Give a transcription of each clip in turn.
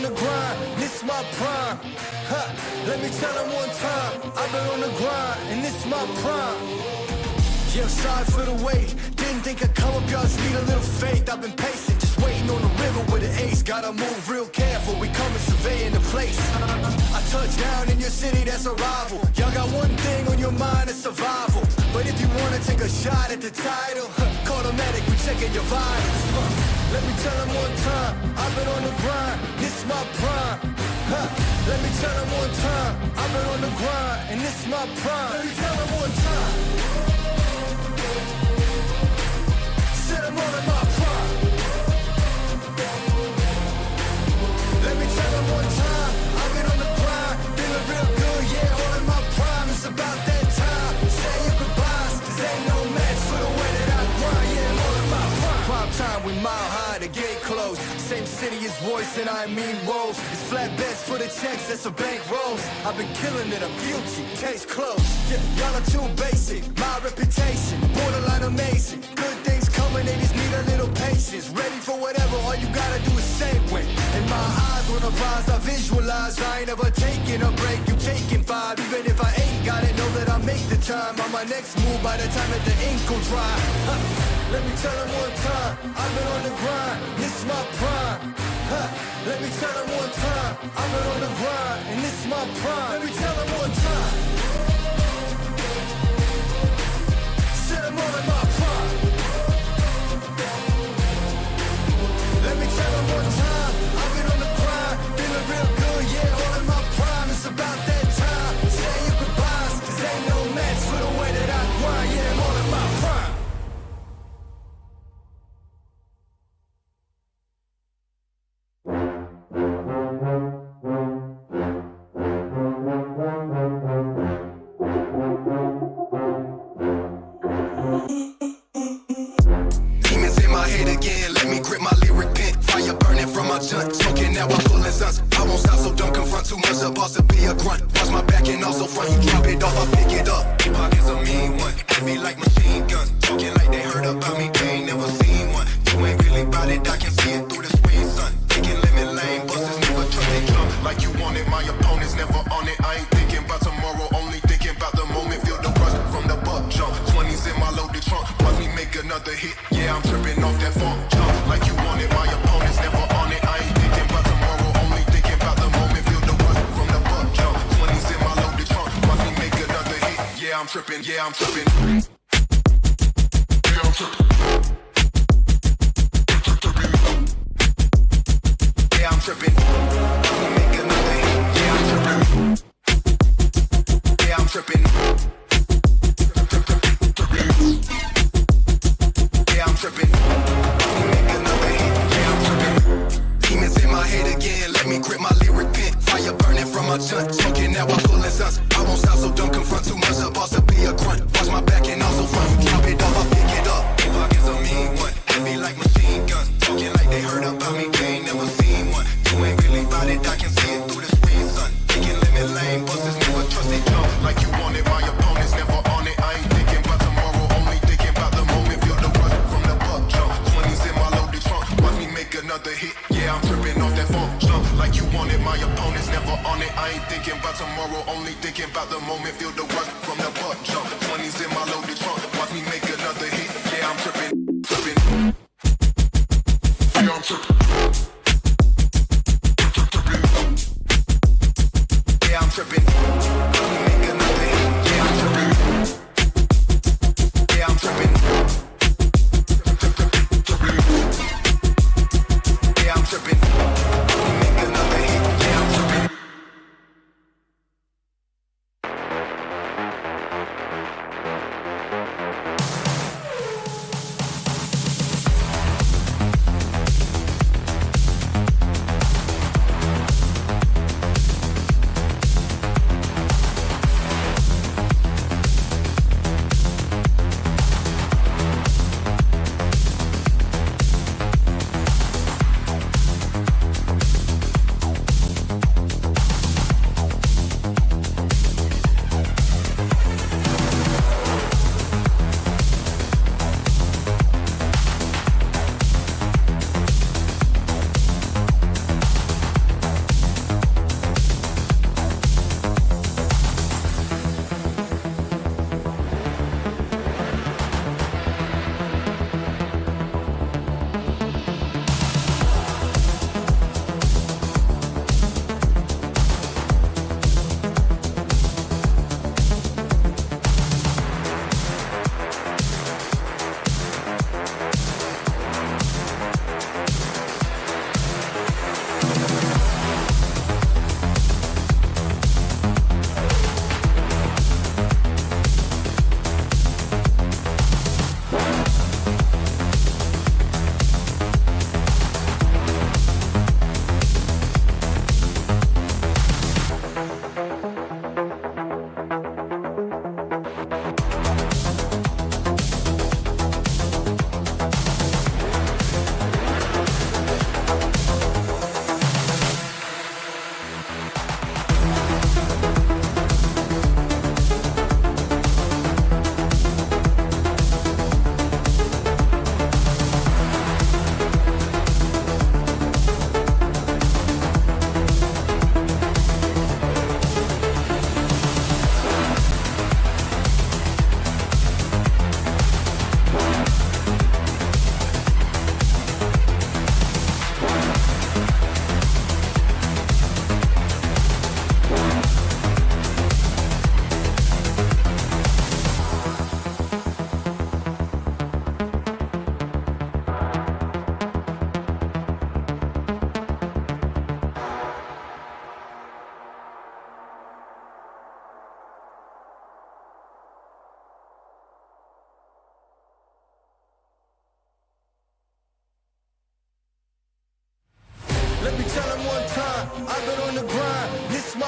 the grind, this my prime. Huh. Let me tell them one time, I've been on the grind, and this my prime. Yeah, sorry for the wait. Didn't think I'd come up, y'all just need a little faith. I've been patient, just waiting on the river with an ace. Gotta move real careful, we coming surveying the place. I touch down in your city, that's a rival. Y'all got one thing on your mind, it's survival. But if you wanna take a shot at the title, call the medic, we checking your vitals. Let me tell them one time, I've been on the grind, this my prime. Let me tell them one time, I've been on the grind, and this my prime. Let me tell them one time. Set them all in my prime. Let me tell them one time, I've been on the grind, feeling real good, yeah, all in my prime. It's about that time, say your goodbyes, cause ain't no match for the way that I grind, yeah, I'm all in my prime. Prime time, we mile high, the gate closed. Same city as Royce and I mean Rose. It's flat bets for the checks, that's a bank rolls. I've been killing it, I'm guilty, case closed. Yeah, y'all are too basic, my reputation, borderline amazing. Good things coming, they just need a little patience. Ready for whatever, all you gotta do is say when. In my eyes, when I rise, I visualize. I ain't ever taking a break, you taking five. Even if I ain't got it, know that I make the time. On my next move by the time that the ink will dry. Let me tell them one time, I've been on the grind, this my prime. Let me tell them one time, I've been on the grind, and this my prime. Let me tell them one time. Set them all in my prime. Let me tell them one time, I've been on the grind, feeling real good, yeah, all in my prime. It's about that time, say your goodbyes, cause ain't no match for the way that I grind, yeah, I'm all in my prime. Smoking now I pull his sons. I won't stop, so don't confront too much. A boss to be a grunt. Watch my back and also front. You drop it off, I pick it up. Pockets a mean one. Heavy like machine guns. Talking like they heard about me. They ain't never seen one. You ain't really bout it. I can see it through the screen, son. Taking lemon lane. Busters never trust they come like you want it. My opponent's never on it. I ain't thinking about tomorrow. Only thinking about the moment. Feel the rush from the buck jump. 20s in my loaded trunk. Watch me make another hit. Yeah, I'm tripping off that funk jump. Like you want it. My opponent's never on it. I ain't thinking about tomorrow. Only thinking about the moment. Feel the rush from the buck jump. 20s in my loaded trunk. Watch me make another hit. Yeah, I'm tripping. Yeah, I'm tripping. Yeah, I'm tripping. Yeah, I'm tripping. Watch me make another hit. Yeah, I'm tripping. Yeah, I'm tripping. Yeah, I'm tripping. Watch me make another hit. Yeah, I'm tripping. Demons in my head again. Let me grip my lyric pen. Fire burning from my junk. Smoking now I pull his sons. I won't stop, so don't confront too much. A boss to be a grunt. Watch my back and also front. You drop it off, I pick it up. Pockets a mean one. Heavy like machine guns. Talking like they heard about me. They ain't never seen one. You ain't really bout it. I can see it through the screen, son. Taking lemon lane. Busters never trust they jump like you want it. My opponent's never on it. I ain't thinking about tomorrow. Only thinking about the moment. Feel the rush from the buck jump. 20s in my loaded trunk. Watch me make another hit. Yeah, I'm tripping off that funk jump like you want it. My opponent's never on it. I ain't thinking about tomorrow. Only thinking about the moment. Feel the rush from the buck jump. 20s in my loaded trunk. Watch me make another hit. Yeah, I'm tripping. Tripping. Yeah, I'm tripping. Yeah, I'm tripping. Watch me make another hit. Yeah, I'm tripping. Yeah, I'm tripping. Yeah, I'm tripping. Watch me make another hit. Yeah, I'm tripping.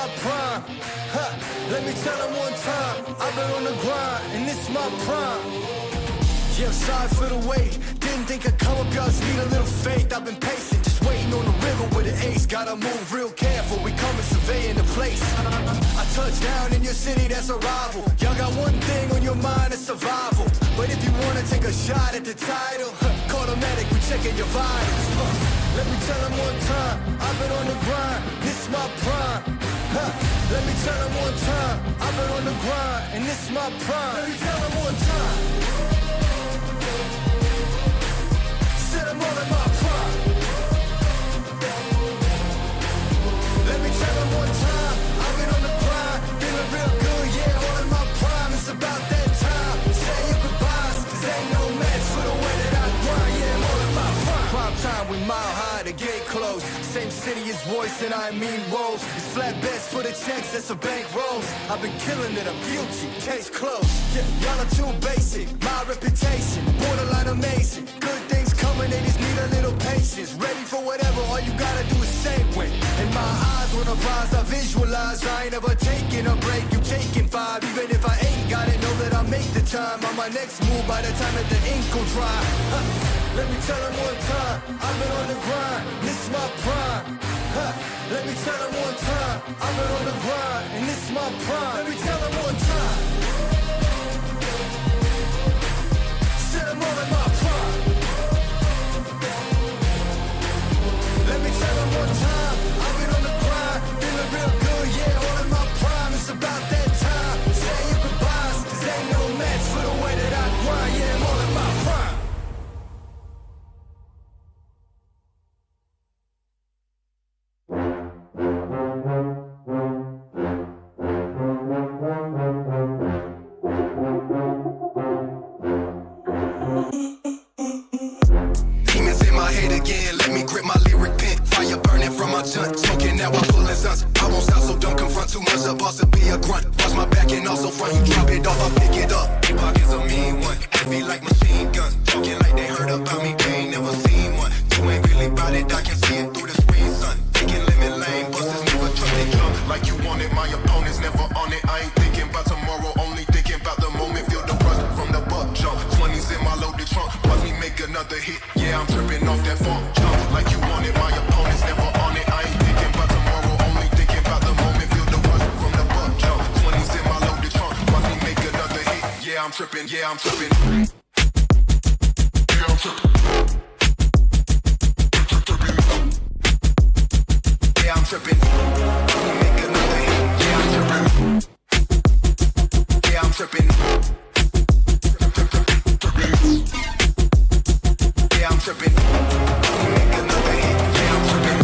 my prime. Huh. Let me tell them one time, I've been on the grind, and this my prime. Yeah, I'm sorry for the wait. Didn't think I'd come up, y'all just need a little faith. I've been patient, just waiting on the river with an ace. Gotta move real careful, we coming surveying the place. I touch down in your city, that's a rival. Y'all got one thing on your mind, it's survival. But if you wanna take a shot at the title, call the medic, we checking your vitals. Let me tell them one time, I've been on the grind, this is my prime. Let me tell them one time, I've been on the grind, and this is my prime. Let me tell them one time. I'm all in my prime. Let me tell them one time, I've been on the grind, feeling real good, yeah, all in my prime. It's about that time, say your goodbyes, cause ain't no match for the way that I grind, yeah, I'm all in my prime. Prime time, we mile high, the gate closed, same city as voice and I mean roles. It's flat bets for the checks, that's a bank rolls. I've been killing it, I'm guilty, case closed. Yeah, y'all are too basic, my reputation, borderline amazing. Good things coming, they just need a little patience. Ready for whatever, all you gotta do is say when. In my eyes, when I rise, I visualize. I ain't ever taking a break, you taking five. Even if I ain't got it, know that I'll make the time. On my next move, by the time that the ink will dry. Let me tell them one time, I've been on the grind, this is my prime. Let me tell them one time, I've been on the grind, and this is my prime. Let me tell them one time. Said I'm all in my prime. Let me tell them one time, I've been on the grind, feeling real good, yeah, all in my prime. It's about that time, say your goodbyes, cause ain't no match for the way that I grind, yeah, I'm all in my prime. Demons in my head again, let me grip my lyric pen. Fire burning from my junk, smoking now I pull his sons. I won't stop, so don't confront too much. A boss to be a grunt. Watch my back and also front. You drop it off, I pick it up. Tupac is a mean one, heavy like machine guns. Talking like they heard about me, they ain't never seen one. You ain't really about it, I can see it through the screen, son. Taking limit lane, busters never trust they jump. Like you want it, my opponent's never on it. I ain't thinking about tomorrow, only thinking about the moment. Feel the rush from the buck jump. 20s in my loaded trunk, watch me make another hit. Yeah, I'm tripping off that funk jump. Like you want it, my opponent's never on it. I ain't thinking about tomorrow, only thinking about the moment. Feel the rush from the buck jump. 20s in my loaded trunk, watch me make another hit. Yeah, I'm tripping, yeah, I'm tripping. Yeah, I'm tripping. Yeah, I'm tripping. Watch me make another hit. Yeah, I'm tripping. Yeah, I'm tripping. Yeah, I'm tripping. Let me make another hit. Yeah, I'm tripping.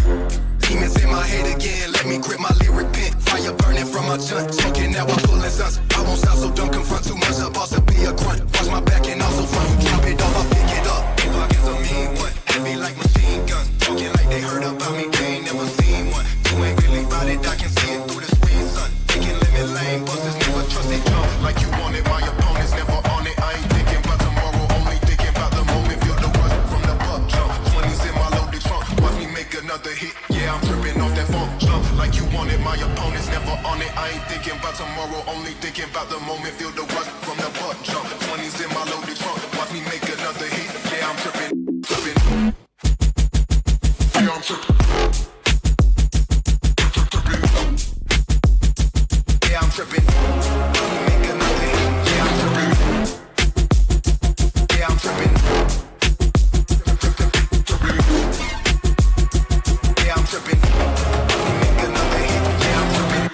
Demons in my head again. Let me grip my lyric pen. Fire burning from my junk. Talking now I pull his sons. I won't stop, so don't confront too much. A boss to be a grunt. Watch my back and also front. You drop it off, I pick it up. Tupac is a mean one, heavy like machine guns. Talking like they heard about me, they ain't never seen one. You ain't really about it, I can see it through the screen, son. Taking limit lane, busters never trust they jump. Like you want it, my opponent's never on it. I ain't thinking about tomorrow, only thinking about the moment. Feel the rush from the buck jump. 20s in my loaded trunk, watch me make another hit. Yeah, I'm tripping off that funk jump. Like you want it, my opponent's never on it. I ain't thinking about tomorrow, only thinking about the moment. Feel the rush from the buck jump. 20s in my loaded trunk, watch me make another hit. Yeah, I'm tripping, tripping. Yeah, I'm tripping. Yeah, I'm tripping. Watch me make another hit. Yeah, I'm tripping. Yeah, I'm tripping. Yeah, I'm tripping. Watch me make another hit. Yeah, I'm tripping.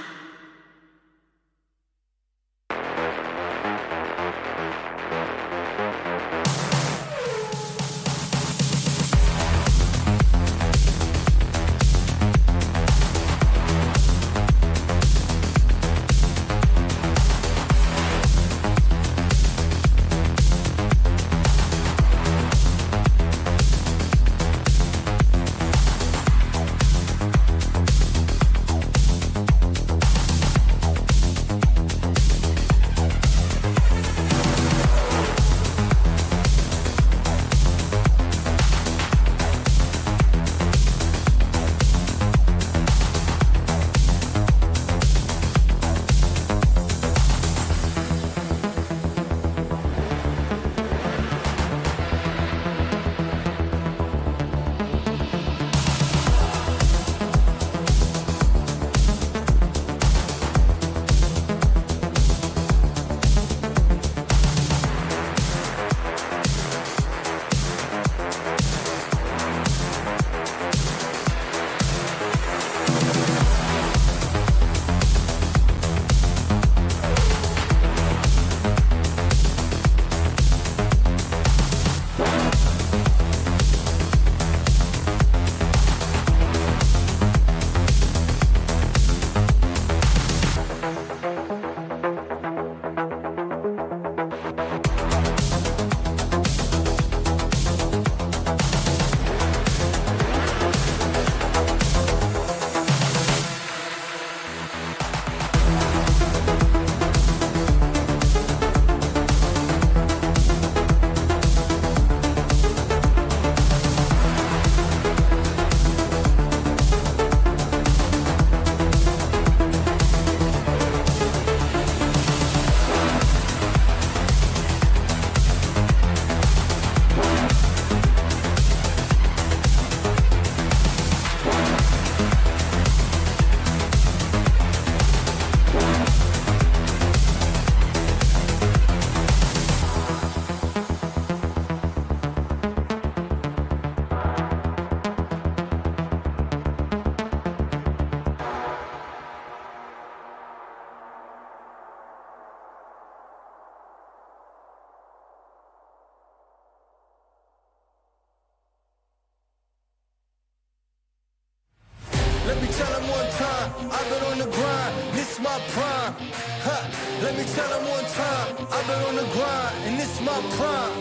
my prime. Huh. Let me tell them one time, I've been on the grind, and this is my prime.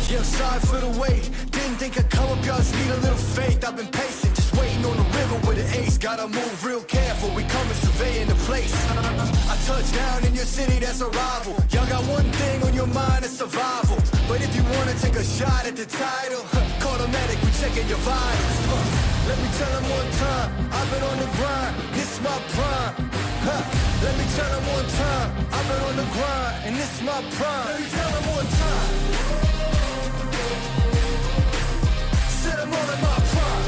Yeah, I'm sorry for the wait. Didn't think I'd come up, y'all just need a little faith. I've been patient, just waiting on the river with an ace. Gotta move real careful, we coming surveying the place. I touch down in your city, that's a rival. Y'all got one thing on your mind, it's survival. But if you wanna take a shot at the title, call the medic, we checking your vitals. Let me tell them one time, I've been on the grind, this is my prime. Let me tell them one time, I've been on the grind, and this is my prime. Let me tell them one time. I'm all in my prime.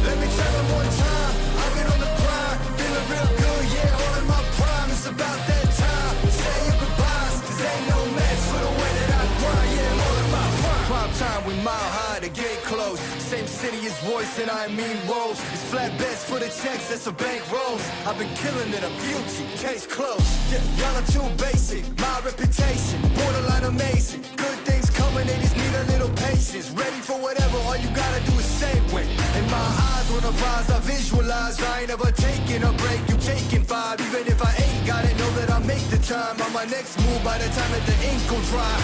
Let me tell them one time, I've been on the grind, feeling real good, yeah, all in my prime. It's about that time, say your goodbyes, cause ain't no match for the way that I grind, yeah, I'm all in my prime. Prime time, we mile high, the gate closed, same city as Royce and I mean Rose. It's flat bets for the checks, that's a bank rolls. I've been killing it, I'm guilty, case closed. Yeah, y'all are too basic, my reputation, borderline amazing. Good things coming, they just need a little patience. Ready for whatever, all you gotta do is say when. In my eyes, when I rise, I visualize. I ain't ever taking a break, you taking 5. Even if I ain't got it, know that I make the time. On my next move, by the time that the ink will dry.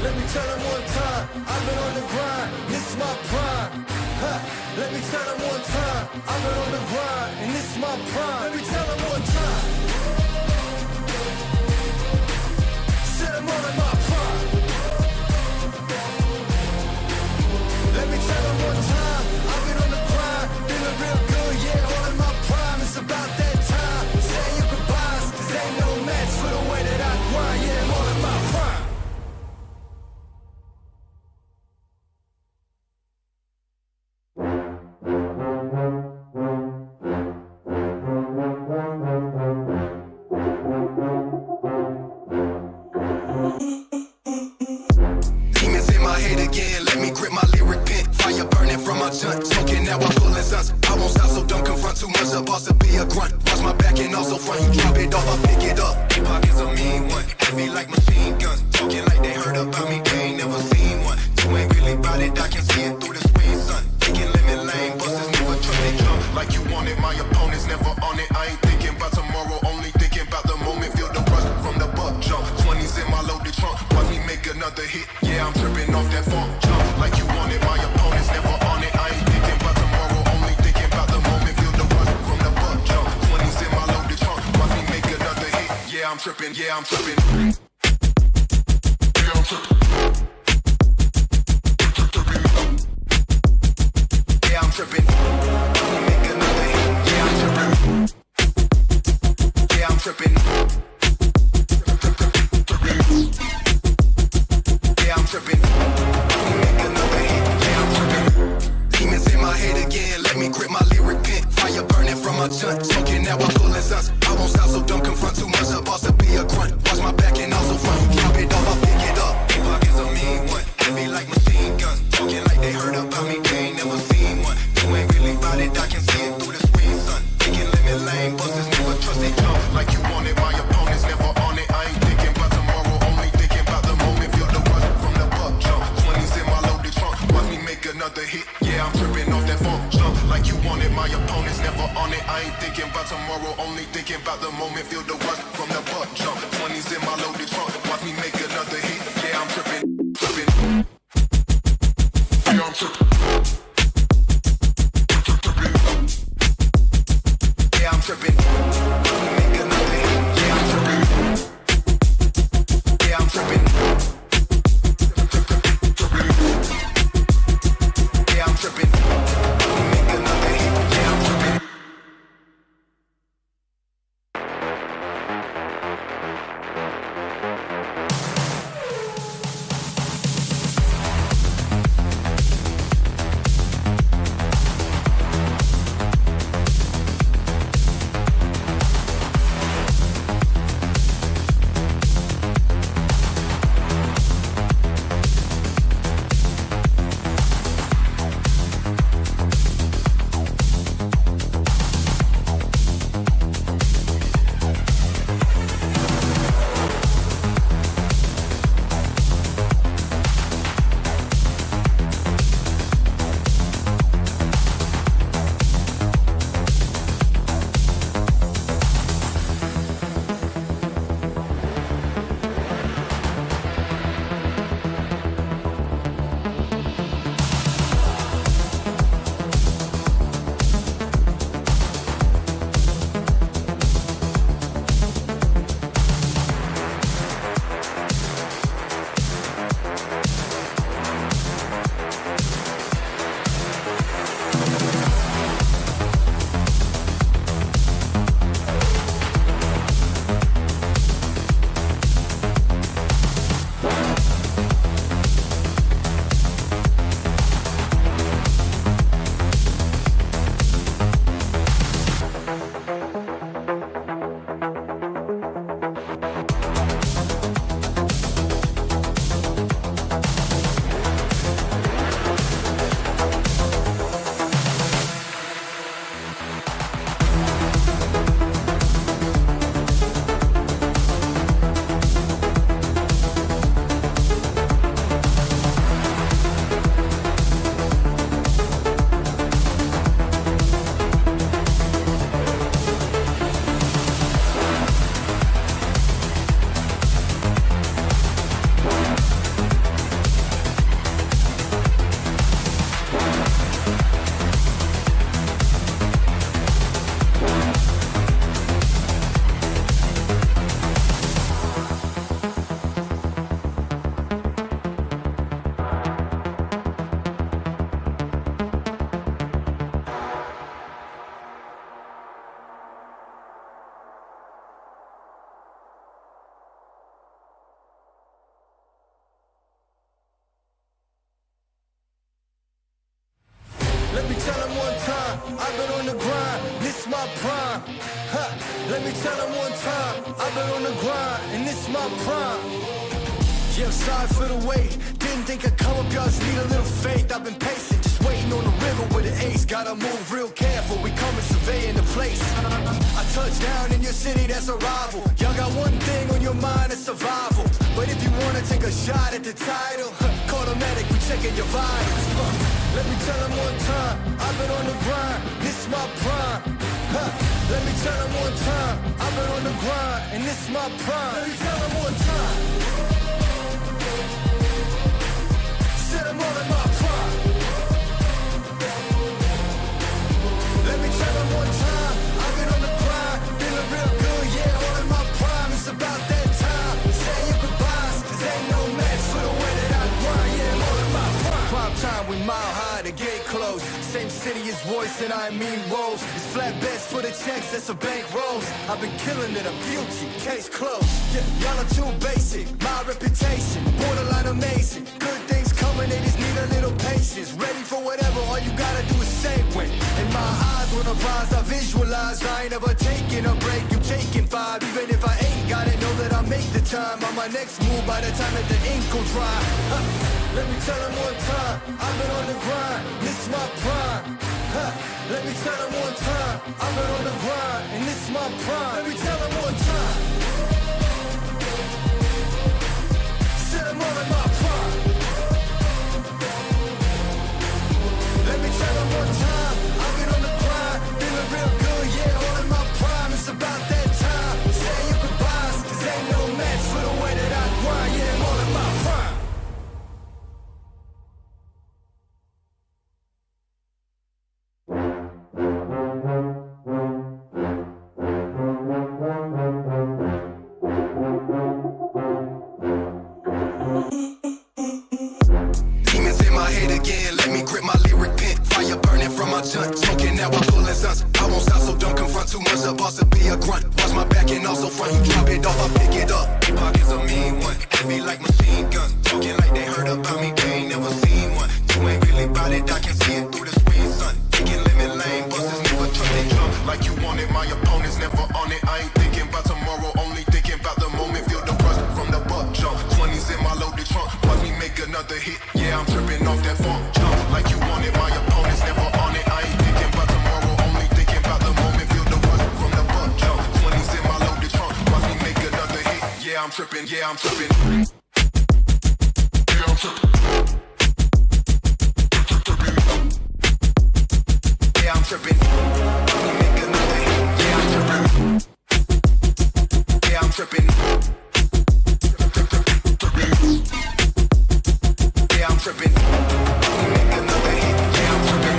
Let me tell them one time, I've been on the grind, this is my prime. Let me tell them one time, I've been on the grind, and this is my prime. Let me tell them one time. Said I'm all in my prime. Let me tell them one time, I've been on the grind, feeling real good, yeah, all in my prime. It's about that time, say your goodbyes, cause ain't no match for the way that I grind, yeah, I'm all in my prime. Smoking now I pull his sons. I won't stop, so don't confront too much. Supposed to be a grunt. Watch my back and also front. You drop it off, I pick it up. Pockets a mean one. Heavy like machine guns. Talking like they heard about me. They ain't never seen one. You ain't really about it. I can see it through the screen, son. Taking lemon lane. Busters never trust they jump. Like you want it. My opponent's never on it. I ain't thinking about tomorrow. Only thinking about the moment. Feel the rush from the buck jump. 20s in my loaded trunk. Watch me make another hit. Yeah, I'm tripping off that funk jump. Like you want it. My opponent's never on it. I ain't thinking about tomorrow. Only thinking about the moment. Feel the rush from the buck jump. 20s in my loaded trunk. Watch me make another hit. Yeah, I'm tripping. Yeah, I'm tripping. Yeah, I'm tripping. Yeah, I'm tripping. Watch me make another hit. Yeah, I'm tripping. Yeah, I'm tripping. Yeah, I'm tripping. Let me make another hit. Yeah, I'm tripping. Demons in my head again. Let me grip my lyric pen. Fire burning from my chunt. Smoking now I pull his sons. I won't stop, so don't confront too much. Supposed to be a grunt. Watch my back and also front. You drop it off, I pick it up. Pockets a mean one. Heavy like machine guns. Talking like they heard about me. They ain't never seen one. You ain't really about it. I can see it through the screen, son. Taking lemon lane. Busters never trust they jump. Like you want it. My opponent's never on it. I ain't thinking about tomorrow. Only thinking about the moment. Feel the rush from the buck jump. 20s in my loaded trunk. Watch me make another hit. Yeah, I'm tripping off that funk jump. Like you want it. My opponent's never on it. I ain't thinking about tomorrow. Only thinking about the moment. Feel the rush from the buck jump. 20s in my loaded trunk. Watch me make another hit. Yeah, I'm tripping. Tripping. Yeah, I'm tripping. Yeah, I'm tripping. Watch me make another hit. Yeah, I'm tripping. Yeah, I'm tripping. Yeah, I'm tripping. Watch me make another hit. Yeah, I'm tripping. my prime. Huh. Let me tell them one time, I've been on the grind, and this is my prime. Yeah, I'm sorry for the wait. Didn't think I'd come up, y'all just need a little faith. I've been patient, just waiting on the river with an ace. Gotta move real careful, we coming surveying the place. I touch down in your city, that's a rival. Y'all got one thing on your mind, it's survival. But if you wanna take a shot at the title, call the medic, we checking your vitals. Let me tell them one time, I've been on the grind, this is my prime. Let me tell them one time, I've been on the grind, and this is my prime. Let me tell them one time. Said I'm all in my prime. Let me tell them one time, I've been on the grind, feeling real good, yeah, all in my prime. It's about that time, say your goodbyes, cause ain't no match for the way that I grind, yeah, I'm all in my prime. Prime time, we mile high, the gate closed. Same city as voice and I mean rolls. It's flat bets for the checks, that's a bank rolls. I've been killing it, I'm guilty, case closed. Yeah, y'all are too basic, my reputation, borderline amazing. Good things coming, they just need a little patience. Ready for whatever, all you gotta do is say when. In my eyes, when I rise, I visualize. I ain't never taking a break, you taking 5. Even if I ain't got it, know that I'll make the time. On my next move by the time that the ink will dry. Let me tell them one time, I've been on the grind, this is my prime. Let me tell them one time, I've been on the grind, and this is my prime. Let me tell them one time. Said I'm all in my prime. Let me tell them one time, I've been on the grind, feeling real good, yeah, all in my prime. It's about that time, say your goodbyes, cause ain't no match for the way that I grind, yeah, I'm all in my prime. Demons in my head again, let me grip my lyric pen. Fire burning from my junk, smoking now I pull his sons. I won't stop, so don't confront too much. The boss to be a grunt. Watch my back and also front. You drop it off, I pick it up. Pockets a mean one, heavy like machine guns. Talking like they heard about me, they ain't never seen one. You ain't really about it, I can see it through the screen, son. Taking limit lane, busters never trust they jump. Like you want it, my opponent's never on it. I ain't thinking about tomorrow, only thinking about the moment. Feel the rush from the butt jump. 20s in my loaded trunk, watch me make another hit. Yeah, I'm tripping off that funk jump. Like you want it, my opponent's never on it. I ain't thinking about tomorrow, only thinking about the moment. Feel the rush from the butt jump. 20s in my loaded trunk, watch me make another hit. Yeah, I'm tripping, yeah, I'm tripping. Yeah, I'm tripping. Yeah, I'm tripping. Watch me make another hit. Yeah, I'm tripping. Yeah, I'm tripping. Yeah, I'm tripping. Watch me make another hit. Yeah, I'm tripping.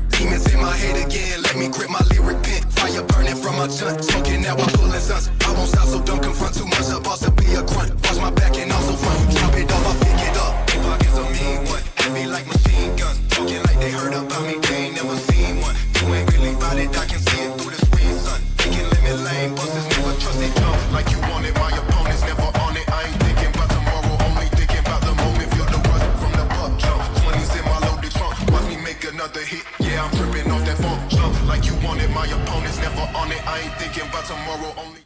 Demons in my head again, let me grip my lyric pen. Fire burning from my junk, smoking now I pull his sons. I won't stop, so don't confront too much. The boss to be a grunt. Watch my back and also front. You drop it off, I pick it up. Pockets a mean one, heavy like machine guns. Talking like they heard about me, they ain't never seen one. You ain't really about it, I can see it through the screen, son. Taking limit lane, busters never trust they jump. Like you want it, my opponent's never on it. I ain't thinking about tomorrow, only thinking about the moment. Feel the rush from the butt jump. 20s in my loaded trunk, watch me make another hit. Yeah, I'm tripping off that funk jump. Like you want it, my opponent's never on it. I ain't thinking about tomorrow, only.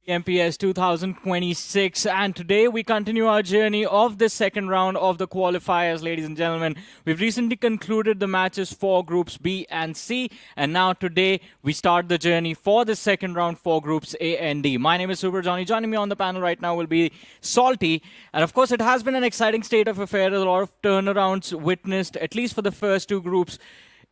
BMPS 2026, and today we continue our journey of the second round of the qualifiers, ladies and gentlemen. We've recently concluded the matches for groups B and C, and now today we start the journey for the second round for groups A and D. My name is Super Johnny. Joining me on the panel right now will be Salty, and of course it has been an exciting state of affairs. A lot of turnarounds witnessed, at least for the first two groups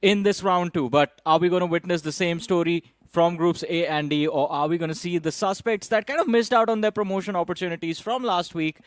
in this round two. But are we going to witness the same story from groups A and D, or are we going to see the suspects that kind of missed out on their promotion opportunities from last week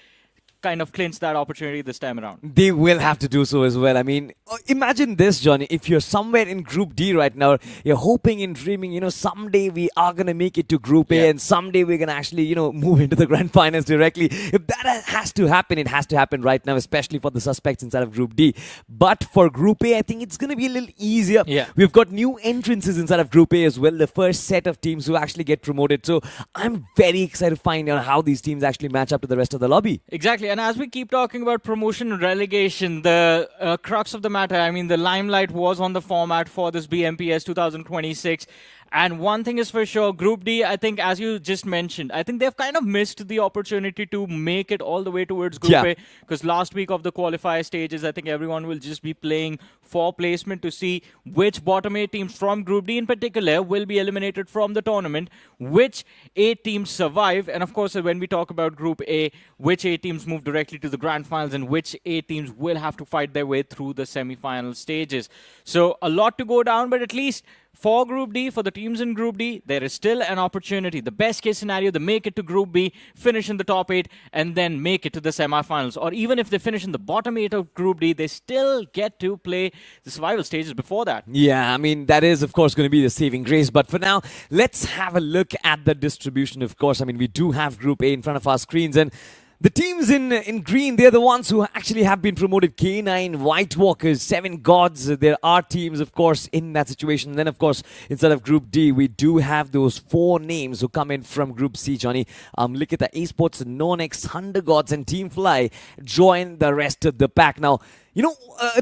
kind of clinch that opportunity this time around? They will have to do so as well. I mean, imagine this, Johnny. If you're somewhere in Group D right now, you're hoping and dreaming, someday we are going to make it to Group A and someday we're going to actually, move into the grand finals directly. If that has to happen, it has to happen right now, especially for the suspects inside of Group D. But for Group A, I think it's going to be a little easier. Yeah. We've got new entrances inside of Group A as well, the first set of teams who actually get promoted. So I'm very excited to find out how these teams actually match up to the rest of the lobby. Exactly. And as we keep talking about promotion and relegation, the crux of the matter, I mean, the limelight was on the format for this BMPS 2026. And one thing is for sure, Group D, I think, as you just mentioned, I think they've kind of missed the opportunity to make it all the way towards Group A. Because last week of the qualifier stages, I think everyone will just be playing for placement to see which bottom 8 teams from Group D in particular will be eliminated from the tournament, which 8 teams survive, and of course, when we talk about Group A, which 8 teams move directly to the grand finals and which 8 teams will have to fight their way through the semi-final stages. So a lot to go down, but at least for Group D, for the teams in Group D, there is still an opportunity. The best case scenario, they make it to Group B, finish in the top 8, and then make it to the semi-finals. Or even if they finish in the bottom 8 of Group D, they still get to play the survival stages before that. Yeah, I mean, that is, of course, going to be the saving grace. But for now, let's have a look at the distribution, of course. I mean, we do have Group A in front of our screens, and the teams in green, they're the ones who actually have been promoted. K9, White Walkers, 7 Gods. There are teams, of course, in that situation. And then, of course, instead of Group D, we do have those 4 names who come in from Group C, Johnny. Lastade Esports, Nonex, Thunder Gods, and Team Fly join the rest of the pack. Now,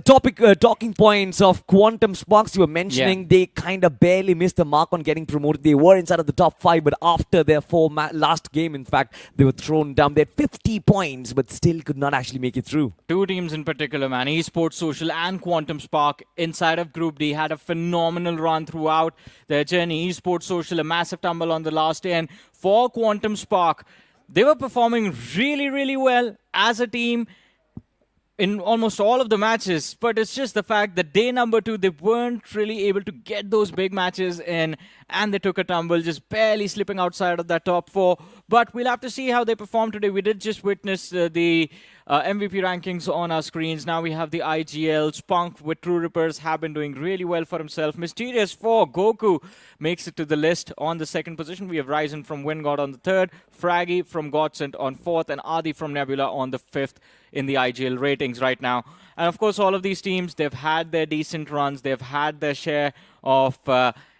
talking points of Quantum Sparks you were mentioning, they kind of barely missed the mark on getting promoted. They were inside of the top 5, but after their last game, in fact, they were thrown down. They had 50 points, but still could not actually make it through. 2 teams in particular, man, Esports Social and Quantum Spark inside of Group D had a phenomenal run throughout their journey. Esports Social, a massive tumble on the last day, and for Quantum Spark, they were performing really, really well as a team in almost all of the matches, but it's just the fact that day number 2, they weren't really able to get those big matches in, and they took a tumble, just barely slipping outside of that top 4. But we'll have to see how they perform today. We did just witness the MVP rankings on our screens. Now we have the IGL. Spunk with True Rippers have been doing really well for himself. Mysterious 4, Goku makes it to the list on the 2nd position. We have Ryzen from WINDGOD on the 3rd, Fraggy from Godsent on 4th, and Adi from Nebula on the 5th in the IGL ratings right now. And of course, all of these teams, they've had their decent runs. They've had their share of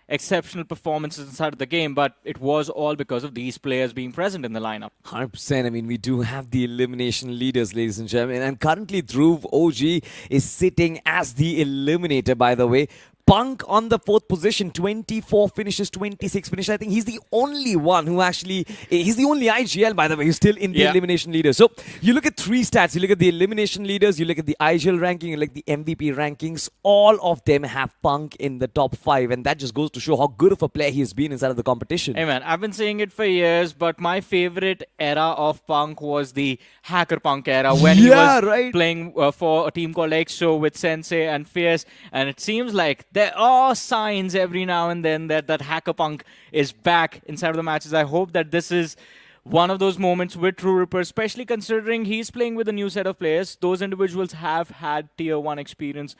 exceptional performances inside of the game, but it was all because of these players being present in the lineup. 100%. I mean, we do have the elimination leaders, ladies and gentlemen, and currently Dhruv OG is sitting as the eliminator, by the way. Punk on the 4th position, 24 finishes, 26 finishes. I think he's the only one who actually, he's the only IGL, by the way, who's still in the elimination leaders. So you look at 3 stats. You look at the elimination leaders, you look at the IGL ranking, you look at the MVP rankings. All of them have Punk in the top 5, and that just goes to show how good of a player he has been inside of the competition. Hey man, I've been saying it for years, but my favorite era of Punk was the Hacker Punk era, when he was playing for a team called EXO with Sensei and Fierce, and it seems like there are signs every now and then that Hacker Punk is back inside of the matches. I hope that this is one of those moments with True Ripper, especially considering he's playing with a new set of players. Those individuals have had tier 1 experience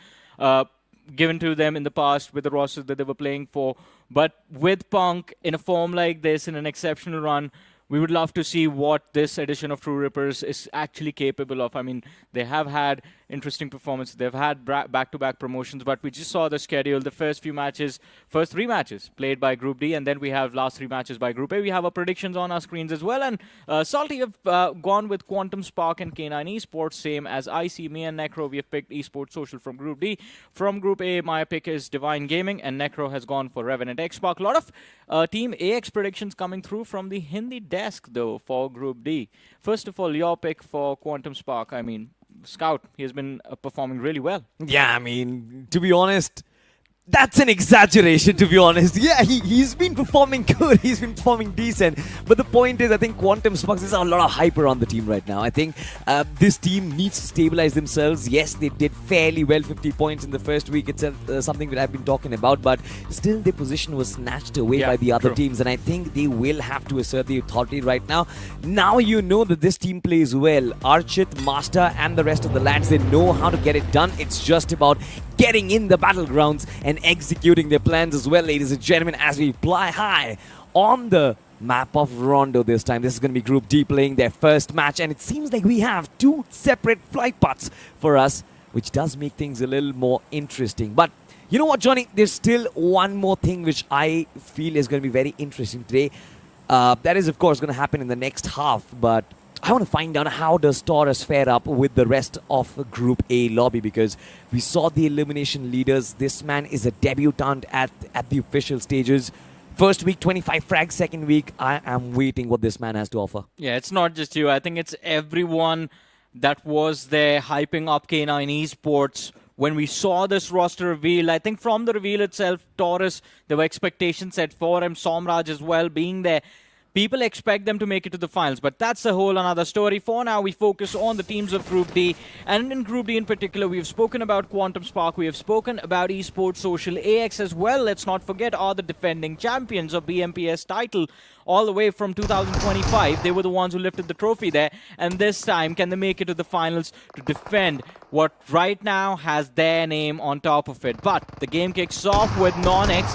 given to them in the past with the rosters that they were playing for. But with Punk in a form like this, in an exceptional run, we would love to see what this edition of True Rippers is actually capable of. I mean, they have had interesting performance. They've had back-to-back promotions, but we just saw the schedule. The first three matches played by Group D, and then we have last three matches by Group A. We have our predictions on our screens as well, and Salty have gone with Quantum Spark and K9 Esports, same as IC. Me and Necro, we have picked Esports Social from Group D. From Group A, my pick is Divine Gaming, and Necro has gone for Revenant XSPARK. A lot of Team AX predictions coming through from the Hindi desk, though, for Group D. First of all, your pick for Quantum Spark. I mean, Scout, he has been performing really well. Yeah, I mean, to be honest, that's an exaggeration, to be honest. Yeah, he's been performing good. He's been performing decent. But the point is, I think Quantum Sparks, there's a lot of hype around the team right now. I think this team needs to stabilize themselves. Yes, they did fairly well, 50 points in the first week. It's something that I've been talking about. But still, their position was snatched away by the other teams. And I think they will have to assert the authority right now. Now you know that this team plays well. Archit, Master, and the rest of the lads, they know how to get it done. It's just about getting in the battlegrounds and executing their plans as well, ladies and gentlemen, as we fly high on the map of Rondo this time. This is going to be Group D playing their first match, and it seems like we have two separate flight paths for us, which does make things a little more interesting. But you know what, Johnny? There's still one more thing which I feel is going to be very interesting today. That is, of course, going to happen in the next half, but I want to find out how does Taurus fare up with the rest of the Group A lobby, because we saw the elimination leaders. This man is a debutant at the official stages. First week, 25 frags. Second week, I am waiting what this man has to offer. Yeah, it's not just you. I think it's everyone that was there hyping up K9 Esports. When we saw this roster reveal, I think from the reveal itself, Taurus, there were expectations set for him, Somraj as well being there. People expect them to make it to the finals, but that's a whole another story. For now, we focus on the teams of Group D. And in Group D in particular, we have spoken about Quantum Spark. We have spoken about Esports Social. AX as well, let's not forget, are the defending champions of BMPS title all the way from 2025. They were the ones who lifted the trophy there. And this time, can they make it to the finals to defend what right now has their name on top of it? But the game kicks off with Non-X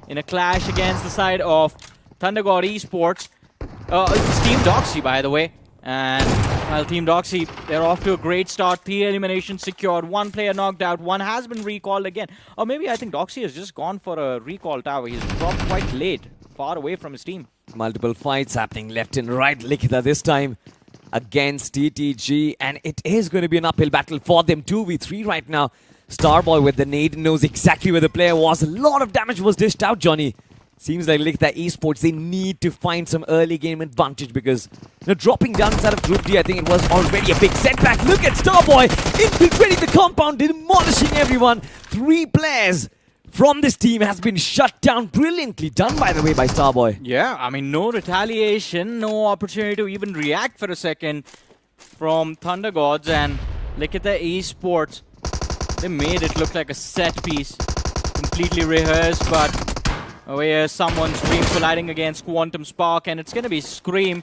in a clash against the side of Thundergod Esports. It's Team Doxy, by the way. And, well, Team Doxy, they're off to a great start. 3 eliminations secured. 1 player knocked out. 1 has been recalled again. Or maybe I think Doxy has just gone for a recall tower. He's dropped quite late, far away from his team. Multiple fights happening left and right. Likita this time against TTG. And it is going to be an uphill battle for them. 2v3 right now. Starboy with the nade knows exactly where the player was. A lot of damage was dished out, Johnny. Seems like Lastade Esports, they need to find some early game advantage, because dropping down inside of Group D, I think it was already a big setback. Look at Starboy infiltrating the compound, demolishing everyone. 3 players from this team has been shut down. Brilliantly done, by the way, by Starboy. Yeah, I mean, no retaliation, no opportunity to even react for a second from Thunder Gods. And Lastade Esports, they made it look like a set piece, completely rehearsed, but where someone's Dream colliding against Quantum Spark, and it's going to be Scream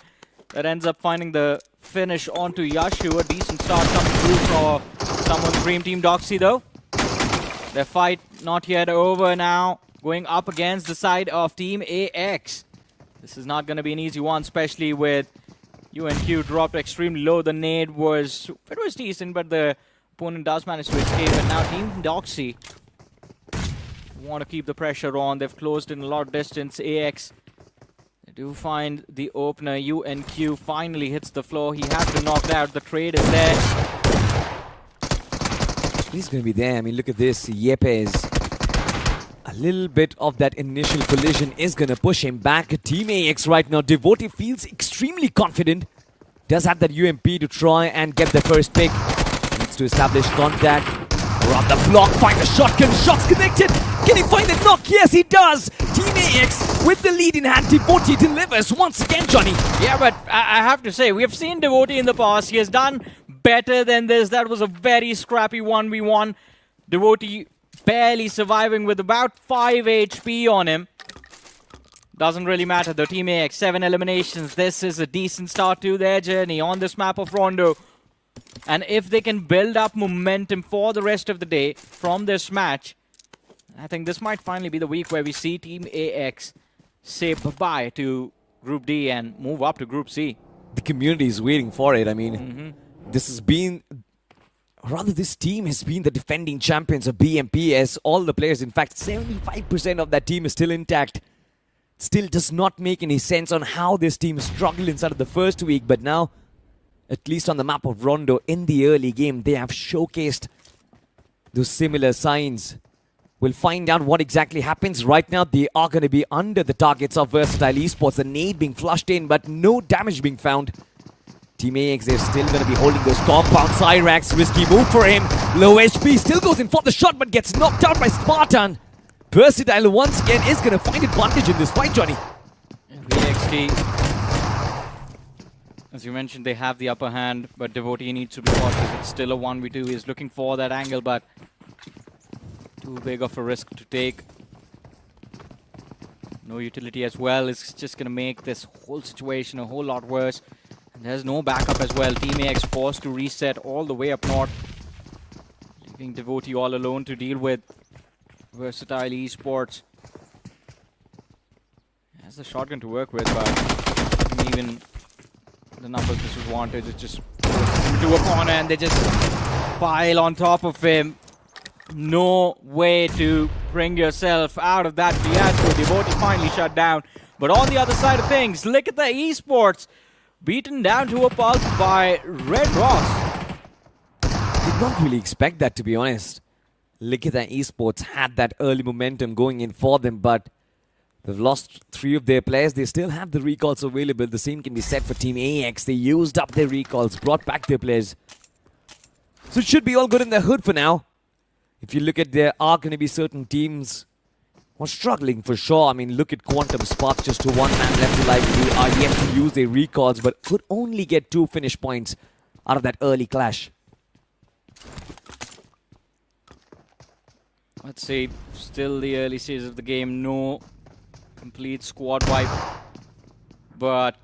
that ends up finding the finish onto Yashu. A decent start coming through for someone's Dream. Team Doxy, though, their fight not yet over now, going up against the side of Team AX. This is not going to be an easy one, especially with UNQ dropped extremely low. The nade was decent, but the opponent does manage to escape. And now Team Doxy want to keep the pressure on. They've closed in a lot of distance. AX, they do find the opener. UNQ finally hits the floor. He has been knocked out. The trade is there. He's going to be there. I mean, look at this. Yepes. A little bit of that initial collision is going to push him back. Team AX right now. Devotee feels extremely confident. Does have that UMP to try and get the first pick. Needs to establish contact. Around the block, find the shotgun. Shots connected. Can he find the knock? Yes, he does. Team AX with the lead in hand. Devotee delivers once again, Johnny. Yeah, but I have to say, we have seen Devotee in the past. He has done better than this. That was a very scrappy 1v1. Devotee barely surviving with about 5 HP on him. Doesn't really matter though. Team AX, 7 eliminations. This is a decent start to their journey on this map of Rondo. And if they can build up momentum for the rest of the day from this match, I think this might finally be the week where we see Team AX say bye-bye to Group D and move up to Group C. The community is waiting for it. I mean, this has been rather this team has been the defending champions of BMPS. All the players, in fact, 75% of that team is still intact. Still does not make any sense on how this team struggled inside of the first week, but now, at least on the map of Rondo in the early game, they have showcased those similar signs. We'll find out what exactly happens. Right now, they are going to be under the targets of Vasista Esports. The nade being flushed in, but no damage being found. Team AX, they're still going to be holding those compound Cyrax. Risky move for him. Low HP, still goes in for the shot, but gets knocked out by Spartan. Versatile once again is going to find advantage in this fight, Johnny. VXT, as you mentioned, they have the upper hand, but Devotee needs to be cautious. It's still a 1v2. He's looking for that angle, but too big of a risk to take. No utility as well. It's just going to make this whole situation a whole lot worse. And there's no backup as well. Team AX forced to reset all the way up north, leaving Devotee all alone to deal with Versatile Esports. Has the shotgun to work with, but even the numbers disadvantage is just into a corner and they just pile on top of him. No way to bring yourself out of that fiasco. Devotee finally shut down. But on the other side of things, look at the Esports beaten down to a pulp by Red Ross. Did not really expect that, to be honest. Lastade Esports had that early momentum going in for them, but they've lost 3 of their players. They still have the recalls available. The same can be said for Team AX. They used up their recalls, brought back their players. So it should be all good in the hood for now. If you look at, there are going to be certain teams who are struggling for sure. I mean, look at QuantumSpark, just to 1 man left alive. They are yet to use their recalls, but could only get 2 finish points out of that early clash. Let's see, still the early stages of the game. No complete squad wipe, but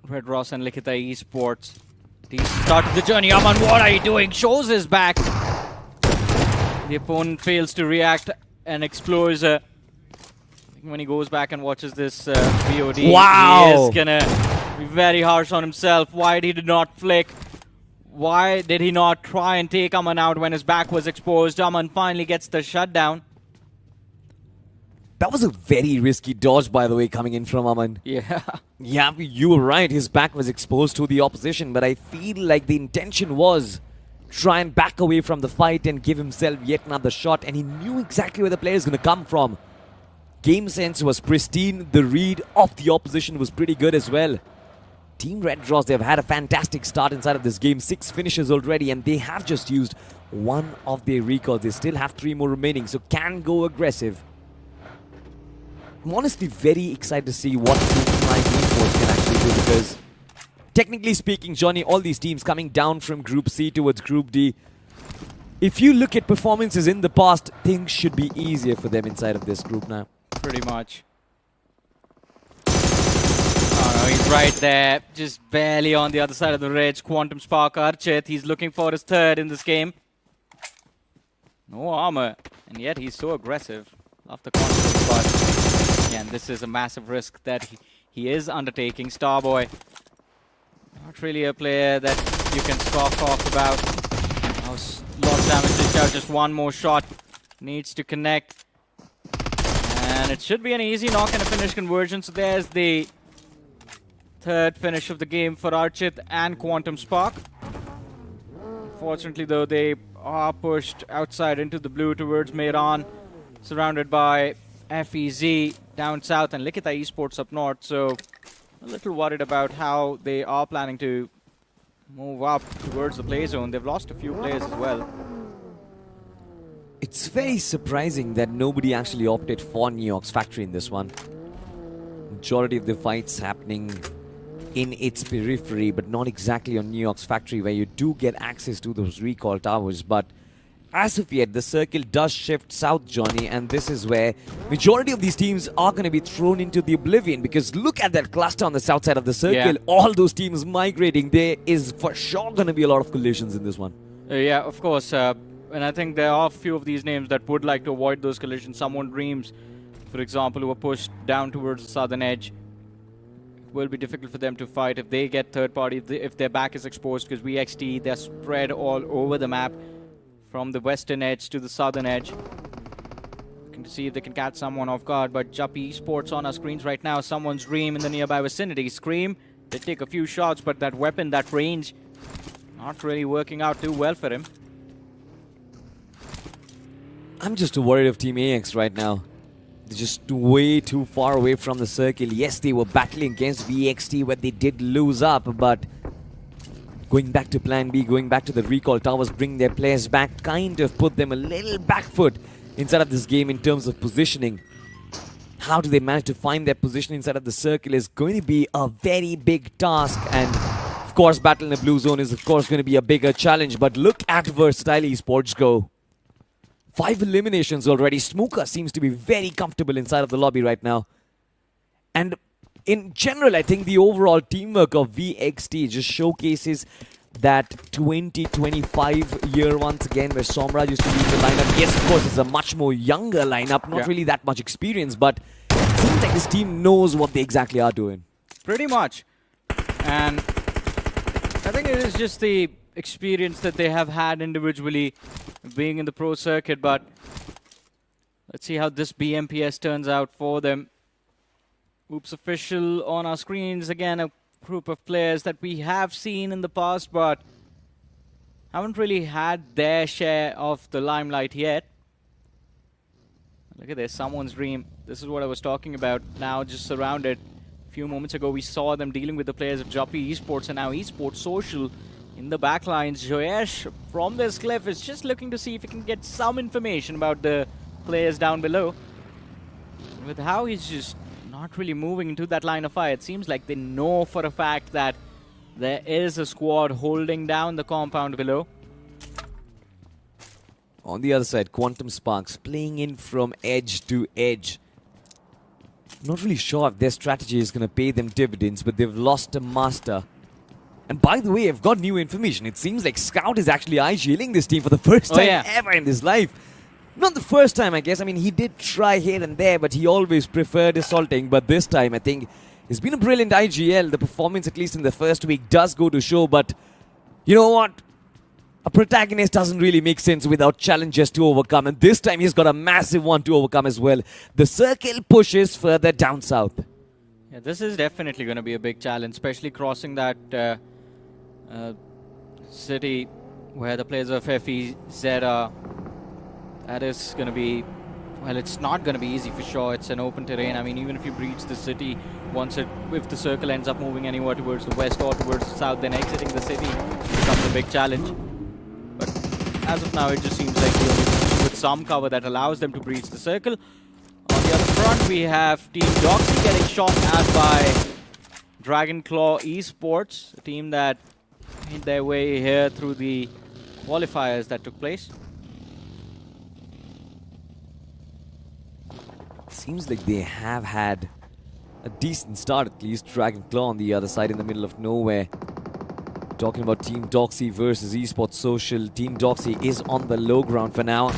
Red Ross and Lastade Esports, these started the journey. Aman, what are you doing? Shows his back. The opponent fails to react and explores. When he goes back and watches this VOD, wow, he is gonna be very harsh on himself. Why did he not flick? Why did he not try and take Aman out when his back was exposed? Aman finally gets the shutdown. That was a very risky dodge, by the way, coming in from Aman. Yeah. Yeah, you were right. His back was exposed to the opposition, but I feel like the intention was try and back away from the fight and give himself yet another shot, and he knew exactly where the player is going to come from. Game sense was pristine. The read of the opposition was pretty good as well. Team Red Ross, they've had a fantastic start inside of this game. 6 finishes already, and they have just used 1 of their recalls. They still have 3 more remaining, so can go aggressive. I'm honestly very excited to see what Team Esports can actually do, because technically speaking, Johnny, all these teams coming down from Group C towards Group D, if you look at performances in the past, things should be easier for them inside of this group now. Pretty much. Oh no, he's right there, just barely on the other side of the ridge. QuantumSpark Archit, he's looking for his 3rd in this game. No armor, and yet he's so aggressive. Love the confidence, but again, this is a massive risk that he is undertaking. Starboy, not really a player that you can scoff off about. Oh, lot of damage dished out, just 1 more shot. Needs to connect. And it should be an easy knock and a finish conversion. So there's the 3rd finish of the game for Archit and QuantumSpark. Unfortunately, though, they are pushed outside into the blue towards Mehran, surrounded by FEZ down south and Lastade Esports up north. So a little worried about how they are planning to move up towards the play zone. They've lost a few players as well. It's very surprising that nobody actually opted for New York's factory in this one. Majority of the fights happening in its periphery, but not exactly on New York's factory, where you do get access to those recall towers. But as of yet, the circle does shift south, Johnny, and this is where majority of these teams are going to be thrown into the oblivion, because look at that cluster on the south side of the circle. Yeah. All those teams migrating. There is for sure going to be a lot of collisions in this one. Yeah, of course. And I think there are a few of these names that would like to avoid those collisions. Someone Dreams, for example, who were pushed down towards the southern edge. will be difficult for them to fight if they get third party, if their back is exposed, because VXT, they're spread all over the map from the western edge to the southern edge. Looking to see if they can catch someone off guard, but Juppy Esports on our screens right now. Someone's Dream in the nearby vicinity. Scream, they take a few shots, but that weapon, that range, not really working out too well for him. I'm just worried of Team AX right now. They're just way too far away from the circle. Yes, they were battling against VXT where they did lose up, but going back to plan B, going back to the recall towers, bring their players back, kind of put them a little back foot inside of this game in terms of positioning. How do they manage to find their position inside of the circle is going to be a very big task, and of course battle in the blue zone is of course going to be a bigger challenge. But look at Vasista Esports go. 5 eliminations already. Smooka seems to be very comfortable inside of the lobby right now. And in general, I think the overall teamwork of VXT just showcases that 2025 year once again where Somraj used to lead the lineup. Yes, of course, it's a much more younger lineup, not really that much experience, but it seems like this team knows what they exactly are doing. Pretty much. And I think it is just the experience that they have had individually being in the pro circuit, but let's see how this BMPS turns out for them. Oops Official on our screens, again a group of players that we have seen in the past but haven't really had their share of the limelight yet. Look at this, someone's Dream. This is what I was talking about, now just surrounded. A few moments ago we saw them dealing with the players of Juppy Esports, and now Esports Social in the backlines. Joyesh from this cliff is just looking to see if he can get some information about the players down below. With how he's just not really moving into that line of fire, it seems like they know for a fact that there is a squad holding down the compound below. On the other side, QuantumSparks playing in from edge to edge. Not really sure if their strategy is going to pay them dividends, but they've lost a master. And by the way, I've got new information. It seems like Scout is actually IGLing this team for the first time ever in his life. Not the first time, I guess. I mean, he did try here and there, but he always preferred assaulting. But this time, I think it's been a brilliant IGL. The performance, at least in the first week, does go to show. But you know what? A protagonist doesn't really make sense without challenges to overcome. And this time, he's got a massive one to overcome as well. The circle pushes further down south. Yeah, this is definitely going to be a big challenge, especially crossing that city where the players of FE Zera. That is going to be, well, it's not going to be easy for sure. It's an open terrain. I mean, even if you breach the city, if the circle ends up moving anywhere towards the west or towards the south, then exiting the city becomes a big challenge. But as of now, it just seems like we're with some cover that allows them to breach the circle. On the other front, we have Team Doxy getting shot at by Dragonclaw Esports, a team that made their way here through the qualifiers that took place. Seems like they have had a decent start, at least. Dragonclaw on the other side in the middle of nowhere. Talking about Team Doxy versus Esports Social. Team Doxy is on the low ground for now.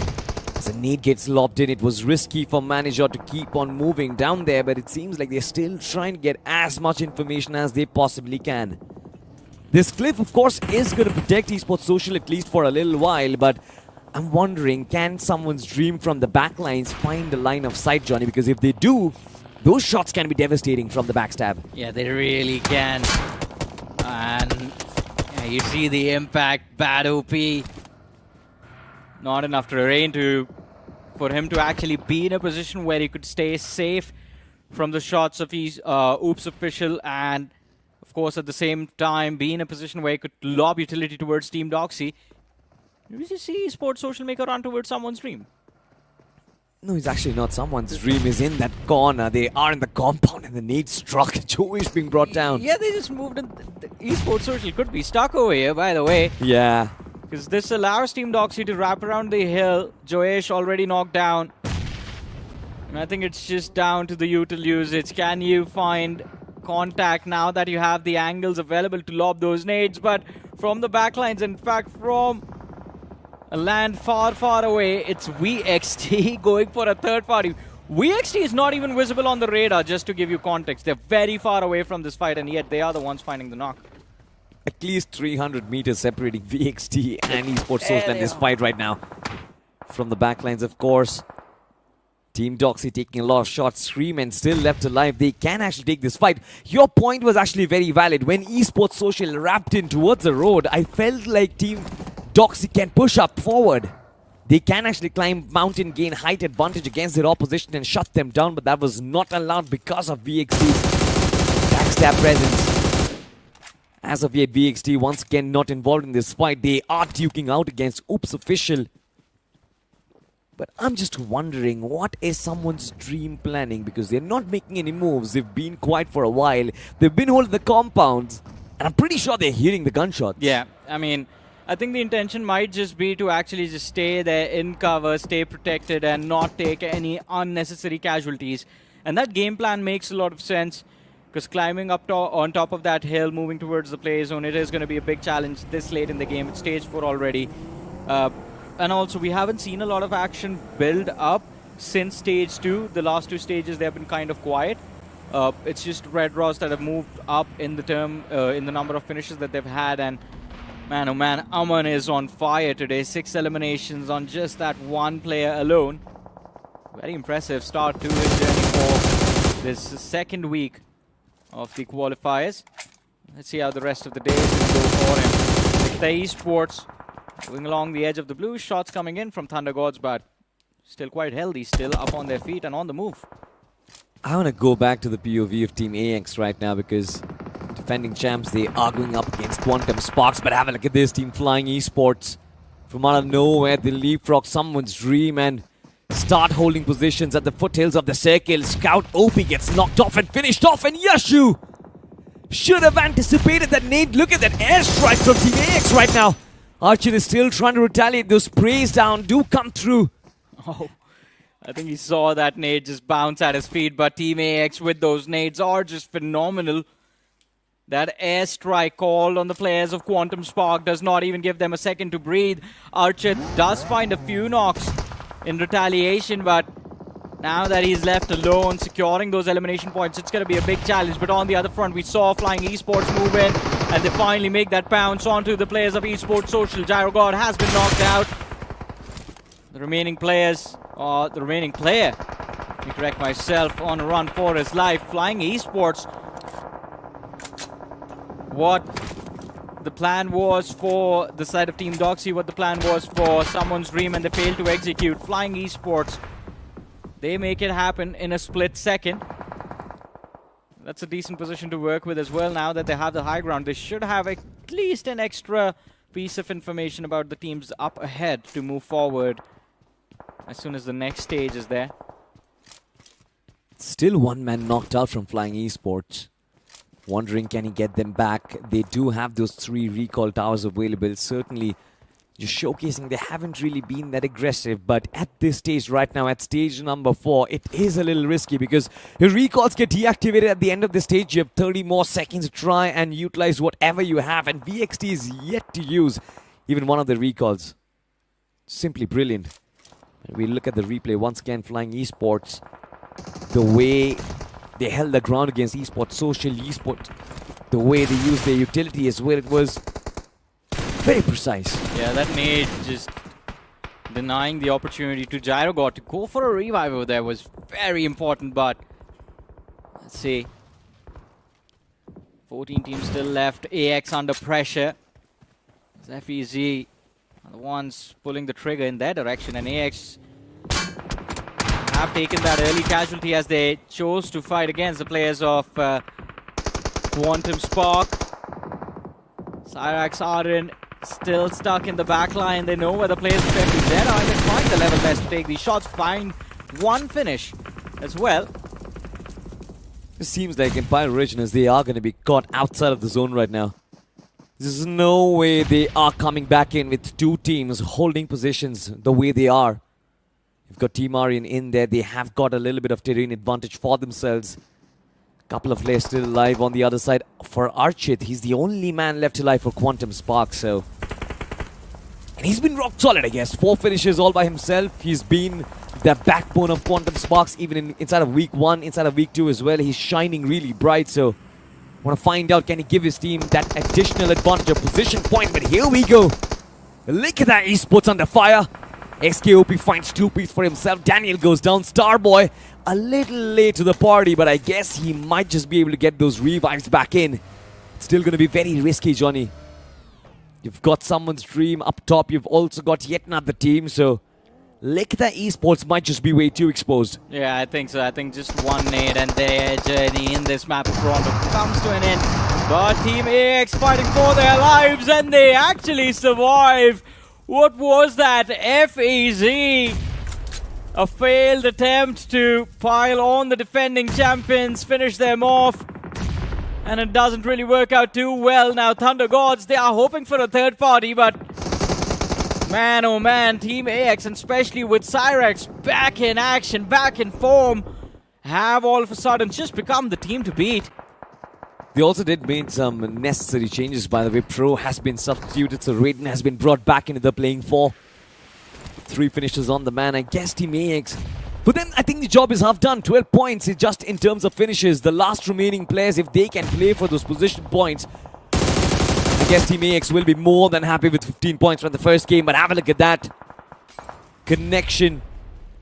As a nade gets lobbed in, it was risky for Manager to keep on moving down there, but it seems like they're still trying to get as much information as they possibly can. This cliff, of course, is going to protect Esports Social at least for a little while, but I'm wondering, can someone's Dream from the backlines find a line of sight, Johnny? Because if they do, those shots can be devastating from the backstab. Yeah, they really can. And yeah, you see the impact, bad OP. Not enough terrain for him to actually be in a position where he could stay safe from the shots of his Oops Official, and of course at the same time be in a position where he could lob utility towards Team Doxy. Did you see Esports Social make a run towards someone's Dream? No, it's actually not someone's Dream. Is in that corner. They are in the compound and the nade struck. Joe is being brought down. Yeah, they just moved in. The Esports Social could be stuck over here, by the way. Yeah. Because this allows Team Doxy to wrap around the hill. Joyesh already knocked down. And I think it's just down to the util usage. Can you find contact now that you have the angles available to lob those nades? But from the backlines, in fact, from a land far, far away, it's VXT going for a third party. VXT is not even visible on the radar, just to give you context. They're very far away from this fight, and yet they are the ones finding the knock. At least 300 meters separating VXT and Esports Social in this fight right now. From the backlines, of course. Team Doxy taking a lot of shots. Scream and still left alive. They can actually take this fight. Your point was actually very valid. When Esports Social wrapped in towards the road, I felt like Team Doxy can push up forward. They can actually climb mountain, gain height advantage against their opposition and shut them down, but that was not allowed because of VXT's backstab presence. As of yet, VXT once again not involved in this fight. They are duking out against Oops Official. But I'm just wondering, what is someone's dream planning? Because they're not making any moves. They've been quiet for a while. They've been holding the compounds. And I'm pretty sure they're hearing the gunshots. Yeah, I mean, I think the intention might just be to actually just stay there in cover, stay protected, and not take any unnecessary casualties. And that game plan makes a lot of sense, because climbing up on top of that hill, moving towards the play zone, it is going to be a big challenge this late in the game. It's stage 4 already. And also, we haven't seen a lot of action build up since stage 2. The last 2 stages, they have been kind of quiet. It's just Red Ross that have moved up in the number of finishes that they've had, and man, oh man, Aman is on fire today. 6 eliminations on just that one player alone. Very impressive start to his journey for this second week of the qualifiers. Let's see how the rest of the day is going to go for him. Vasista Esports going along the edge of the blue. Shots coming in from Thunder Gods, but still quite healthy, still up on their feet and on the move. I want to go back to the POV of Team AX right now, because defending champs, they are going up against Quantum Sparks. But have a look at this Team Flying Esports. From out of nowhere, they leapfrog someone's dream and start holding positions at the foothills of the circle. Scout OP gets knocked off and finished off, and Yashu should have anticipated that nade. Look at that airstrike from Team AX right now. Archer is still trying to retaliate. Those sprays down do come through. Oh, I think he saw that nade just bounce at his feet, but Team AX with those nades are just phenomenal. That airstrike call on the players of Quantum Spark does not even give them a second to breathe. Archer does find a few knocks in retaliation, but now that he's left alone, securing those elimination points, it's going to be a big challenge. But on the other front, we saw Flying Esports move in, and they finally make that bounce onto the players of Esports Social. JAGUAR has been knocked out. The remaining players, the remaining player, let me correct myself, on a run for his life. Flying Esports, what the plan was for the side of Team Doxy, what the plan was for someone's dream, and they failed to execute. Flying Esports, they make it happen in a split second. That's a decent position to work with as well. Now that they have the high ground, they should have at least an extra piece of information about the teams up ahead to move forward as soon as the next stage is there. Still one man knocked out from Flying Esports. Wondering, can he get them back? They do have those 3 recall towers available. Certainly just showcasing they haven't really been that aggressive, but at this stage right now, at stage number 4, it is a little risky because your recalls get deactivated at the end of the stage. You have 30 more seconds to try and utilize whatever you have, and VXT is yet to use even one of the recalls. Simply brilliant. And we look at the replay once again. Flying Esports, the way they held the ground against Esports Social, the way they used their utility as well, it was very precise. Yeah, that nade just denying the opportunity to JAGUAR to go for a revive over there was very important, but let's see. 14 teams still left. AX under pressure. FEZ are the ones pulling the trigger in their direction, and AX have taken that early casualty as they chose to fight against the players of Quantum Spark. T7xORION still stuck in the back line. They know where the players of FEZ are, and they find the level best to take these shots. Find one finish as well. It seems like Empire Originals, they are going to be caught outside of the zone right now. There's no way they are coming back in with 2 teams holding positions the way they are. You've got Team Arian in there. They have got a little bit of terrain advantage for themselves. Couple of players still alive on the other side. For Archit, he's the only man left alive for Quantum Spark, so... And he's been rock solid, I guess. 4 finishes all by himself. He's been that backbone of Quantum Sparks, even inside of week 1, inside of week 2 as well. He's shining really bright, so want to find out, can he give his team that additional advantage of position point? But here we go. Look at that, Esports under fire. XKOP finds 2 picks for himself. Daniel goes down. Starboy a little late to the party, but I guess he might just be able to get those revives back in. It's still going to be very risky, Johnny. You've got someone's dream up top. You've also got yet another team, so Lastade Esports might just be way too exposed. Yeah, I think so. I think just one nade and their journey in this map of Toronto comes to an end. But Team AX fighting for their lives, and they actually survive. What was that? FEZ. A failed attempt to pile on the defending champions, finish them off. And it doesn't really work out too well. Now Thunder Gods, they are hoping for a third party, but man, oh man, Team AX, and especially with Cyrex back in action, back in form, have all of a sudden just become the team to beat. They also did make some necessary changes, by the way. Pro has been substituted, so Raiden has been brought back into the playing 4. 3 finishes on the man, I guess Team AX. But then I think the job is half done. 12 points is just in terms of finishes. The last remaining players, if they can play for those position points, I guess Team AX will be more than happy with 15 points from the first game. But have a look at that connection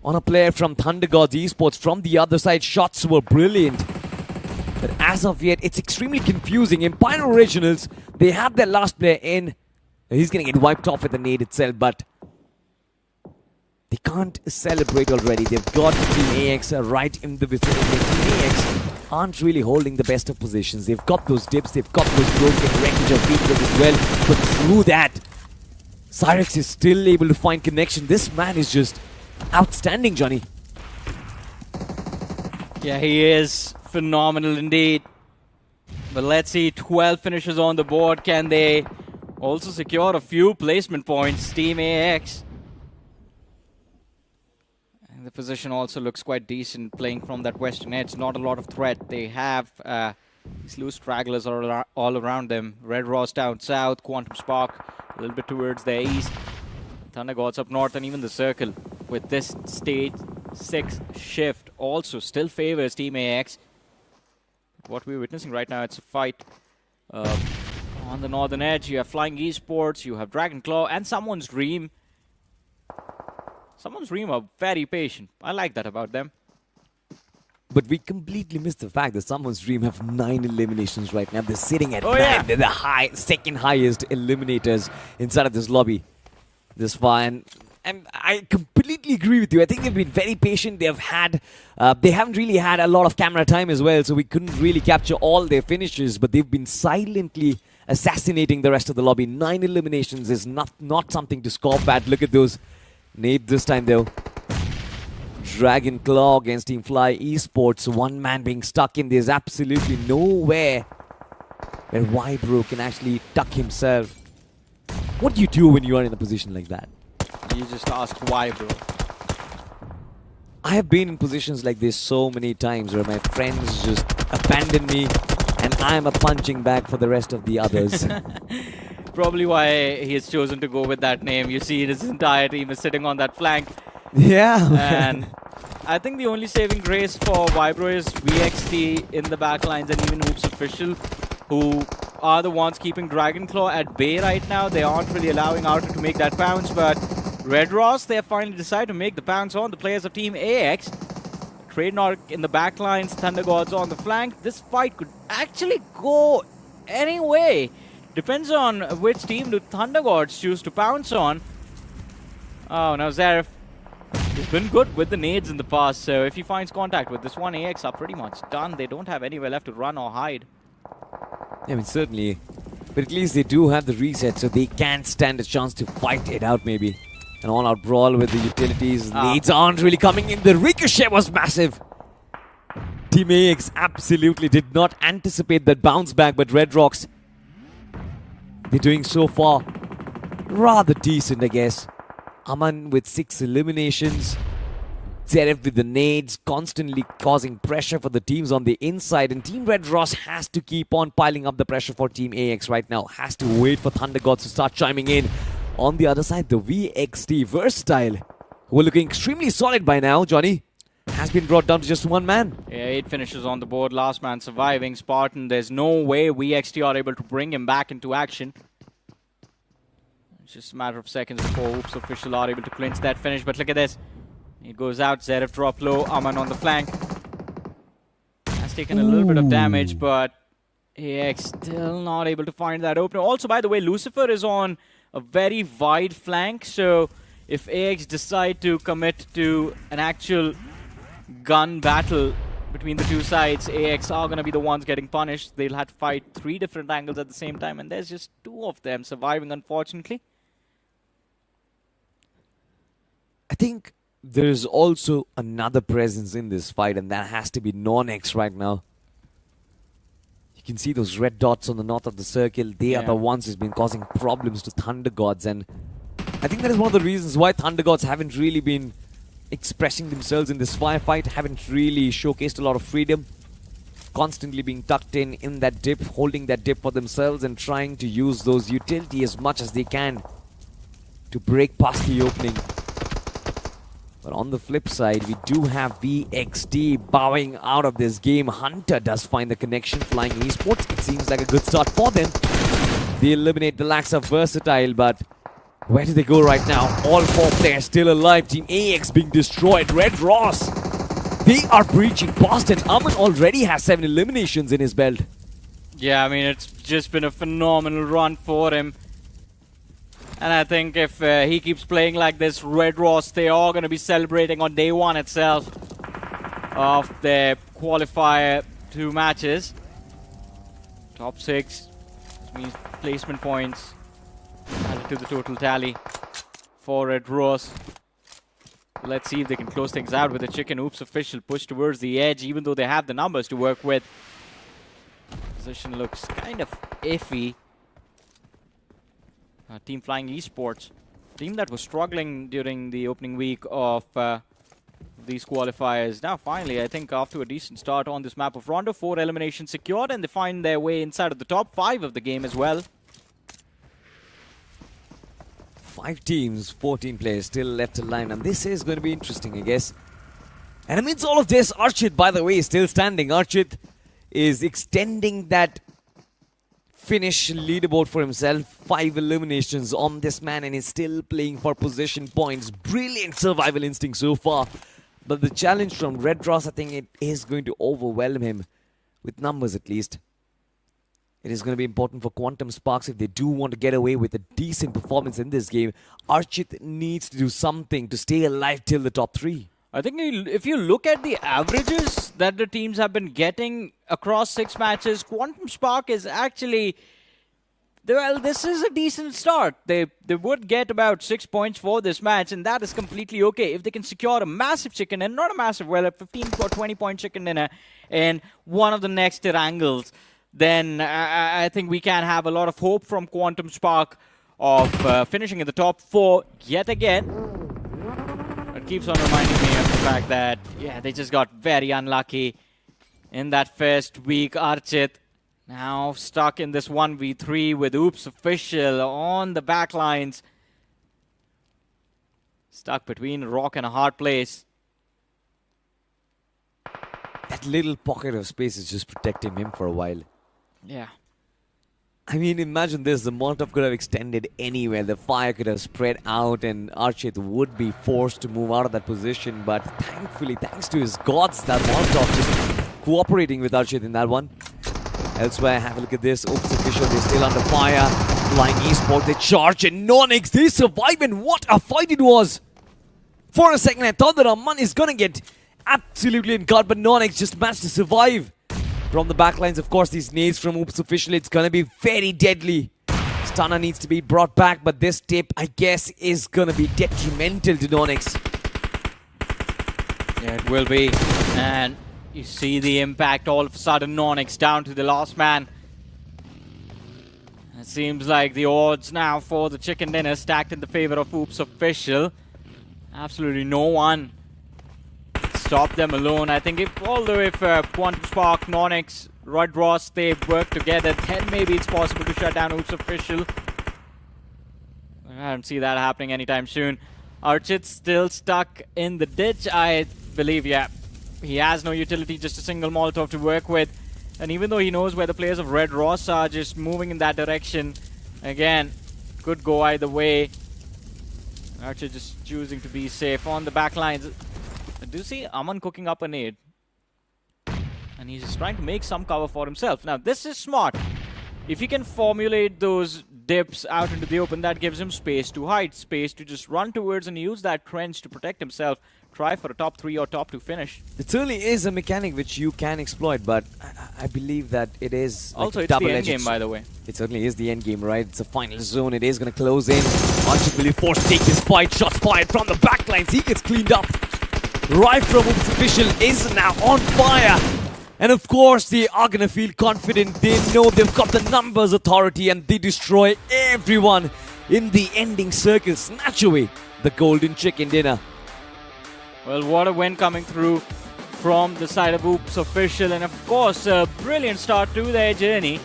on a player from Thunder Gods Esports. From the other side, shots were brilliant. But as of yet, it's extremely confusing. Empire Originals, they have their last player in. He's going to get wiped off with the nade itself, but they can't celebrate already. They've got Team AX right in the vicinity. Team AX aren't really holding the best of positions. They've got those dips, they've got those broken wreckage of vehicles as well. But through that, Cyrex is still able to find connection. This man is just outstanding, Johnny. Yeah, he is phenomenal indeed. But let's see, 12 finishes on the board. Can they also secure a few placement points? Team AX. And the position also looks quite decent, playing from that western edge. Not a lot of threat. They have these loose stragglers all around them. Red Ross down south, Quantum Spark a little bit towards the east. Thunder Gods up north, and even the circle with this stage 6 shift also still favors Team AX. What we're witnessing right now, it's a fight on the northern edge. You have Flying Esports, you have Dragonclaw, and Someone's Dream. Someone's Dream are very patient. I like that about them. But we completely missed the fact that Someone's Dream have 9 eliminations right now. They're sitting at 9. Yeah. They're the second highest eliminators inside of this lobby this far. And I completely agree with you. I think they've been very patient. They haven't really had a lot of camera time as well, so we couldn't really capture all their finishes, but they've been silently assassinating the rest of the lobby. 9 eliminations is not something to scoff at. Look at those nades this time, though. Dragonclaw against Team Fly Esports. One man being stuck in. There's absolutely nowhere where Vibro can actually tuck himself. What do you do when you are in a position like that? You just ask why, bro. I have been in positions like this so many times where my friends just abandon me and I'm a punching bag for the rest of the others. Probably why he has chosen to go with that name. You see his entire team is sitting on that flank. Yeah. And I think the only saving grace for Vibro is VXT in the backlines and even Oops Official, who are the ones keeping Dragonclaw at bay right now. They aren't really allowing Outer to make that bounce, but Red Ross, they have finally decided to make the bounce on the players of Team AX. Trademark in the backlines, Thunder Gods on the flank. This fight could actually go any way. Depends on which team do Thunder Gods choose to pounce on. Oh, now Zarif has been good with the nades in the past, so if he finds contact with this one, AX are pretty much done. They don't have anywhere left to run or hide. I mean, certainly. But at least they do have the reset, so they can stand a chance to fight it out, maybe. An all-out brawl with the utilities. Nades aren't really coming in. The ricochet was massive. Team AX absolutely did not anticipate that bounce back, but Red Rocks, they're doing so far rather decent, I guess. Aman with 6 eliminations. Zeref with the nades, constantly causing pressure for the teams on the inside. And Team Red Ross has to keep on piling up the pressure for Team AX right now. Has to wait for Thunder Gods to start chiming in. On the other side, the VXT Versatile, who are looking extremely solid by now, Johnny, has been brought down to just one man. Yeah, 8 finishes on the board, last man surviving. Spartan, there's no way WeXT are able to bring him back into action. It's just a matter of seconds before Oops Official are able to clinch that finish. But look at this. He goes out, Zeref drop low, Aman on the flank. Has taken a little bit of damage, but AX still not able to find that opener. Also, by the way, Lucifer is on a very wide flank, so if AX decide to commit to an actual gun battle between the two sides, AX are going to be the ones getting punished. They'll have to fight 3 different angles at the same time, and there's just 2 of them surviving, unfortunately. I think there's also another presence in this fight, and that has to be Naqsh right now. You can see those red dots on the north of the circle. They are the ones who's been causing problems to Thunder Gods, and I think that is one of the reasons why Thunder Gods haven't really been expressing themselves in this firefight, haven't really showcased a lot of freedom, constantly being tucked in that dip, holding that dip for themselves and trying to use those utility as much as they can to break past the opening. But on the flip side, we do have VXT bowing out of this game. Hunter does find the connection. Flying Esports, it seems like a good start for them. They eliminate the lacks of Versatile, but where do they go right now? All 4 players still alive. Team AX being destroyed. Red Ross, they are breaching past, and Aman already has 7 eliminations in his belt. Yeah, I mean, it's just been a phenomenal run for him. And I think if he keeps playing like this, Red Ross, they are going to be celebrating on day 1 itself of their qualifier 2 matches. Top 6, which means placement points added to the total tally for Red Ross. Let's see if they can close things out with the Chicken Oops Official push towards the edge, even though they have the numbers to work with. Position looks kind of iffy. Team Flying Esports, team that was struggling during the opening week of these qualifiers. Now finally, I think after a decent start on this map of Rondo, 4 eliminations secured, and they find their way inside of the top 5 of the game as well. 5 teams, 14 players still left alive, and this is going to be interesting, I guess. And amidst all of this, Archit, by the way, is still standing. Archit is extending that finish leaderboard for himself. 5 eliminations on this man, and he's still playing for position points. Brilliant survival instinct so far. But the challenge from Red Ross, I think it is going to overwhelm him, with numbers at least. It is going to be important for Quantum Sparks if they do want to get away with a decent performance in this game. Archit needs to do something to stay alive till the top 3. I think if you look at the averages that the teams have been getting across 6 matches, Quantum Spark is actually, well, this is a decent start. They would get about 6 points for this match, and that is completely okay. If they can secure a massive chicken, and not a massive, well, a 15 or 20 point chicken dinner in one of the next tier angles, then I think we can have a lot of hope from Quantum Spark of finishing in the top 4 yet again. It keeps on reminding me of the fact that, yeah, they just got very unlucky in that first week. Archit now stuck in this 1v3 with Oops Official on the backlines. Stuck between a rock and a hard place. That little pocket of space is just protecting him for a while. Yeah. I mean, imagine this. The Molotov could have extended anywhere. The fire could have spread out, and Archit would be forced to move out of that position. But thankfully, thanks to his gods, that Molotov just cooperating with Archit in that one. Elsewhere, have a look at this. Oops Official, they're still under fire. Flying Esports, they charge, and Naqsh, they survive, and what a fight it was! For a second, I thought that Aman is gonna get absolutely engulfed, but Naqsh just managed to survive. From the backlines, of course, these nades from Oops Official, it's gonna be very deadly. Stunner needs to be brought back, but this tip, I guess, is gonna be detrimental to Naqsh. Yeah, it will be. And you see the impact all of a sudden. Naqsh down to the last man. It seems like the odds now for the chicken dinner stacked in the favor of Oops Official. Absolutely no one stop them alone. I think if Quantum Spark, Naqsh, Red Ross, they work together, then maybe it's possible to shut down Oops Official. I don't see that happening anytime soon. Archit's still stuck in the ditch. I believe, yeah, he has no utility, just a single Molotov to work with. And even though he knows where the players of Red Ross are just moving in that direction, again, could go either way. Archer just choosing to be safe on the back lines. Do you see Aman cooking up a nade? And he's just trying to make some cover for himself. Now, this is smart. If he can formulate those dips out into the open, that gives him space to hide, space to just run towards and use that trench to protect himself. Try for a top 3 or top 2 finish. It certainly is a mechanic which you can exploit, but I believe that it is Also, like it's the double-edged end game, by the way. It certainly is the end game, right? It's a final zone. It is going to close in. Archit will be forced to take this fight. Shots fired from the backlines. He gets cleaned up. Right from Oops Official is now on fire. And of course, they are going to feel confident. They know they've got the numbers authority and they destroy everyone in the ending circle. Snatch away the golden chicken dinner. Well, what a win coming through from the side of Oops Official. And of course, a brilliant start to their journey.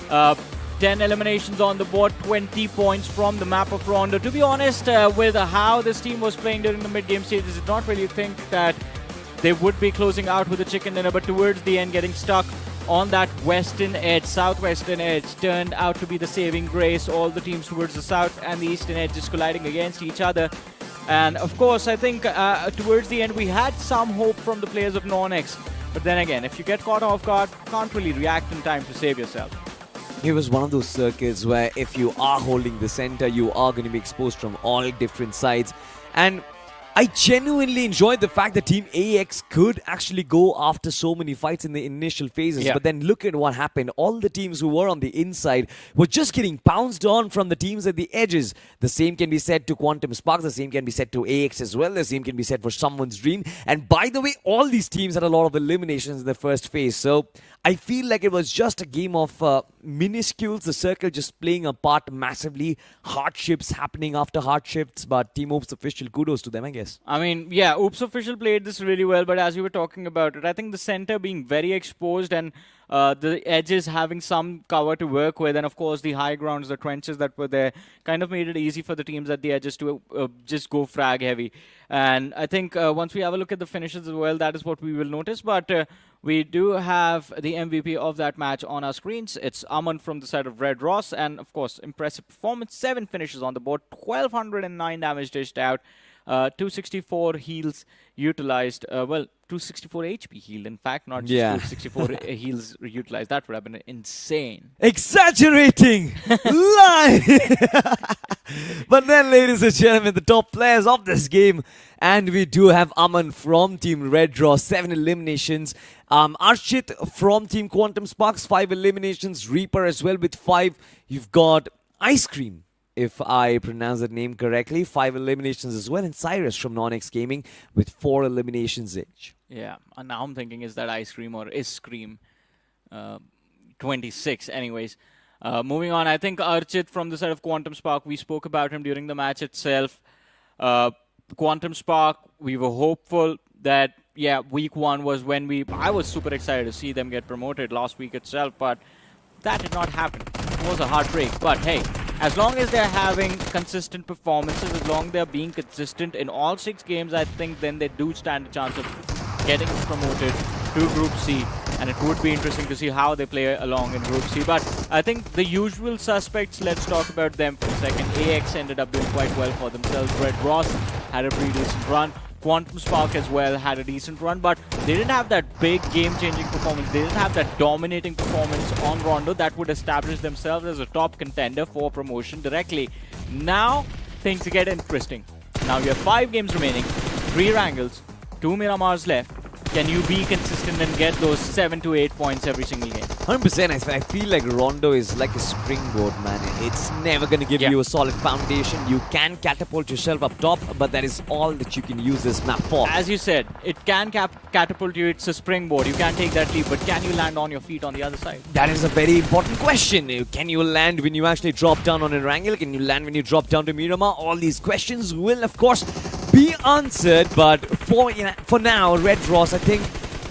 10 eliminations on the board, 20 points from the map of Rondo. To be honest, with how this team was playing during the mid-game stages, I did not really think that they would be closing out with a chicken dinner, but towards the end, getting stuck on that western edge, southwestern edge, turned out to be the saving grace. All the teams towards the south and the eastern edge just colliding against each other. And of course, I think towards the end, we had some hope from the players of Non-X. But then again, if you get caught off guard, can't really react in time to save yourself. It was one of those circuits where if you are holding the center, you are going to be exposed from all different sides. And I genuinely enjoyed the fact that Team AX could actually go after so many fights in the initial phases. Yeah. But then look at what happened. All the teams who were on the inside were just getting pounced on from the teams at the edges. The same can be said to Quantum Spark. The same can be said to AX as well. The same can be said for Someone's Dream. And by the way, all these teams had a lot of eliminations in the first phase. So I feel like it was just a game of minuscules, the circle just playing a part massively, hardships happening after hardships, but Team Oops Official, kudos to them, I guess. I mean, yeah, Oops Official played this really well, but as you were talking about it, I think the center being very exposed and the edges having some cover to work with, and of course the high grounds, the trenches that were there, kind of made it easy for the teams at the edges to just go frag heavy. And I think once we have a look at the finishes as well, that is what we will notice. But we do have the MVP of that match on our screens. It's Aman from the side of Red Ross, and of course, impressive performance. 7 finishes on the board, 1209 damage dished out. 264 heals utilized. Well, 264 HP healed, in fact, not just 264 heals utilized. That would have been insane. Exaggerating! Lie! But then, ladies and gentlemen, the top players of this game, and we do have Aman from Team Red Draw, 7 eliminations. Archit from Team Quantum Sparks, 5 eliminations. Reaper as well with 5. You've got Ice Cream, if I pronounce that name correctly, 5 eliminations as well. And Cyrus from Non-X Gaming with 4 eliminations each. Yeah, and now I'm thinking, is that Ice Cream or Is Cream? 26, anyways. Moving on, I think Archit from the side of Quantum Spark, we spoke about him during the match itself. Quantum Spark, we were hopeful that, yeah, week 1 was when I was super excited to see them get promoted last week itself, but that did not happen. It was a heartbreak, but hey, as long as they're having consistent performances, as long as they're being consistent in all 6 games, I think then they do stand a chance of getting promoted to Group C. And it would be interesting to see how they play along in Group C. But I think the usual suspects, let's talk about them for a second. AX ended up doing quite well for themselves. Red Ross had a pretty decent run. Quantum Spark as well had a decent run, but they didn't have that big game-changing performance. They didn't have that dominating performance on Rondo that would establish themselves as a top contender for promotion directly. Now, things get interesting. Now you have 5 games remaining, 3 Wrangles, 2 Miramars left. Can you be consistent and get those 7 to 8 points every single game? 100%. I feel like Rondo is like a springboard, man. It's never going to give you a solid foundation. You can catapult yourself up top, but that is all that you can use this map for. As you said, it can catapult you. It's a springboard. You can take that leap, but can you land on your feet on the other side? That is a very important question. Can you land when you actually drop down on a Wrangle? Can you land when you drop down to Miramar? All these questions will, of course, be answered, but for now, Red Ross, I think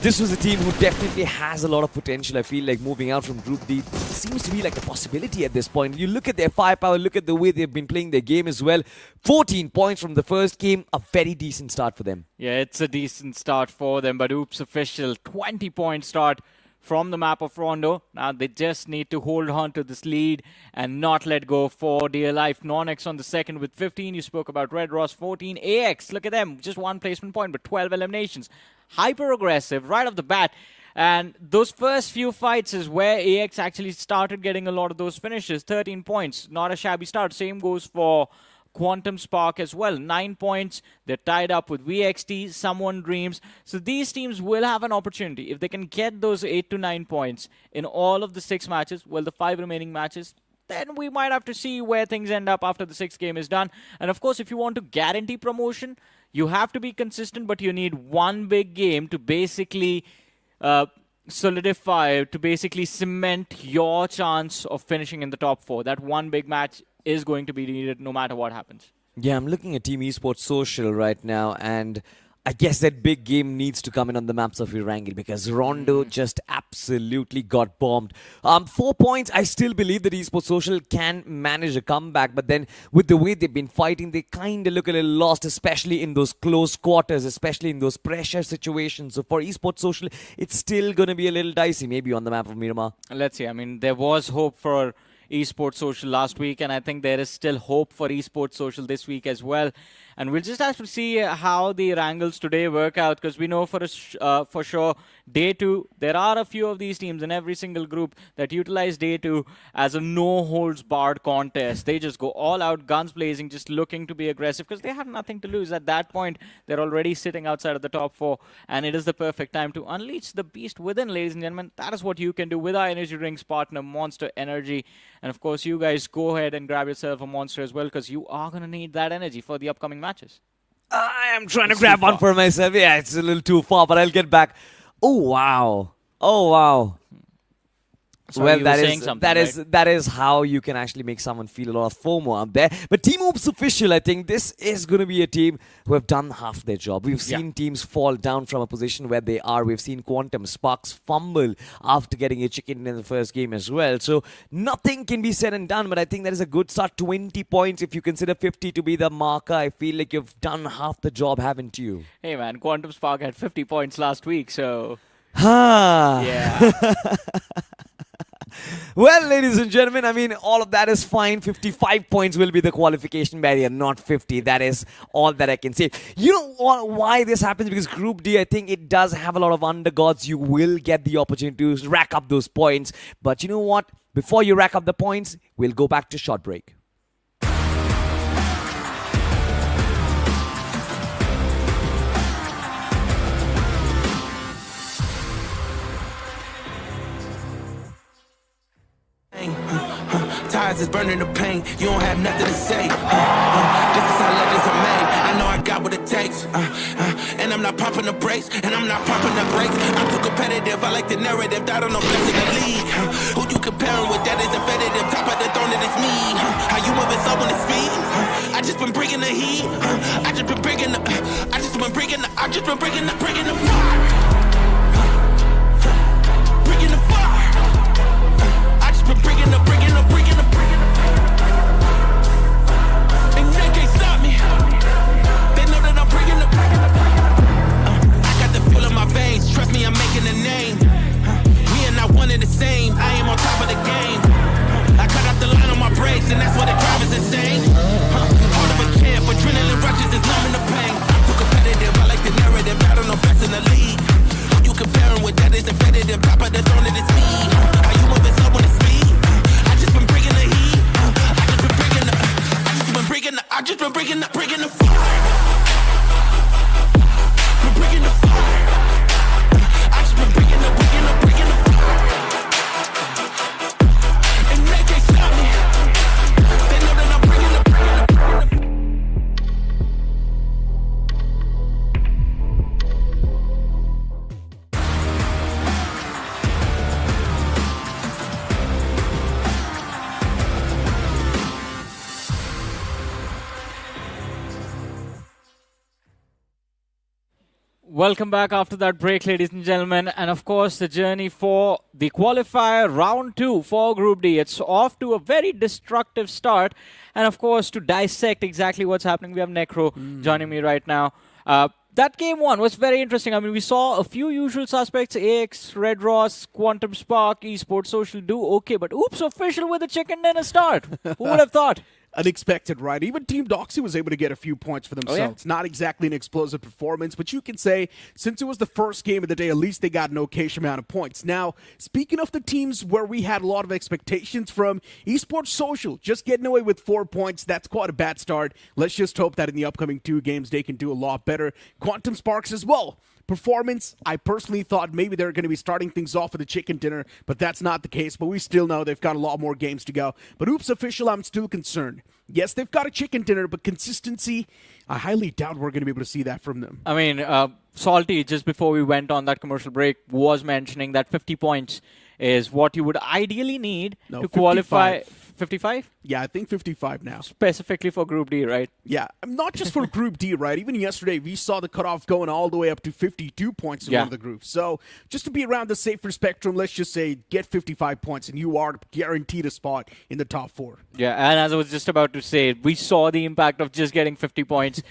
this was a team who definitely has a lot of potential. I feel like moving out from Group D seems to be like a possibility at this point. You look at their firepower, look at the way they've been playing their game as well. 14 points from the first game, a very decent start for them. Yeah, it's a decent start for them, but oops, official 20-point start from the map of Rondo. Now they just need to hold on to this lead and not let go for dear life. Nonx on the second with 15. You spoke about Red Ross 14. AX, look at them, just one placement point, but 12 eliminations. Hyper aggressive right off the bat. And those first few fights is where AX actually started getting a lot of those finishes. 13 points, not a shabby start. Same goes for QuantumSpark as well. 9 points. They're tied up with VXT, Someone Dreams. So these teams will have an opportunity. If they can get those 8 to 9 points in all of the 6 matches, well, the 5 remaining matches, then we might have to see where things end up after the 6th game is done. And of course, if you want to guarantee promotion, you have to be consistent, but you need one big game to basically solidify, to basically cement your chance of finishing in the top 4. That one big match is going to be needed no matter what happens. Yeah, I'm looking at Team Esports Social right now, and I guess that big game needs to come in on the maps of Erangel because Rondo just absolutely got bombed. 4 points, I still believe that Esports Social can manage a comeback, but then with the way they've been fighting, they kind of look a little lost, especially in those close quarters, especially in those pressure situations. So for Esports Social, it's still going to be a little dicey, maybe on the map of Miramar. Let's see. I mean, there was hope for Esports Social last week, and I think there is still hope for Esports Social this week as well. And we'll just have to see how the wrangles today work out, because we know for sure Day 2, there are a few of these teams in every single group that utilize Day 2 as a no-holds-barred contest. They just go all out, guns blazing, just looking to be aggressive, because they have nothing to lose. At that point, they're already sitting outside of the top 4, and it is the perfect time to unleash the beast within, ladies and gentlemen. That is what you can do with our energy drinks partner, Monster Energy. And of course, you guys go ahead and grab yourself a Monster as well, because you are going to need that energy for the upcoming matches. I am trying to grab one for myself. Yeah, it's a little too far, but I'll get back. Oh, wow. Oh, wow. Sorry, Well, that is how you can actually make someone feel a lot of FOMO out there. But Team Oops Official, I think this is going to be a team who have done half their job. We've seen teams fall down from a position where they are. We've seen QuantumSpark fumble after getting a chicken in the first game as well. So nothing can be said and done, but I think that is a good start. 20 points. If you consider 50 to be the marker, I feel like you've done half the job, haven't you? Hey, man, QuantumSpark had 50 points last week, so... Yeah. Yeah. Well, ladies and gentlemen, I mean, all of that is fine. 55 points will be the qualification barrier, not 50. That is all that I can say. You know why this happens? Because Group D, I think it does have a lot of undergods. You will get the opportunity to rack up those points. But you know what? Before you rack up the points, we'll go back to short break. Ties is burning the pain. You don't have nothing to say. This is how legends are made. I know I got what it takes. And I'm not popping the brakes. And I'm not popping the brakes. I'm too competitive. I like the narrative. That on no place in the league. Who you comparing with? That is definitive. Top of the throne, it is me. How you moving so when it's me? I just been bringing the heat. I just been bringing the fire. I just been bringing the fire. Bringing the and they can't stop me. They know that I'm bringing the I got the feel in my veins. Trust me, I'm making a name. We are not one and the same. I am on top of the game. I cut out the line on my brakes, and that's why the drive is insane. Heart of a champ, adrenaline rushes is numbing the pain. I'm too competitive. I like the narrative. I don't know best in the league. Welcome back after that break, ladies and gentlemen. And of course, the journey for the qualifier round 2 for Group D. It's off to a very destructive start. And of course, to dissect exactly what's happening, we have Necro joining me right now. That game 1 was very interesting. I mean, we saw a few usual suspects, AX, Red Ross, Quantum Spark, Esports Social do okay. But oops, official with a chicken dinner start. Who would have thought? Unexpected, right? Even Team Doxy was able to get a few points for themselves. Not exactly an explosive performance, but you can say, since it was the first game of the day, at least they got an okayish amount of points. Now, speaking of the teams where we had a lot of expectations from, Esports Social just getting away with 4 points, that's quite a bad start. Let's just hope that in the upcoming 2 games they can do a lot better. Quantum Sparks as well. Performance, I personally thought maybe they're going to be starting things off with a chicken dinner, but that's not the case. But we still know they've got a lot more games to go. But oops, official, I'm still concerned. Yes, they've got a chicken dinner, but consistency, I highly doubt we're going to be able to see that from them. I mean, Salty, just before we went on that commercial break, was mentioning that 50 points is what you would ideally need to qualify. 55? Yeah, I think 55 now. Specifically for Group D, right? Yeah, not just for Group D, right? Even yesterday, we saw the cutoff going all the way up to 52 points in one of the groups. So just to be around the safer spectrum, let's just say get 55 points, and you are guaranteed a spot in the top 4. Yeah, and as I was just about to say, we saw the impact of just getting 50 points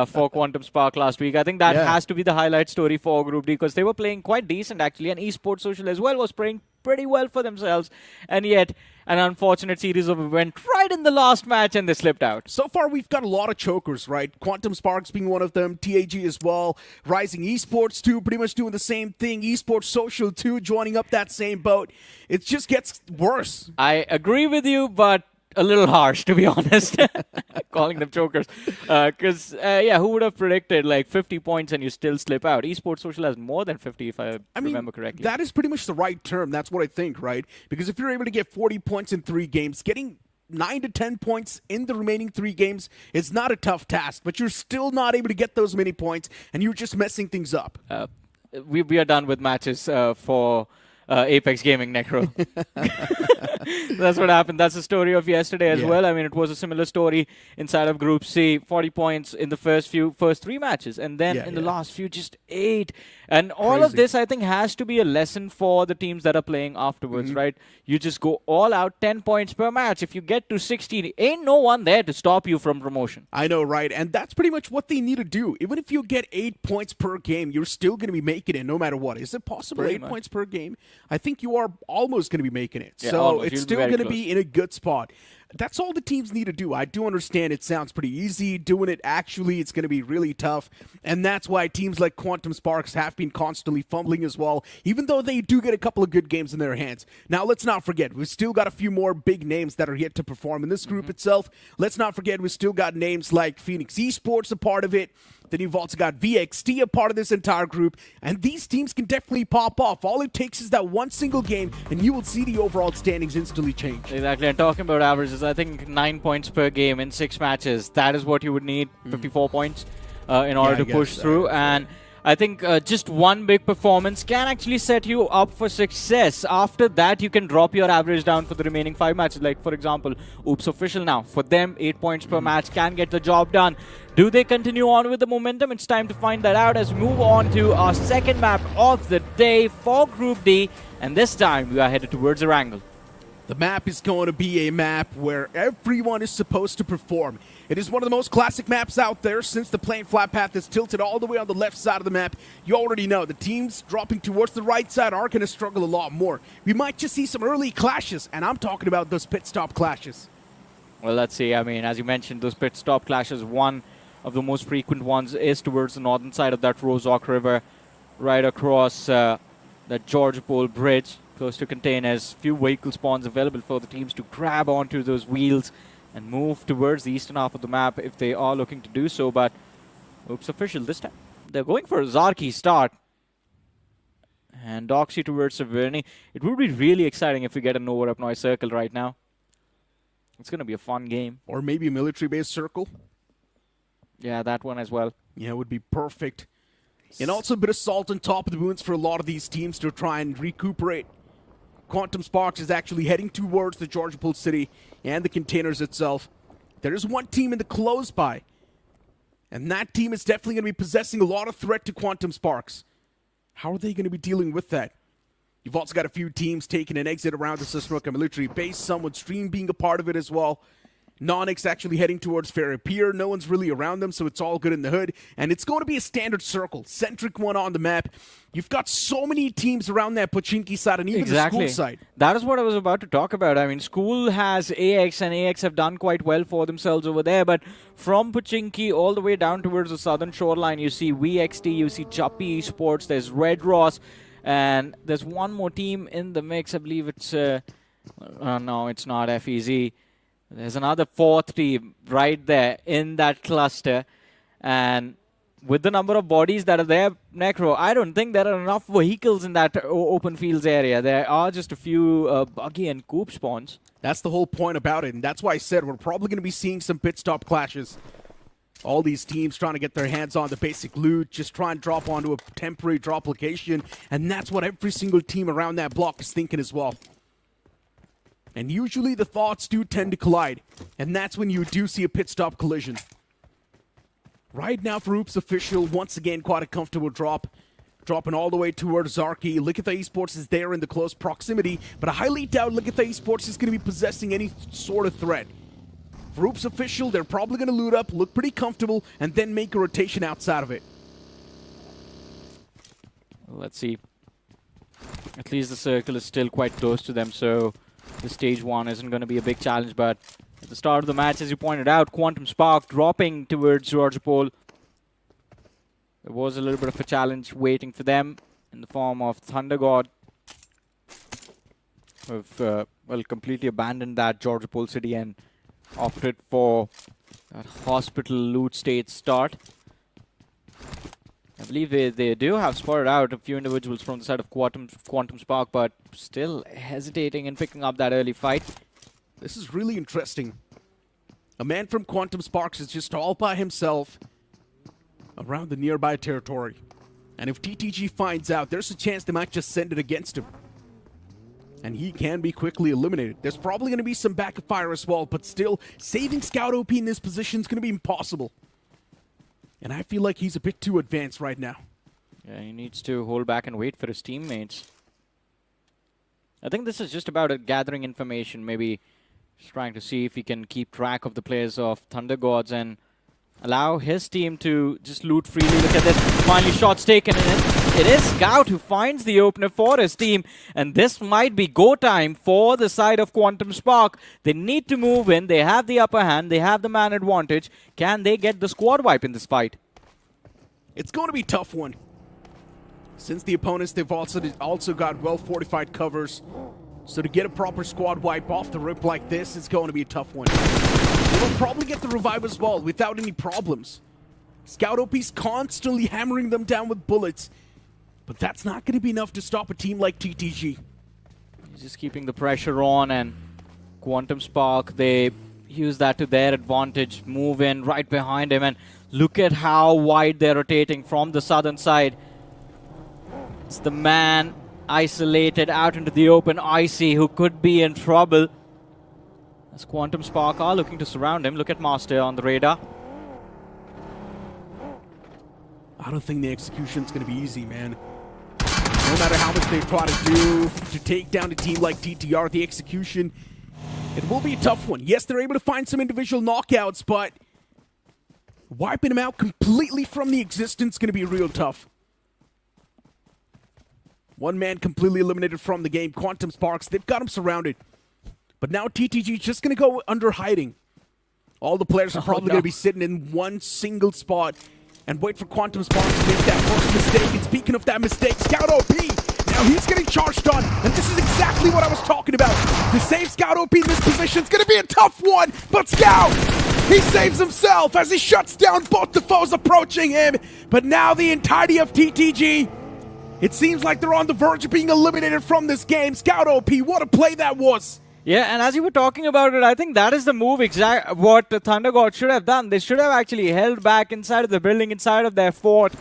for Quantum Spark last week. I think that has to be the highlight story for Group D, because they were playing quite decent, actually, and Esports Social as well was playing pretty well for themselves, and yet an unfortunate series of events right in the last match, and they slipped out. So far, we've got a lot of chokers, right? Quantum Sparks being one of them, TAG as well, Rising Esports too, pretty much doing the same thing, Esports Social too, joining up that same boat. It just gets worse. I agree with you, but a little harsh, to be honest, calling them chokers. Because, who would have predicted like 50 points and you still slip out? Esports Social has more than 50, if I remember correctly. That is pretty much the right term. That's what I think, right? Because if you're able to get 40 points in 3 games, getting 9 to 10 points in the remaining 3 games is not a tough task, but you're still not able to get those many points, and you're just messing things up. We are done with matches for Apex Gaming, Necro. That's what happened. That's the story of yesterday as well. I mean, it was a similar story inside of Group C. 40 points in the first 3 matches, and then in the last few, just 8. And all of this, I think, has to be a lesson for the teams that are playing afterwards, right? You just go all out, 10 points per match. If you get to 16, ain't no one there to stop you from promotion. I know, right? And that's pretty much what they need to do. Even if you get 8 points per game, you're still going to be making it no matter what. Is it possible, pretty 8 points per game? I think you are almost going to be making it. Yeah, so almost. It's still going to be in a good spot. That's all the teams need to do. I do understand it sounds pretty easy. Doing it actually, it's going to be really tough. And that's why teams like Quantum Sparks have been constantly fumbling as well, even though they do get a couple of good games in their hands. Now, let's not forget, we've still got a few more big names that are yet to perform in this group itself. Let's not forget, we've still got names like Phoenix Esports a part of it. Then you've also got VXT a part of this entire group, and these teams can definitely pop off. All it takes is that one single game, and you will see the overall standings instantly change. Exactly, and talking about averages, I think 9 points per game in 6 matches, that is what you would need, 54 points, in order to push through. And I think just one big performance can actually set you up for success. After that, you can drop your average down for the remaining 5 matches. Like, for example, Oops Official now. For them, 8 points per match can get the job done. Do they continue on with the momentum? It's time to find that out as we move on to our second map of the day for Group D. And this time, we are headed towards Erangel. The map is going to be a map where everyone is supposed to perform. It is one of the most classic maps out there since the plane flat path is tilted all the way on the left side of the map. You already know the teams dropping towards the right side are going to struggle a lot more. We might just see some early clashes, and I'm talking about those pit stop clashes. Well, let's see. I mean, as you mentioned, those pit stop clashes, one of the most frequent ones is towards the northern side of that Rozok River, right across that Georgia Pole Bridge, close to containers. Few vehicle spawns available for the teams to grab onto those wheels and move towards the eastern half of the map if they are looking to do so. But Oops Official this time, they're going for a Zarki start. And Doxy towards Severny. It would be really exciting if we get a Nova Up Noise Circle right now. It's going to be a fun game. Or maybe a military-based circle. Yeah, that one as well. Yeah, it would be perfect. And also a bit of salt on top of the wounds for a lot of these teams to try and recuperate. Quantum Sparks is actually heading towards the Georgia Pole City and the containers itself. There is one team in the close by. And that team is definitely going to be possessing a lot of threat to Quantum Sparks. How are they going to be dealing with that? You've also got a few teams taking an exit around the Sisnoka military base, someone Stream being a part of it as well. Nonix actually heading towards Fair Pier. No one's really around them, so it's all good in the hood. And it's going to be a standard circle, centric one on the map. You've got so many teams around that Pochinki side and even the school side. That is what I was about to talk about. I mean, school has AX, and AX have done quite well for themselves over there. But from Pochinki all the way down towards the southern shoreline, you see VXT, you see Juppy Esports, there's Red Ross, and there's one more team in the mix. I believe it's... no, it's not FEZ. There's another fourth team right there in that cluster. And with the number of bodies that are there, Necro, I don't think there are enough vehicles in that open fields area. There are just a few buggy and coupe spawns. That's the whole point about it. And that's why I said we're probably going to be seeing some pit stop clashes. All these teams trying to get their hands on the basic loot, just try and drop onto a temporary drop location. And that's what every single team around that block is thinking as well. And usually the thoughts do tend to collide. And that's when you do see a pit stop collision. Right now for Oops Official, once again quite a comfortable drop. Dropping all the way towards Zarki. Likitha Esports is there in the close proximity, but I highly doubt Likitha Esports is going to be possessing any sort of threat. For Oops Official, they're probably going to loot up, look pretty comfortable, and then make a rotation outside of it. Let's see. At least the circle is still quite close to them, so the stage one isn't going to be a big challenge. But at the start of the match, as you pointed out, Quantum Spark dropping towards Georgopol. There was a little bit of a challenge waiting for them in the form of Thunder God, who've well, completely abandoned that Georgopol city and opted for that hospital loot state start. I believe they do have spotted out a few individuals from the side of Quantum Spark, but still hesitating and picking up that early fight. This is really interesting. A man from Quantum Sparks is just all by himself around the nearby territory. And if TTG finds out, there's a chance they might just send it against him. And he can be quickly eliminated. There's probably going to be some backup fire as well, but still, saving Scout OP in this position is going to be impossible. And I feel like he's a bit too advanced right now. Yeah, he needs to hold back and wait for his teammates. I think this is just about gathering information, maybe just trying to see if he can keep track of the players of Thunder Gods and allow his team to just loot freely. Look at this, finally shots taken, and it is Scout who finds the opener for his team, and this might be go time for the side of Quantum Spark. They need to move in, they have the upper hand, they have the man advantage. Can they get the squad wipe in this fight? It's going to be a tough one. Since the opponents, they've also got well-fortified covers. So to get a proper squad wipe off the rip like this, it's going to be a tough one. They will probably get the revive as well without any problems. Scout OP's constantly hammering them down with bullets. But that's not going to be enough to stop a team like TTG. He's just keeping the pressure on, and Quantum Spark, they use that to their advantage. Move in right behind him, and look at how wide they're rotating from the southern side. It's the man isolated out into the open, Icy, who could be in trouble. As Quantum Spark are looking to surround him. Look at Master on the radar. I don't think the execution's going to be easy, man. No matter how much they try to do to take down a team like TTR, the execution, it will be a tough one. Yes, they're able to find some individual knockouts, but wiping them out completely from the existence is going to be real tough. One man completely eliminated from the game. Quantum Sparks, they've got him surrounded. But now TTG is just going to go under hiding. All the players are probably going to be sitting in one single spot and wait for Quantum Sparks to make that first mistake. And speaking of that mistake, Scout OP, now he's getting charged on. And this is exactly what I was talking about. To save Scout OP in this position is going to be a tough one. But Scout, he saves himself as he shuts down both the foes approaching him. But now the entirety of TTG, it seems like they're on the verge of being eliminated from this game. Scout OP, what a play that was. Yeah, and as you were talking about it, I think that is the move what the Thunder God should have done. They should have actually held back inside of the building, inside of their fort,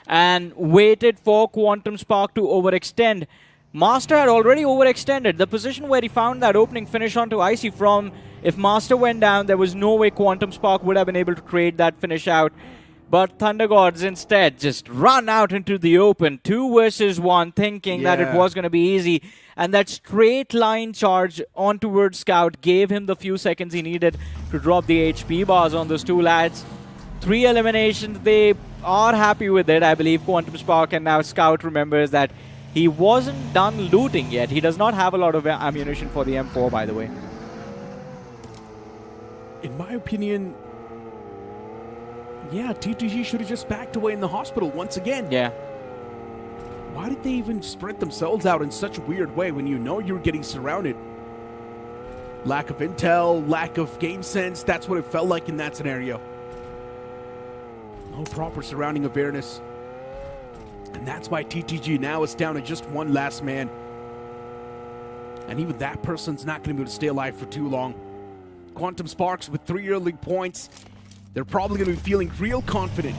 and waited for Quantum Spark to overextend. Master had already overextended. The position where he found that opening finish onto Icy from, if Master went down, there was no way Quantum Spark would have been able to trade that finish out. But Thunder Gods instead just run out into the open, 2 versus 1, thinking that it was going to be easy. And that straight line charge on towards Scout gave him the few seconds he needed to drop the HP bars on those 2 lads. 3 eliminations, they are happy with it, I believe, QuantumSpark, and now Scout remembers that he wasn't done looting yet. He does not have a lot of ammunition for the M4, by the way. In my opinion, yeah, TTG should have just backed away in the hospital once again. Yeah. Why did they even spread themselves out in such a weird way when you know you're getting surrounded? Lack of intel, lack of game sense, that's what it felt like in that scenario. No proper surrounding awareness. And that's why TTG now is down to just 1 last man. And even that person's not going to be able to stay alive for too long. QuantumSparks with 3 early points. They're probably going to be feeling real confident.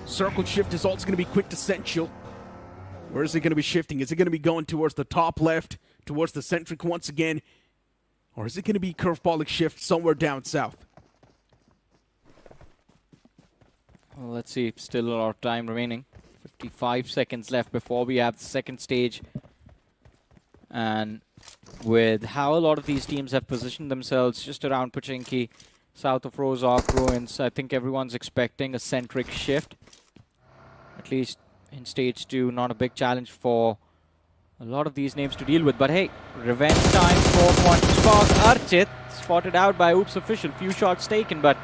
Circle shift is also going to be quick to central. Where is it going to be shifting? Is it going to be going towards the top left, towards the centric once again? Or is it going to be curveballic shift somewhere down south? Well, let's see. Still a lot of time remaining. 55 seconds left before we have the second stage. And with how a lot of these teams have positioned themselves just around Pochinki, south of Rozhok, Ruins, I think everyone's expecting a centric shift. At least in stage 2, not a big challenge for a lot of these names to deal with. But hey, revenge time for QuantumSpark. Archit spotted out by Oops Official. Few shots taken, but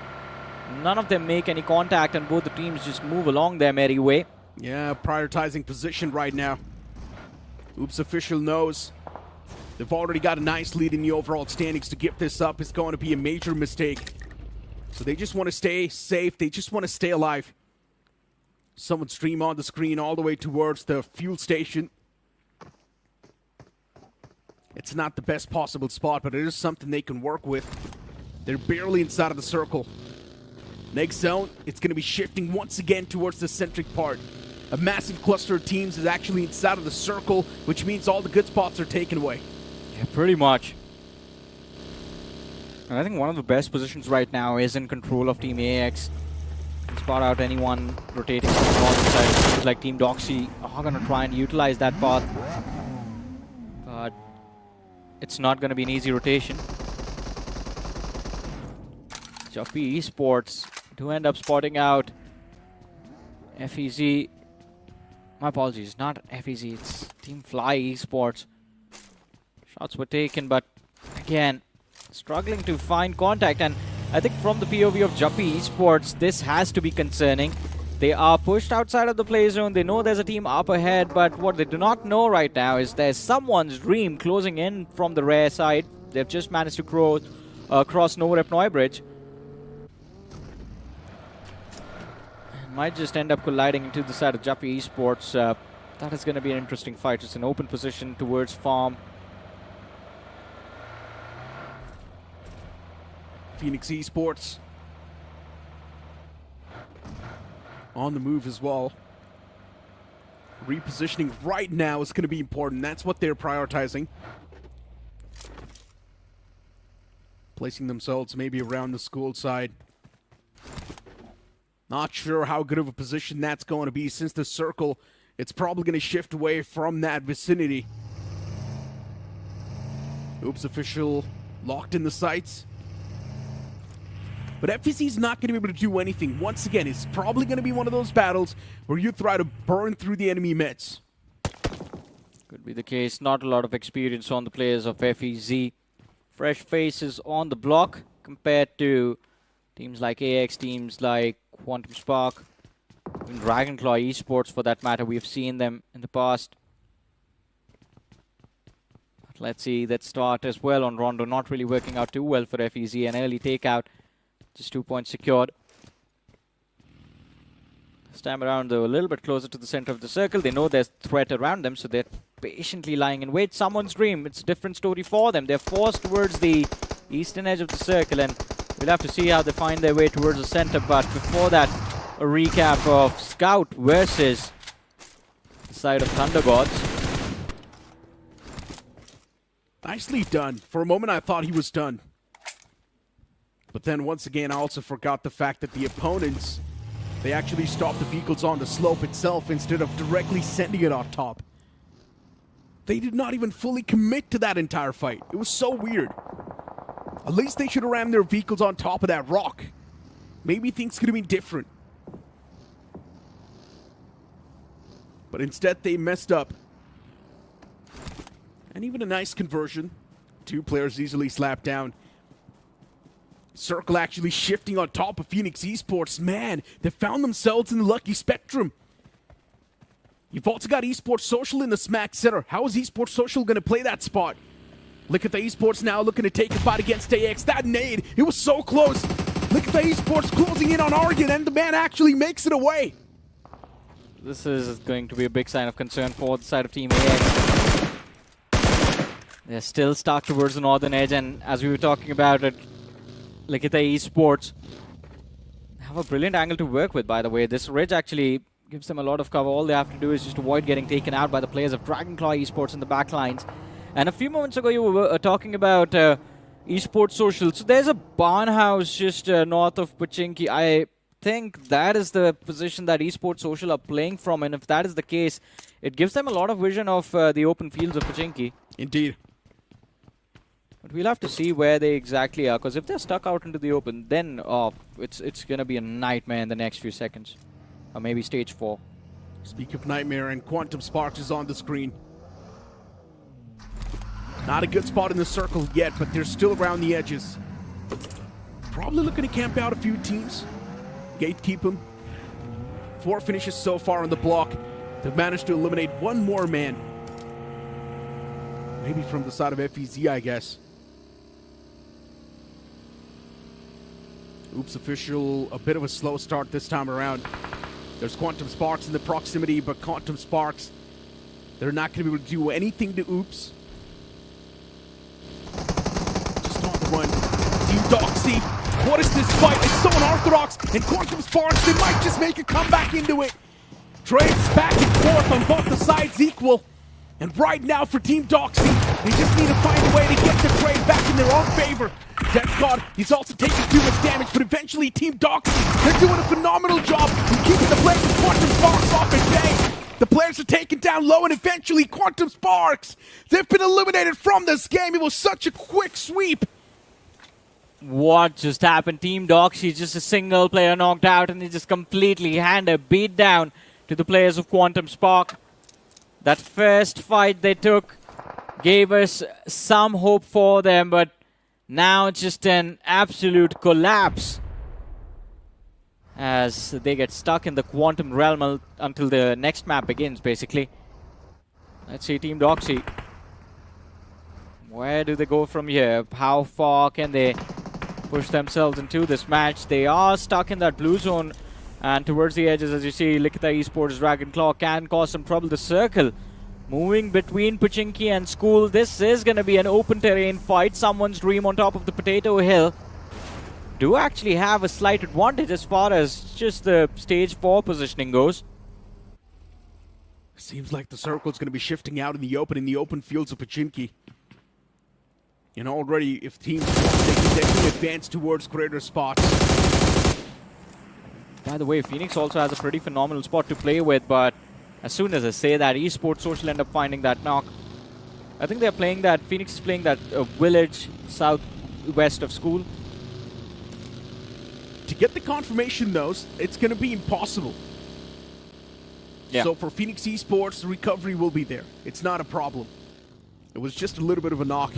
none of them make any contact, and both the teams just move along their merry way. Yeah, prioritizing position right now. Oops Official knows they've already got a nice lead in the overall standings. To give this up is going to be a major mistake. So they just want to stay safe. They just want to stay alive. Someone stream on the screen all the way towards the fuel station. It's not the best possible spot, but it is something they can work with. They're barely inside of the circle. Next zone, it's going to be shifting once again towards the centric part. A massive cluster of teams is actually inside of the circle, which means all the good spots are taken away. Yeah, pretty much. And I think one of the best positions right now is in control of Team AX. Can spot out anyone rotating from the northern side. Teams like Team Doxy are going to try and utilize that path. But it's not going to be an easy rotation. Juppy Esports do end up spotting out FEZ. My apologies, not FEZ, it's Team Fly Esports. Shots were taken, but again, struggling to find contact. And I think from the POV of Juppy Esports, this has to be concerning. They are pushed outside of the play zone. They know there's a team up ahead, but what they do not know right now is there's someone's dream closing in from the rear side. They've just managed to cross Novorep Neubridge. Might just end up colliding into the side of Juppy Esports. That is going to be an interesting fight. It's an open position towards farm. Phoenix Esports on the move as well. Repositioning right now is going to be important. That's what they're prioritizing. Placing themselves maybe around the school side. Not sure how good of a position that's going to be since the circle. It's probably going to shift away from that vicinity. Oops Official locked in the sights. But FEC's not going to be able to do anything. Once again, it's probably going to be one of those battles where you try to burn through the enemy meds. Could be the case. Not a lot of experience on the players of FEZ. Fresh faces on the block compared to teams like AX, teams like QuantumSpark, even Dragonclaw Esports for that matter. We've seen them in the past. But let's see that start as well on Rondo. Not really working out too well for FEZ. An early takeout. Just 2 points secured. This time around, though, a little bit closer to the center of the circle. They know there's threat around them, so they're patiently lying in wait. Someone's dream. It's a different story for them. They're forced towards the eastern edge of the circle, and we'll have to see how they find their way towards the center. But before that, a recap of Scout versus the side of Thunder Gods. Nicely done. For a moment, I thought he was done. But then once again, I also forgot the fact that the opponents They actually stopped the vehicles on the slope itself instead of directly sending it on top. They did not even fully commit to that entire fight. It was so weird. At least they should have rammed their vehicles on top of that rock. Maybe things could have been different. But instead they messed up. And even a nice conversion. 2 players easily slapped down. Circle actually shifting on top of Phoenix Esports. Man, they found themselves in the lucky spectrum. You've also got Esports Social in the smack center. How is Esports Social going to play that spot? Look at the Esports now looking to take a fight against AX. That nade, it was so close. Look at the Esports closing in on Oregon, and the man actually makes it away. This is going to be a big sign of concern for the side of Team AX. They're still stuck towards the northern edge, and as we were talking about it, look at the Esports. They have a brilliant angle to work with, by the way. This ridge actually gives them a lot of cover. All they have to do is just avoid getting taken out by the players of Dragonclaw Esports in the back lines. And a few moments ago, you were talking about Esports Social. So there's a barn house just north of Pochinki. I think that is the position that Esports Social are playing from. And if that is the case, it gives them a lot of vision of the open fields of Pochinki. Indeed. But we'll have to see where they exactly are. Because if they're stuck out into the open, then it's going to be a nightmare in the next few seconds. Or maybe stage 4. Speak of nightmare, and Quantum Sparks is on the screen. Not a good spot in the circle yet, but they're still around the edges. Probably looking to camp out a few teams. Gatekeep them. 4 finishes so far on the block. They've managed to eliminate 1 more man. Maybe from the side of FEZ, I guess. Oops, official, a bit of a slow start this time around. There's Quantum Sparks in the proximity, but Quantum Sparks, they're not going to be able to do anything to Oops. Just on the run. Team Doxy, what is this fight? It's so unorthodox, and Quantum Sparks, they might just make a comeback into it. Trades back and forth on both the sides equal. And right now for Team Doxy, they just need to find a way to get the trade back in their own favor. Death God, he's also taking too much damage, but eventually Team Doxy, they're doing a phenomenal job in keeping the players of Quantum Sparks off at bay. The players are taken down low, and eventually Quantum Sparks, they've been eliminated from this game. It was such a quick sweep. What just happened? Team Doxy, just a single player knocked out, and they just completely hand a beat down to the players of Quantum Spark. That first fight they took gave us some hope for them, but now just an absolute collapse as they get stuck in the Quantum realm until the next map begins, basically. Let's see Team Doxy. Where do they go from here? How far can they push themselves into this match? They are stuck in that blue zone, and towards the edges, as you see, Likita Esports Dragonclaw can cause some trouble. The circle moving between Pochinki and School. This is going to be an open terrain fight. Someone's dream on top of the potato hill. Do actually have a slight advantage as far as just the stage 4 positioning goes. Seems like the circle's going to be shifting out in the open fields of Pochinki. And already, if teams want, they can definitely advance towards greater spots. By the way, Phoenix also has a pretty phenomenal spot to play with, but as soon as I say that, Esports Social end up finding that knock. I think they're playing that, Phoenix is playing that village southwest of School. To get the confirmation, though, it's going to be impossible. Yeah. So for Phoenix Esports, the recovery will be there. It's not a problem. It was just a little bit of a knock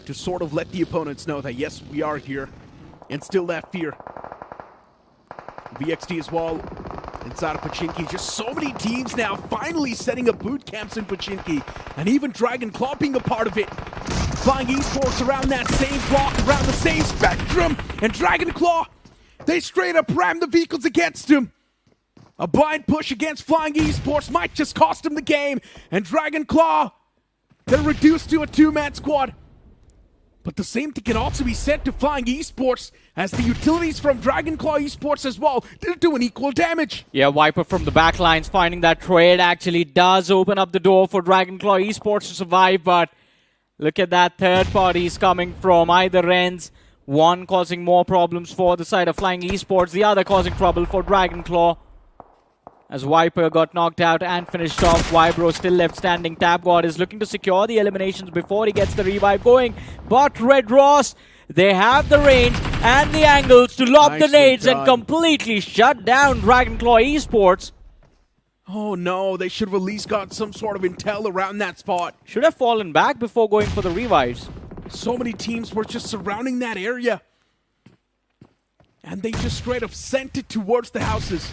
to sort of let the opponents know that, yes, we are here, and still that fear. VXT as well, inside of Pochinki. Just so many teams now finally setting up boot camps in Pochinki, and even Dragonclaw being a part of it. Flying Esports around that same block, around the same spectrum, and Dragonclaw, they straight up ram the vehicles against him. A blind push against Flying Esports might just cost him the game, and Dragonclaw, they're reduced to a 2-man squad. But the same thing can also be said to Flying Esports, as the utilities from Dragonclaw Esports as well, they're doing equal damage. Yeah, Viper from the back lines finding that trade actually does open up the door for Dragonclaw Esports to survive, but look at that third parties coming from either ends. One causing more problems for the side of Flying Esports, the other causing trouble for Dragonclaw. As Viper got knocked out and finished off, Vibro still left standing. TabGod is looking to secure the eliminations before he gets the revive going. But Red Ross, they have the range and the angles to lob the nades and completely shut down Dragonclaw Esports. Oh no, they should have at least got some sort of intel around that spot. Should have fallen back before going for the revives. So many teams were just surrounding that area. And they just straight up sent it towards the houses.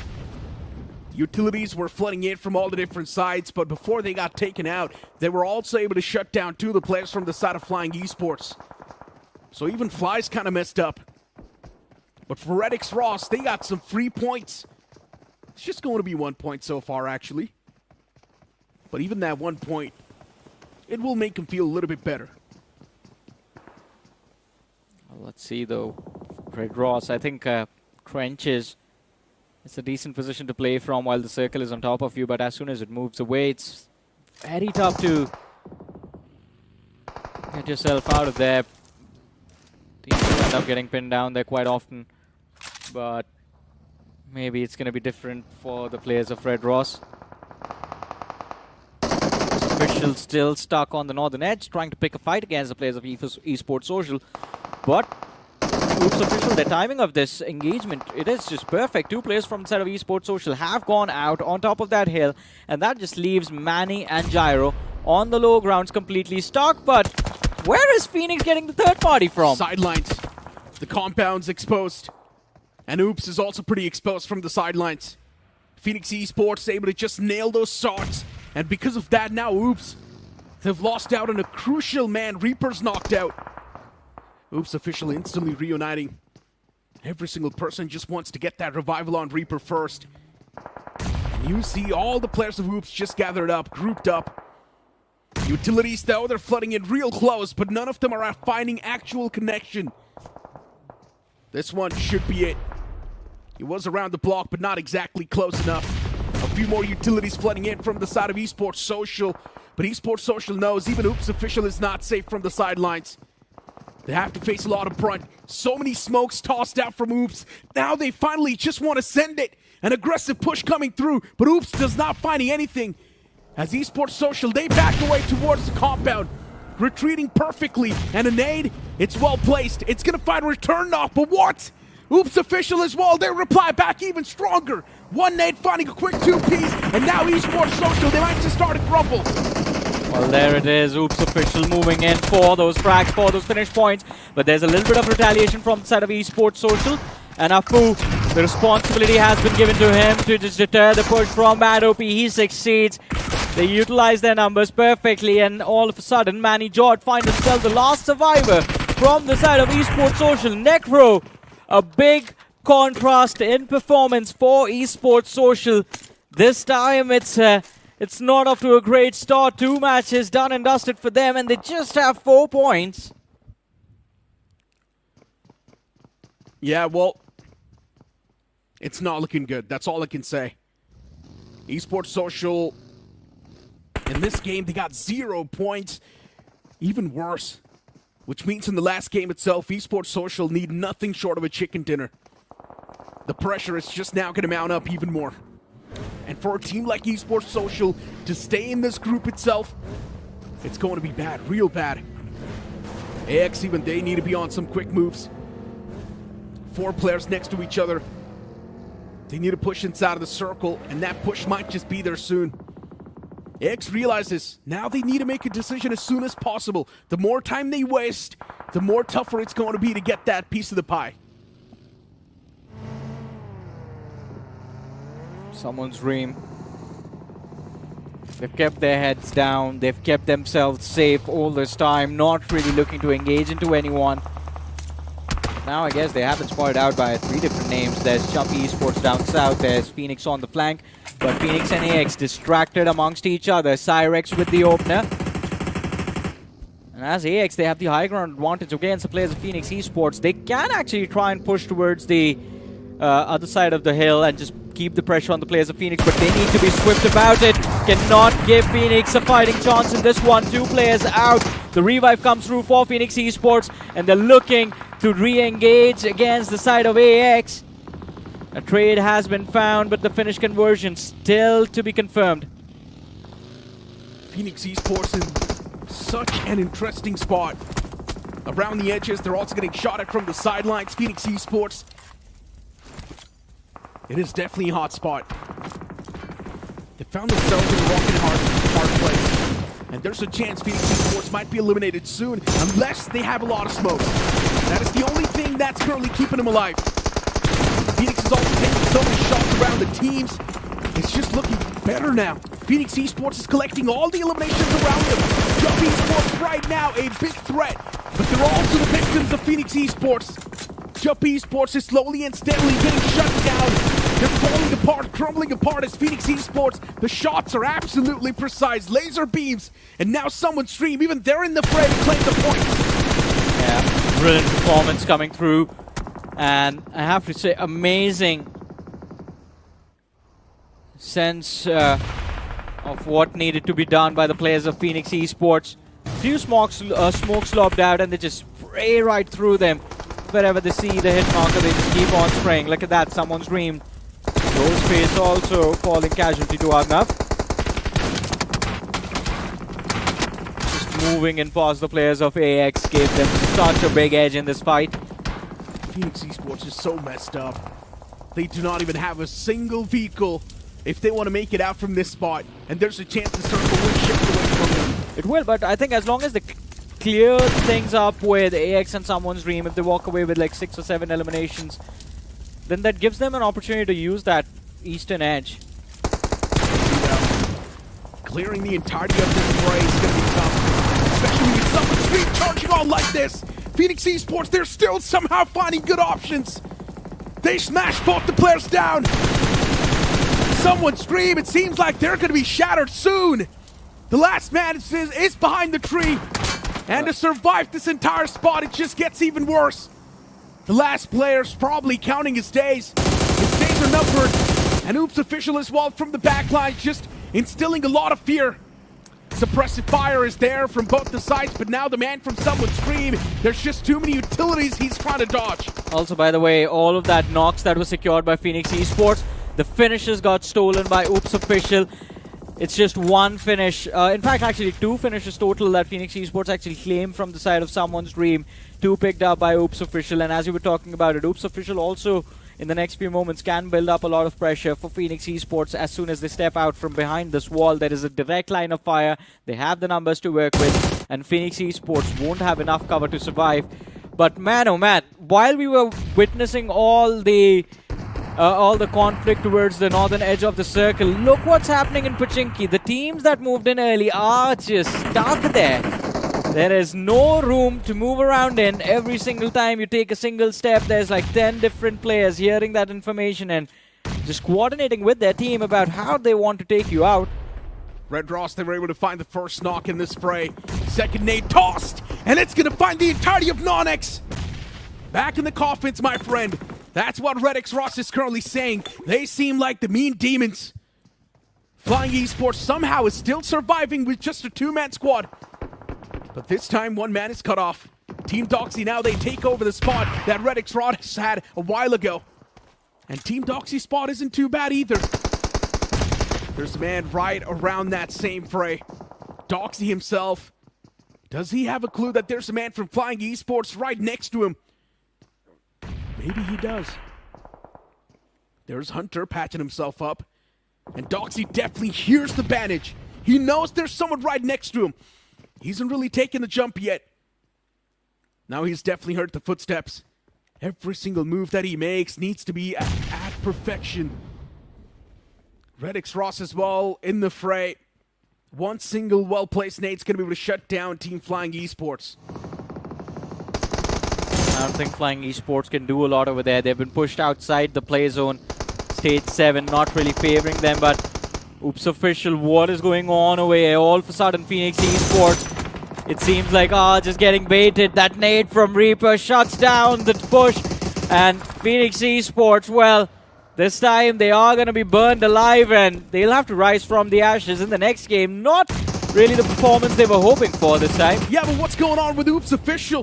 Utilities were flooding in from all the different sides, but before they got taken out, they were also able to shut down 2 of the players from the side of Flying Esports. So even Fly's kind of messed up. But for REDX Ross, they got some free points. It's just going to be 1 point so far, actually. But even that 1 point, it will make them feel a little bit better. Well, let's see, though. Red Ross, I think Trenches. It's a decent position to play from while the circle is on top of you, but as soon as it moves away, it's very tough to get yourself out of there. Teams end up getting pinned down there quite often, but maybe it's going to be different for the players of Red Ross. Official still stuck on the northern edge, trying to pick a fight against the players of Esports Social, but Oops Official, the timing of this engagement, it is just perfect. 2 players from the side of Esports Social have gone out on top of that hill, and that just leaves Manny and Gyro on the low grounds completely stuck. But where is Phoenix getting the third party from? Sidelines. The compound's exposed. And Oops is also pretty exposed from the sidelines. Phoenix Esports able to just nail those shots. And because of that, now Oops, they've lost out on a crucial man. Reaper's knocked out. Oops Official instantly reuniting. Every single person just wants to get that revival on Reaper first. And you see all the players of Oops just gathered up, grouped up. Utilities, though, they're flooding in real close, but none of them are finding actual connection. This one should be it. It was around the block, but not exactly close enough. A few more utilities flooding in from the side of Esports Social, but Esports Social knows even Oops Official is not safe from the sidelines. They have to face a lot of brunt. So many smokes tossed out from Oops. Now they finally just want to send it. An aggressive push coming through, but Oops does not finding anything. As Esports Social, they back away towards the compound. Retreating perfectly, and a nade, it's well placed. It's gonna find a return knock, but what? Oops Official as well, they reply back even stronger. 1 nade finding a quick 2-piece, and now Esports Social, they might just start to crumble. Well, there it is. Oops Official moving in for those frags, for those finish points. But there's a little bit of retaliation from the side of Esports Social. And iQOO, the responsibility has been given to him to just deter the push from MADOP. He succeeds. They utilize their numbers perfectly, and all of a sudden, Manny Jord finds himself the last survivor from the side of Esports Social. Necro, a big contrast in performance for Esports Social. This time, it's not off to a great start. 2 matches done and dusted for them, and they just have 4 points. Yeah, well, it's not looking good. That's all I can say. Esports Social, in this game, they got 0 points. Even worse. Which means in the last game itself, Esports Social need nothing short of a chicken dinner. The pressure is just now going to mount up even more. And for a team like Esports Social to stay in this group itself, it's going to be bad, real bad. AX, even they need to be on some quick moves. 4 players next to each other. They need to push inside of the circle, and that push might just be there soon. AX realizes now they need to make a decision as soon as possible. The more time they waste, the more tougher it's going to be to get that piece of the pie. Someone's dream. They've kept their heads down. They've kept themselves safe all this time, not really looking to engage into anyone. Now I guess they have been spotted out by 3 different names. There's Chumpy Esports down south. There's Phoenix on the flank. But Phoenix and AX distracted amongst each other. Cyrex with the opener. And as AX, they have the high ground advantage against the players of Phoenix Esports. They can actually try and push towards the other side of the hill and just keep the pressure on the players of Phoenix, but they need to be swift about it. Cannot give Phoenix a fighting chance in this one. 2 players out. The revive comes through for Phoenix Esports, and they're looking to re-engage against the side of AX. A trade has been found, but the finish conversion still to be confirmed. Phoenix Esports in such an interesting spot. Around the edges, they're also getting shot at from the sidelines. Phoenix Esports. It is definitely a hot spot. They found themselves in a rock and hard place. And there's a chance Phoenix Esports might be eliminated soon, unless they have a lot of smoke. That is the only thing that's currently keeping them alive. Phoenix is also taking so many shots around the teams. It's just looking better now. Phoenix Esports is collecting all the eliminations around them. Jump Esports right now, a big threat. But they're also the victims of Phoenix Esports. Jump Esports is slowly and steadily getting shut down. They're falling apart, crumbling apart as Phoenix Esports. The shots are absolutely precise. Laser beams. And now someone stream. Even they're in the fray to claim the points. Yeah, brilliant performance coming through. And I have to say, amazing sense of what needed to be done by the players of Phoenix Esports. Few smokes lobbed out and they just spray right through them. Wherever they see the hit marker, they just keep on spraying. Look at that, someone's dreamed. Ghostface also falling casualty to Arnav. Just moving in past the players of AX gave them such a big edge in this fight. Phoenix Esports is so messed up. They do not even have a single vehicle if they want to make it out from this spot. And there's a chance the circle will shift away from them. It will, but I think as long as they clear things up with AX and someone's dream, if they walk away with like 6 or 7 eliminations, then that gives them an opportunity to use that eastern edge. Clearing the entirety of this fray is going to be tough. Especially with someone stream charging on like this. Phoenix Esports, they're still somehow finding good options. They smash both the players down. Someone stream, it seems like they're going to be shattered soon. The last man is behind the tree. And to survive this entire spot, it just gets even worse. The last player's probably counting his days. His days are numbered. And Oops official as well from the backline, just instilling a lot of fear. Suppressive fire is there from both the sides, but now the man from someone's stream, there's just too many utilities he's trying to dodge. Also, by the way, all of that knocks that was secured by Phoenix Esports, the finishes got stolen by Oops official. It's just one finish. In fact, actually 2 finishes total that Phoenix Esports actually claimed from the side of someone's dream. 2 picked up by Oops official, and as you were talking about it, Oops official also in the next few moments can build up a lot of pressure for Phoenix Esports as soon as they step out from behind this wall. There is a direct line of fire. They have the numbers to work with, and Phoenix Esports won't have enough cover to survive. But man, oh man, while we were witnessing all the conflict towards the northern edge of the circle, look what's happening in Pochinki. The teams that moved in early are just stuck there. There is no room to move around in. Every single time you take a single step, there's like 10 different players hearing that information and just coordinating with their team about how they want to take you out. Red Ross, they were able to find the first knock in this fray. Second nade tossed, and it's going to find the entirety of Nonix. Back in the coffins, my friend. That's what REDX Ross is currently saying. They seem like the mean demons. Flying Esports somehow is still surviving with just a 2-man squad. But this time, 1 man is cut off. Team Doxy now, they take over the spot that REDX Ross had a while ago. And Team Doxy's spot isn't too bad either. There's a man right around that same fray. Doxy himself. Does he have a clue that there's a man from Flying Esports right next to him? Maybe he does. There's Hunter patching himself up. And Doxy definitely hears the bandage. He knows there's someone right next to him. He hasn't really taken the jump yet. Now he's definitely heard the footsteps. Every single move that he makes needs to be at perfection. REDX Ross as well in the fray. One single well-placed nade's going to be able to shut down Team Flying Esports. I don't think Flying Esports can do a lot over there. They've been pushed outside the play zone. Stage 7 not really favoring them, but Oops official, what is going on over here? All of a sudden, Phoenix Esports, it seems like, just getting baited. That nade from Reaper shuts down the push. And Phoenix Esports, well, this time they are going to be burned alive and they'll have to rise from the ashes in the next game. Not really the performance they were hoping for this time. Yeah, but what's going on with Oops official?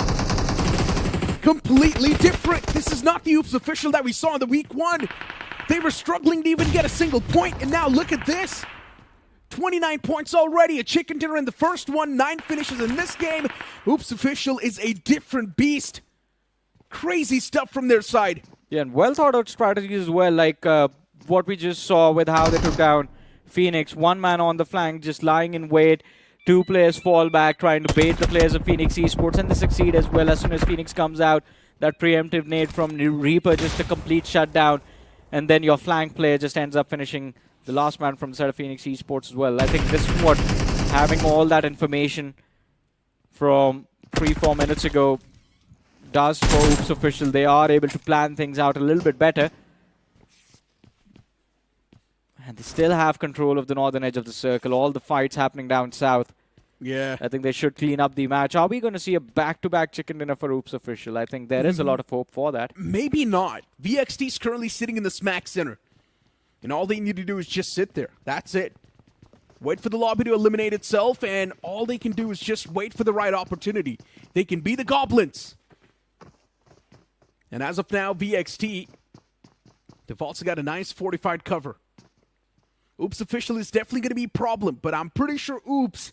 completely different. This is not the Oops official that we saw in the week 1. They were struggling to even get a single point, and now look at this. 29 points already, a chicken dinner in the first one, 9 finishes in this game. Oops official is a different beast. Crazy stuff from their side. Yeah, and well thought out strategies as well, like what we just saw with how they took down Phoenix. One man on the flank just lying in wait. 2 players fall back, trying to bait the players of Phoenix Esports, and they succeed as well. As soon as Phoenix comes out, that preemptive nade from Reaper, just a complete shutdown. And then your flank player just ends up finishing the last man from the side of Phoenix Esports as well. I think this is what having all that information from 3-4 minutes ago does for Oops official. They are able to plan things out a little bit better. And they still have control of the northern edge of the circle. All the fights happening down south. Yeah. I think they should clean up the match. Are we going to see a back-to-back chicken dinner for Oops official? I think there is a lot of hope for that. Maybe not. VXT is currently sitting in the smack center. And all they need to do is just sit there. That's it. Wait for the lobby to eliminate itself, and all they can do is just wait for the right opportunity. They can be the Goblins. And as of now, VXT, they've also got a nice fortified cover. Oops official is definitely going to be a problem, but I'm pretty sure Oops,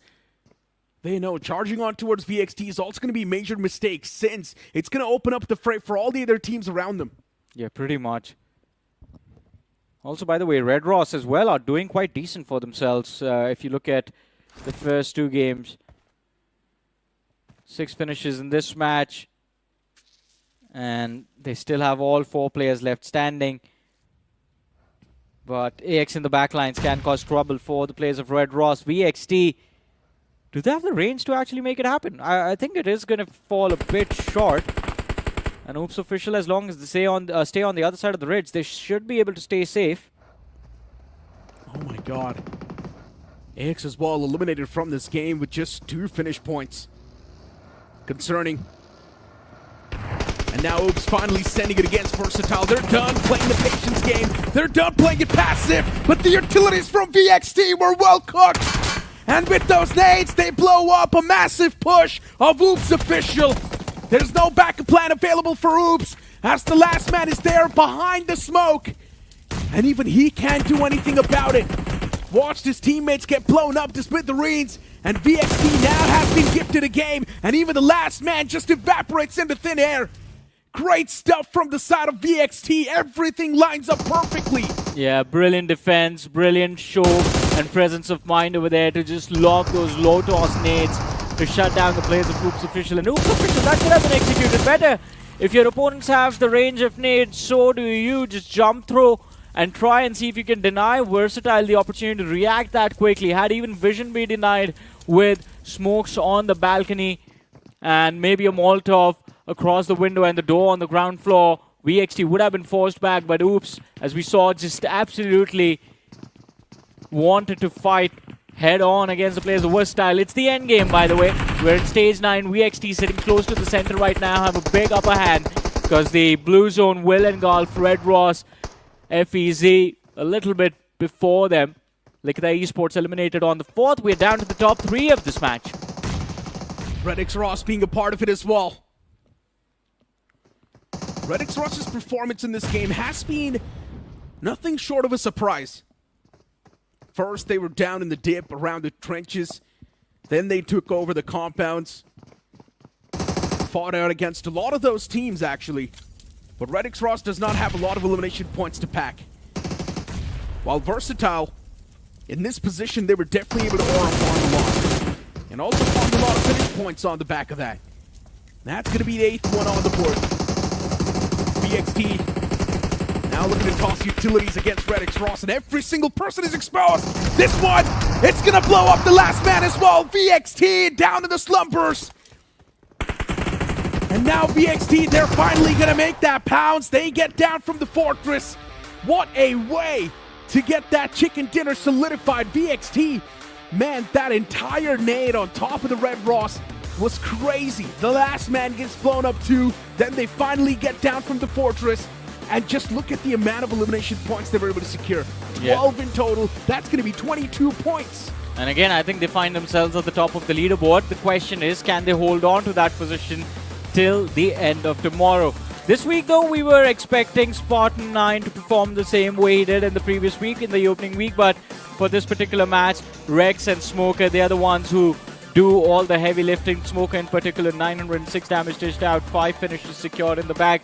they know charging on towards VXT is also going to be a major mistake, since it's going to open up the fray for all the other teams around them. Yeah, pretty much. Also, by the way, Red Ross as well are doing quite decent for themselves. If you look at the first 2 games. 6 finishes in this match. And they still have all 4 players left standing. But AX in the backlines can cause trouble for the players of Red Ross. VXT, do they have the range to actually make it happen? I think it is going to fall a bit short. And Oops official, as long as they stay on the other side of the ridge, they should be able to stay safe. Oh my god. AX as well eliminated from this game with just 2 finish points. Concerning. And now Oops finally sending it against Versatile. They're done playing the patience game. They're done playing it passive. But the utilities from VXT were well cooked. And with those nades, they blow up a massive push of Oops official. There's no backup plan available for Oops, as the last man is there behind the smoke. And even he can't do anything about it. Watched his teammates get blown up to smithereens, and VXT now has been gifted a game, and even the last man just evaporates into thin air. Great stuff from the side of VXT. Everything lines up perfectly. Yeah, brilliant defense, brilliant show and presence of mind over there to just lock those low toss nades to shut down the players of Oops official. And Oops official, that could have been executed better. If your opponents have the range of nades, so do you. Just jump through and try and see if you can deny Versatile the opportunity to react that quickly. Had even vision be denied with smokes on the balcony and maybe a Molotov across the window and the door on the ground floor, VXT would have been forced back, but Oops, as we saw, just absolutely wanted to fight head-on against the players of Versatile. It's the end game, by the way. We're in stage 9. VXT sitting close to the center right now, have a big upper hand because the blue zone will engulf Red Ross, FEZ a little bit before them. Lastade Esports eliminated on the 4th. We're down to the top 3 of this match. REDX Ross being a part of it as well. REDX Ross's performance in this game has been nothing short of a surprise. First, they were down in the dip around the trenches. Then they took over the compounds. Fought out against a lot of those teams, actually. But REDX Ross does not have a lot of elimination points to pack. While Versatile, in this position, they were definitely able to aura farm a lot. And also farmed a lot of finish points on the back of that. That's going to be the 8th one on the board. VXT now looking to toss utilities against REDX Ross, and every single person is exposed. This one, it's going to blow up the last man as well. VXT down in the slumbers. And now VXT, they're finally going to make that pounce. They get down from the fortress. What a way to get that chicken dinner solidified. VXT, man, that entire nade on top of the Red Ross was crazy. The last man gets blown up too. Then they finally get down from the fortress. And just look at the amount of elimination points they were able to secure. 12 in total. That's going to be 22 points. And again, I think they find themselves at the top of the leaderboard. The question is, can they hold on to that position till the end of tomorrow. This week, though, we were expecting Spartan 9 to perform the same way he did in the previous week, in the opening week, but for this particular match, Rex and Smoker, they are the ones who do all the heavy lifting. Smoker in particular, 906 damage dished out, 5 finishes secured in the bag.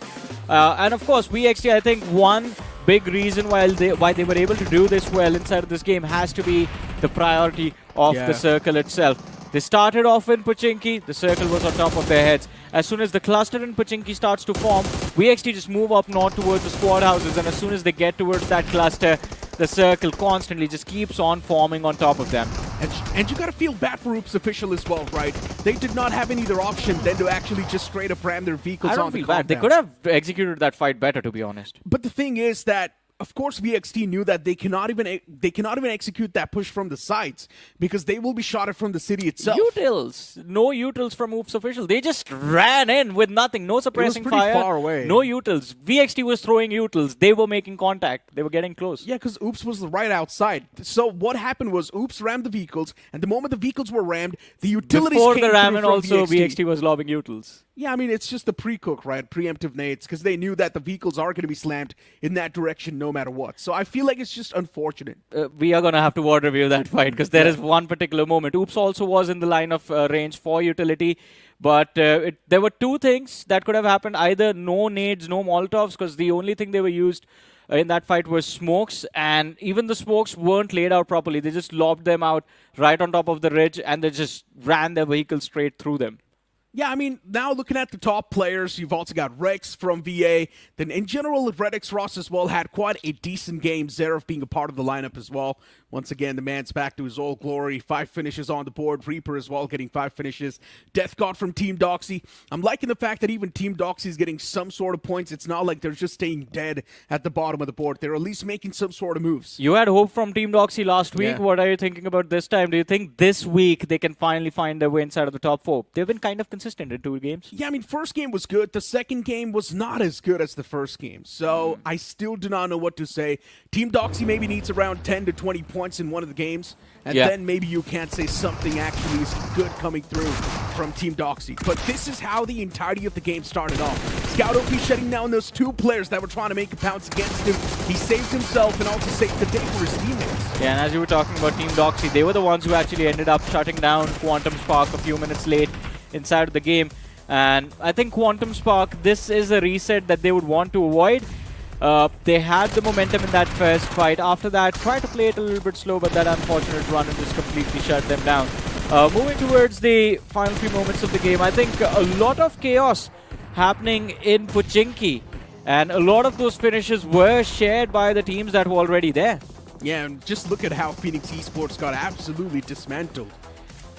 And of course, VXT, I think one big reason why they were able to do this well inside of this game has to be the priority of the circle itself. They started off in Pochinki, the circle was on top of their heads. As soon as the cluster in Pochinki starts to form, VXT just move up north towards the squad houses, and as soon as they get towards that cluster, the circle constantly just keeps on forming on top of them. And you gotta feel bad for Oops official as well, right? They did not have any other option than to actually just straight up ram their vehicles I on don't the feel bad. They compound. could have executed that fight better, to be honest. But the thing is that, of course, VXT knew that they cannot even execute that push from the sides because they will be shot at from the city itself. Utils. No utils from Oops official. They just ran in with nothing. No suppressing pretty fire. far away. No utils. VXT was throwing utils. They were making contact. They were getting close. Yeah, because Oops was right outside. So what happened was Oops rammed the vehicles, and the moment the vehicles were rammed, the utilities Before came the through ramming, from also VXT. VXT was lobbing utils. Yeah, I mean, it's just the pre-cook, right? Preemptive nades, because they knew that the vehicles are going to be slammed in that direction no matter what. So I feel like it's just unfortunate. We are going to have to word review that fight because there is one particular moment. Oops also was in the line of range for utility, but there were two things that could have happened. Either no nades, no Molotovs, because the only thing they were used in that fight was smokes, and even the smokes weren't laid out properly. They just lobbed them out right on top of the ridge, and they just ran their vehicle straight through them. Yeah, I mean, now looking at the top players, you've also got Rex from VA. Then in general, Redix Ross as well had quite a decent game. Zeref being a part of the lineup as well. Once again, the man's back to his old glory. 5 finishes on the board. Reaper as well getting 5 finishes. Death God from Team Doxy. I'm liking the fact that even Team Doxy is getting some sort of points. It's not like they're just staying dead at the bottom of the board. They're at least making some sort of moves. You had hope from Team Doxy last week. Yeah. What are you thinking about this time? Do you think this week they can finally find their way inside of the top 4? They've been kind of consistent in 2 games. Yeah, I mean, first game was good. The second game was not as good as the first game. So I still do not know what to say. Team Doxy maybe needs around 10 to 20 points in one of the games. And then maybe you can't say something actually is good coming through from Team Doxy. But this is how the entirety of the game started off. Scout OP shutting down those 2 players that were trying to make a pounce against him. He saved himself and also saved the day for his teammates. Yeah, and as you were talking about Team Doxy, they were the ones who actually ended up shutting down Quantum Spark a few minutes late inside of the game. And I think Quantum Spark, this is a reset that they would want to avoid. They had the momentum in that first fight. After that, tried to play it a little bit slow, but that unfortunate run and just completely shut them down. Moving towards the final few moments of the game, I think a lot of chaos happening in Pochinki. And a lot of those finishes were shared by the teams that were already there. Yeah, and just look at how Phoenix Esports got absolutely dismantled.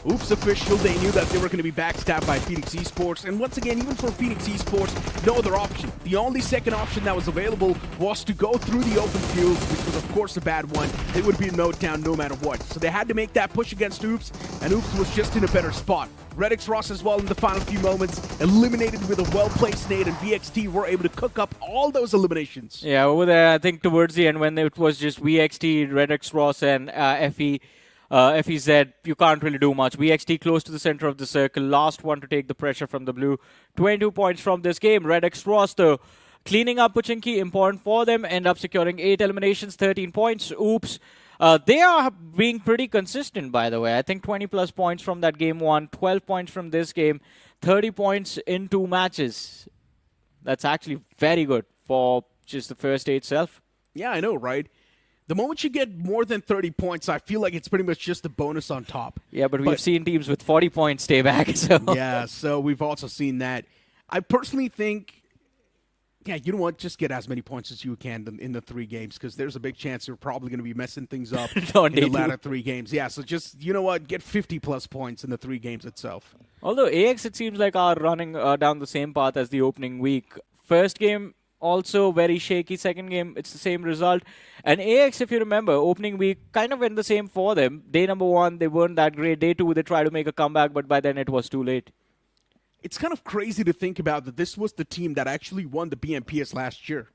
Oops official, they knew that they were going to be backstabbed by Phoenix Esports, and once again, even for Phoenix Esports, no other option. The only second option that was available was to go through the open fields, which was of course a bad one. They would be mowed down no matter what. So they had to make that push against Oops, and Oops was just in a better spot. Redix Ross as well in the final few moments, eliminated with a well-placed nade, and VXT were able to cook up all those eliminations. Yeah, over there, I think towards the end when it was just VXT, Redix Ross, and FEZ, you can't really do much. VXT close to the center of the circle, last one to take the pressure from the blue. 22 points from this game. Redix Ross, though, cleaning up Pochinki, important for them, end up securing 8 eliminations, 13 points. Oops. They are being pretty consistent, by the way. I think 20 plus points from that game 1, 12 points from this game, 30 points in 2 matches. That's actually very good for just the first day itself. Yeah, I know, right? The moment you get more than 30 points, I feel like it's pretty much just a bonus on top. Yeah, but we've seen teams with 40 points stay back. So. Yeah, so we've also seen that. I personally think, yeah, you know what? Just get as many points as you can in the 3 games, because there's a big chance you're probably going to be messing things up in the latter 3 games. Yeah, so just, you know what? Get 50-plus points in the 3 games itself. Although AX, it seems like, are running down the same path as the opening week. First game, also very shaky. Second game, it's the same result. And AX, if you remember, opening week kind of went the same for them. Day number 1, they weren't that great. Day 2, they tried to make a comeback, but by then it was too late. It's kind of crazy to think about that this was the team that actually won the BMPS last year.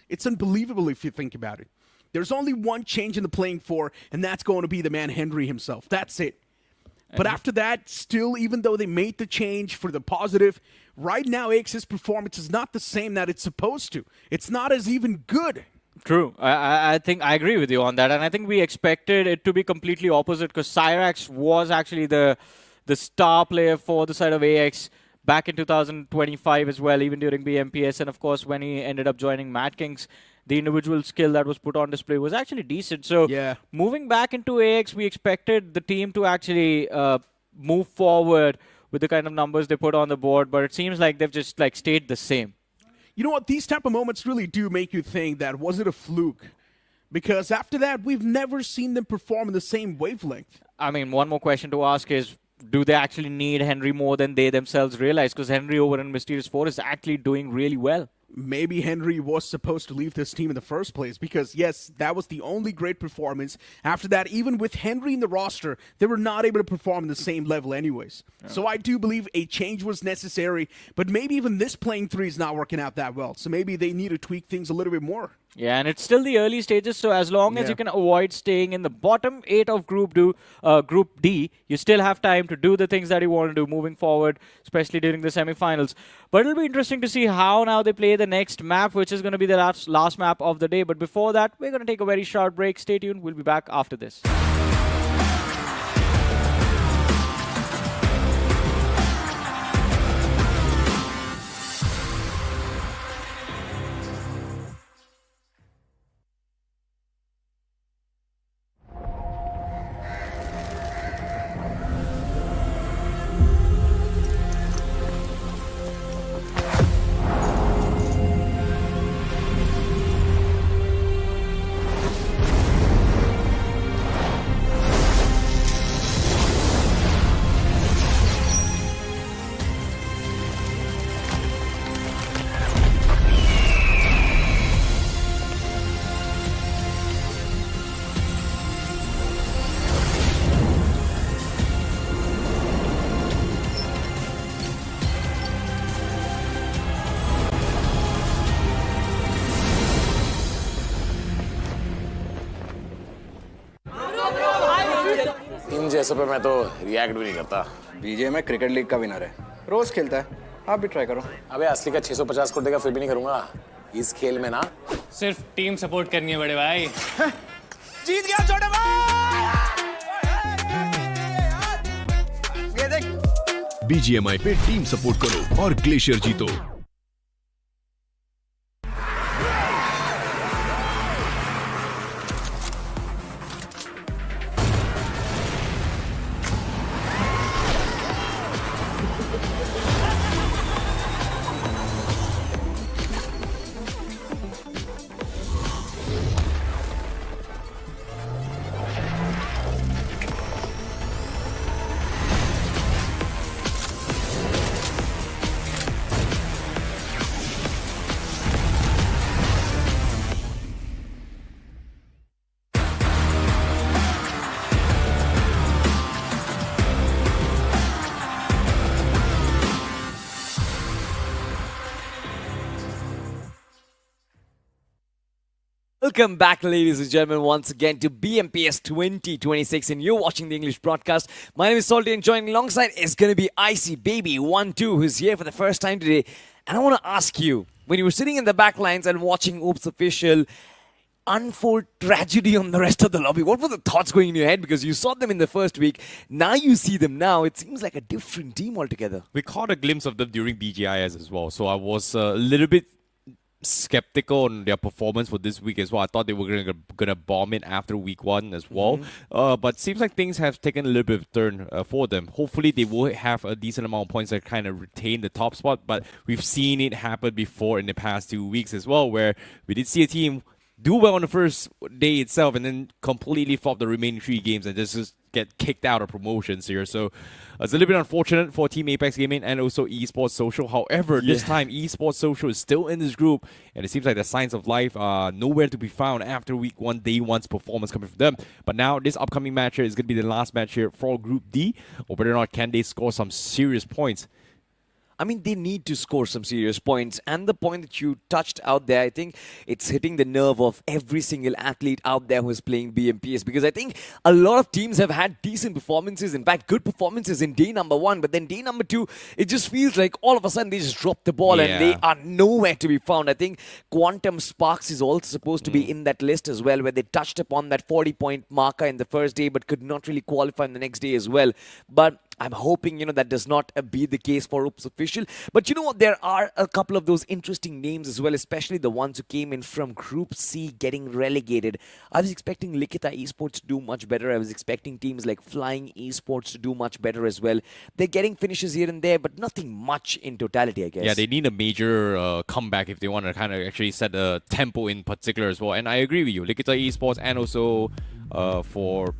It's unbelievable if you think about it. There's only one change in the playing floor, and that's going to be the man Henry himself. That's it. But after that, still, even though they made the change for the positive, right now AX's performance is not the same that it's supposed to. It's not as even good. True. I think I agree with you on that. And I think we expected it to be completely opposite because Cyrax was actually the star player for the side of AX back in 2025 as well, even during BMPS. And of course, when he ended up joining MADKINGS, the individual skill that was put on display was actually decent. So moving back into AX, we expected the team to actually move forward with the kind of numbers they put on the board. But it seems like they've just stayed the same. You know what? These type of moments really do make you think that was it a fluke? Because after that, we've never seen them perform in the same wavelength. I mean, one more question to ask is, do they actually need Henry more than they themselves realize? Because Henry over in Mysterious 4 is actually doing really well. Maybe Henry was supposed to leave this team in the first place because, yes, that was the only great performance. After that, even with Henry in the roster, they were not able to perform in the same level anyways. Yeah. So I do believe a change was necessary, but maybe even this playing 3 is not working out that well. So maybe they need to tweak things a little bit more. Yeah, and it's still the early stages, so as long as you can avoid staying in the bottom 8 of Group D, you still have time to do the things that you want to do moving forward, especially during the semifinals. But it'll be interesting to see how now they play the next map, which is going to be the last map of the day. But before that, we're going to take a very short break. Stay tuned. We'll be back after this. जैसे पे मैं तो react भी नहीं करता। BGMI cricket league का winner है, रोज खेलता है, आप भी ट्राई करो। अबे असली का 650 करोड़ देगा फिर भी नहीं करूंगा। इस खेल में ना सिर्फ टीम सपोर्ट करनी है बड़े भाई। जीत गया छोटे भाई। ये देख बीजीएमआई पे टीम सपोर्ट करो और ग्लेशियर जीतो। Welcome back, ladies and gentlemen, once again to BMPS 2026, and you're watching the English broadcast. My name is Salty, and joining alongside is going to be Icy Baby 1-2, who's here for the first time today. And I want to ask you, when you were sitting in the back lines and watching Oops Official unfold tragedy on the rest of the lobby, what were the thoughts going in your head? Because you saw them in the first week, now you see them now. It seems like a different team altogether. We caught a glimpse of them during BGIS as well, so I was a little bit skeptical on their performance for this week as well. I thought they were gonna bomb it after week 1 as well. But seems like things have taken a little bit of a turn for them. Hopefully they will have a decent amount of points that kind of retain the top spot. But we've seen it happen before in the past 2 weeks as well, where we did see a team do well on the first day itself and then completely flop the remaining 3 games and just get kicked out of promotions here. So it's a little bit unfortunate for Team Apex Gaming and also Esports Social. However, this time Esports Social is still in this group, and it seems like the signs of life are nowhere to be found after week 1, day 1's performance coming from them. But now this upcoming match here is going to be the last match here for Group D. Or whether or not can they score some serious points. I mean, they need to score some serious points. And the point that you touched out there, I think it's hitting the nerve of every single athlete out there who is playing BMPS. Because I think a lot of teams have had decent performances, in fact, good performances in day number 1. But then day number 2, it just feels like all of a sudden they just drop the ball and they are nowhere to be found. I think Quantum Sparks is also supposed to be in that list as well, where they touched upon that 40-point marker in the first day, but could not really qualify in the next day as well. But I'm hoping, that does not be the case for Oops Official. But you know what? There are a couple of those interesting names as well, especially the ones who came in from Group C getting relegated. I was expecting Likita Esports to do much better. I was expecting teams like Flying Esports to do much better as well. They're getting finishes here and there, but nothing much in totality, I guess. Yeah, they need a major comeback if they want to kind of actually set a tempo in particular as well. And I agree with you. Likita Esports and also for...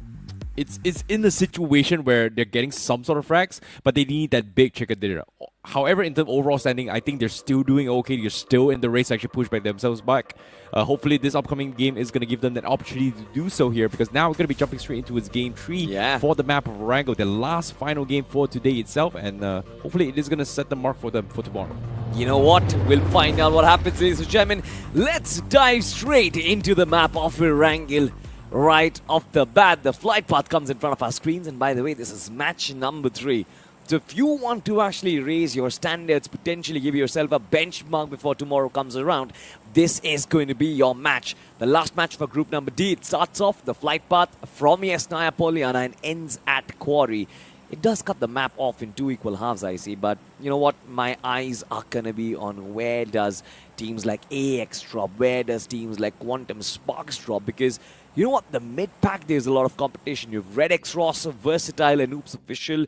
It's in a situation where they're getting some sort of frags, but they need that big chicken dinner. However, in terms of overall standing, I think they're still doing okay. They're still in the race to actually push back themselves back. Hopefully, this upcoming game is going to give them that opportunity to do so here, because now we're going to be jumping straight into its game 3 for the map of Orango, the last final game for today itself, and hopefully it is going to set the mark for them for tomorrow. You know what? We'll find out what happens, ladies and gentlemen. Let's dive straight into the map of Orango. Right off the bat, the flight path comes in front of our screens. And by the way, this is match number 3. So if you want to actually raise your standards, potentially give yourself a benchmark before tomorrow comes around, this is going to be your match. The last match for group number D. It starts off the flight path from Yasnaya Poliana and ends at Quarry. It does cut the map off in 2 equal halves, I see. But you know what? My eyes are going to be on where does teams like AX drop? Where does teams like Quantum Sparks drop? Because you know what? The mid-pack, there's a lot of competition. You have Red X Ross, Versatile, and Oops Official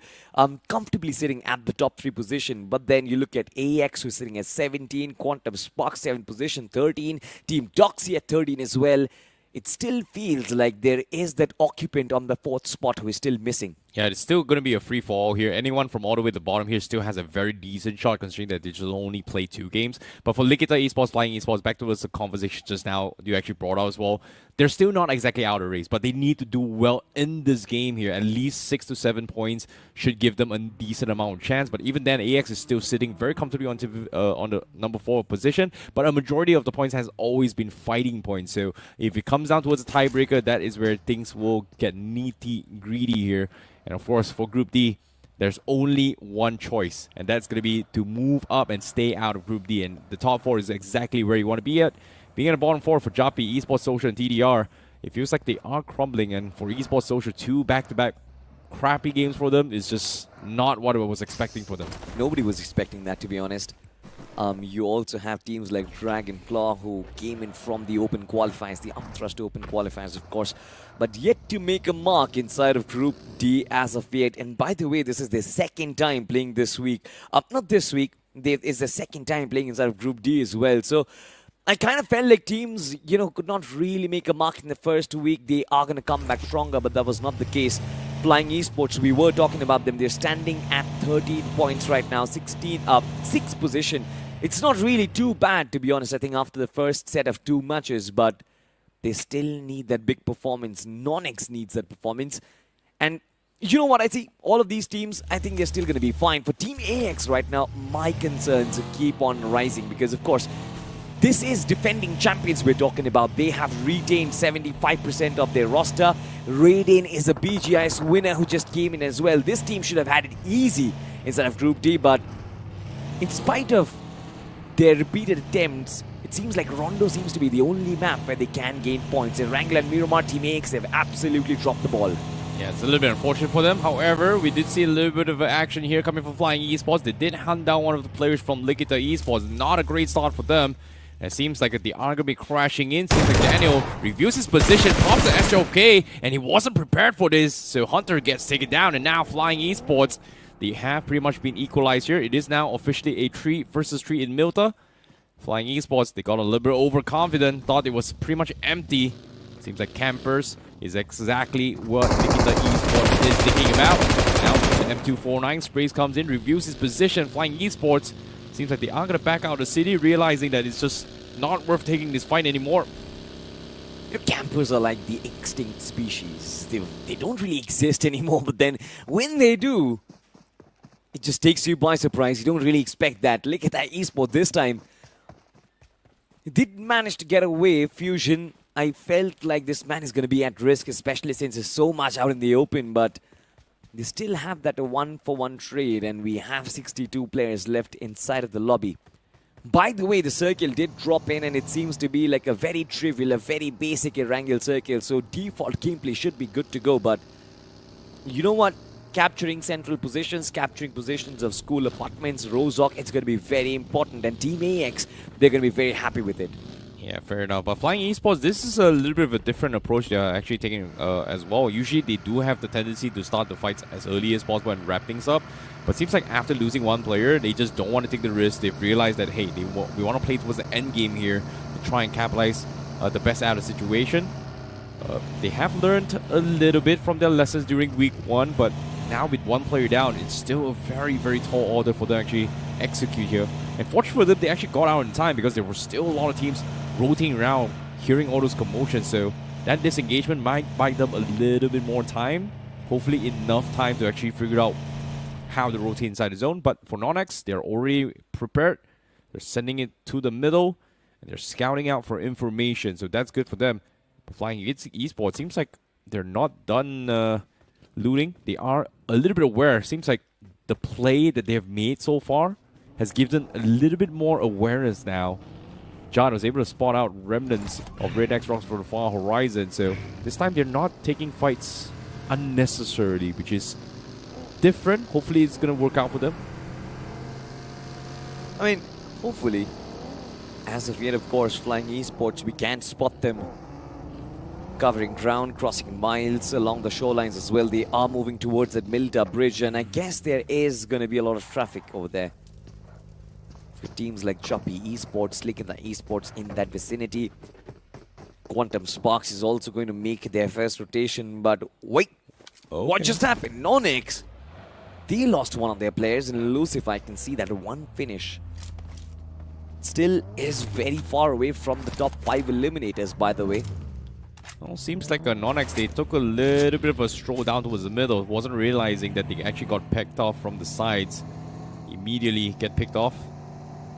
comfortably sitting at the top 3 position. But then you look at AX, who's sitting at 17, Quantum Sparks 7th position, 13, Team Doxy at 13 as well. It still feels like there is that occupant on the 4th spot who is still missing. Yeah, it's still going to be a free-for-all here. Anyone from all the way to the bottom here still has a very decent shot, considering that they just only play 2 games. But for Likita Esports, Flying Esports, back towards the conversation just now you actually brought out as well, they're still not exactly out of race, but they need to do well in this game here. At least 6 to 7 points should give them a decent amount of chance. But even then, AX is still sitting very comfortably on the number 4 position. But a majority of the points has always been fighting points. So if it comes down towards a tiebreaker, that is where things will get nitty-gritty here. And of course, for Group D, there's only one choice, and that's going to be to move up and stay out of Group D. And the top 4 is exactly where you want to be at. Being at the bottom 4 for Japi, Esports Social, and TDR, it feels like they are crumbling. And for Esports Social, 2 back-to-back crappy games for them is just not what I was expecting for them. Nobody was expecting that, to be honest. You also have teams like Dragonflaw who came in from the open qualifiers, the upthrust open qualifiers, of course, but yet to make a mark inside of Group D as of yet. And by the way, this is their 2nd time playing this week. Not this week, it's the 2nd time playing inside of Group D as well. So I kind of felt like teams, could not really make a mark in the first week. They are going to come back stronger, but that was not the case. Flying Esports, we were talking about them. They're standing at 13 points right now, 6th position. It's not really too bad, to be honest, I think, after the first set of 2 matches, but they still need that big performance. Non-X needs that performance. And you know what? I see all of these teams, I think they're still going to be fine. For Team AX right now, my concerns keep on rising because, of course, this is defending champions we're talking about. They have retained 75% of their roster. Raiden is a BGIS winner who just came in as well. This team should have had it easy instead of Group D, but in spite of their repeated attempts, it seems like Rondo seems to be the only map where they can gain points. In Wrangler and Miramar, Team AX, they've absolutely dropped the ball. Yeah, it's a little bit unfortunate for them. However, we did see a little bit of action here coming from Flying Esports. They did hunt down one of the players from Likita Esports. Not a great start for them. It seems like they are going to be crashing in. Seems like Daniel reviews his position, pops the SOK, and he wasn't prepared for this. So Hunter gets taken down, and now Flying Esports, they have pretty much been equalized here. It is now officially a 3 versus 3 in Milta. Flying Esports, they got a little bit overconfident, thought it was pretty much empty. Seems like campers is exactly what Nikita Esports is thinking about. Now the M249 sprays comes in, reviews his position. Flying Esports, seems like they are going to back out of the city, realizing that it's just not worth taking this fight anymore. Your campers are like the extinct species. They don't really exist anymore, but then when they do, it just takes you by surprise. You don't really expect that. Look at that eSport this time. He did manage to get away. Fusion, I felt like this man is going to be at risk, especially since there's so much out in the open, but they still have that 1-for-1 trade, and we have 62 players left inside of the lobby. By the way, the circle did drop in, and it seems to be like a very trivial, a very basic Erangel circle, so default gameplay should be good to go, but you know what? Capturing central positions, capturing positions of school apartments, Rozok, it's going to be very important. And Team AX, they're going to be very happy with it. Yeah, fair enough. But Flying Esports, this is a little bit of a different approach they're actually taking as well. Usually they do have the tendency to start the fights as early as possible and wrap things up. But it seems like after losing one player, they just don't want to take the risk. They've realized that, hey, we want to play towards the end game here to try and capitalize the best out of the situation. They have learned a little bit from their lessons during week 1, but now with one player down, it's still a very, very tall order for them to actually execute here. And fortunately for them, they actually got out in time because there were still a lot of teams rotating around, hearing all those commotions. So that disengagement might buy them a little bit more time. Hopefully enough time to actually figure out how to rotate inside the zone. But for NONX, they're already prepared. They're sending it to the middle, and they're scouting out for information. So that's good for them. But Flying Esports, seems like they're not done looting. They are a little bit aware. Seems like the play that they have made so far has given them a little bit more awareness now. John was able to spot out remnants of Red X Rocks for the far horizon, so this time they're not taking fights unnecessarily, which is different. Hopefully it's going to work out for them. I mean, hopefully. As of yet, of course, Flying Esports, we can't spot them covering ground, crossing miles along the shorelines as well. They are moving towards that Milda bridge, and I guess there is going to be a lot of traffic over there. For teams like Choppy Esports, Lickenda Esports in that vicinity. Quantum Sparks is also going to make their first rotation, but wait, what just happened? Nonix, they lost one of their players, and Lucifer, I can see that one finish still is very far away from the top 5 eliminators, by the way. Well, seems like NONX, they took a little bit of a stroll down towards the middle, wasn't realizing that they actually got picked off from the sides. Immediately get picked off.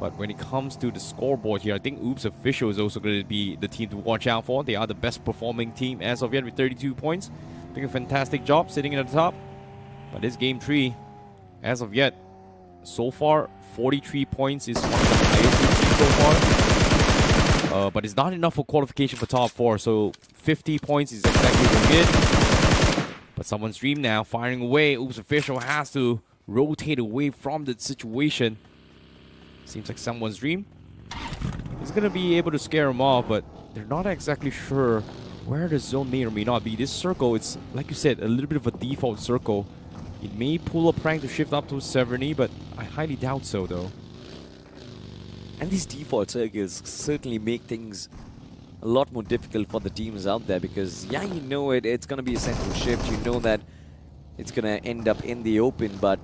But when it comes to the scoreboard here, I think Oops Official is also going to be the team to watch out for. They are the best performing team as of yet with 32 points. Doing a fantastic job sitting at the top. But this game 3, as of yet, so far, 43 points is one of the highest we've seen so far. But it's not enough for qualification for top 4, so 50 points is exactly the mid. But someone's dream now, firing away. Oops Official has to rotate away from the situation. Seems like someone's dream. He's going to be able to scare him off, but they're not exactly sure where the zone may or may not be. This circle, it's, like you said, a little bit of a default circle. It may pull a prank to shift up to 70, but I highly doubt so, though. And these default circles certainly make things a lot more difficult for the teams out there, because, yeah, you know it's going to be a central shift. You know that it's going to end up in the open, but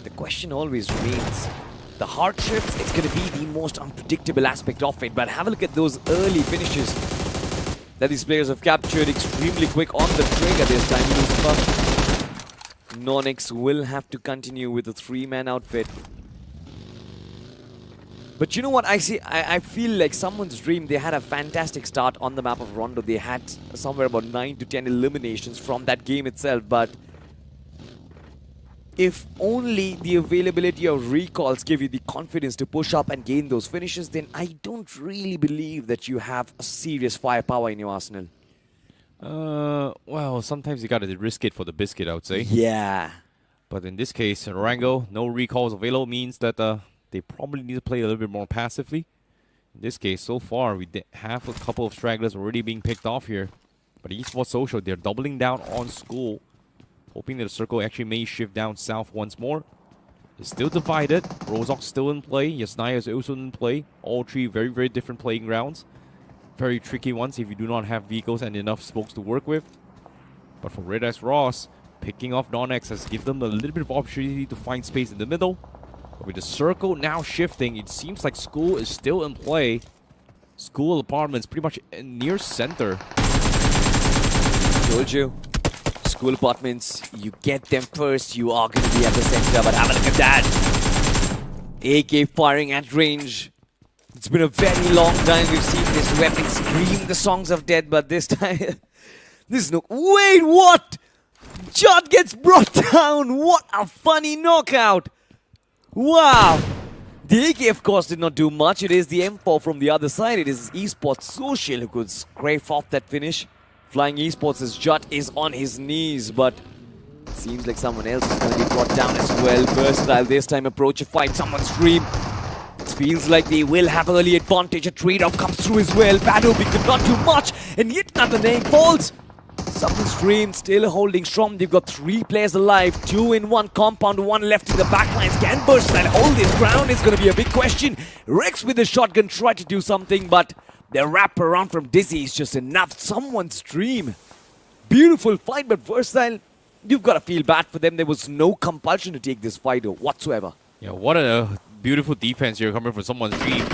the question always remains, the hard shifts, it's going to be the most unpredictable aspect of it. But have a look at those early finishes that these players have captured extremely quick on the trigger this time. Nonix will have to continue with a 3-man outfit. But you know what, I feel like someone's dream. They had a fantastic start on the map of Rondo. They had somewhere about 9 to 10 eliminations from that game itself, but if only the availability of recalls give you the confidence to push up and gain those finishes, then I don't really believe that you have a serious firepower in your arsenal. Well, sometimes you gotta risk it for the biscuit, I would say. Yeah. But in this case, Rango, no recalls available means that they probably need to play a little bit more passively. In this case, so far, we have a couple of stragglers already being picked off here. But Esports Social, they're doubling down on school, hoping that the circle actually may shift down south once more. It's still divided. Rozok's still in play. Yasnaya is also in play. All 3 very, very different playing grounds. Very tricky ones if you do not have vehicles and enough spokes to work with. But for Red X Ross, picking off NONX has given them a little bit of opportunity to find space in the middle. But with the circle now shifting, it seems like school is still in play. School apartments pretty much near center. Told you. school apartments. You get them first, you are going to be at the center. But have a look at that. AK firing at range. It's been a very long time we've seen this weapon scream the songs of death, but this time, this is no. Wait, what? Judd gets brought down. What a funny knockout. Wow. The AK, of course, did not do much. It is the M4 from the other side. It is Esports Social who could scrape off that finish. Flying Esports as Judd is on his knees, but it seems like someone else is going to be brought down as well. Versatile this time approach a fight. Someone's dream. It feels like they will have early advantage. A trade-off comes through as well. Badobi could not do much, and yet another name falls. Someone's dream still holding strong. They've got 3 players alive, 2 in one compound, 1 left in the backlines. Can Versatile hold his ground? Is going to be a big question. Rex with the shotgun tried to do something, but the wrap around from Dizzy is just enough. Someone's dream. Beautiful fight, but Versatile, you've got to feel bad for them. There was no compulsion to take this fight whatsoever. Yeah, what a beautiful defense here coming from someone's dream.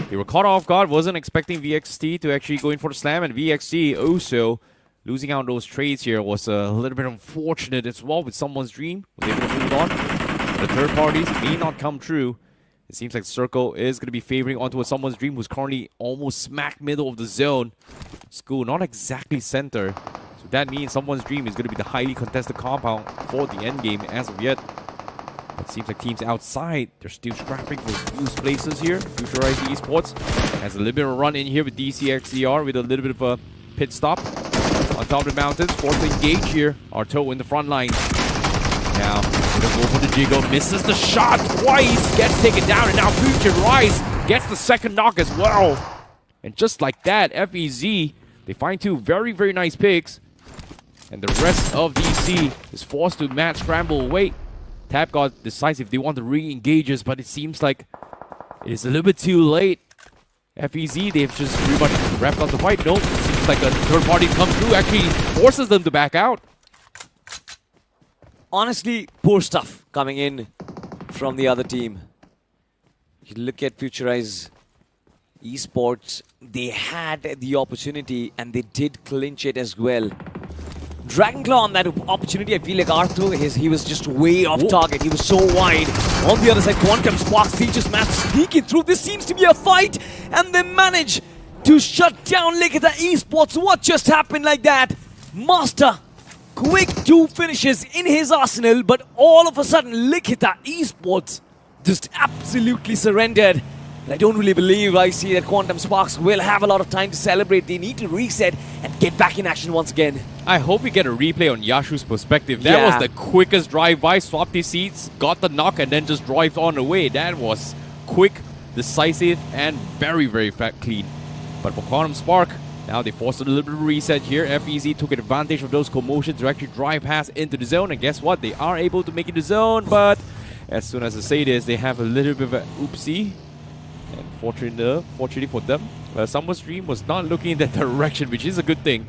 They were caught off guard, wasn't expecting VXT to actually go in for the slam, and VXT also losing out on those trades here was a little bit unfortunate as well with someone's dream. Was able to move on. The third parties may not come true. It seems like Circle is going to be favoring onto a someone's dream who's currently almost smack middle of the zone. School, not exactly center. So that means someone's dream is going to be the highly contested compound for the end game as of yet. It seems like teams outside, they're still scrapping for loose places here. Futurize Esports has a little bit of a run in here with DCXER with a little bit of a pit stop on top of the mountains. Forced to engage here. Arto in the front line. Now, gonna go for the jiggle. Misses the shot twice. Gets taken down, and now Futurize gets the second knock as well. And just like that, FEZ, they find 2 very, very nice picks. And the rest of DC is forced to match scramble away. Tap God decides if they want to re-engages, but it seems like it is a little bit too late. FEZ, they've just pretty much wrapped up the fight. Nope, it seems like a third party comes through, actually forces them to back out. Honestly, poor stuff coming in from the other team. You look at Futurize Esports, they had the opportunity and they did clinch it as well. Dragonclaw on that opportunity, I feel like Arthur, he was just way off target. He was so wide. On the other side, Quantum Spark, he just managed to sneak it through. This seems to be a fight, and they manage to shut down Likita Esports. What just happened like that? Master, quick 2 finishes in his arsenal, but all of a sudden, Likita Esports just absolutely surrendered. And I don't really believe I see that Quantum Sparks will have a lot of time to celebrate. They need to reset and get back in action once again. I hope we get a replay on Yashu's perspective. That was the quickest drive-by, swapped his seats, got the knock, and then just drive on away. That was quick, decisive, and very, very clean. But for Quantum Spark, now they forced a little bit of reset here. FEZ took advantage of those commotions to actually drive past into the zone. And guess what? They are able to make it the zone, but as soon as I say this, they have a little bit of an oopsie. And fortunately for them, Someone's dream was not looking in that direction, which is a good thing.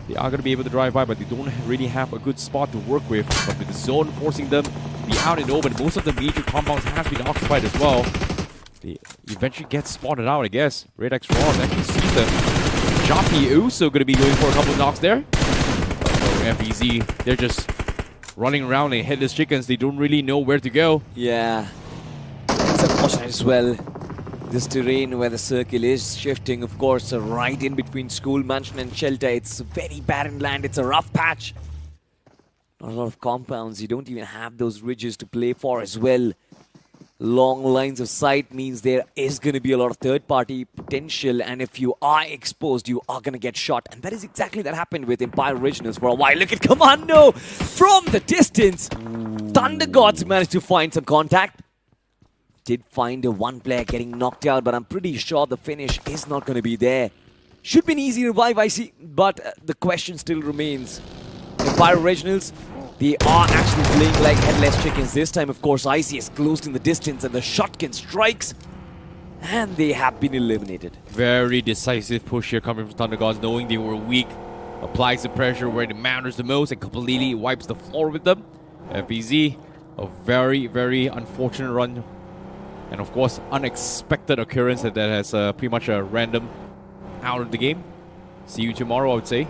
They are going to be able to drive by, but they don't really have a good spot to work with. But with the zone forcing them to be out in the open, most of the major compounds have been occupied as well. They eventually get spotted out, I guess. Red X Ross actually sees them. Joppy also going to be going for a couple of knocks there. But no, FEZ, they're just running around like headless chickens. They don't really know where to go. Yeah, it's unfortunate as well. This terrain where the circle is shifting, of course, right in between school, mansion and shelter. It's a very barren land. It's a rough patch. Not a lot of compounds. You don't even have those ridges to play for as well. Long lines of sight means there is going to be a lot of third-party potential, and if you are exposed, you are going to get shot. And that is exactly that happened with Empire Originals for a while. Look at Commando from the distance. Thunder Gods managed to find some contact. Did find a one player getting knocked out, but I'm pretty sure the finish is not going to be there. Should be an easy revive, I see, but the question still remains. Empire Originals, they are actually playing like headless chickens. This time, of course, Icy is closed in the distance and the shotgun strikes, and they have been eliminated. Very decisive push here coming from Thunder Gods, knowing they were weak. Applies the pressure where it matters the most and completely wipes the floor with them. FEZ, a very, very unfortunate run. And of course, unexpected occurrence that has pretty much a random out of the game. See you tomorrow, I would say.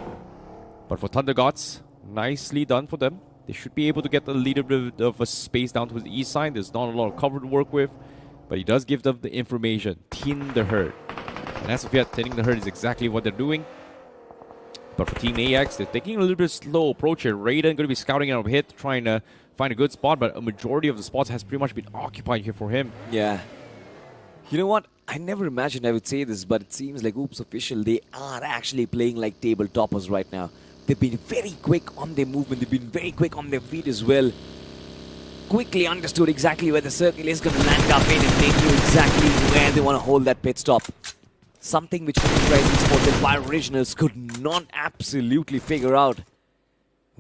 But for Thunder Gods, nicely done for them. They should be able to get a little bit of a space down to the east side. There's not a lot of cover to work with, but he does give them the information. Thin the herd. And as of yet, thinning the herd is exactly what they're doing. But for Team AX, they're taking a little bit slow approach here. Raiden going to be scouting out of hit, trying to find a good spot, but a majority of the spots has pretty much been occupied here for him. Yeah. You know what? I never imagined I would say this, but it seems like Oops Official, they are actually playing like table toppers right now. They've been very quick on their movement. They've been very quick on their feet as well. Quickly understood exactly where the circle is going to land up in, and they knew exactly where they want to hold that pit stop. Something which Enterprise Esports and Fire Originals could not absolutely figure out.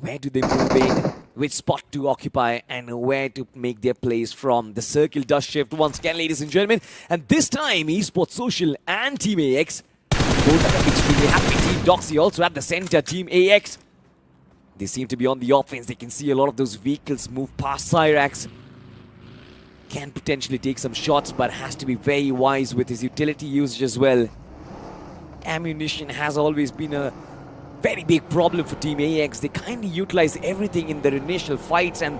Where do they move in, which spot to occupy, and where to make their plays from. The circle does shift once again, ladies and gentlemen. And this time, Esports Social and Team AX both are extremely happy. Team Doxy also at the center. Team AX, they seem to be on the offense. They can see a lot of those vehicles move past Cyrax. Can potentially take some shots, but has to be very wise with his utility usage as well. Ammunition has always been a very big problem for Team AX. They kindly utilize everything in their initial fights, and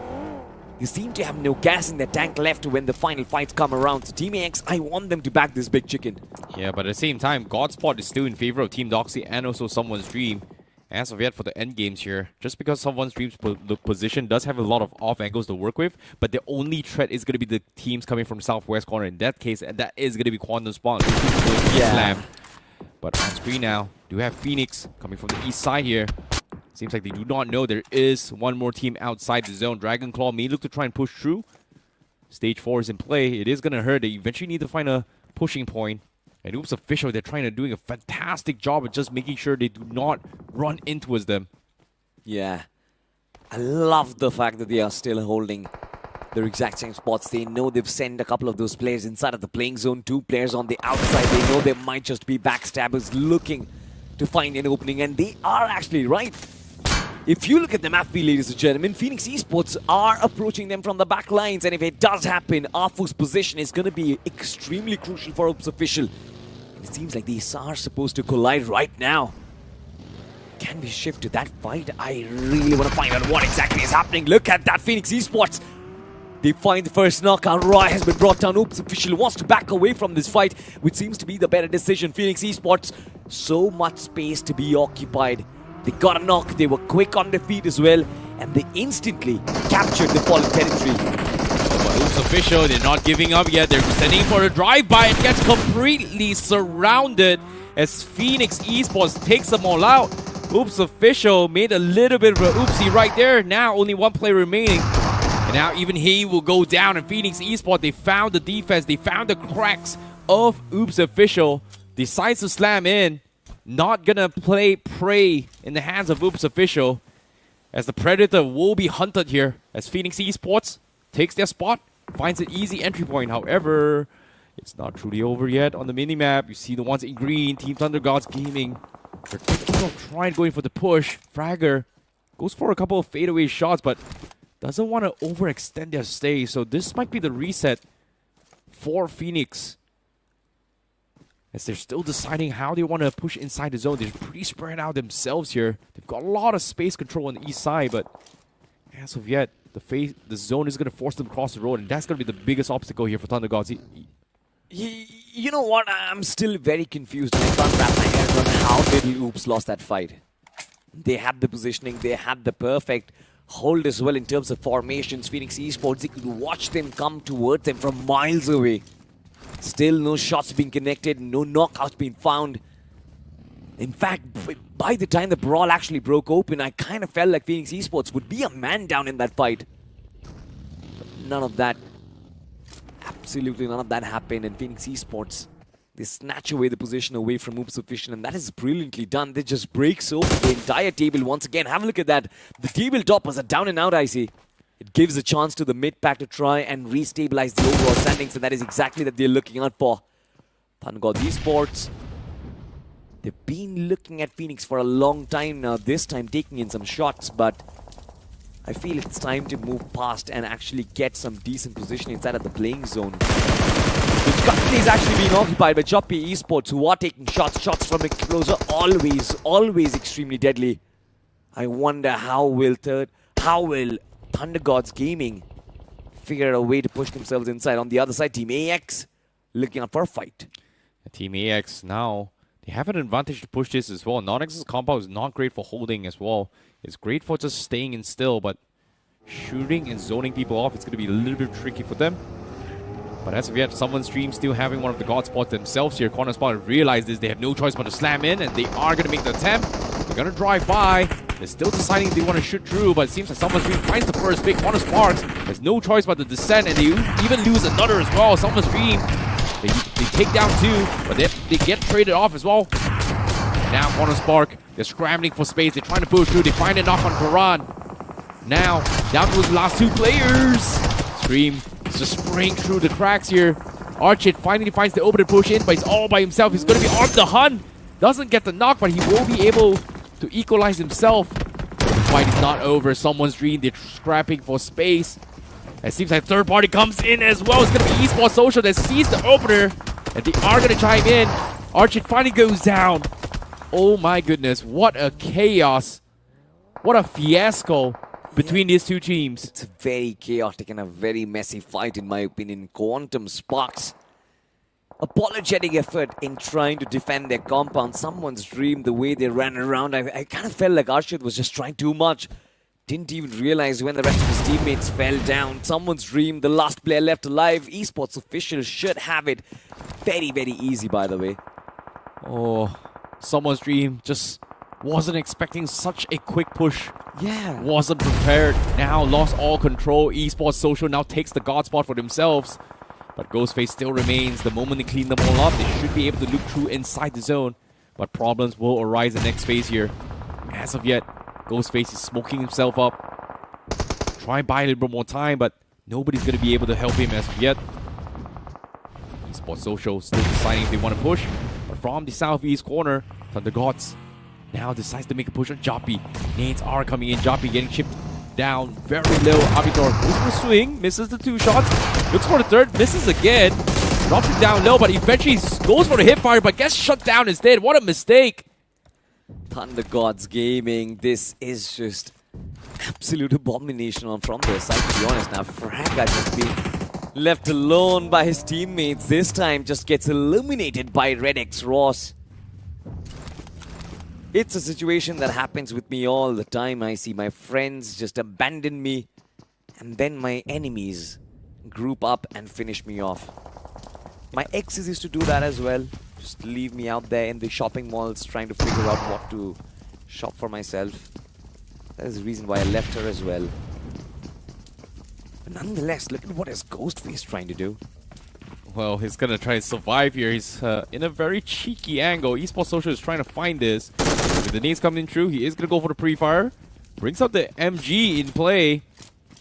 they seem to have no gas in their tank left when the final fights come around. So Team AX, I want them to back this big chicken. Yeah, but at the same time, Godspot is still in favor of Team Doxy and also Someone's Dream. As of yet for the end games here, just because Someone's Dream's the position does have a lot of off angles to work with, but the only threat is going to be the teams coming from southwest corner. In that case, and that is going to be Quantum Spawn. Slam. But on screen now, do have Phoenix coming from the east side here. Seems like they do not know there is one more team outside the zone. Dragonclaw may look to try and push through. Stage 4 is in play. It is going to hurt. They eventually need to find a pushing point. And Oops Official, they're doing a fantastic job of just making sure they do not run in towards them. Yeah. I love the fact that they are still holding their exact same spots. They know they've sent a couple of those players inside of the playing zone, 2 players on the outside. They know there might just be backstabbers looking to find an opening, and they are actually right. If you look at the map view, ladies and gentlemen, Phoenix Esports are approaching them from the back lines, and if it does happen, Afu's position is going to be extremely crucial for Oops Official. And it seems like these are supposed to collide right now. Can we shift to that fight? I really want to find out what exactly is happening. Look at that, Phoenix Esports. They find the first knockout. Roy has been brought down. Oops Official wants to back away from this fight, which seems to be the better decision. Phoenix Esports, so much space to be occupied. They got a knock. They were quick on their feet as well, and they instantly captured the fallen territory. Oops Official, they're not giving up yet. They're sending for a drive-by and gets completely surrounded as Phoenix Esports takes them all out. Oops Official made a little bit of an oopsie right there. Now only 1 player remaining. And now even he will go down. And Phoenix Esports, they found the defense. They found the cracks of Oops Official. Decides to slam in. Not gonna play prey in the hands of Oops Official, as the Predator will be hunted here as Phoenix Esports takes their spot, finds an easy entry point. However, it's not truly over yet on the minimap. You see the ones in green, Team Thunder Gods Gaming. They're thinking of trying going for the push. Fragger goes for a couple of fadeaway shots, but doesn't want to overextend their stay. So this might be the reset for Phoenix, as they're still deciding how they want to push inside the zone. They're pretty spread out themselves here. They've got a lot of space control on the east side, but as of yet, the zone is going to force them across the road, and that's going to be the biggest obstacle here for Thunder Gods. You know what? I'm still very confused. I can't wrap my head around how little Oops lost that fight. They had the positioning. They had the perfect hold as well in terms of formations. Phoenix Esports, they could watch them come towards them from miles away. Still no shots being connected, no knockouts being found. In fact, by the time the brawl actually broke open, I kind of felt like Phoenix Esports would be a man down in that fight. But none of that, absolutely none of that happened, and Phoenix Esports, they snatch away the position away from Oops Official, and that is brilliantly done. They just breaks open the entire table once again. Have a look at that. The table toppers are down and out, I see. It gives a chance to the mid-pack to try and restabilize the overall standings, and that is exactly that they're looking out for. Godlike Esports, they've been looking at Phoenix for a long time now, this time taking in some shots, but I feel it's time to move past and actually get some decent position inside of the playing zone. Which currently is actually being occupied by Choppy Esports, who are taking shots from it closer, always extremely deadly. I wonder how will Thunder Gods Gaming figure out a way to push themselves inside. On the other side, Team AX looking out for a fight. Team AX now, they have an advantage to push this as well. Non-X's compound is not great for holding as well. It's great for just staying in still, but shooting and zoning people off, it's going to be a little bit tricky for them. But as of yet, someone's Dream still having one of the God spots themselves here. Corner spot realize this. They have no choice but to slam in, and they are going to make the attempt. They're going to drive by. They're still deciding if they want to shoot through, but it seems like someone's Dream finds the first pick. Corner Sparks has no choice but to descend, and they even lose another as well. Someone's Dream, they take down two, but they get traded off as well. Now Corner Spark, they're scrambling for space. They're trying to push through. They find a knock on Karan. Now, down to his last two players. Scream is just spraying through the cracks here. Archit finally finds the opening push in, but he's all by himself. He's going to be on the hunt. Doesn't get the knock, but he will be able to equalize himself. The fight is not over. Someone's Dream, they're scrapping for space. It seems like third party comes in as well. It's going to be Esports Social that sees the opener, and they are going to chime in. Archit finally goes down. Oh my goodness, what a chaos. What a fiasco between these two teams. It's a very chaotic and a very messy fight, in my opinion. Quantum Sparks, apologetic effort in trying to defend their compound. Someone's Dream, the way they ran around, I kind of felt like Arshad was just trying too much. Didn't even realize when the rest of his teammates fell down. Someone's Dream, the last player left alive. Esports officials should have it. Very, very easy, by the way. Oh, Someone's Dream just wasn't expecting such a quick push. Yeah. Wasn't prepared. Now lost all control. Esports Social now takes the God spot for themselves. But Ghostface still remains. The moment they clean them all up, they should be able to loop through inside the zone. But problems will arise in the next phase here. As of yet, Ghostface is smoking himself up. Try and buy a little bit more time, but nobody's going to be able to help him as of yet. Esports Social still deciding if they want to push. But from the southeast corner, Thunder Gods now decides to make a push on Joppy. Nades are coming in. Joppy getting chipped down very low. Abitor goes for a swing, misses the two shots. Looks for the third, misses again. Drops it down low, but eventually goes for the hip fire, but gets shut down instead. What a mistake. Thunder Gods Gaming, this is just absolute abomination from their side, to be honest. Now, Fragga just being left alone by his teammates. This time just gets eliminated by REDX Ross. It's a situation that happens with me all the time. I see my friends just abandon me, and then my enemies group up and finish me off. My exes used to do that as well. Just leave me out there in the shopping malls trying to figure out what to shop for myself. That is the reason why I left her as well. But nonetheless, look at what is Ghostface trying to do. Well, he's going to try to survive here. He's in a very cheeky angle. Esports Social is trying to find this. With the nades coming through, he is going to go for the pre-fire. Brings up the MG in play.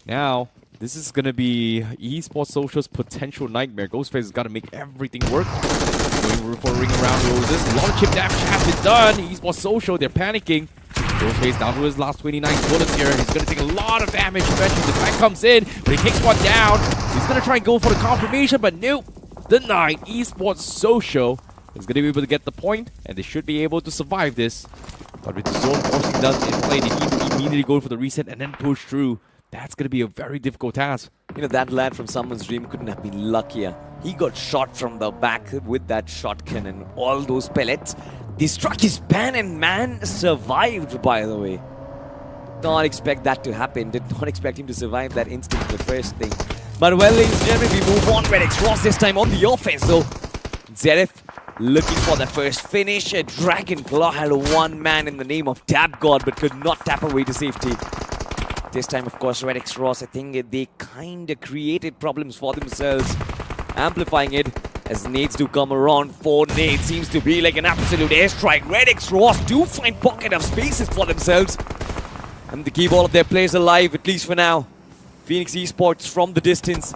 Now, this is going to be Esports Social's potential nightmare. Ghostface has got to make everything work. Going for a ring around roses. A lot of chip damage has been done. Esports Social, they're panicking. Ghostface down to his last 29 bullets here. He's going to take a lot of damage eventually. The tank comes in, but he takes one down. He's going to try and go for the confirmation, but nope. Denied. Esports Social is going to be able to get the point, and they should be able to survive this. But with the zone forcing done in play, they need to immediately go for the reset and then push through. That's going to be a very difficult task. You know, that lad from Someone's Dream couldn't have been luckier. He got shot from the back with that shotgun and all those pellets. They struck his pan and man survived, by the way. Did not expect that to happen. Did not expect him to survive that instant, the first thing. But well, ladies and gentlemen, we move on. REDX Ross this time on the offense, though. Zeref looking for the first finish. Dragon Claw had one man in the name of Tap God, but could not tap away to safety. This time, of course, REDX Ross, I think they kind of created problems for themselves, amplifying it as nades do come around. 4 nades seems to be like an absolute airstrike. REDX Ross do find pocket of spaces for themselves, and they keep all of their players alive, at least for now. Phoenix Esports from the distance.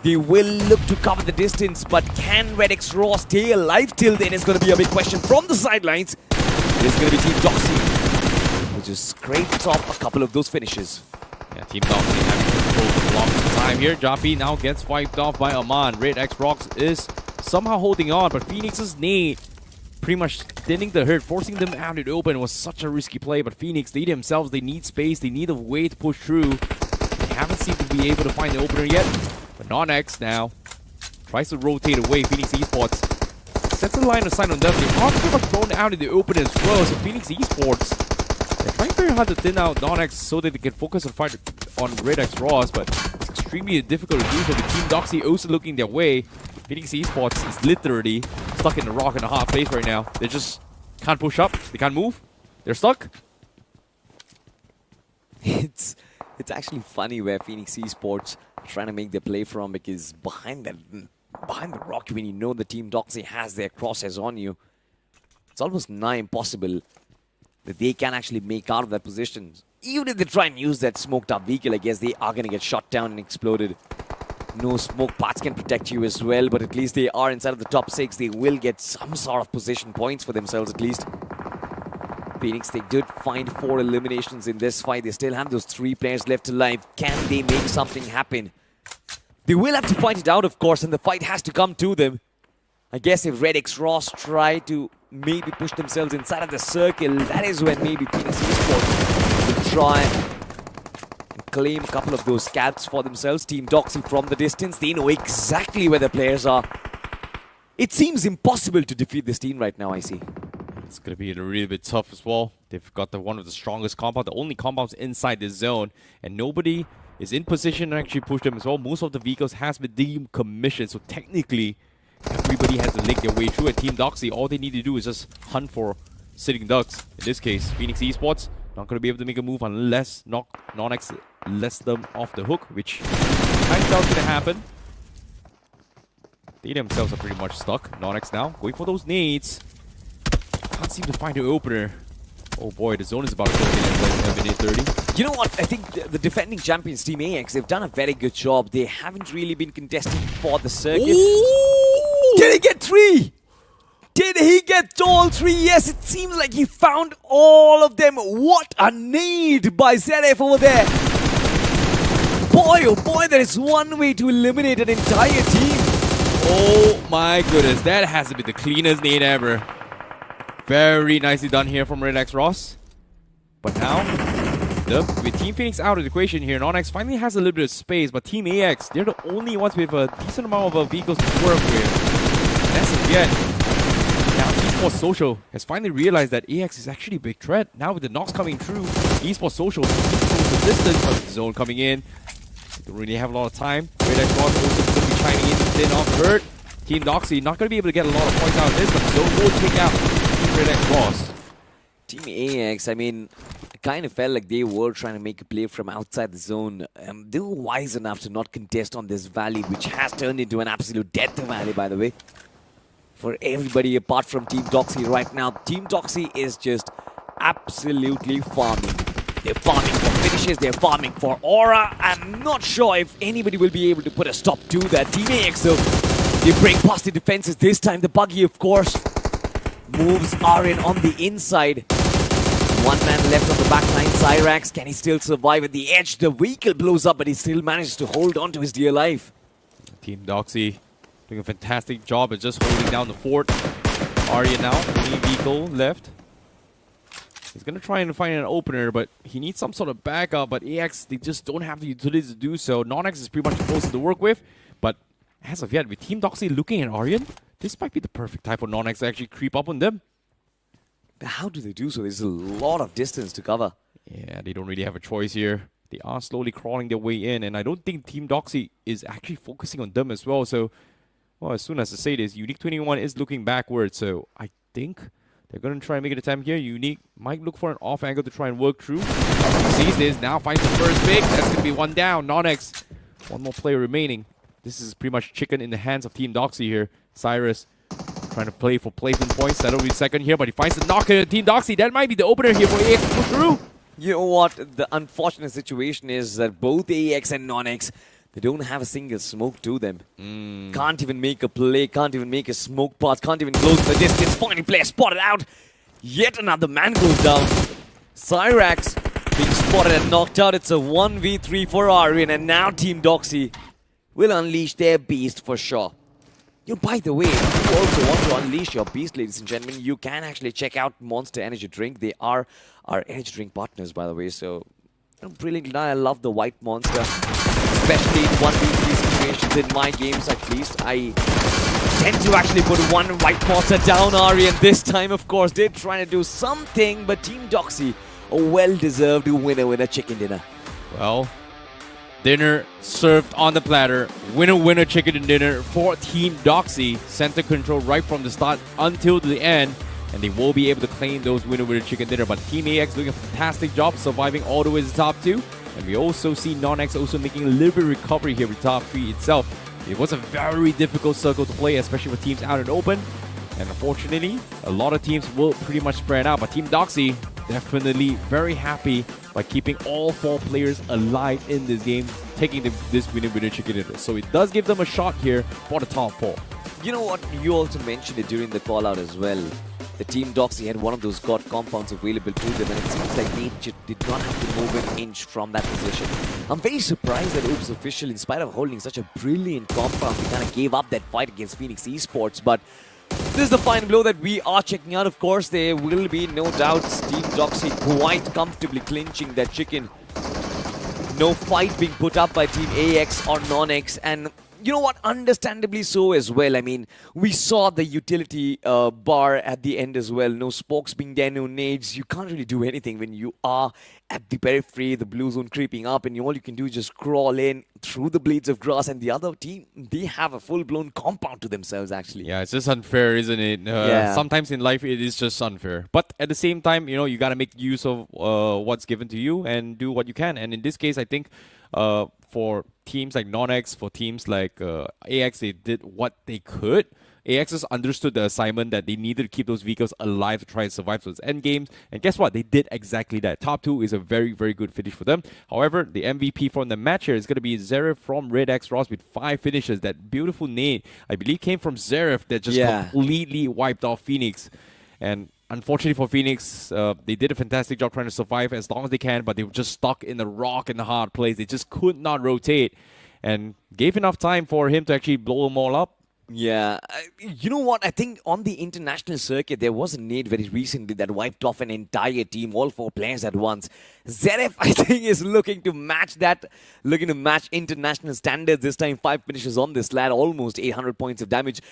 They will look to cover the distance, but can REDX Ross stay alive till then is going to be a big question from the sidelines. It's going to be Team Doxy, who just scrapes off a couple of those finishes. Yeah, Team Doxy having control for a long time here. Joppy now gets wiped off by Aman. REDX Ross is somehow holding on, but Phoenix's nade pretty much thinning the herd, forcing them out in the open was such a risky play. But Phoenix, they themselves, they need space, they need a way to push through. They haven't seemed to be able to find the opener yet. But Naqsh now tries to rotate away. Phoenix Esports sets a line of sight on them. They are pretty much thrown out in the open as well. So Phoenix Esports, they're trying very hard to thin out Naqsh so that they can focus on fight on REDX but it's extremely difficult to do so. The Team Doxy also looking their way. Phoenix Esports is literally stuck in a rock and a hard place right now. They just can't push up. They can't move. They're stuck. It's actually funny where Phoenix Esports are trying to make their play from, because behind the rock, when you know the Team Doxy has their crosshairs on you, it's almost nigh impossible that they can actually make out of that position. Even if they try and use that smoked up vehicle, I guess they are going to get shot down and exploded. No smoke parts can protect you as well, but at least they are inside of the top 6. They will get some sort of position points for themselves at least. Phoenix, they did find 4 eliminations in this fight. They still have those 3 players left alive. Can they make something happen? They will have to fight it out, of course, and the fight has to come to them. I guess if REDX try to maybe push themselves inside of the circle, that is when maybe Phoenix Esports will try and claim a couple of those scalps for themselves. Team Doxy from the distance, they know exactly where the players are. It seems impossible to defeat this team right now, I see. It's going to be a really bit tough as well. They've got one of the strongest compounds, the only compounds inside this zone, and nobody is in position to actually push them as well. Most of the vehicles has been decommissioned, so technically everybody has to lick their way through. At Team Doxy, all they need to do is just hunt for sitting ducks. In this case, Phoenix Esports not going to be able to make a move unless Naqsh lets them off the hook, which I doubt going to happen. They themselves are pretty much stuck. Naqsh now going for those nades. Can't seem to find the opener. Oh boy, the zone is about to go in at minute 30. You know what? I think the defending champions, Team AX, they've done a very good job. They haven't really been contesting for the circuit. Ooh! Did he get 3? Did he get all 3? Yes, it seems like he found all of them. What a nade by ZF over there. Boy, oh boy, there is one way to eliminate an entire team. Oh my goodness, that has to be the cleanest nade ever. Very nicely done here from REDX. But now, with Team Phoenix out of the equation here, Naqsh finally has a little bit of space, but Team AX, they're the only ones with a decent amount of vehicles to work with. That's it yet. Now, Esports Social has finally realized that AX is actually a big threat. Now with the knocks coming through, Esports Social the distance, but the zone coming in. They don't really have a lot of time. REDX also going to be chiming in to thin off hurt. Team Doxy not going to be able to get a lot of points out of this, but the zone will take out REDX. Team AX, I mean, I kind of felt like they were trying to make a play from outside the zone. They were wise enough to not contest on this valley, which has turned into an absolute death valley, by the way. For everybody apart from Team Doxy right now, Team Doxy is just absolutely farming. They're farming for finishes, they're farming for aura. I'm not sure if anybody will be able to put a stop to that. Team AX, though, they break past the defenses. This time the buggy, of course, moves Aryan on the inside. One man left on the backline. Cyrax, can he still survive at the edge? The vehicle blows up, but he still manages to hold on to his dear life. Team Doxy doing a fantastic job at just holding down the fort. Aryan now, only vehicle left. He's going to try and find an opener, but he needs some sort of backup. But AX, they just don't have the utilities to do so. Naqsh is pretty much close to work with, but as of yet, with Team Doxy looking at Aryan, this might be the perfect time for Naqsh to actually creep up on them. But how do they do so? There's a lot of distance to cover. Yeah, they don't really have a choice here. They are slowly crawling their way in, and I don't think Team Doxy is actually focusing on them as well. So, well, as soon as I say this, Unique 21 is looking backwards, so I think they're going to try and make an attempt here. Unique might look for an off angle to try and work through. Sees this, now finds the first pick. That's going to be one down. Naqsh, one more player remaining. This is pretty much chicken in the hands of Team Doxy here. Cyrus trying to play for placement points. That'll be second here, but he finds the knock at Team Doxy. That might be the opener here for AX to push through. You know what? The unfortunate situation is that both AX and Naqsh, they don't have a single smoke to them. Can't even make a play, can't even make a smoke pass, can't even close the distance. Final player spotted out. Yet another man goes down. Cyrax being spotted and knocked out. It's a 1v3 for Aryan, and now Team Doxy will unleash their beast for sure. By the way, if you also want to unleash your beast, ladies and gentlemen, you can actually check out Monster Energy Drink. They are our energy drink partners, by the way. So, brilliant. I love the white monster, especially in 1v3 situations in my games at least. I tend to actually put one white monster down, Ari, and this time, of course, they're trying to do something, but Team Doxy, a well-deserved winner chicken dinner. Well, dinner served on the platter. Winner chicken and dinner for Team Doxy. Center control right from the start until the end. And they will be able to claim those winner chicken dinner. But Team AX doing a fantastic job surviving all the way to the top 2. And we also see Non-X also making a little bit of recovery here with top 3 itself. It was a very difficult circle to play, especially for teams out and open. And unfortunately, a lot of teams will pretty much spread out. But Team Doxy definitely very happy by keeping all 4 players alive in this game, taking this winner chicken dinner. So it does give them a shot here for the top 4. You know what? You also mentioned it during the call out as well. The Team Doxy had one of those God compounds available to them, and it seems like they did not have to move an inch from that position. I'm very surprised that Oops Official, in spite of holding such a brilliant compound, they kind of gave up that fight against Phoenix Esports. But this is the final blow that we are checking out. Of course, there will be no doubts. Team Doxy quite comfortably clinching that chicken. No fight being put up by Team AX or Non-X, and you know what? Understandably so as well. I mean, we saw the utility bar at the end as well. No spokes being there, no nades. You can't really do anything when you are at the periphery, the blue zone creeping up, and all you can do is just crawl in through the blades of grass. And the other team, they have a full-blown compound to themselves, actually. Yeah, it's just unfair, isn't it? Yeah. Sometimes in life, it is just unfair. But at the same time, you got to make use of what's given to you and do what you can. And in this case, I think for teams like Non-X, for teams like AX, they did what they could. AX has understood the assignment that they needed to keep those vehicles alive to try and survive those end games. And guess what? They did exactly that. Top 2 is a very, very good finish for them. However, the MVP from the match here is going to be Zeref from Red X Ross with 5 finishes. That beautiful nade, I believe, came from Zeref that just completely wiped off Phoenix. And unfortunately for Phoenix, they did a fantastic job trying to survive as long as they can, but they were just stuck in the rock in the hard place. They just could not rotate and gave enough time for him to actually blow them all up. Yeah, you know what? I think on the international circuit, there was a nade very recently that wiped off an entire team, all 4 players at once. Zeref, I think, is looking to match that, looking to match international standards this time. 5 finishes on this lad, almost 800 points of damage.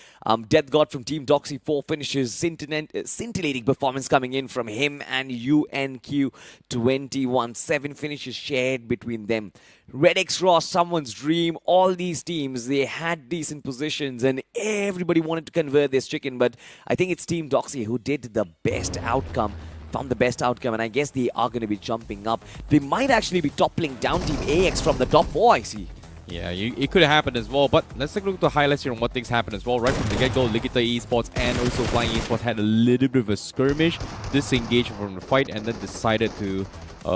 Death God from Team Doxy, 4 finishes, scintillating performance coming in from him and UNQ21. 7 finishes shared between them. Red X Ross, someone's dream. All these teams, they had decent positions and everybody wanted to convert this chicken, but I think it's Team Doxy who did the best outcome, found the best outcome, and I guess they are going to be jumping up. They might actually be toppling down Team AX from the top 4, I see. Yeah, it could have happened as well, but let's take a look at the highlights here on what things happened as well. Right from the get-go, Ligita Esports and also Flying Esports had a little bit of a skirmish, disengaged from the fight, and then decided to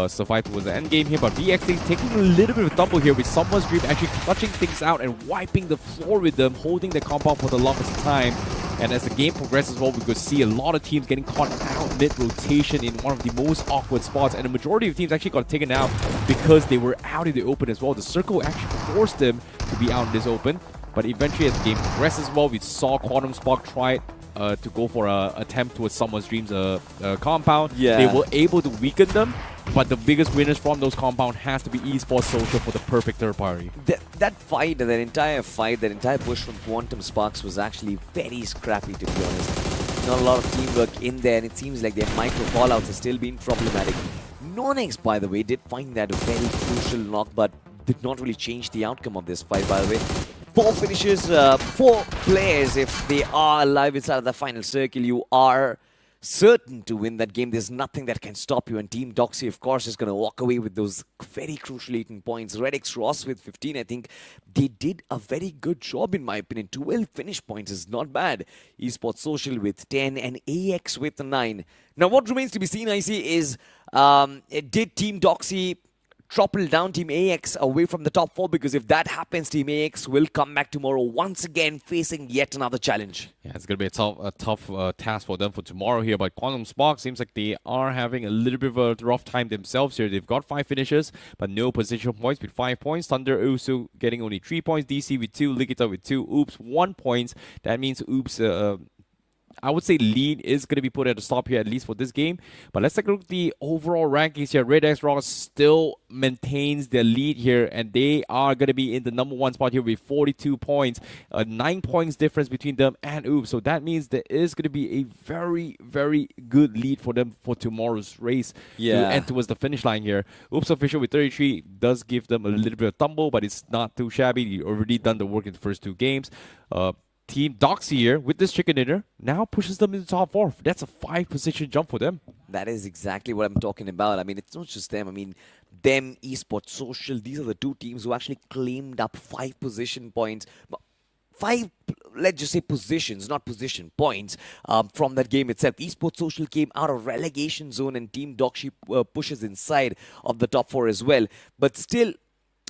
survive towards the end game here. But VXA taking a little bit of a tumble here with Someone's Dream actually clutching things out and wiping the floor with them, holding the compound for the longest time. And as the game progresses well, we could see a lot of teams getting caught out mid-rotation in one of the most awkward spots. And the majority of teams actually got taken out because they were out in the open as well. The circle actually forced them to be out in this open. But eventually as the game progresses well, we saw Quantum Spark try to go for an attempt towards Someone's Dream's compound. Yeah. They were able to weaken them. But the biggest winners from those compound has to be Esports Social for the perfect third party. That fight, that entire push from Quantum Sparks was actually very scrappy, to be honest. Not a lot of teamwork in there, and it seems like their micro fallouts have still been problematic. Non-X, by the way, did find that a very crucial knock, but did not really change the outcome of this fight, by the way. 4 finishes, 4 players, if they are alive inside of the final circle, you are certain to win that game. There's nothing that can stop you, and Team Doxy, of course, is going to walk away with those very crucial 18 points. Red X Ross with 15, I think they did a very good job, in my opinion. 12 finish points is not bad. Esports Social with 10 and AX with 9. Now, what remains to be seen, I see, is did Team Doxy topple down Team AX away from the top 4, because if that happens, Team AX will come back tomorrow once again facing yet another challenge. Yeah, it's going to be a tough task for them for tomorrow here. But QuantumSpark seems like they are having a little bit of a rough time themselves here. They've got 5 finishes, but no position points with 5 points. Thunder also getting only 3 points. DC with 2, Likita with 2, Oops 1 point. That means Oops I would say lead is going to be put at a stop here, at least for this game. But let's take a look at the overall rankings here. Red X Rock still maintains their lead here, and they are going to be in the number 1 spot here with 42 points. 9 points difference between them and Oops. So that means there is going to be a very, very good lead for them for tomorrow's race and towards the finish line here. Oops official with 33 does give them a little bit of tumble, but it's not too shabby. You've already done the work in the first 2 games. Team Doxy here with this chicken dinner now pushes them into the top 4. That's a 5-position jump for them. That is exactly what I'm talking about. I mean, it's not just them. I mean, them, Esports, Social, these are the 2 teams who actually claimed up 5 position points. 5, let's just say positions, not position points, from that game itself. Esports Social came out of relegation zone, and Team Doxy pushes inside of the top 4 as well. But still,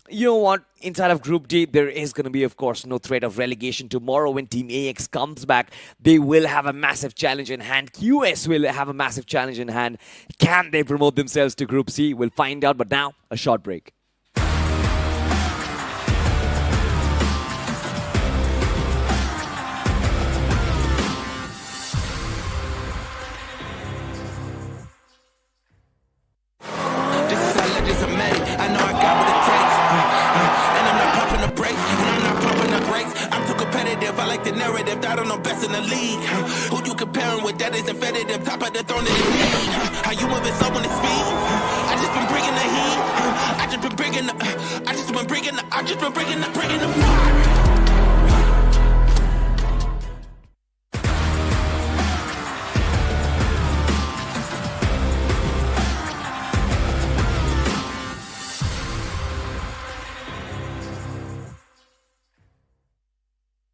you know what? Inside of Group D, there is going to be, of course, no threat of relegation. Tomorrow, when Team AX comes back, they will have a massive challenge in hand. QS will have a massive challenge in hand. Can they promote themselves to Group C? We'll find out. But now, a short break. I like the narrative that I'm the best in the league. Who you comparing with? That is competitive. Top of the throne in the league. How you moving so on the speed? I just been bringing the heat. I just been bringing the fire.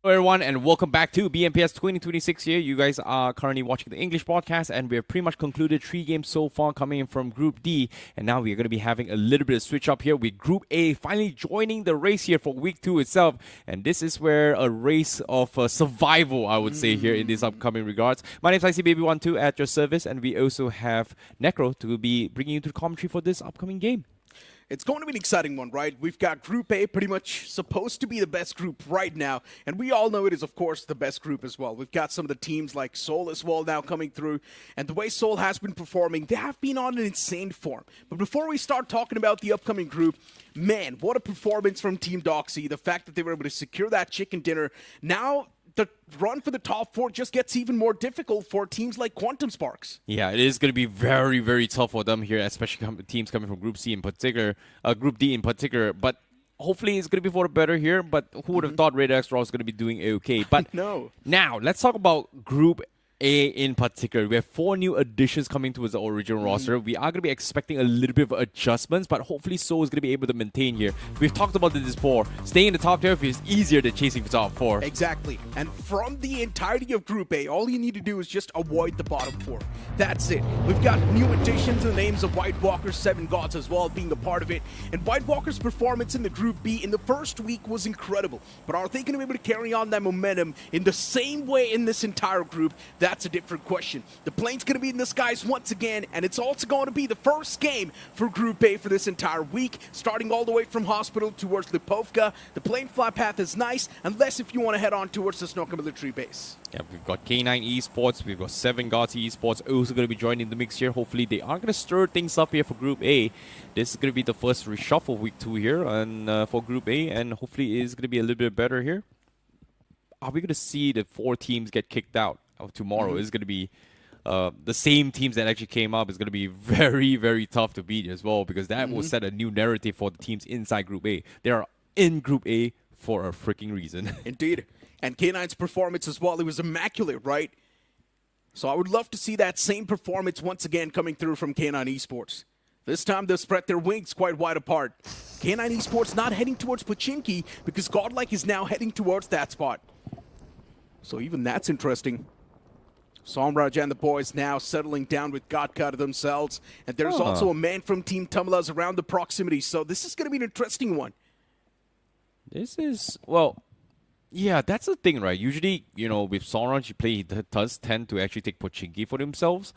Hello everyone, and welcome back to BMPS 2026 here. You guys are currently watching the English broadcast, and we have pretty much concluded 3 games so far coming in from Group D. And now we are going to be having a little bit of switch up here with Group A finally joining the race here for Week 2 itself. And this is where a race of survival, I would say, here in this upcoming regards. My name is ICBaby12 at your service, and we also have Necro to be bringing you to the commentary for this upcoming game. It's going to be an exciting one, right? We've got Group A pretty much supposed to be the best group right now, and we all know it is, of course, the best group as well. We've got some of the teams like Seoul as well now coming through, and the way Seoul has been performing, they have been on an insane form. But before we start talking about the upcoming group, man, what a performance from Team Doxy. The fact that they were able to secure that chicken dinner. Now, the run for the top 4 just gets even more difficult for teams like QuantumSpark. Yeah, it is going to be very, very tough for them here, especially teams coming from Group C in particular, Group D in particular. But hopefully it's going to be for the better here. But who would have thought Red X Raw is going to be doing okay? But no. Now, let's talk about Group A in particular. We have 4 new additions coming towards the original roster. We are going to be expecting a little bit of adjustments, but hopefully Seoul is going to be able to maintain here. We've talked about this before. Staying in the top tier is easier than chasing the top 4. Exactly. And from the entirety of Group A, all you need to do is just avoid the bottom 4. That's it. We've got new additions to the names of White Walker, 7 Gods as well being a part of it. And White Walker's performance in the Group B in the first week was incredible. But are they going to be able to carry on that momentum in the same way in this entire group? That's a different question. The plane's going to be in the skies once again, and it's also going to be the first game for Group A for this entire week, starting all the way from Hospital towards Lipovka. The plane fly path is nice, unless if you want to head on towards the Snoka military base. Yeah, we've got K9 Esports, we've got 7 Gods Esports also going to be joining the mix here. Hopefully they are going to stir things up here for Group A. This is going to be the first reshuffle Week 2 here and for Group A, and hopefully it is going to be a little bit better here. Are we going to see the 4 teams get kicked out tomorrow? It's going to be the same teams that actually came up. Is going to be very, very tough to beat as well, because that will set a new narrative for the teams inside Group A. They are in Group A for a freaking reason. Indeed. And K9's performance as well, it was immaculate, right? So I would love to see that same performance once again coming through from K9 Esports. This time they've spread their wings quite wide apart. K9 Esports not heading towards Pochinki because Godlike is now heading towards that spot. So even that's interesting. Somraj and the boys now settling down with Godlike themselves. And there's also a man from Team Tamilas around the proximity. So this is going to be an interesting one. This is, well, yeah, that's the thing, right? Usually, you know, with Somraj, he does tend to actually take Pochinki for themselves.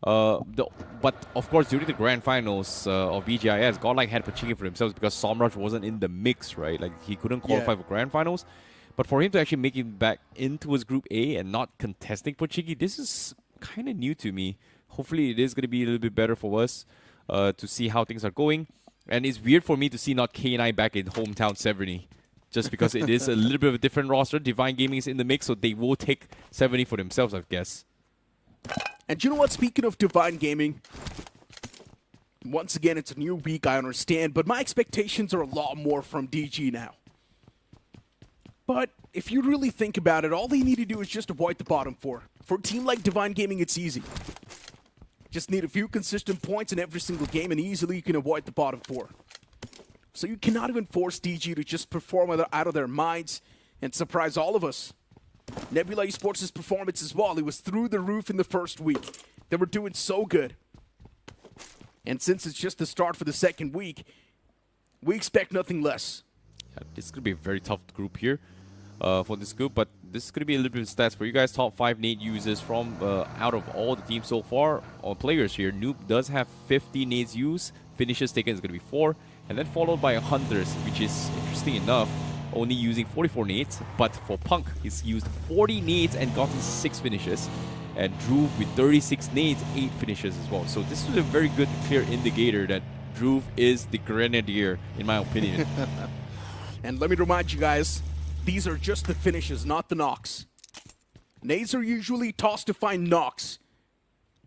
But of course, during the grand finals of BGIS, Godlike had Pochinki for themselves because Somraj wasn't in the mix, right? Like, he couldn't qualify for grand finals. But for him to actually make it back into his Group A and not contesting Pochinki, this is kind of new to me. Hopefully, it is going to be a little bit better for us to see how things are going. And it's weird for me to see not K9 back in hometown Severny, just because it is a little bit of a different roster. Divine Gaming is in the mix, so they will take Severny for themselves, I guess. And you know what? Speaking of Divine Gaming, once again, it's a new week, I understand, but my expectations are a lot more from DG now. But if you really think about it, all they need to do is just avoid the bottom four. For a team like Divine Gaming, it's easy. Just need a few consistent points in every single game, and easily you can avoid the bottom four. So you cannot even force DG to just perform out of their minds and surprise all of us. Nebula Esports' performance as well, it was through the roof in the first week. They were doing so good. And since it's just the start for the second week, we expect nothing less. Yeah, this is going to be a very tough group here for this group, but this is going to be a little bit of stats for you guys. Top 5 nade users from out of all the teams so far, or players here. Noob does have 50 nades used. Finishes taken is going to be 4. And then followed by Hunters, which is interesting enough, only using 44 nades. But for Punk, he's used 40 nades and gotten 6 finishes. And Dhruv with 36 nades, 8 finishes as well. So this is a very good, clear indicator that Dhruv is the Grenadier, in my opinion. And let me remind you guys, these are just the finishes, not the knocks. Nades are usually tossed to find knocks.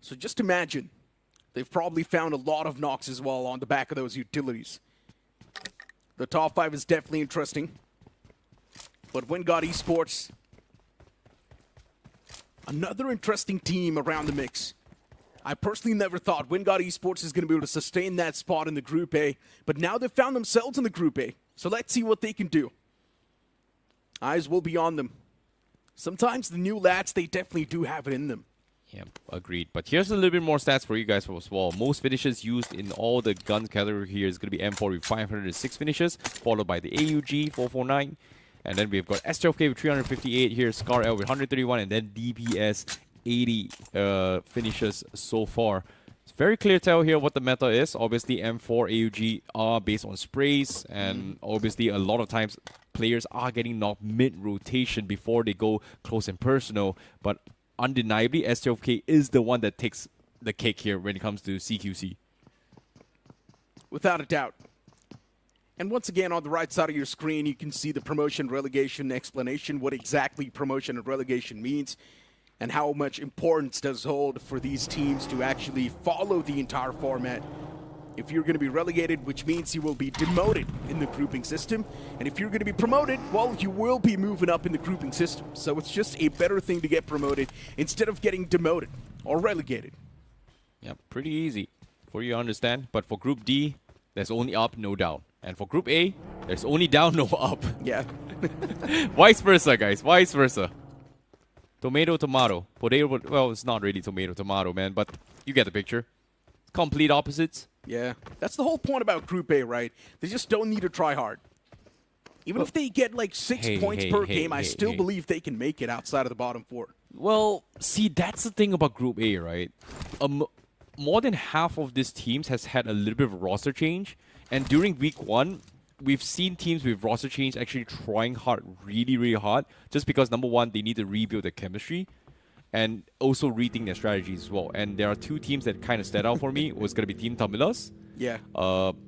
So just imagine, they've probably found a lot of knocks as well on the back of those utilities. The top 5 is definitely interesting. But WINDGOD Esports, another interesting team around the mix. I personally never thought WINDGOD Esports is going to be able to sustain that spot in the Group A, but now they've found themselves in the Group A. So let's see what they can do. Eyes will be on them. Sometimes the new lads, they definitely do have it in them. Yeah, agreed. But here's a little bit more stats for you guys as well. Most finishes used in all the gun category here is going to be M4 with 506 finishes, followed by the AUG 449. And then we've got STFK with 358 here, Scar L with 131, and then DPS 80 finishes so far. It's very clear tell here what the meta is. Obviously, M4, AUG are based on sprays, and obviously a lot of times players are getting knocked mid-rotation before they go close and personal. But undeniably, STFK is the one that takes the cake here when it comes to CQC. Without a doubt. And once again, on the right side of your screen, you can see the promotion relegation explanation, what exactly promotion and relegation means, and how much importance does hold for these teams to actually follow the entire format. If you're going to be relegated, which means you will be demoted in the grouping system, and if you're going to be promoted, well, you will be moving up in the grouping system. So it's just a better thing to get promoted instead of getting demoted or relegated. Yeah, pretty easy for you to understand. But for Group D, there's only up, no down. And for Group A, there's only down, no up. Yeah. Vice versa, guys. Vice versa. Tomato, tomato. Potato, well, it's not really tomato, tomato, man. But you get the picture. Complete opposites. Yeah. That's the whole point about Group A, right? They just don't need to try hard. Even if they get like 6 points per game, I still believe they can make it outside of the bottom 4. Well, see, that's the thing about Group A, right? More than half of these teams has had a little bit of a roster change. And during week 1, we've seen teams with roster change actually trying hard, really, really hard. Just because, number one, they need to rebuild their chemistry. And also rethink their strategies as well. And there are 2 teams that kind of stood out for me. It was going to be Team Tamilas. Yeah.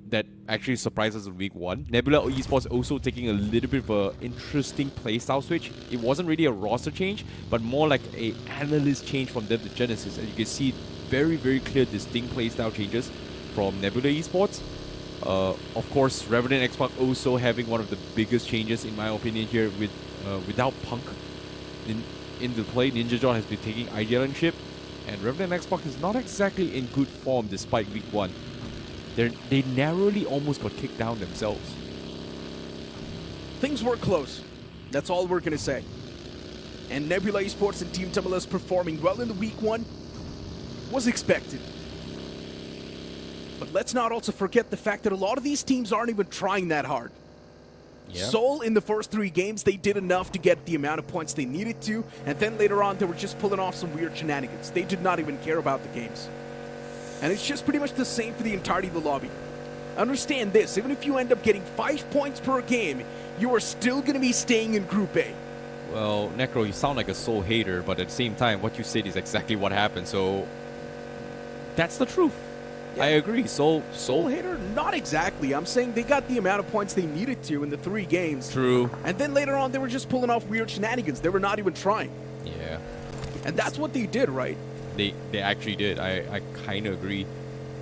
That actually surprised us in week 1. Nebula Esports also taking a little bit of an interesting playstyle switch. It wasn't really a roster change, but more like a analyst change from them to Genesis. And you can see very, very clear, distinct playstyle changes from Nebula Esports. Of course, REVENANT XSPARK also having one of the biggest changes, in my opinion, here with without Punk in the play. Ninja John has been taking IGL-ship, and REVENANT XSPARK is not exactly in good form despite week 1. They narrowly almost got kicked down themselves. Things were close. That's all we're going to say. And Nebula Esports and Team Tamilas performing well in the week 1 was expected. But let's not also forget the fact that a lot of these teams aren't even trying that hard. Yeah. Seoul, in the first 3 games, they did enough to get the amount of points they needed to, and then later on, they were just pulling off some weird shenanigans. They did not even care about the games. And it's just pretty much the same for the entirety of the lobby. Understand this, even if you end up getting 5 points per game, you are still going to be staying in Group A. Well, Necro, you sound like a Soul hater, but at the same time, what you said is exactly what happened, so that's the truth. Yeah. I agree. Soul hater? Not exactly. I'm saying they got the amount of points they needed to in the 3 games. True. And then later on, they were just pulling off weird shenanigans. They were not even trying. Yeah. And that's what they did, right? They actually did. I kind of agree.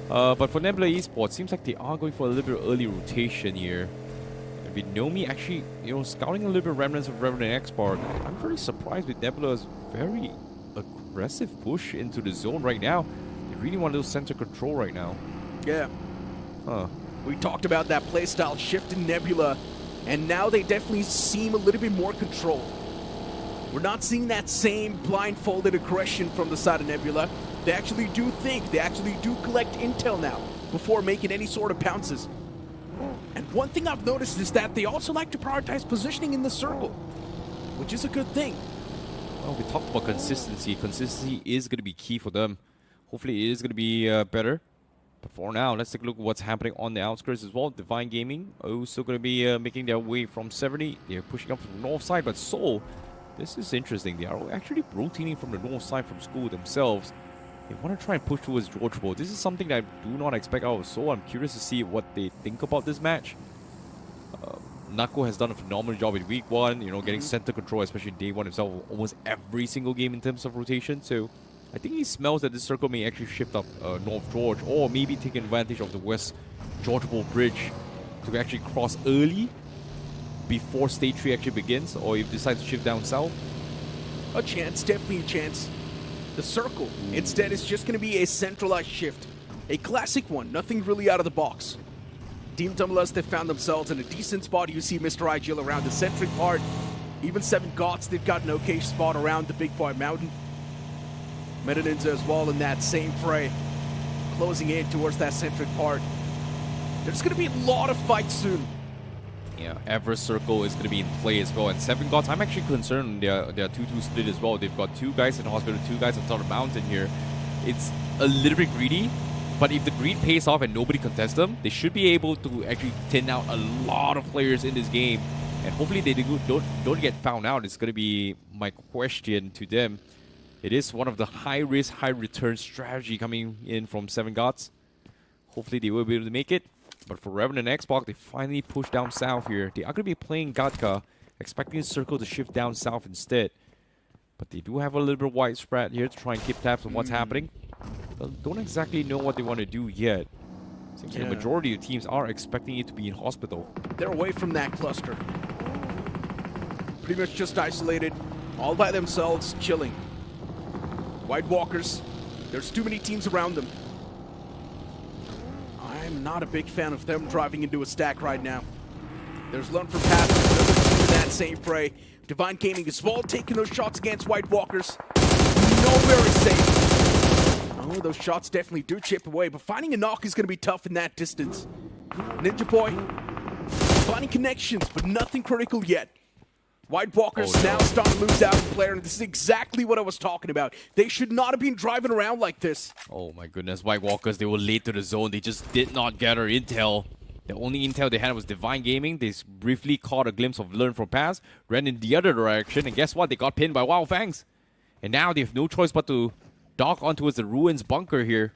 But for Nebula Esports, seems like they are going for a little bit early rotation here. And with Nomi actually, scouting a little bit remnants of REVENANT XSPARK, I'm very surprised with Nebula's very aggressive push into the zone right now. They really want to do center control right now. Yeah. Huh. We talked about that playstyle shift in Nebula, and now they definitely seem a little bit more controlled. We're not seeing that same blindfolded aggression from the side of Nebula. They actually do think, they actually do collect intel now before making any sort of pounces. And one thing I've noticed is that they also like to prioritize positioning in the circle, which is a good thing. Well, we talked about consistency. Consistency is going to be key for them. Hopefully it is going to be better. But for now, let's take a look at what's happening on the outskirts as well. Divine Gaming also going to be making their way from 70. They're pushing up from the north side, but Seoul, this is interesting. They are actually rotating from the north side from school themselves. They want to try and push towards Georgeport. This is something that I do not expect out of Seoul. I'm curious to see what they think about this match. Naqsh has done a phenomenal job in week 1, getting center control, especially day 1 himself, almost every single game in terms of rotation. So I think he smells that this circle may actually shift up North George, or maybe take advantage of the West Georgeport Bridge to actually cross early before Stage 3 actually begins, or if he decides to shift down south. A chance, definitely a chance. The circle, instead, is just going to be a centralized shift. A classic one, nothing really out of the box. Team Tamilas, they found themselves in a decent spot. You see Mr. IGL around the centric part. Even 7GOTS, they've got an okay spot around the Big Boy Mountain. Ninza as well in that same fray, closing in towards that centric part. There's going to be a lot of fights soon. Yeah, Everest Circle is going to be in play as well. And 7GOTS, I'm actually concerned their 2-2 split as well. They've got 2 guys in hospital, 2 guys on top of the mountain here. It's a little bit greedy, but if the greed pays off and nobody contests them, they should be able to actually thin out a lot of players in this game. And hopefully they don't get found out. It's going to be my question to them. It is one of the high-risk, high-return strategy coming in from 7GOTS. Hopefully they will be able to make it. But for REVENANT XSPARK, they finally push down south here. They are going to be playing Gatka, expecting the circle to shift down south instead. But they do have a little bit widespread here to try and keep tabs on what's happening. But don't exactly know what they want to do yet. Seems like the majority of teams are expecting it to be in hospital. They're away from that cluster. Pretty much just isolated, all by themselves, chilling. White Walkers, there's too many teams around them. I'm not a big fan of them driving into a stack right now. There's Learn from Past, another team in that same fray. Divine Gaming as well, taking those shots against White Walkers. Nowhere is safe. Oh, those shots definitely do chip away, but finding a knock is going to be tough in that distance. Ninja Boy, finding connections, but nothing critical yet. White Walkers now starting to lose out in player, and this is exactly what I was talking about. They should not have been driving around like this. Oh my goodness, White Walkers, they were late to the zone. They just did not gather intel. The only intel they had was Divine Gaming. They briefly caught a glimpse of Learn from Past, ran in the other direction, and guess what? They got pinned by Wyld Fangs. And now they have no choice but to dock onto the Ruins bunker here.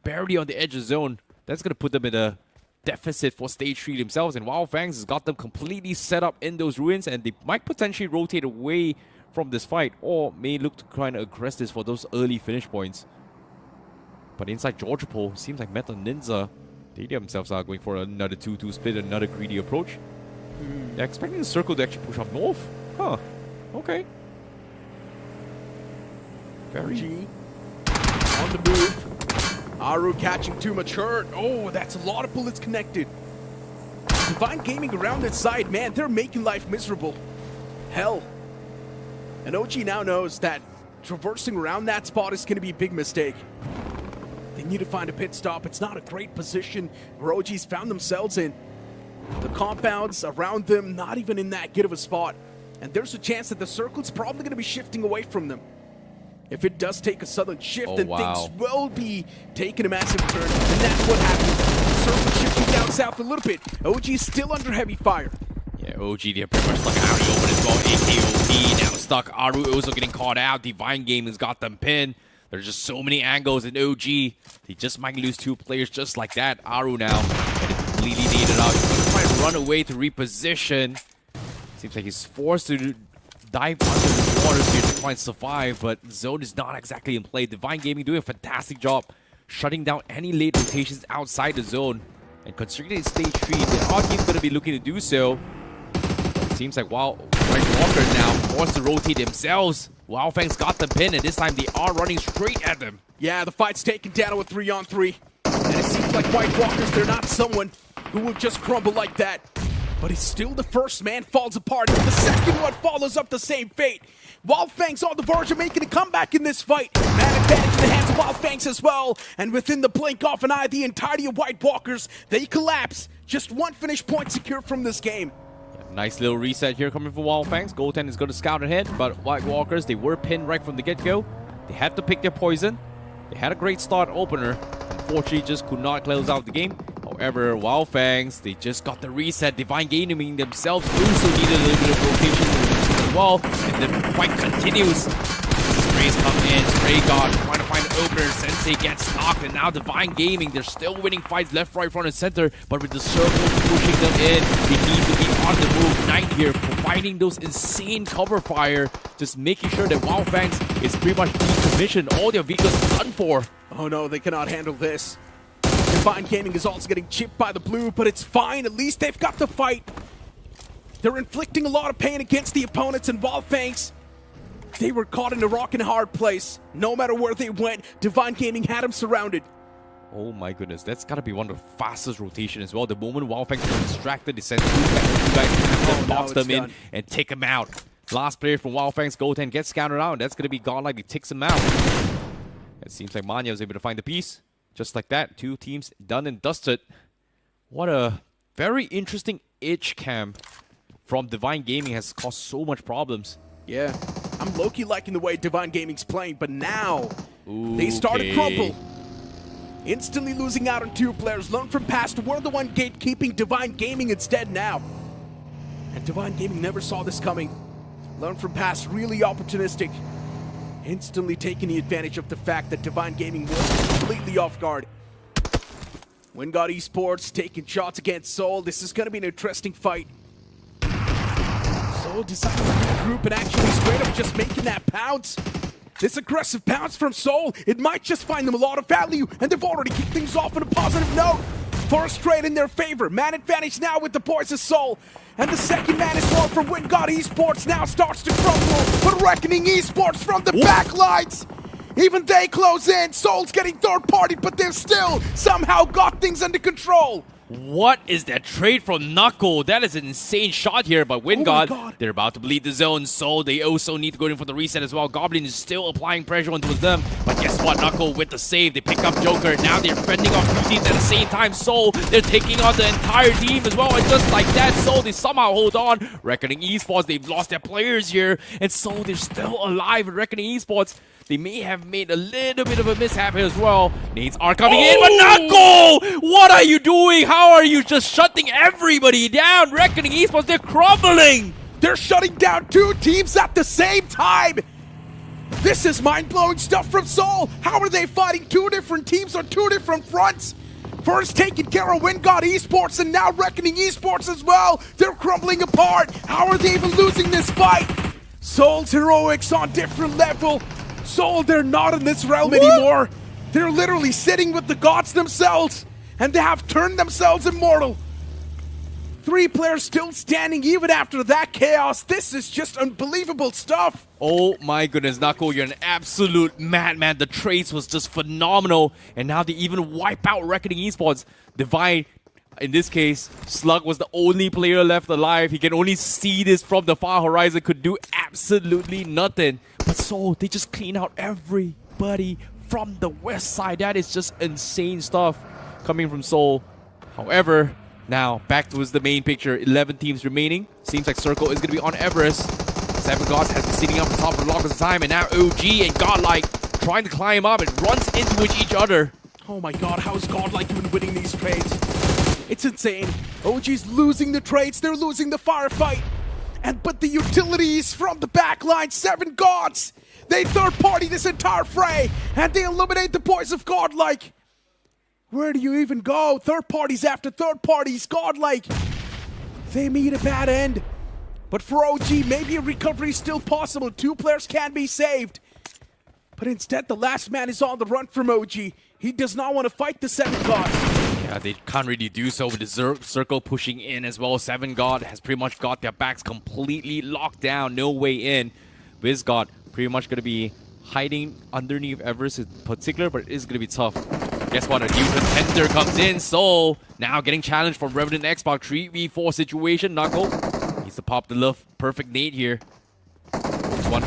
Barely on the edge of the zone. That's going to put them in a deficit for Stage 3 themselves, and Wyld Fangs has got them completely set up in those ruins, and they might potentially rotate away from this fight, or may look to try and aggress this for those early finish points. But inside Georgeport, seems like Meta Ninza, they themselves are going for another 2-2 split, another greedy approach. They're expecting the circle to actually push up north. Huh. Okay. Very G on the move. Aru catching too much hurt. Oh, that's a lot of bullets connected. Divine Gaming around that side, man, they're making life miserable. Hell. And OG now knows that traversing around that spot is going to be a big mistake. They need to find a pit stop. It's not a great position where OG's found themselves in. The compounds around them, not even in that good of a spot. And there's a chance that the circle's probably going to be shifting away from them. If it does take a sudden shift, then things will be taking a massive turn. And that's what happens. Circle shifting down south a little bit. OG's still under heavy fire. Yeah, OG, they're pretty much stuck out open as well. AKOP now stuck. Aru also getting caught out. Divine Gaming's got them pinned. There's just so many angles in OG. They just might lose 2 players just like that. Aru now completely needed out. He's going to try and run away to reposition. Seems like he's forced to dive under the waters here to try and survive, but zone is not exactly in play. Divine Gaming doing a fantastic job shutting down any late rotations outside the zone. And considering it's stage 3, the odd team's going to be looking to do so. But it seems like Wyld Walker now forced to rotate themselves. Wyld Fangs got the pin, and this time they are running straight at them. Yeah, the fight's taken down to a 3-on-3. And it seems like White Walkers, they're not someone who will just crumble like that. But it's still the first man falls apart. The second one follows up the same fate. Wyld Fangs on the verge of making a comeback in this fight. Man advantage in the hands of Wyld Fangs as well. And within the blink of an eye, the entirety of White Walkers, they collapse. Just 1 finish point secured from this game. Nice little reset here coming from Wyld Fangs. Goten is going to scout ahead, but White Walkers, they were pinned right from the get-go. They had to pick their poison. They had a great start opener. Unfortunately, just could not close out the game. However, Wyld Fangs, they just got the reset. Divine Gaming themselves also needed a little bit of rotation as well. And the fight continues. Sprays come in. Spray God trying to find an opener. Sensei gets knocked. And now Divine Gaming, they're still winning fights left, right, front, and center. But with the circle pushing them in, they need to be on the move. Knight here providing those insane cover fire. Just making sure that Wyld Fangs is pretty much decommissioned. All their vehicles done for. Oh no, they cannot handle this. Divine Gaming is also getting chipped by the blue, but it's fine. At least they've got the fight. They're inflicting a lot of pain against the opponents, and Wyld Fangs, they were caught in a rock and a hard place. No matter where they went, Divine Gaming had them surrounded. Oh my goodness, that's gotta be one of the fastest rotation as well. The moment Wyld Fangs are distracted, they send 2 guys to box them in and take them out. Last player from Wyld Fangs, Goten, gets scouted out. That's gonna be Godlike. He takes him out. It seems like Manya was able to find the piece. Just like that, 2 teams done and dusted. What a very interesting itch cam from Divine Gaming has caused so much problems. Yeah, I'm low-key liking the way Divine Gaming's playing, but now they start to crumple. Instantly losing out on 2 players. Learn from past, we're the one gatekeeping Divine Gaming instead now. And Divine Gaming never saw this coming. Learn from past, really opportunistic. Instantly taking the advantage of the fact that Divine Gaming was completely off guard. WINDGOD Esports taking shots against Soul. This is going to be an interesting fight. Soul decided to regroup and actually straight up just making that pounce. This aggressive pounce from Soul, it might just find them a lot of value, and they've already kicked things off on a positive note. First trade in their favor. Man advantage now with the Poison Soul. And the second man is more from WINDGOD Esports now starts to crumble. But Reckoning Esports from the backlines. Even they close in. Soul's getting third party, but they've still somehow got things under control. What is that trade from Knuckle? That is an insane shot here, but WINDGOD, they're about to bleed the zone, so they also need to go in for the reset as well. Goblin is still applying pressure onto them, but guess what? Knuckle with the save, they pick up Joker. Now they're fending off 2 teams at the same time. Soul, they're taking on the entire team as well, and just like that, Soul, they somehow hold on. Reckoning Esports, they've lost their players here, and Soul, they're still alive at Reckoning Esports. They may have made a little bit of a mishap here as well. Nades are coming in, but Knuckle! What are you doing? How are you just shutting everybody down? Reckoning Esports, they're crumbling! They're shutting down 2 teams at the same time! This is mind-blowing stuff from Soul! How are they fighting 2 different teams on 2 different fronts? First taking care of WINDGOD Esports and now Reckoning Esports as well! They're crumbling apart! How are they even losing this fight? Soul's heroics on different level. Soul, they're not in this realm anymore. They're literally sitting with the gods themselves, and they have turned themselves immortal. 3 players still standing even after that chaos. This is just unbelievable stuff. Oh my goodness, Knuckle, you're an absolute madman. The trades was just phenomenal, and now they even wipe out Reckoning Esports. Divine, In this case, Slug was the only player left alive. He can only see this from the far horizon, could do absolutely nothing. But Seoul, they just clean out everybody from the west side. That is just insane stuff coming from Seoul. However, now back towards the main picture. 11 teams remaining. Seems like Circle is going to be on Everest. 7 Gods has been sitting up on top for the longest time, and now OG and Godlike trying to climb up and runs into each other. Oh my god, how is Godlike even winning these trades? It's insane. OG's losing the trades, they're losing the firefight. But the utilities from the back line, 7 Gods, they third party this entire fray, and they eliminate the boys of Godlike. Where do you even go? Third parties after third parties, Godlike. They meet a bad end. But for OG, maybe a recovery is still possible. 2 players can be saved. But instead, the last man is on the run from OG. He does not want to fight the 7 Gods. Yeah, they can't really do so with the Circle pushing in as well. 7 God has pretty much got their backs completely locked down. No way in. WINDGOD pretty much going to be hiding underneath Everest in particular, but it is going to be tough. Guess what? A new contender comes in. Soul now getting challenged from REVENANT XSPARK. 3v4 situation. Knuckle needs to pop the love. Perfect nade here. This one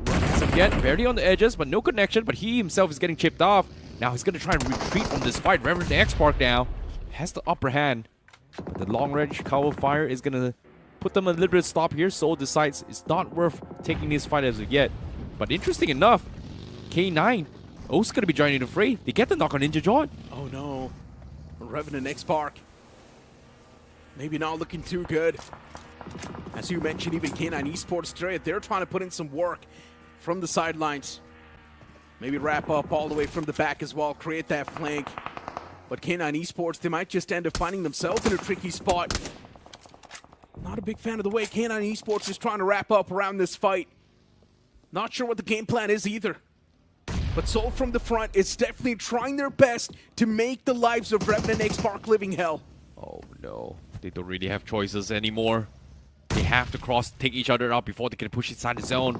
runs again. Barely on the edges, but no connection. But he himself is getting chipped off. Now he's going to try and retreat from this fight. REVENANT XSPARK now has the upper hand. But the long range cover fire is going to put them a little bit of stop here. Soul decides it's not worth taking this fight as of yet. But interesting enough, K9 also going to be joining the fray. They get the knock on Ninja John. Oh no. REVENANT XSPARK. Maybe not looking too good. As you mentioned, even K9 Esports, they're trying to put in some work from the sidelines. Maybe wrap up all the way from the back as well, create that flank. But K9 Esports, they might just end up finding themselves in a tricky spot. Not a big fan of the way K9 Esports is trying to wrap up around this fight. Not sure what the game plan is either. But Soul from the front is definitely trying their best to make the lives of REVENANT XSPARK living hell. Oh no, they don't really have choices anymore. They have to take each other out before they can push inside the zone.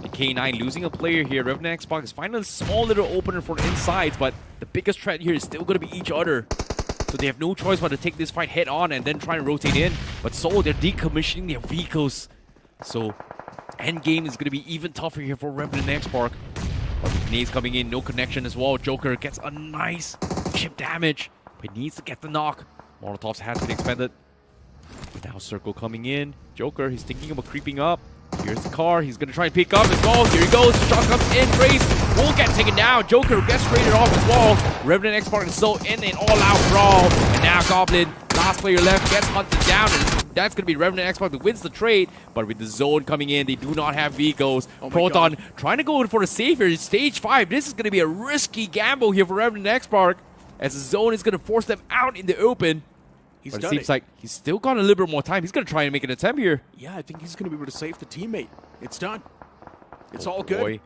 And K9 losing a player here. REVENANT XSPARK is finding a small little opener for the insides, but the biggest threat here is still going to be each other. So they have no choice but to take this fight head on and then try and rotate in. But Soul, they're decommissioning their vehicles. So endgame is going to be even tougher here for REVENANT XSPARK. Nades coming in, no connection as well. Joker gets a nice chip damage, but he needs to get the knock. Molotovs has been expended. But now Circle coming in. Joker, he's thinking about creeping up. Here's the car. He's going to try and pick up as well. Here he goes. Shot comes in. Trace will get taken down. Joker gets traded off as well. REVENANT XSPARK is still in an all-out brawl. And now Goblin, last player left, gets hunted down. And that's going to be REVENANT XSPARK that wins the trade. But with the zone coming in, they do not have vehicles. Proton trying to go for the savior. Stage 5. This is going to be a risky gamble here for REVENANT XSPARK, as the zone is going to force them out in the open. But it seems like he's still got a little bit more time. He's going to try and make an attempt here. Yeah, I think he's going to be able to save the teammate. It's done. It's all good. Boy.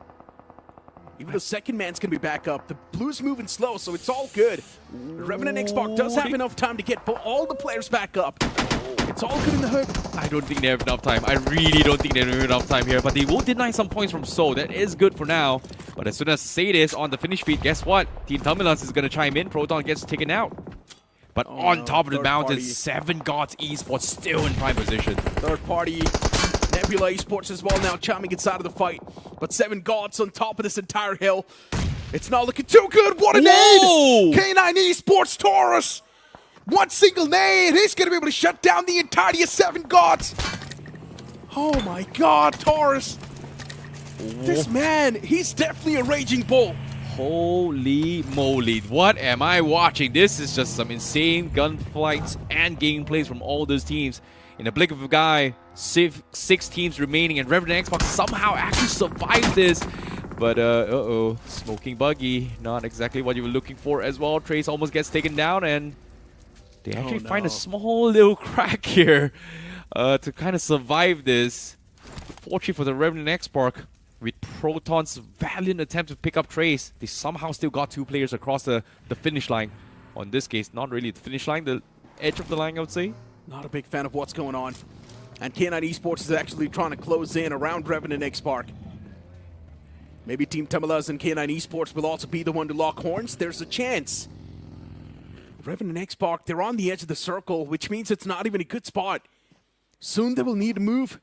Even the second man's going to be back up. The blue's moving slow, so it's all good. REVENANT XSPARK does have enough time to get all the players back up. It's all good in the hood. I don't think they have enough time. I really don't think they have enough time here. But they will deny some points from Soul. That is good for now. But as soon as Sadis on the finish feed, guess what? Team Tamilas is going to chime in. Proton gets taken out. But on top of the mountain, 7 Gods Esports still in prime position. Third party, Nebula Esports as well now chiming inside of the fight. But 7 Gods on top of this entire hill. It's not looking too good. What a nade! K9 Esports Taurus. One single nade. He's going to be able to shut down the entirety of 7 Gods. Oh my god, Taurus. This man, he's definitely a raging bull. Holy moly, what am I watching? This is just some insane gunfights and gameplays from all those teams. In a blink of an eye, 6 teams remaining, and REVENANT XSPARK somehow actually survived this. But, uh-oh, smoking buggy, not exactly what you were looking for as well. Trace almost gets taken down, and they actually find a small little crack here to kind of survive this. Fortunately for the REVENANT XSPARK, with Proton's valiant attempt to pick up Trace, they somehow still got 2 players across the finish line. On this case, not really the finish line, the edge of the line, I would say. Not a big fan of what's going on. And K9 Esports is actually trying to close in around REVENANT XSPARK. Maybe Team Tamilas and K9 Esports will also be the one to lock horns. There's a chance. Revenant XSPARK, they're on the edge of the circle, which means it's not even a good spot. Soon they will need to move.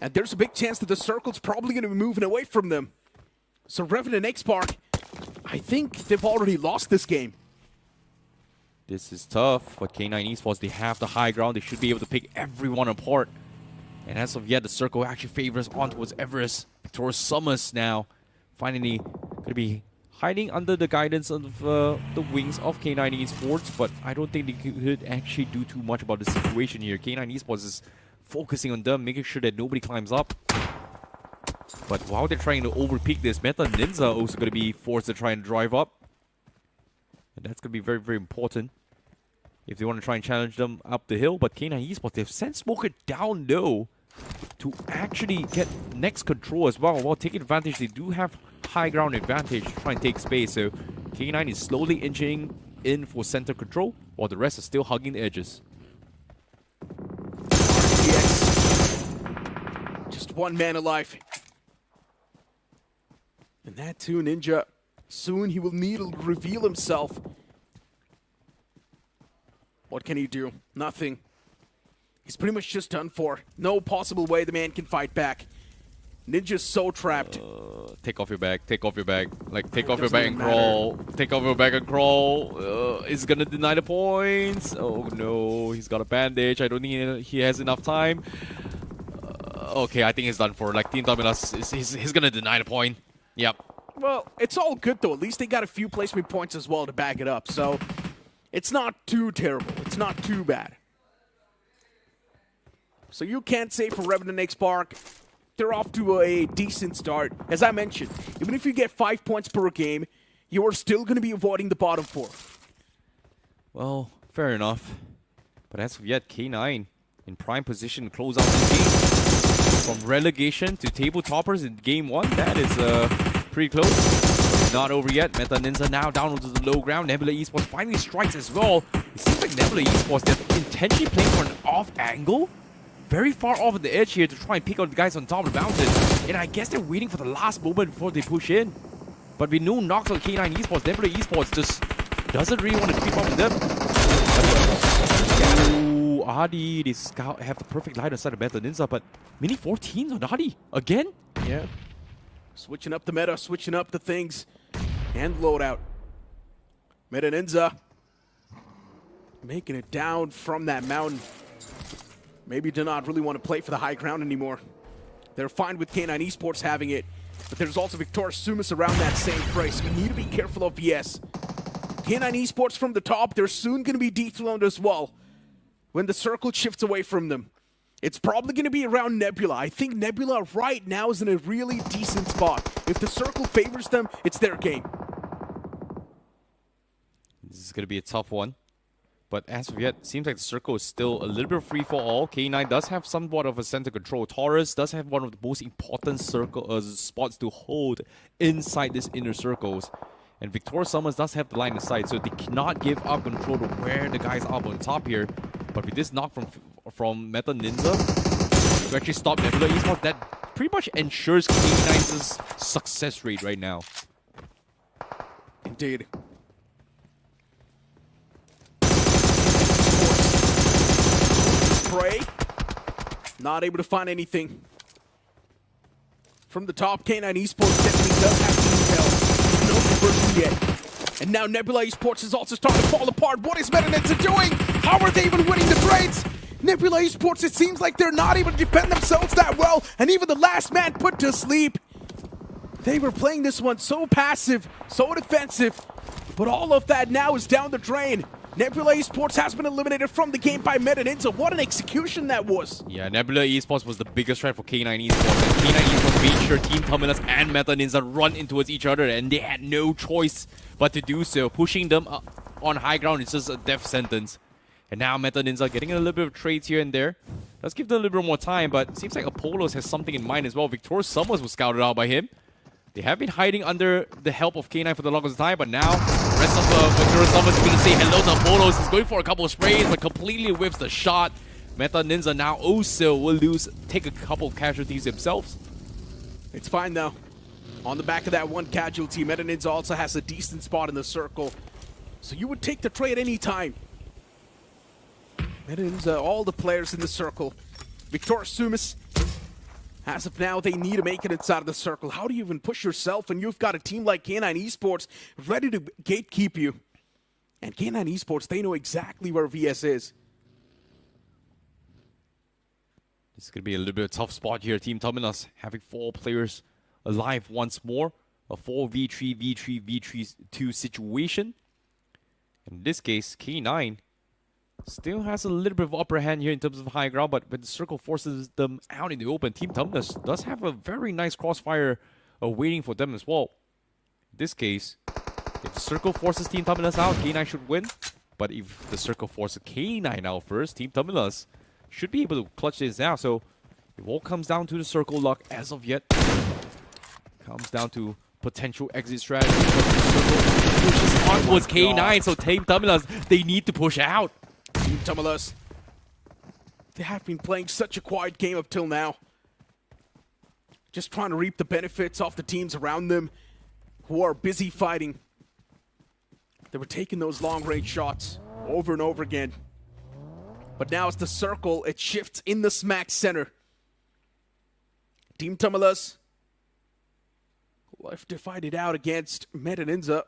And there's a big chance that the circle's probably going to be moving away from them. So Revenant XSPARK, I think they've already lost this game. This is tough, but K9 Esports, they have the high ground. They should be able to pick everyone apart. And as of yet, the circle actually favors on towards Everest. Victorious Sumus now finally going to be hiding under the guidance of the wings of K9 Esports, but I don't think they could actually do too much about the situation here. K9 Esports is focusing on them, making sure that nobody climbs up. But while they're trying to overpeak this, MetaNinza also going to be forced to try and drive up. And that's going to be very, very important if they want to try and challenge them up the hill. But K9 Esports, they've sent Smoker down low to actually get next control as well. While taking advantage, they do have high ground advantage to try and take space. So K9 is slowly inching in for center control, while the rest are still hugging the edges. RTX. Just one man alive. And that too, Ninja. Soon he will need to reveal himself. What can he do? Nothing. He's pretty much just done for. No possible way the man can fight back. Ninja's so trapped. Take off your bag. Take off your bag. Like, take off your bag and crawl. Take off your bag and crawl. Is gonna deny the points. Oh no, he's got a bandage. I don't think he has enough time. Okay, I think it's done for. Like, Team Tamilas, he's gonna deny the point. Yep. Well, it's all good though. At least they got a few placement points as well to back it up. So it's not too terrible. It's not too bad. So you can't say for Revenant XSPARK, they're off to a decent start. As I mentioned, even if you get 5 points per game, you are still going to be avoiding the bottom 4. Well, fair enough. But as of yet, K9 in prime position to close out this game. From relegation to table toppers in game 1, that is pretty close. But it's not over yet. MetaNinza now down onto the low ground. Nebula Esports finally strikes as well. It seems like Nebula Esports, they're intentionally playing for an off angle. Very far off at the edge here to try and pick on the guys on top of the mountain. And I guess they're waiting for the last moment before they push in. But we know Naqsh on K9 Esports, Nebula Esports just doesn't really want to keep up with them. Ooh, Adi, they have the perfect line aside of MetaNinza, but mini 14s on Adi again? Yeah. Switching up the meta, switching up the things. And loadout. MetaNinza making it down from that mountain. Maybe do not really want to play for the high ground anymore. They're fine with K9 Esports having it, but there's also Victorious Sumus around that same price. You need to be careful of VS. K9 Esports from the top, they're soon going to be dethroned as well when the circle shifts away from them. It's probably going to be around Nebula. I think Nebula right now is in a really decent spot. If the circle favors them, it's their game. This is going to be a tough one. But as of yet, seems like the circle is still a little bit free for all. K9 does have somewhat of a center control. Taurus does have one of the most important spots to hold inside this inner circles. And Victorious Summers does have the line of sight, so they cannot give up control to where the guys are up on top here. But with this knock from MetaNinza to actually stop Nebula Esports, that pretty much ensures K9's success rate right now. Indeed. Spray. Not able to find anything. From the top, K9 Esports definitely does have the intel. No conversion yet. And now Nebula Esports is also starting to fall apart. What is MetaNinza doing? How are they even winning the trades? Nebula Esports, it seems like they're not able to defend themselves that well. And even the last man put to sleep. They were playing this one so passive, so defensive. But all of that now is down the drain. Nebula Esports has been eliminated from the game by MetaNinza. What an execution that was. Yeah, Nebula Esports was the biggest threat for K9 Esports. And K9 Esports made sure Team Tamilas and MetaNinza run in towards each other, and they had no choice but to do so. Pushing them on high ground is just a death sentence. And now MetaNinza getting a little bit of trades here and there. Does give them a little bit more time, but it seems like Apollos has something in mind as well. Victorious Summers was scouted out by him. They have been hiding under the help of K9 for the longest time, but now the rest of the Victorious Summers is going to say hello to Apollos. He's going for a couple of sprays, but completely whiffs the shot. MetaNinza now also will take a couple of casualties themselves. It's fine though. On the back of that one casualty, MetaNinza also has a decent spot in the circle. So you would take the trade any time. Ninza, all the players in the circle. Victor Sumus. As of now, they need to make it inside of the circle. How do you even push yourself when you've got a team like K9 Esports ready to gatekeep you? And K9 Esports, they know exactly where VS is. It's going to be a little bit of a tough spot here. Team Tamilas having 4 players alive once more. A 4v3, v3, v3-2 situation. In this case, K9 still has a little bit of upper hand here in terms of high ground, but when the circle forces them out in the open, Team Tamilas does have a very nice crossfire waiting for them as well. In this case, if the circle forces Team Tamilas out, K9 should win. But if the circle forces K9 out first, Team Tamilas should be able to clutch this out. So it all comes down to the circle luck as of yet. Comes down to potential exit strategy. Pushes on towards K9, so Team Tamilas, they need to push out. Team Tamilas, they have been playing such a quiet game up till now. Just trying to reap the benefits off the teams around them who are busy fighting. They were taking those long-range shots over and over again. But now it's the circle, it shifts in the smack center. Team Tamilas left to fight it out against ninza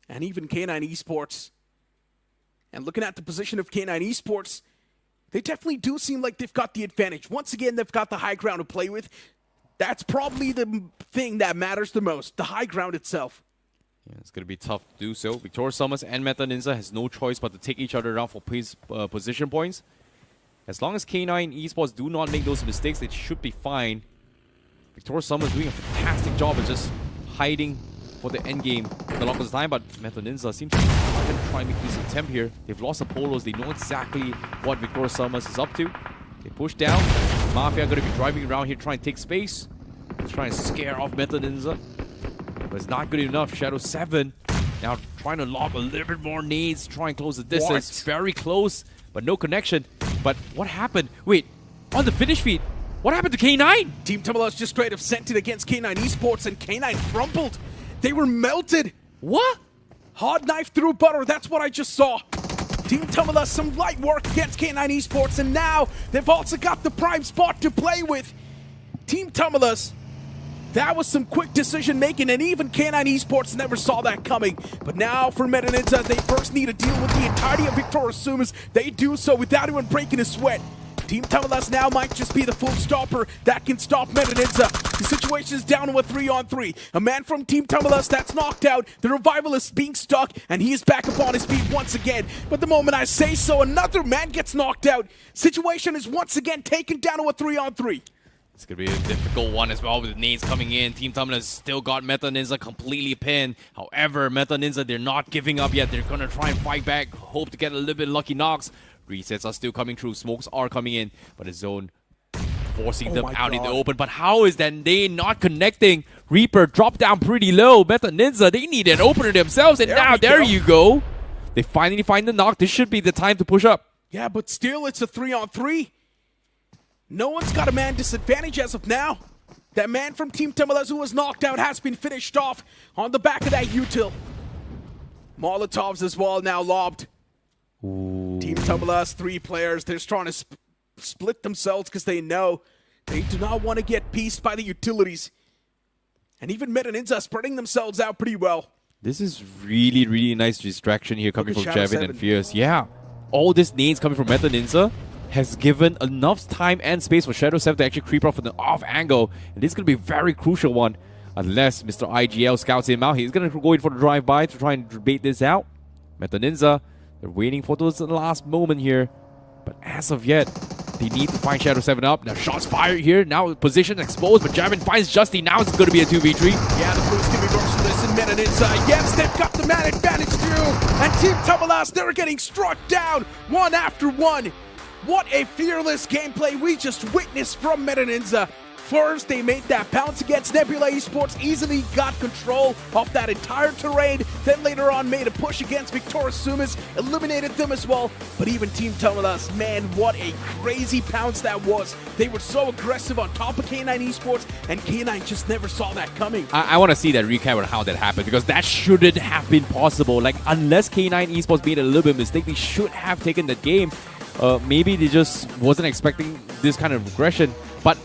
and even K9 Esports. And looking at the position of K9 Esports, they definitely do seem like they've got the advantage. Once again, they've got the high ground to play with. That's probably the thing that matters the most, the high ground itself. Yeah, it's going to be tough to do so. Victor Sumus and ninza has no choice but to take each other down for position points. As long as K9 Esports do not make those mistakes, it should be fine. Victor Sumus doing a fantastic job of just hiding for the end game for the longest time, but ninza seems to be going to try and make this attempt here. They've lost the polos. They know exactly what Victor Sumus is up to. They push down. Mafia going to be driving around here trying to take space. Trying to scare off ninza. But it's not good enough. Shadow 7 now trying to lob a little bit more nades, try and close the distance. What? Very close, but no connection. But what happened? Wait, on the finish feed, what happened to K9? Team Tamilas just straight up sent it against K9 Esports and K9 crumpled. They were melted. What? Hard knife through butter, that's what I just saw. Team Tamilas, some light work against K9 Esports, and now they've also got the prime spot to play with. Team Tamilas, that was some quick decision making, and even K9 Esports never saw that coming. But now for ninza, they first need to deal with the entirety of Victor Sumus. They do so without even breaking a sweat. Team Tamilas now might just be the full stopper that can stop ninza. The situation is down to a 3-on-3. A man from Team Tamilas that's knocked out. The revival is being stuck, and he is back up on his feet once again. But the moment I say so, another man gets knocked out. Situation is once again taken down to a 3-on-3. It's going to be a difficult one as well with the nades coming in. Team Tamilas still got ninza completely pinned. However, ninza, they're not giving up yet. They're going to try and fight back, hope to get a little bit lucky knocks. Resets are still coming through. Smokes are coming in, but the zone forcing them out in the open. But how is that they not connecting? Reaper dropped down pretty low. ninza, they need an opener themselves, and now there you go. They finally find the knock. This should be the time to push up. Yeah, but still, it's a 3-on-3. No one's got a man disadvantage as of now. That man from Team Tamilas who was knocked out has been finished off on the back of that util. Molotovs as well now lobbed. Ooh. Team Tamilas, 3 players. They're just trying to split themselves because they know they do not want to get pieced by the utilities. And even ninza spreading themselves out pretty well. This is really, really nice distraction here coming from Shadow Javin 7. and Fierce. Yeah, all this nades coming from ninza has given enough time and space for Shadow 7 to actually creep off from the off angle. And this is going to be a very crucial one. Unless Mr. IGL scouts him out, he's going to go in for the drive-by to try and bait this out. ninza, they're waiting for those last moment here. But as of yet, they need to find Shadow 7 up. Now shots fired here. Now position exposed, but Javin finds Justy. Now it's going to be a 2v3. Yeah, the Blues can be merciless and ninza. Yes, they've got the man advantage too. And Team Tamilas, they're getting struck down one after one. What a fearless gameplay we just witnessed from ninza. first. They made that bounce against Nebula Esports, easily got control of that entire terrain. Then later on made a push against Victoria Sumus, eliminated them as well. But even Team Tamilas, man, what a crazy pounce that was. They were so aggressive on top of K9 Esports, and K9 just never saw that coming. I want to see that recap on how that happened, because that shouldn't have been possible. Like, unless K9 Esports made a little bit of mistake, they should have taken that game. Maybe they just wasn't expecting this kind of regression. But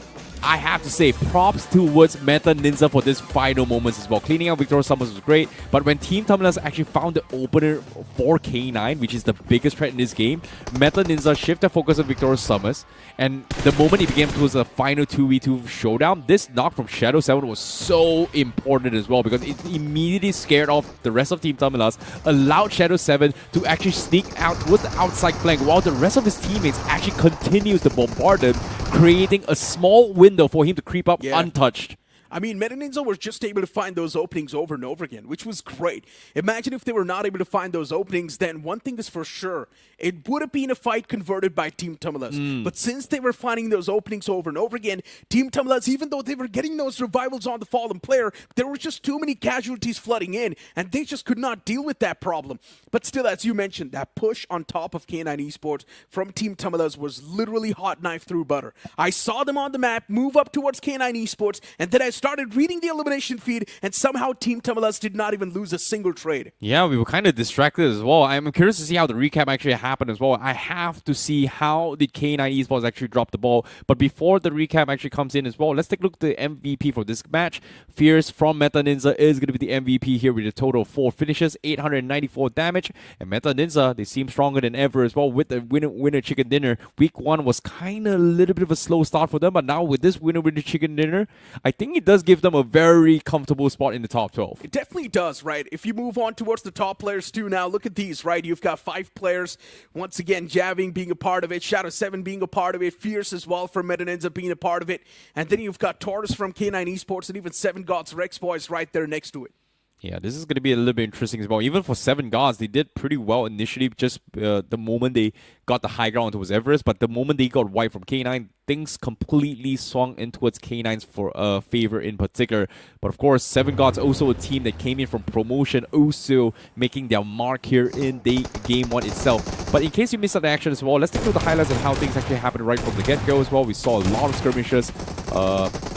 I have to say, props towards Meta Ninza for this final moments as well. Cleaning out Victoria Summers was great, but when Team Tamilas actually found the opener for K9, which is the biggest threat in this game, Meta Ninza shifted focus on Victoria Summers, and the moment it became towards the final 2v2 showdown, this knock from Shadow 7 was so important as well, because it immediately scared off the rest of Team Tamilas, allowed Shadow 7 to actually sneak out towards the outside flank, while the rest of his teammates actually continues to bombard him, creating a small window for him to creep up untouched. I mean, Meta Ninja was just able to find those openings over and over again, which was great. Imagine if they were not able to find those openings, then one thing is for sure, it would have been a fight converted by Team Tamilas. But since they were finding those openings over and over again, Team Tamilas, even though they were getting those revivals on the fallen player, there were just too many casualties flooding in, and they just could not deal with that problem. But still, as you mentioned, that push on top of K9 Esports from Team Tamilas was literally hot knife through butter. I saw them on the map move up towards K9 Esports, and then I started reading the elimination feed, and somehow Team Tamilas did not even lose a single trade. Yeah, we were kind of distracted as well. I'm curious to see how the recap actually happened as well. I have to see how did K9 Esports actually drop the ball. But before the recap actually comes in as well, let's take a look at the MVP for this match. Fierce from Meta Ninja is going to be the MVP here with a total of 4 finishes, 894 damage. And Meta Ninja, they seem stronger than ever as well with the winner chicken dinner. Week 1 was kind of a little bit of a slow start for them, but now with this winner chicken dinner, I think it does give them a very comfortable spot in the top 12. It definitely does, right? If you move on towards the top players too now, look at these, right? You've got 5 players. Once again, Javing being a part of it, Shadow 7 being a part of it, Fierce as well from Meta Ninja being a part of it. And then you've got Taurus from K9 Esports and even 7 Gods Rex Boys right there next to it. Yeah, this is going to be a little bit interesting as well. Even for 7 Gods, they did pretty well initially, just the moment they got the high ground towards Everest. But the moment they got wiped from K9, things completely swung in towards K9's favor in particular. But of course, 7 Gods also a team that came in from promotion, also making their mark here in the Game 1 itself. But in case you missed out the action as well, let's take a look at the highlights of how things actually happened right from the get-go as well. We saw a lot of skirmishes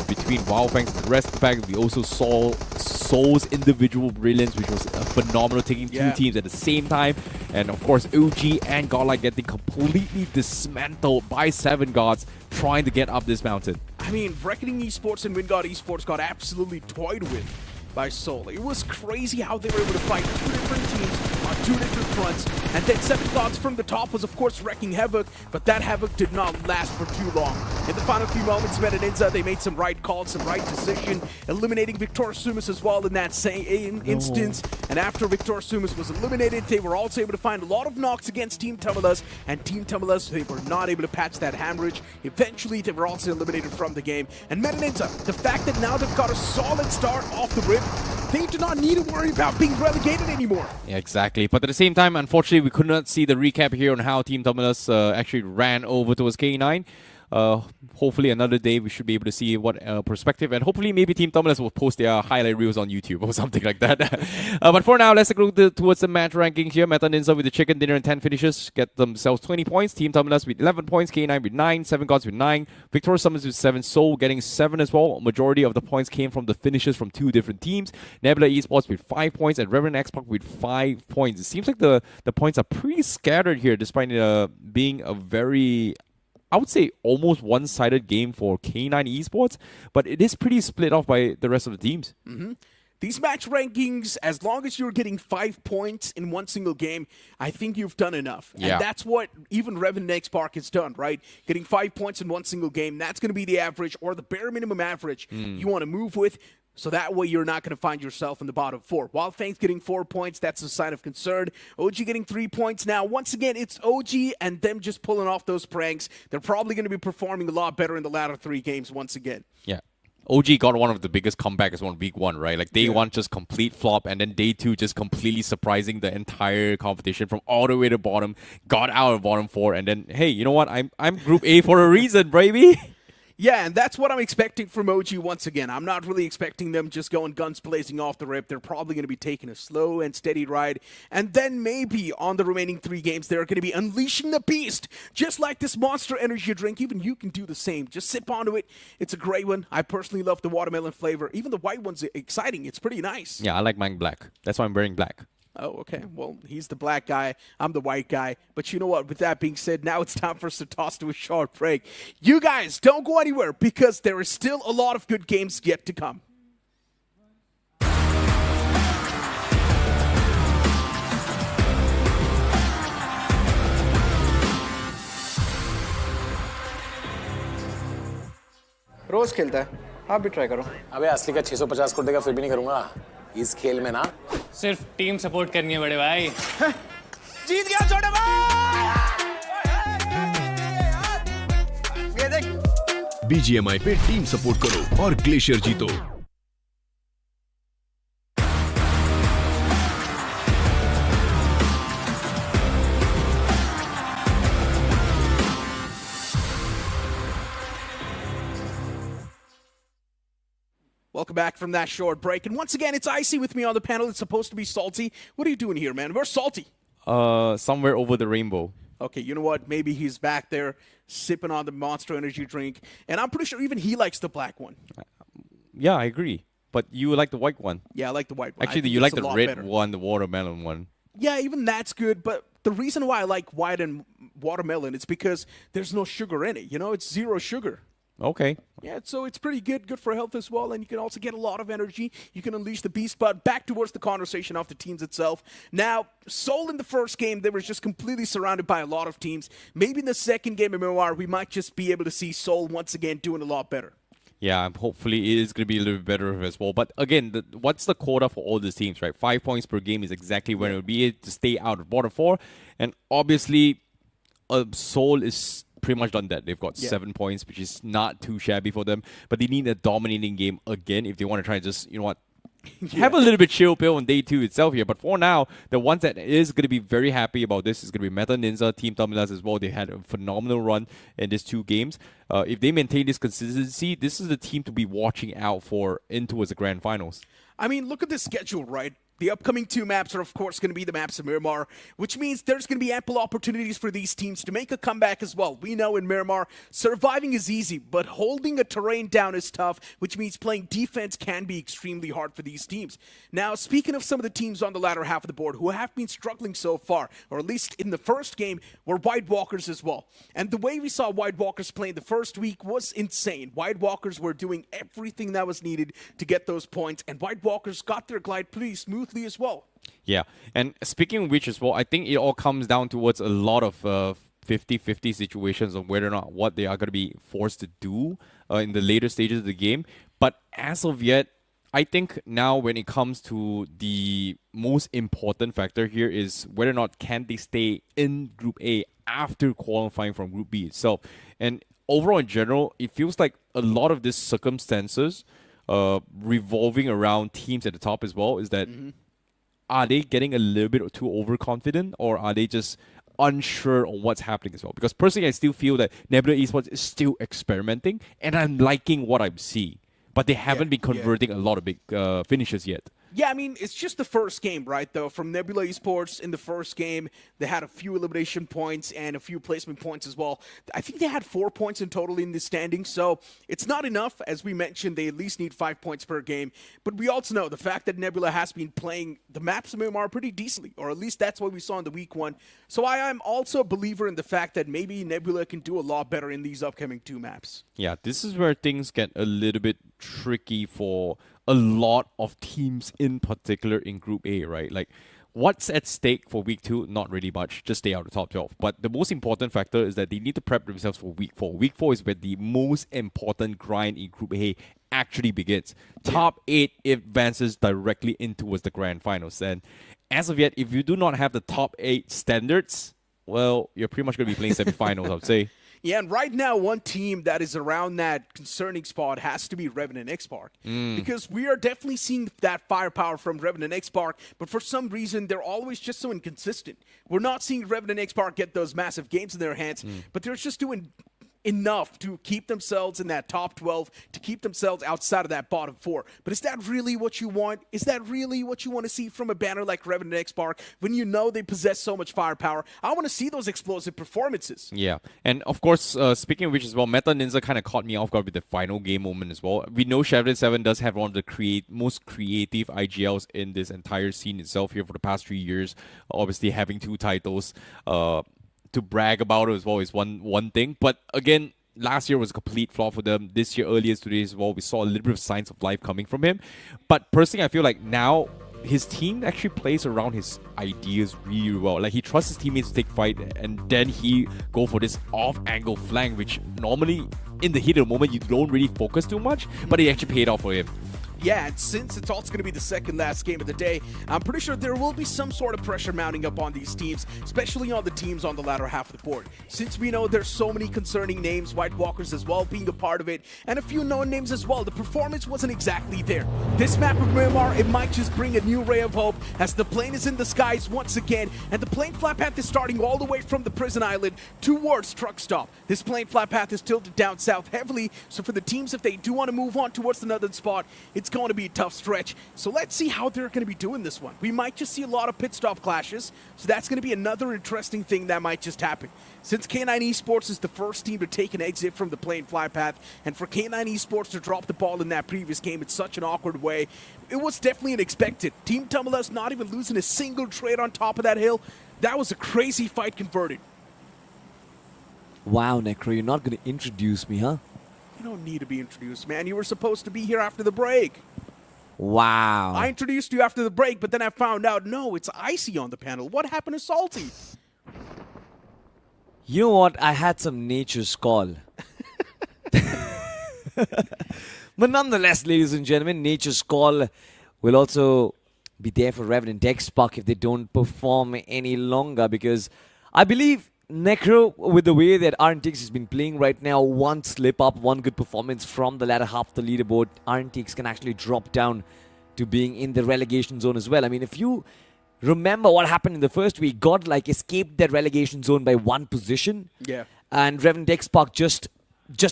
between Wyld Fangs and the rest of the pack. We also saw Soul's individual brilliance, which was phenomenal, taking 2 teams at the same time. And of course, OG and Godlike getting completely dismantled by 7 Gods trying to get up this mountain. I mean, Reckoning Esports and WINDGOD Esports got absolutely toyed with by Soul. It was crazy how they were able to fight 2 different teams on 2 different fronts. And then 7 Gods from the top was, of course, wrecking Havoc, but that Havoc did not last for too long. In the final few moments, Meta Ninja, they made some right calls, some right decision, eliminating Victoria Sumus as well in that same instance. And after Victoria Sumus was eliminated, they were also able to find a lot of knocks against Team Tamilas, and Team Tamilas, they were not able to patch that hemorrhage. Eventually, they were also eliminated from the game. And Meta Ninja, the fact that now they've got a solid start off the rip, they do not need to worry about being relegated anymore. Yeah, exactly. But at the same time, unfortunately, we could not see the recap here on how Team Tamilas actually ran over towards K9. Hopefully another day we should be able to see what perspective, and hopefully maybe Team Tamilas will post their highlight reels on YouTube or something like that. But for now, let's go towards the match ranking here. Meta Ninja with the chicken dinner and 10 finishes get themselves 20 points. Team Tamilas with 11 points, K9 with 9, 7 Gods with 9, Victoria Summers with 7, Soul getting 7 as well. Majority of the points came from the finishes from 2 different teams. Nebula Esports with 5 points and REVENANT XSPARK with 5 points. It seems like the points are pretty scattered here, despite being a very, I would say, almost one-sided game for K9 Esports, but it is pretty split off by the rest of the teams. These match rankings, as long as you're getting 5 points in one single game, I think you've done enough. Yeah. And that's what even REVENANT XSPARK has done, right? Getting 5 points in one single game, that's going to be the average or the bare minimum average you want to move with. So that way you're not going to find yourself in the bottom 4. Wyld Fangs getting 4 points, that's a sign of concern. OG getting 3 points. Now, once again, it's OG and them just pulling off those pranks. They're probably going to be performing a lot better in the latter 3 games once again. Yeah. OG got one of the biggest comebacks on week 1, right? Like day 1 just complete flop, and then day 2 just completely surprising the entire competition from all the way to bottom, got out of bottom 4, and then, hey, you know what? I'm Group A for a reason, baby. Yeah, and that's what I'm expecting from OG once again. I'm not really expecting them just going guns blazing off the rip. They're probably going to be taking a slow and steady ride. And then maybe on the remaining 3 games, they're going to be unleashing the beast. Just like this Monster Energy drink, even you can do the same. Just sip onto it. It's a great one. I personally love the watermelon flavor. Even the white one's exciting. It's pretty nice. Yeah, I like mine black. That's why I'm wearing black. Oh, okay. Well, he's the black guy. I'm the white guy. But you know what? With that being said, now it's time for us to toss to a short break. You guys, don't go anywhere because there is still a lot of good games yet to come. रोज खेलता है, आप भी try करो। अबे असली का 650 करोड़ देगा फिर भी नहीं करूंगा इस खेल में ना। सिर्फ टीम सपोर्ट करनी है बड़े भाई। जीत गया छोटे भाई! ये देख। BGMI पे टीम सपोर्ट करो और ग्लेशियर जीतो। Welcome back from that short break. And once again, it's Icy with me on the panel. It's supposed to be Salty. What are you doing here, man? Where's Salty? Somewhere over the rainbow. Okay, you know what? Maybe he's back there sipping on the Monster Energy drink. And I'm pretty sure even he likes the black one. Yeah, I agree. But you like the white one. Yeah, I like the white one. Actually, you like the red one, the watermelon one. Yeah, even that's good. But the reason why I like white and watermelon is because there's no sugar in it. You know, it's 0 sugar. Okay. Yeah, so it's pretty good for health as well, and you can also get a lot of energy. You can unleash the beast, but back towards the conversation of the teams itself. Now, Seoul in the first game, they were just completely surrounded by a lot of teams. Maybe in the second game of MMR, we might just be able to see Seoul once again doing a lot better. Yeah, hopefully it is going to be a little bit better as well. But again, what's the quota for all these teams, right? 5 points per game is exactly where it would be to stay out of bottom 4. And obviously, Seoul is pretty much done that. They've got 7 points, which is not too shabby for them. But they need a dominating game again if they want to try and just, you know what, have a little bit chill pill on day 2 itself here. But for now, the ones that is going to be very happy about this is going to be Meta Ninja, Team Tamilas as well. They had a phenomenal run in these 2 games. If they maintain this consistency, this is the team to be watching out for in towards the grand finals. I mean, look at this schedule, right? The upcoming 2 maps are, of course, going to be the maps of Miramar, which means there's going to be ample opportunities for these teams to make a comeback as well. We know in Miramar, surviving is easy, but holding a terrain down is tough, which means playing defense can be extremely hard for these teams. Now, speaking of some of the teams on the latter half of the board who have been struggling so far, or at least in the first game, were White Walkers as well. And the way we saw White Walkers play in the first week was insane. White Walkers were doing everything that was needed to get those points, and White Walkers got their glide pretty smoothly as well. Yeah, and speaking of which as well, I think it all comes down towards a lot of 50-50 situations on whether or not what they are going to be forced to do in the later stages of the game. But as of yet, I think now when it comes to the most important factor here is whether or not can they stay in Group A after qualifying from Group B itself. And overall in general, it feels like a lot of these circumstances revolving around teams at the top as well is that are they getting a little bit too overconfident or are they just unsure on what's happening as well? Because personally, I still feel that Nebula Esports is still experimenting and I'm liking what I'm seeing. But they haven't been converting a lot of big finishes yet. Yeah, I mean, it's just the first game, right, though? From Nebula Esports in the first game, they had a few elimination points and a few placement points as well. I think they had 4 points in total in the standings, so it's not enough. As we mentioned, they at least need 5 points per game. But we also know the fact that Nebula has been playing the maps of MMR pretty decently, or at least that's what we saw in the week 1. So I am also a believer in the fact that maybe Nebula can do a lot better in these upcoming 2 maps. Yeah, this is where things get a little bit tricky for a lot of teams in particular in Group A, right? Like, what's at stake for Week 2? Not really much. Just stay out of the top 12. But the most important factor is that they need to prep themselves for Week 4. Week 4 is where the most important grind in Group A actually begins. Top 8 advances directly into the grand finals. And as of yet, if you do not have the top 8 standards, well, you're pretty much going to be playing semifinals, I would say. Yeah, and right now, one team that is around that concerning spot has to be REVENANT XSPARK. Because we are definitely seeing that firepower from REVENANT XSPARK, but for some reason, they're always just so inconsistent. We're not seeing REVENANT XSPARK get those massive games in their hands, but they're just doing enough to keep themselves in that top 12, to keep themselves outside of that bottom 4. But is that really what you want? Is that really what you want to see from a banner like REVENANT XSPARK when you know they possess so much firepower? I want to see those explosive performances. Yeah, and of course, speaking of which as well, Meta Ninja kind of caught me off guard with the final game moment as well. We know Chevrolet 7 does have one of the most creative IGLs in this entire scene itself here for the past 3 years. Obviously, having 2 titles to brag about as well is one thing. But again, last year was a complete flaw for them. This year, earlier today as well, we saw a little bit of signs of life coming from him. But personally, I feel like now his team actually plays around his ideas really well. Like, he trusts his teammates to take fight, and then he go for this off-angle flank, which normally in the heat of the moment you don't really focus too much, but it actually paid off for him. Yeah, and since it's also going to be the second last game of the day, I'm pretty sure there will be some sort of pressure mounting up on these teams, especially on the teams on the latter half of the board. Since we know there's so many concerning names, White Walkers as well being a part of it, and a few known names as well, the performance wasn't exactly there. This map of Myanmar, it might just bring a new ray of hope as the plane is in the skies once again, and the plane flight path is starting all the way from the prison island towards truck stop. This plane flight path is tilted down south heavily, so for the teams, if they do want to move on towards the northern spot, it's going to be a tough stretch. So let's see how they're going to be doing this one. We might just see a lot of pit stop clashes, so that's going to be another interesting thing that might just happen. Since K9 Esports is the first team to take an exit from the plane fly path, and for K9 Esports to drop the ball in that previous game in such an awkward way, it was definitely unexpected. Team Tamilas not even losing a single trade on top of that hill. That was a crazy fight converted. Wow, Necro, you're not going to introduce me, huh? You don't need to be introduced, man. You were supposed to be here after the break. Wow. I introduced you after the break, but then I found out, no, it's Icy on the panel. What happened to Salty? You know what? I had some nature's call. But nonetheless, ladies and gentlemen, nature's call will also be there for REVENANT XSPARK if they don't perform any longer, because I believe Necro, with the way that RNTX has been playing right now, one slip up, one good performance from the latter half of the leaderboard, RNTX can actually drop down to being in the relegation zone as well. I mean, if you remember what happened in the first week, Godlike escaped that relegation zone by 1 position. Yeah. And REVENANT XSPARK just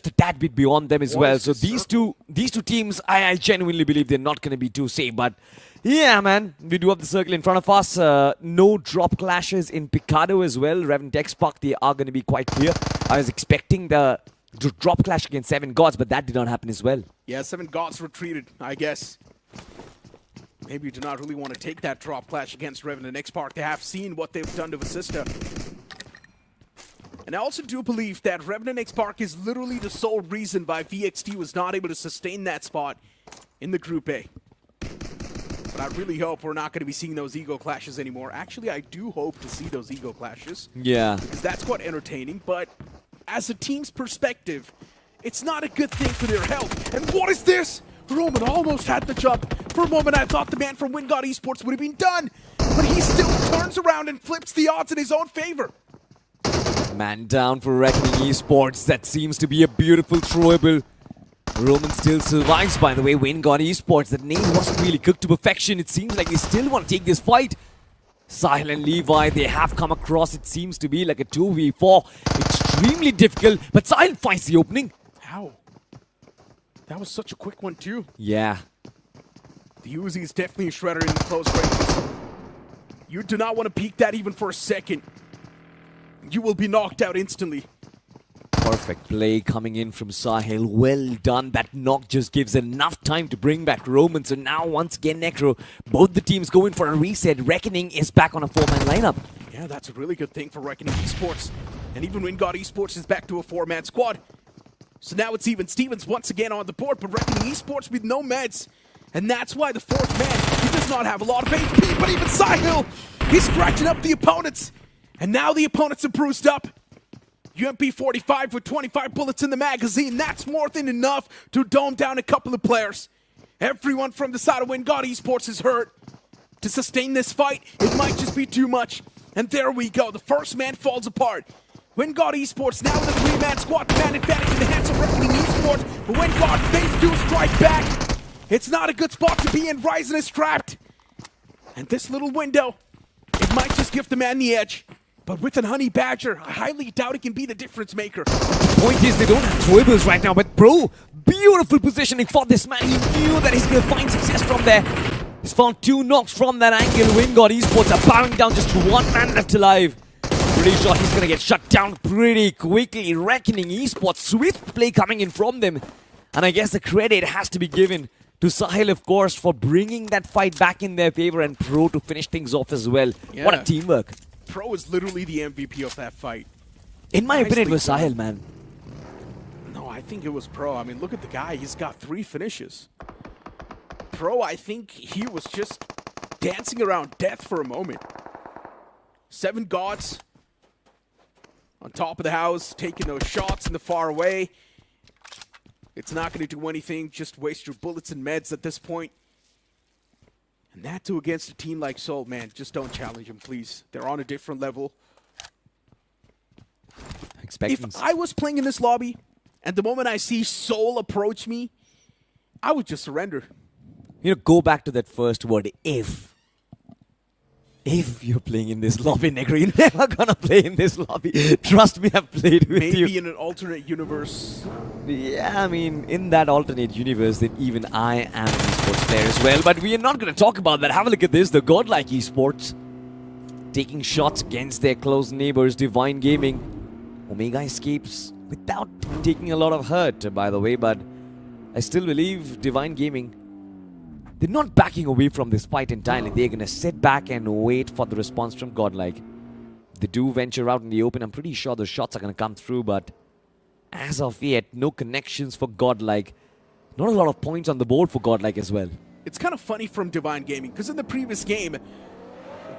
a tad bit beyond them as well. So these two teams, I genuinely believe they're not going to be too safe. But yeah, man, we do have the circle in front of us. No drop clashes in Picado as well. REVENANT XSPARK, they are going to be quite clear. I was expecting the drop clash against 7 Gods, but that did not happen as well. Yeah, 7 Gods retreated, I guess. Maybe you do not really want to take that drop clash against REVENANT XSPARK. They have seen what they've done to Vasista. And I also do believe that REVENANT XSPARK is literally the sole reason why VXT was not able to sustain that spot in the Group A. But I really hope we're not going to be seeing those ego clashes anymore. Actually, I do hope to see those ego clashes. Yeah. Because that's quite entertaining. But as a team's perspective, it's not a good thing for their health. And what is this? Roman almost had the jump. For a moment, I thought the man from WINDGOD Esports would have been done. But he still turns around and flips the odds in his own favor. Man down for Reckoning Esports. That seems to be a beautiful throwable. Roman still survives, by the way. WINDGOD Esports. That name wasn't really cooked to perfection. It seems like they still want to take this fight. Sahil and Levi, they have come across. It seems to be like a 2v4. Extremely difficult, but Sahil finds the opening. How? That was such a quick one, too. Yeah. The Uzi is definitely a shredder in the close ranges. You do not want to peek that even for a second. You will be knocked out instantly. Perfect play coming in from Sahil. Well done. That knock just gives enough time to bring back Roman. So now, once again, Necro, both the teams going for a reset. Reckoning is back on a 4-man lineup. Yeah, that's a really good thing for Reckoning Esports. And even WINDGOD Esports is back to a 4-man squad. So now it's even Stevens once again on the board, but Reckoning Esports with no meds. And that's why the 4th man, he does not have a lot of HP, but even Sahil, he's scratching up the opponents. And now the opponents are bruised up. UMP 45 with 25 bullets in the magazine. That's more than enough to dome down a couple of players. Everyone from the side of WINDGOD Esports is hurt. To sustain this fight, it might just be too much. And there we go. The first man falls apart. WINDGOD Esports now with a 3-man squad, man advantage in the hands of Reckoning Esports. But WINDGOD, phase 2 strike back. It's not a good spot to be in. Ryzen is trapped. And this little window, it might just give the man the edge. But with an Honey Badger, I highly doubt it can be the difference maker. Point is, they don't have throwables right now, but bro, beautiful positioning for this man. He knew that he's going to find success from there. He's found 2 knocks from that angle. WINDGOD Esports are bowing down, just 1 man left alive. Pretty sure he's going to get shut down pretty quickly. Reckoning Esports, swift play coming in from them. And I guess the credit has to be given to Sahil, of course, for bringing that fight back in their favor, and Pro to finish things off as well. Yeah. What a teamwork. Pro is literally the MVP of that fight. In my opinion, it was Nicely Sahil, man. No, I think it was Pro. I mean, look at the guy. He's got 3 finishes. Pro, I think he was just dancing around death for a moment. 7 gods on top of the house, taking those shots in the far away. It's not going to do anything. Just waste your bullets and meds at this point. And that too against a team like Seoul, man. Just don't challenge them, please. They're on a different level. If I was playing in this lobby, and the moment I see Seoul approach me, I would just surrender. You know, go back to that first word, if. If you're playing in this lobby, Negro, you're never gonna play in this lobby. Trust me, I've played with you. Maybe in an alternate universe. Yeah, I mean, in that alternate universe, then even I am an esports player as well. But we are not going to talk about that. Have a look at this. The Godlike Esports taking shots against their close neighbors, Divine Gaming. Omega escapes without taking a lot of hurt, by the way. But I still believe Divine Gaming, they're not backing away from this fight entirely. They're going to sit back and wait for the response from Godlike. They do venture out in the open. I'm pretty sure the shots are going to come through, but as of yet, no connections for Godlike. Not a lot of points on the board for Godlike as well. It's kind of funny from Divine Gaming, because in the previous game,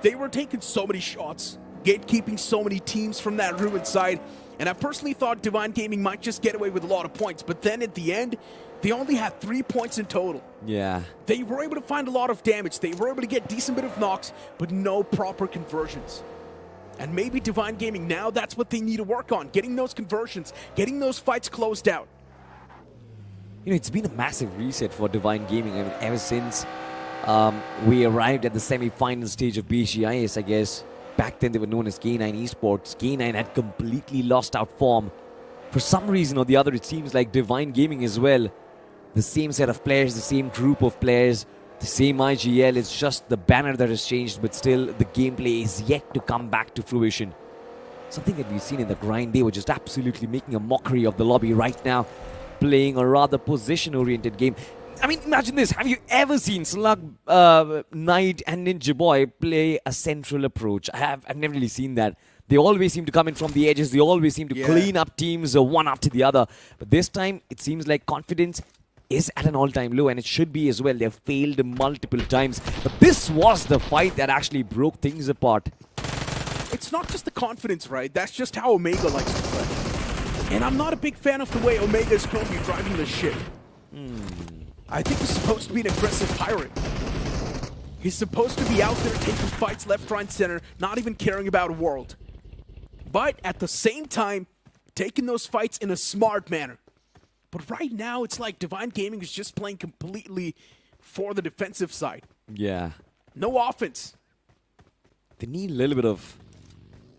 they were taking so many shots, gatekeeping so many teams from that Ruined side, and I personally thought Divine Gaming might just get away with a lot of points, but then at the end, they only had 3 points in total. Yeah. They were able to find a lot of damage, they were able to get decent bit of knocks, but no proper conversions. And maybe Divine Gaming now, that's what they need to work on. Getting those conversions, getting those fights closed out. You know, it's been a massive reset for Divine Gaming. I mean, ever since we arrived at the semi-final stage of BGMI, I guess. Back then they were known as K9 Esports. K9 had completely lost out form. For some reason or the other, it seems like Divine Gaming as well. The same set of players, the same group of players, the same IGL, it's just the banner that has changed, but still the gameplay is yet to come back to fruition. Something that we've seen in the grind, they were just absolutely making a mockery of the lobby right now, playing a rather position-oriented game. I mean, imagine this. Have you ever seen Slug, Knight and Ninja Boy play a central approach? I've never really seen that. They always seem to come in from the edges. They always seem to clean up teams one after the other. But this time, it seems like confidence is at an all-time low, and it should be as well. They've failed multiple times. But this was the fight that actually broke things apart. It's not just the confidence, right? That's just how Omega likes to play. And I'm not a big fan of the way Omega is currently driving the ship. I think he's supposed to be an aggressive pirate. He's supposed to be out there taking fights left, right, and center, not even caring about a world. But at the same time, taking those fights in a smart manner. But right now, it's like Divine Gaming is just playing completely for the defensive side. Yeah. No offense. They need a little bit of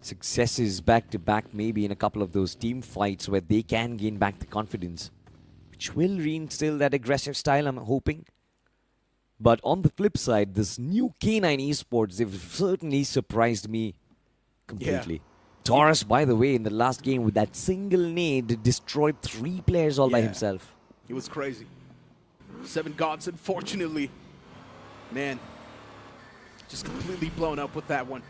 successes back-to-back, maybe in a couple of those team fights where they can gain back the confidence, which will reinstill that aggressive style, I'm hoping. But on the flip side, this new K9 Esports, they've certainly surprised me completely. Yeah. Taurus, by the way, in the last game with that single nade, destroyed 3 players all by himself. It was crazy. 7 gods, unfortunately. Man, just completely blown up with that one.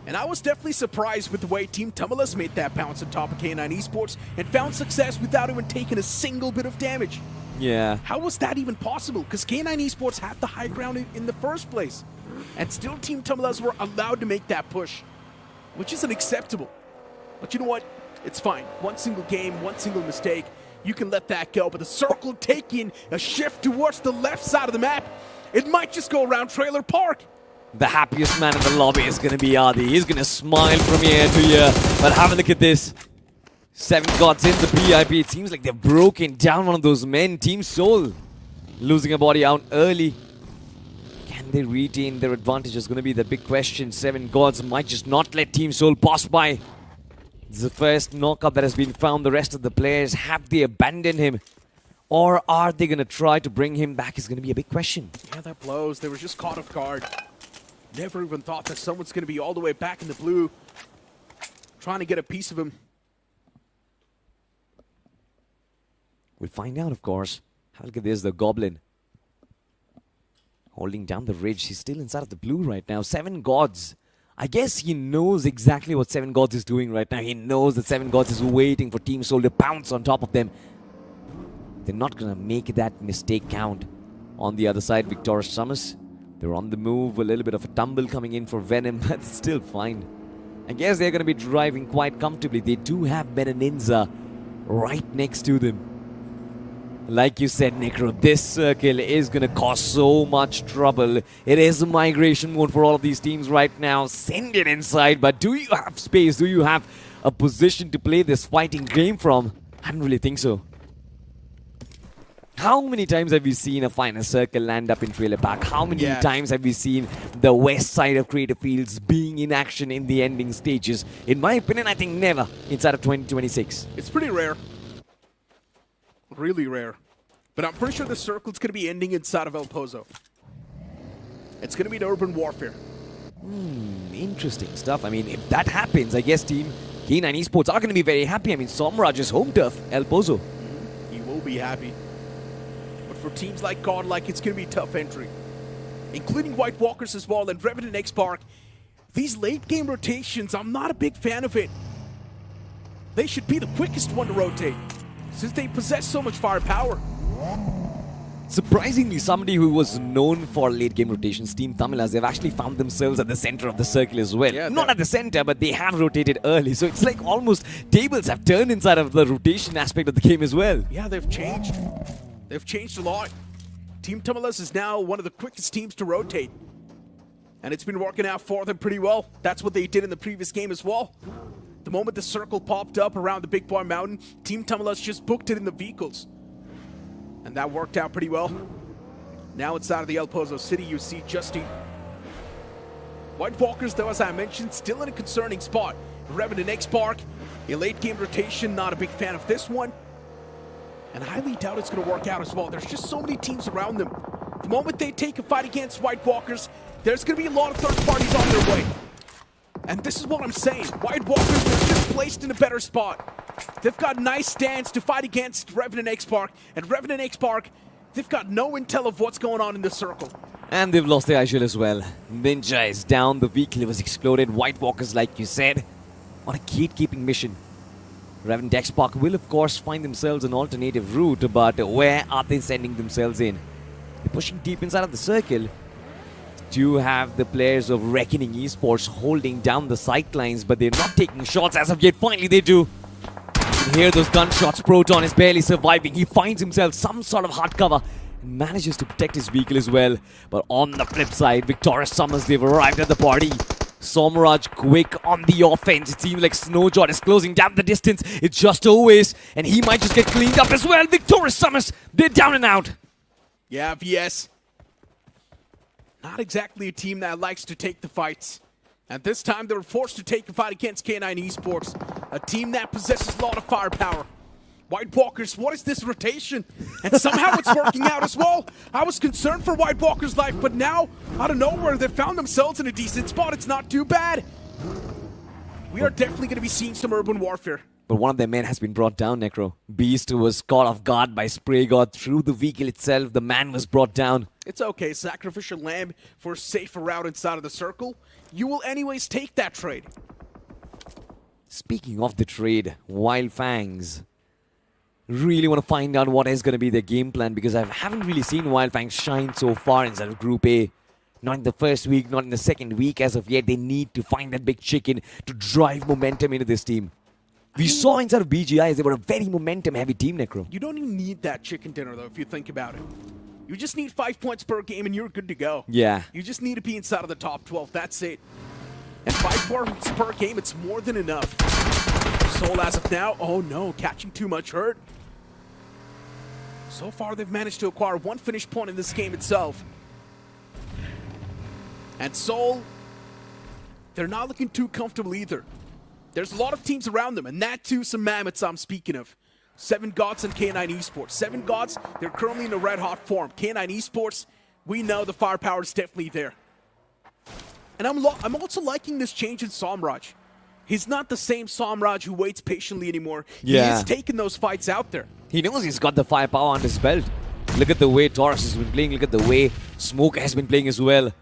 And I was definitely surprised with the way Team Tamilas made that bounce on top of K9 Esports and found success without even taking a single bit of damage. Yeah. How was that even possible? Because K9 Esports had the high ground in the first place. And still Team Tamilas were allowed to make that push, which isn't acceptable. But you know what? It's fine. One single game, one single mistake, you can let that go. But the circle taking a shift towards the left side of the map, it might just go around Trailer Park. The happiest man in the lobby is going to be Adi. He's going to smile from year to year. But have a look at this. 7 gods in the BIP. It seems like they've broken down one of those men. Team Soul losing a body out early. Can Can they retain their advantage is going to be the big question. Seven Gods might just not let Team Soul pass by. This is the first knockout that has been found. The rest of the players, have they abandoned him? Or are they going to try to bring him back is going to be a big question. Yeah, that blows. They were just caught off guard. Never even thought that someone's going to be all the way back in the blue, trying to get a piece of him. We'll find out, of course. Have a look at this, the Goblin. Holding down the ridge. He's still inside of the blue right now. Seven Gods. I guess he knows exactly what Seven Gods is doing right now. He knows that Seven Gods is waiting for Team Soul to pounce on top of them. They're not going to make that mistake count. On the other side, Victorious Sumus. They're on the move. A little bit of a tumble coming in for Venom, but still fine. I guess they're going to be driving quite comfortably. They do have ninza right next to them. Like you said, Necro, this circle is going to cause so much trouble. It is a migration mode for all of these teams right now. Send it inside, but do you have space? Do you have a position to play this fighting game from? I don't really think so. How many times have you seen a final circle land up in Trailer Park? How many times have you seen the west side of Creative Fields being in action in the ending stages? In my opinion, I think never inside of 2026. It's pretty rare. Really rare. But I'm pretty sure the circle's going to be ending inside of El Pozo. It's going to be an urban warfare. Interesting stuff. I mean, if that happens, I guess Team K9 Esports are going to be very happy. I mean, Somraj is home turf, El Pozo. He will be happy. But for teams like Godlike, it's going to be a tough entry. Including White Walkers as well and REVENANT XSPARK. These late game rotations, I'm not a big fan of it. They should be the quickest one to rotate, since they possess so much firepower. Surprisingly, somebody who was known for late game rotations, Team Tamilas, they've actually found themselves at the center of the circle as well. Yeah, not at the center, but they have rotated early. So it's like almost tables have turned inside of the rotation aspect of the game as well. Yeah, they've changed. They've changed a lot. Team Tamilas is now one of the quickest teams to rotate. And it's been working out for them pretty well. That's what they did in the previous game as well. The moment the circle popped up around the Big Boy Mountain, Team Tamilas just booked it in the vehicles. And that worked out pretty well. Now inside of the El Pozo City, you see Justine. White Walkers, though, as I mentioned, still in a concerning spot. REVENANT XSPARK, a late game rotation, not a big fan of this one. And I highly doubt it's going to work out as well. There's just so many teams around them. The moment they take a fight against White Walkers, there's going to be a lot of third parties on their way. And this is what I'm saying. White Walkers were just placed in a better spot. They've got nice stands to fight against REVENANT XSPARK. And REVENANT XSPARK, they've got no intel of what's going on in the circle. And they've lost their Ishul as well. Ninja is down. The vehicle was exploded. White Walkers, like you said, on a gatekeeping mission. REVENANT XSPARK will, of course, find themselves an alternative route. But where are they sending themselves in? They're pushing deep inside of the circle. Do have the players of Reckoning Esports holding down the sightlines, but they're not taking shots as of yet. Finally, they do. And hear those gunshots. Proton is barely surviving. He finds himself some sort of hard cover and manages to protect his vehicle as well. But on the flip side, Victorious Summers, they've arrived at the party. Somraj quick on the offense. It seems like Snowjot is closing down the distance. It's just always, and he might just get cleaned up as well. Victorious Summers, they're down and out. Yeah, VS. Not exactly a team that likes to take the fights. And this time they were forced to take a fight against K9 Esports, a team that possesses a lot of firepower. White Walkers, what is this rotation? And somehow it's working out as well. I was concerned for White Walkers' life, but now, out of nowhere, they found themselves in a decent spot. It's not too bad. We are definitely going to be seeing some urban warfare. But one of their men has been brought down, Necro. Beast was caught off guard by Spray God through the vehicle itself. The man was brought down. It's okay. Sacrificial lamb for a safer route inside of the circle. You will anyways take that trade. Speaking of the trade, Wyld Fangs. Really want to find out what is going to be their game plan, because I haven't really seen Wyld Fangs shine so far inside of Group A. Not in the first week, not in the second week as of yet. They need to find that big chicken to drive momentum into this team. We saw inside of BGI, they were a very momentum-heavy team, Necro. You don't even need that chicken dinner, though, if you think about it. You just need 5 points per game, and you're good to go. Yeah. You just need to be inside of the top 12. That's it. And 5 points per game, it's more than enough. Soul, as of now, oh no, catching too much hurt. So far, they've managed to acquire 1 finish point in this game itself. And Seoul, they're not looking too comfortable either. There's a lot of teams around them, and that too some mammoths I'm speaking of. 7 Gods and K9 Esports. 7 Gods, they're currently in a red-hot form. K9 Esports, we know the firepower is definitely there. And I'm also liking this change in Somraj. He's not the same Somraj who waits patiently anymore. Yeah. He is taking those fights out there. He knows he's got the firepower on his belt. Look at the way Taurus has been playing. Look at the way Smoke has been playing as well.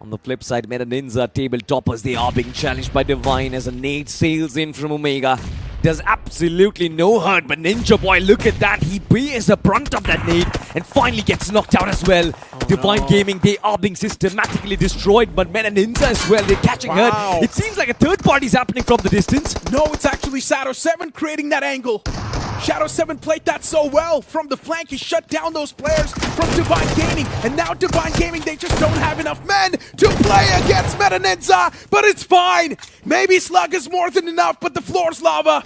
On the flip side, Meta Ninja table toppers, they are being challenged by Divine as a nade sails in from Omega. Does absolutely no hurt, but Ninja Boy, look at that. He bears the brunt of that nade and finally gets knocked out as well. Divine Gaming, they are being systematically destroyed, but Meta Ninja as well, they're catching hurt. It seems like a third party's happening from the distance. No, it's actually Shadow 7 creating that angle. Shadow 7 played that so well. From the flank, he shut down those players from Divine Gaming. And now Divine Gaming, they just don't have enough men to play against Meta Ninja. But it's fine. Maybe Slug is more than enough, but the floor's lava.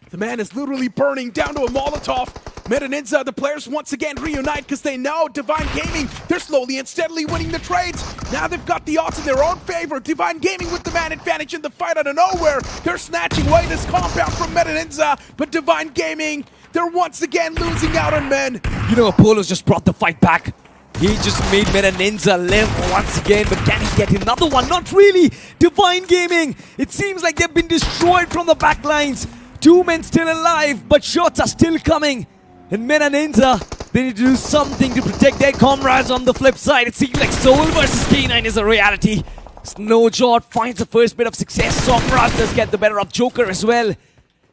The man is literally burning down to a Molotov. Meta Ninja, the players once again reunite because they know Divine Gaming, they're slowly and steadily winning the trades. Now they've got the odds in their own favor. Divine Gaming with the man advantage in the fight out of nowhere. They're snatching away this compound from Meta Ninja, but Divine Gaming, they're once again losing out on men. You know, Apollo's just brought the fight back. He just made Meta Ninja live once again, but can he get another one? Not really. Divine Gaming, it seems like they've been destroyed from the back lines. 2 men still alive, but shots are still coming. And Meta Ninja, they need to do something to protect their comrades on the flip side. It seems like Soul versus K9 is a reality. Snowjot finds the first bit of success. Somraj does get the better of Joker as well.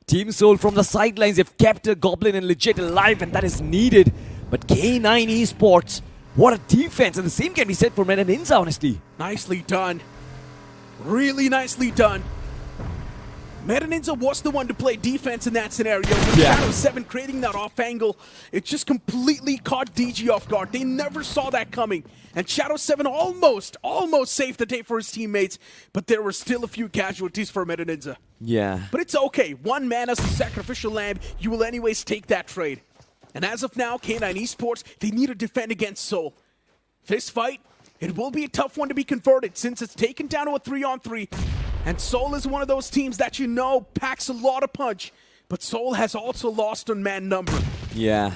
Team Soul from the sidelines have kept a Goblin and Legit alive, and that is needed. But K9 Esports, what a defense. And the same can be said for Meta Ninja, honestly. Nicely done. Really nicely done. Meta Ninja was the one to play defense in that scenario. With Shadow 7 creating that off angle, it just completely caught DG off guard. They never saw that coming. And Shadow 7 almost saved the day for his teammates, but there were still a few casualties for Meta Ninja. Yeah. But it's okay. 1 man as the sacrificial lamb, you will anyways take that trade. And as of now, K9 Esports, they need to defend against Soul. This fight, it will be a tough one to be converted since it's taken down to a 3-on-3. And Soul is one of those teams that you know packs a lot of punch, but Soul has also lost on man number. Yeah.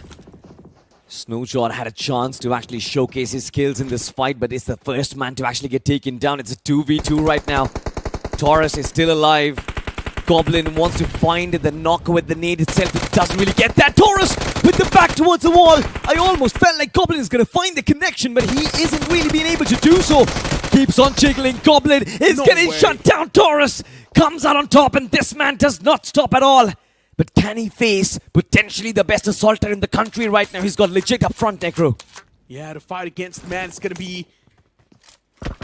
Snowjot had a chance to actually showcase his skills in this fight, but it's the first man to actually get taken down. It's a 2v2 right now. Taurus is still alive. Goblin wants to find the knock with the nade itself. It doesn't really get that. Taurus with the back towards the wall. I almost felt like Goblin is going to find the connection, but he isn't really being able to do so. Keeps on jiggling. Goblin is getting shut down. Taurus comes out on top, and this man does not stop at all. But can he face potentially the best assaulter in the country right now? He's got Legit up front, Necro. Yeah, to fight against the man, it's going to be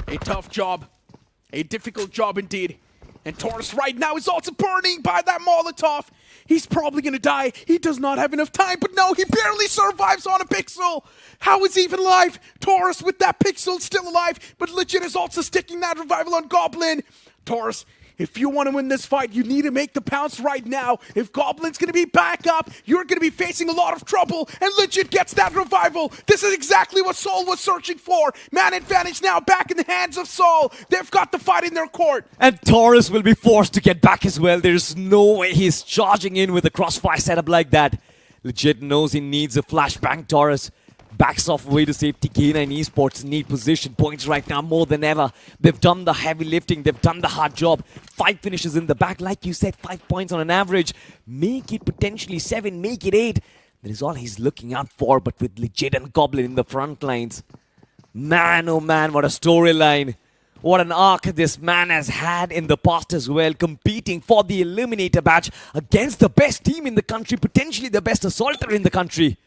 a tough job. A difficult job indeed. And Taurus right now is also burning by that Molotov. He's probably going to die. He does not have enough time, but no, he barely survives on a pixel. How is he even alive? Taurus with that pixel still alive, but Legit is also sticking that revival on Goblin. Taurus, if you want to win this fight, you need to make the pounce right now. If Goblin's going to be back up, you're going to be facing a lot of trouble, and Legit gets that revival. This is exactly what Soul was searching for. Man advantage now back in the hands of Soul. They've got the fight in their court. And Taurus will be forced to get back as well. There's no way he's charging in with a crossfire setup like that. Legit knows he needs a flashbang. Taurus backs off away to safety. K9 Esports need position points right now more than ever. They've done the heavy lifting. They've done the hard job. 5 finishes in the back. Like you said, 5 points on an average. Make it potentially 7. Make it 8. That is all he's looking out for. But with Legit and Goblin in the front lines. Man, oh man, what a storyline. What an arc this man has had in the past as well. Competing for the Eliminator badge against the best team in the country. Potentially the best assaulter in the country.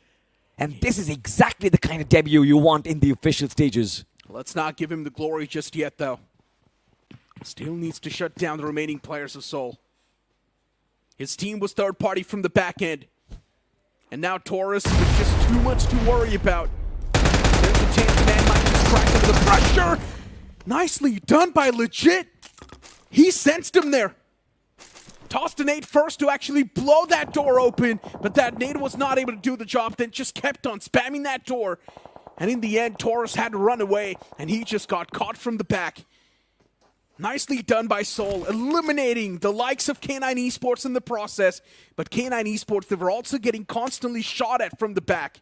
And this is exactly the kind of debut you want in the official stages. Let's not give him the glory just yet, though. Still needs to shut down the remaining players of Soul. His team was third party from the back end. And now Taurus with just too much to worry about. There's a chance the man might just crack under the pressure. Nicely done by Legit. He sensed him there. Tossed a nade first to actually blow that door open, but that nade was not able to do the job, then just kept on spamming that door. And in the end, Taurus had to run away, and he just got caught from the back. Nicely done by Soul, eliminating the likes of K9 Esports in the process. But K9 Esports, they were also getting constantly shot at from the back.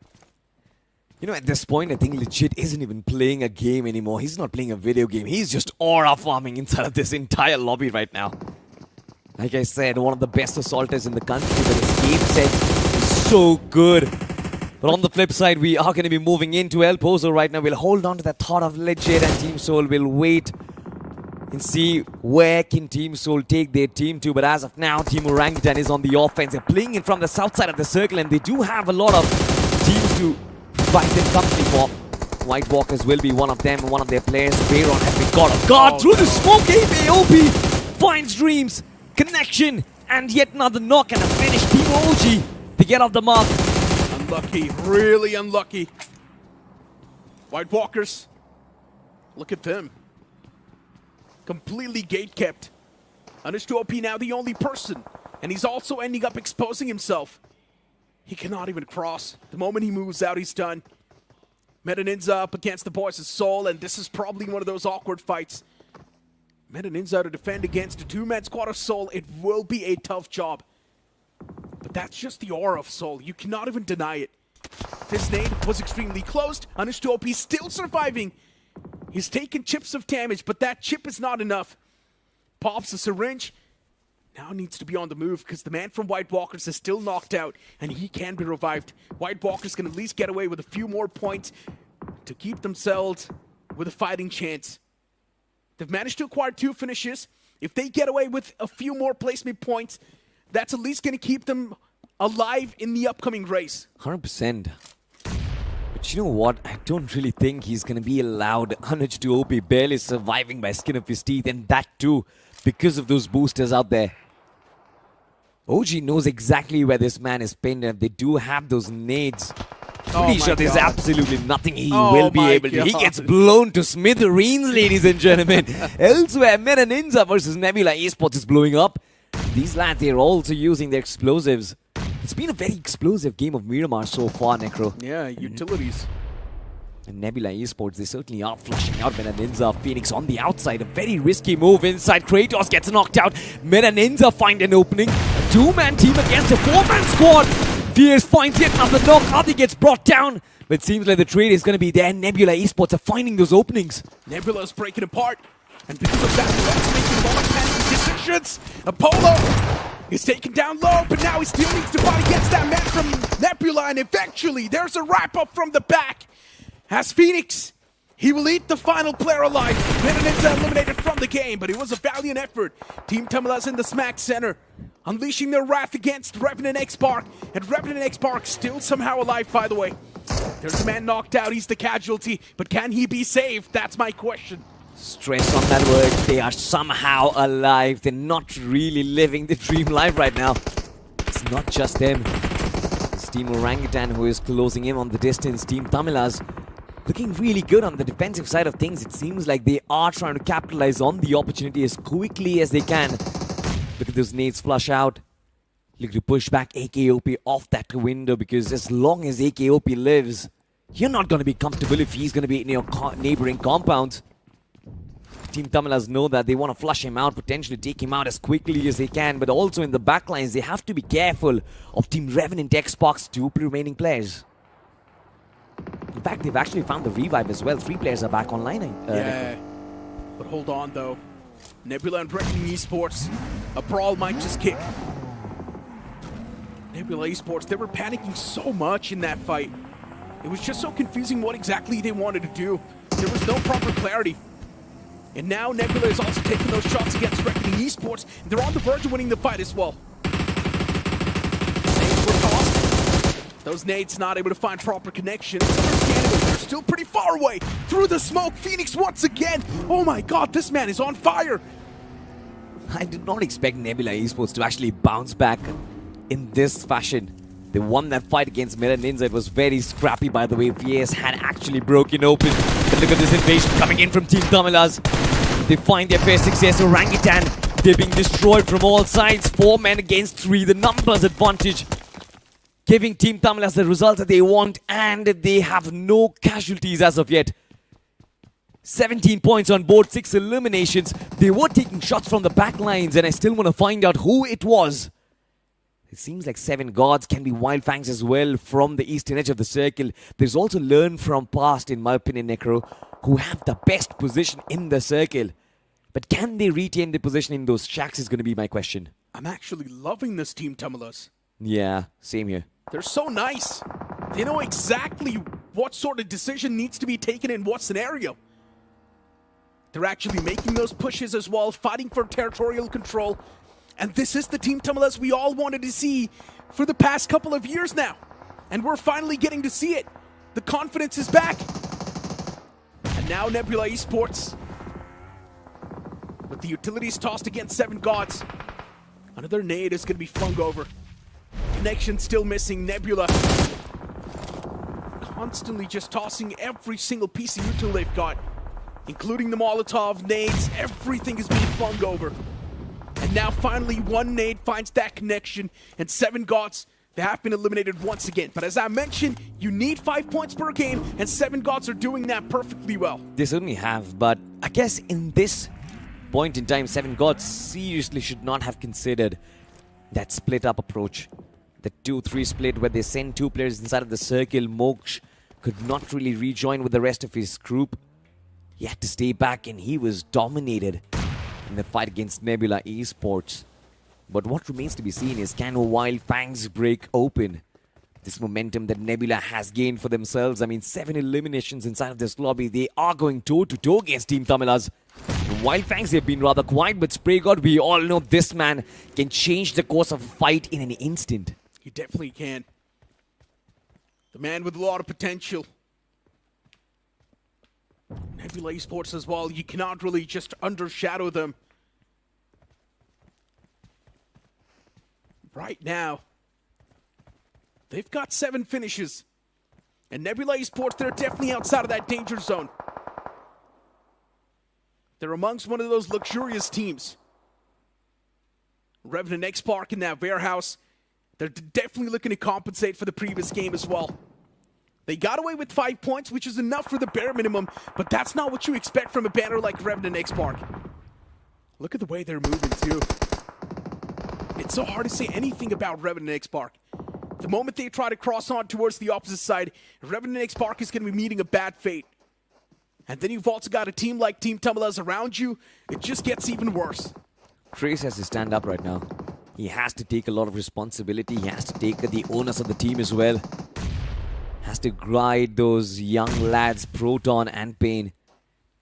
You know, at this point, I think Legit isn't even playing a game anymore. He's not playing a video game. He's just aura farming inside of this entire lobby right now. Like I said, one of the best assaulters in the country, but his game set is so good. But on the flip side, we are going to be moving into El Pozo right now. We'll hold on to that thought of Legit and Team Soul. We'll wait and see where can Team Soul take their team to. But as of now, Team Orangutan is on the offense. They're playing in from the south side of the circle, and they do have a lot of teams to fight in company for. White Walkers will be one of them, one of their players. Bayron has been caught off guard through the smoke. AOP finds Dreams, connection, and yet another knock and a finish. Team OG to get off the mark. Unlucky, really unlucky. White Walkers, look at them. Completely gate-kept. Understood OP now the only person, and he's also ending up exposing himself. He cannot even cross. The moment he moves out, he's done. ninza up against the boys of Soul, and this is probably one of those awkward fights. ninza to defend against a two-man squad of Soul, it will be a tough job. But that's just the aura of Soul. You cannot even deny it. This nade was extremely closed. Understood OP still surviving. He's taken chips of damage, but that chip is not enough. Pops a syringe. Now needs to be on the move because the man from White Walkers is still knocked out and he can be revived. White Walkers can at least get away with a few more points to keep themselves with a fighting chance. They've managed to acquire 2 finishes. If they get away with a few more placement points, that's at least going to keep them alive in the upcoming race. 100%. But you know what? I don't really think he's going to be allowed. Anuj to OP barely surviving by skin of his teeth, and that too because of those boosters out there. OG knows exactly where this man is pinned, and they do have those nades. Pretty sure there's absolutely nothing he will be able to. He gets blown to smithereens, ladies and gentlemen. Elsewhere, ninza versus Nebula Esports is blowing up. These lads, they're also using their explosives. It's been a very explosive game of Miramar so far, Necro. Yeah, utilities. And Nebula Esports, they certainly are flushing out ninza. Phoenix on the outside, a very risky move inside. Kratos gets knocked out. ninza find an opening. A 2-man team against a 4-man squad. Fierce finds yet another knock. Adi gets brought down. But it seems like the trade is going to be there. Nebula Esports are finding those openings. Nebula's breaking apart. And because of that, Let's making a lot of panic decisions. Apollo is taken down low, but now he still needs to fight against that man from Nebula. And eventually, there's a wrap-up from the back. As Phoenix, he will eat the final player alive. ninza eliminated from the game, but it was a valiant effort. Team Tamilas in the smack center, unleashing their wrath against REVENANT XSPARK. And REVENANT XSPARK still somehow alive, by the way. There's a man knocked out, he's the casualty, but can he be saved? That's my question. Stress on that word. They are somehow alive. They're not really living the dream life right now. It's not just them. It's Team Orangutan who is closing in on the distance. Team Tamilas looking really good on the defensive side of things. It seems like they are trying to capitalize on the opportunity as quickly as they can. Look at those nades flush out. Look to push back AKOP off that window, because as long as AKOP lives, you're not going to be comfortable if he's going to be in your neighboring compound. Team Tamilas know that they want to flush him out, potentially take him out as quickly as they can, but also in the backlines, they have to be careful of Team REVENANT XSPARK's 2 remaining players. In fact, they've actually found the revive as well. 3 players are back online. Yeah, but hold on though. Nebula and RECKONING Esports, a brawl might just kick. Nebula Esports, they were panicking so much in that fight. It was just so confusing what exactly they wanted to do. There was no proper clarity. And now Nebula is also taking those shots against RECKONING Esports, and they're on the verge of winning the fight as well. Nades were tossed. Those nades not able to find proper connections. Understandable, they're still pretty far away. Through the smoke, Phoenix once again. Oh my god, this man is on fire. I did not expect Nebula Esports to actually bounce back in this fashion. They won that fight against ninza. It was very scrappy, by the way. VS had actually broken open. But look at this invasion coming in from Team Tamilas. They find their first success. Orangutan, they're being destroyed from all sides. 4 men against 3. The numbers advantage. giving Team Tamilas the result that they want, and they have no casualties as of yet. 17 points on board, 6 eliminations. They were taking shots from the back lines, and I still want to find out who it was. It seems like 7 gods can be Wyld Fangs as well from the eastern edge of the circle. There's also learn from past, in my opinion, Necro, who have the best position in the circle. But can they retain the position in those shacks is going to be my question. I'm actually loving this Team Tamilas. Yeah, same here. They're so nice. They know exactly what sort of decision needs to be taken in what scenario. They're actually making those pushes as well, fighting for territorial control. And this is the Team Tamilas we all wanted to see for the past couple of years now. And we're finally getting to see it. The confidence is back. And now Nebula Esports, with the utilities tossed against 7 gods. Another nade is going to be flung over. Connection still missing. Nebula constantly just tossing every single piece of util they've got, including the Molotov, nades, everything is being flung over. And now finally 1 nade finds that connection, and 7 gods, they have been eliminated once again. But as I mentioned, you need 5 points per game, and 7 gods are doing that perfectly well. They certainly have, but I guess in this point in time, 7 gods seriously should not have considered that split up approach. The 2-3 split where they send 2 players inside of the circle. Moksh could not really rejoin with the rest of his group. He had to stay back, and he was dominated in the fight against Nebula Esports. But what remains to be seen is, can Wyld Fangs break open this momentum that Nebula has gained for themselves? I mean, 7 eliminations inside of this lobby. They are going toe-to-toe against Team Tamilas. Wyld Fangs, they've been rather quiet, but Spray God, we all know this man can change the course of a fight in an instant. He definitely can. The man with a lot of potential. Nebula Esports as well, you cannot really just undershadow them. Right now, they've got 7 finishes. And Nebula Esports, they're definitely outside of that danger zone. They're amongst one of those luxurious teams. Revenant XSPARK in that warehouse, they're definitely looking to compensate for the previous game as well. They got away with 5 points, which is enough for the bare minimum, but that's not what you expect from a banner like Revenant XSPARK. Look at the way they're moving, too. It's so hard to say anything about Revenant XSPARK. The moment they try to cross on towards the opposite side, Revenant XSPARK is going to be meeting a bad fate. And then you've also got a team like Team Tamilas around you. It just gets even worse. Trace has to stand up right now. He has to take a lot of responsibility. He has to take the onus of the team as well. Has to guide those young lads, Proton and Pain.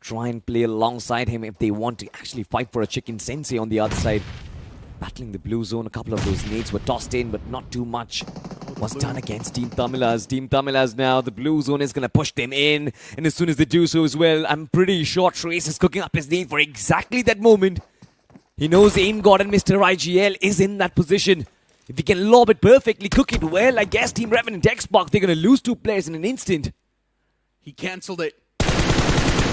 Try and play alongside him if they want to actually fight for a chicken sensei on the other side. Battling the blue zone, a couple of those nades were tossed in, but not too much was done against Team Tamilas. Team Tamilas now, the blue zone is going to push them in. And as soon as they do so as well, I'm pretty sure Trace is cooking up his nade for exactly that moment. He knows Aim God and Mr. IGL is in that position. If he can lob it perfectly, cook it well, I guess Team Revenant XSPARK, they're going to lose 2 players in an instant. He cancelled it.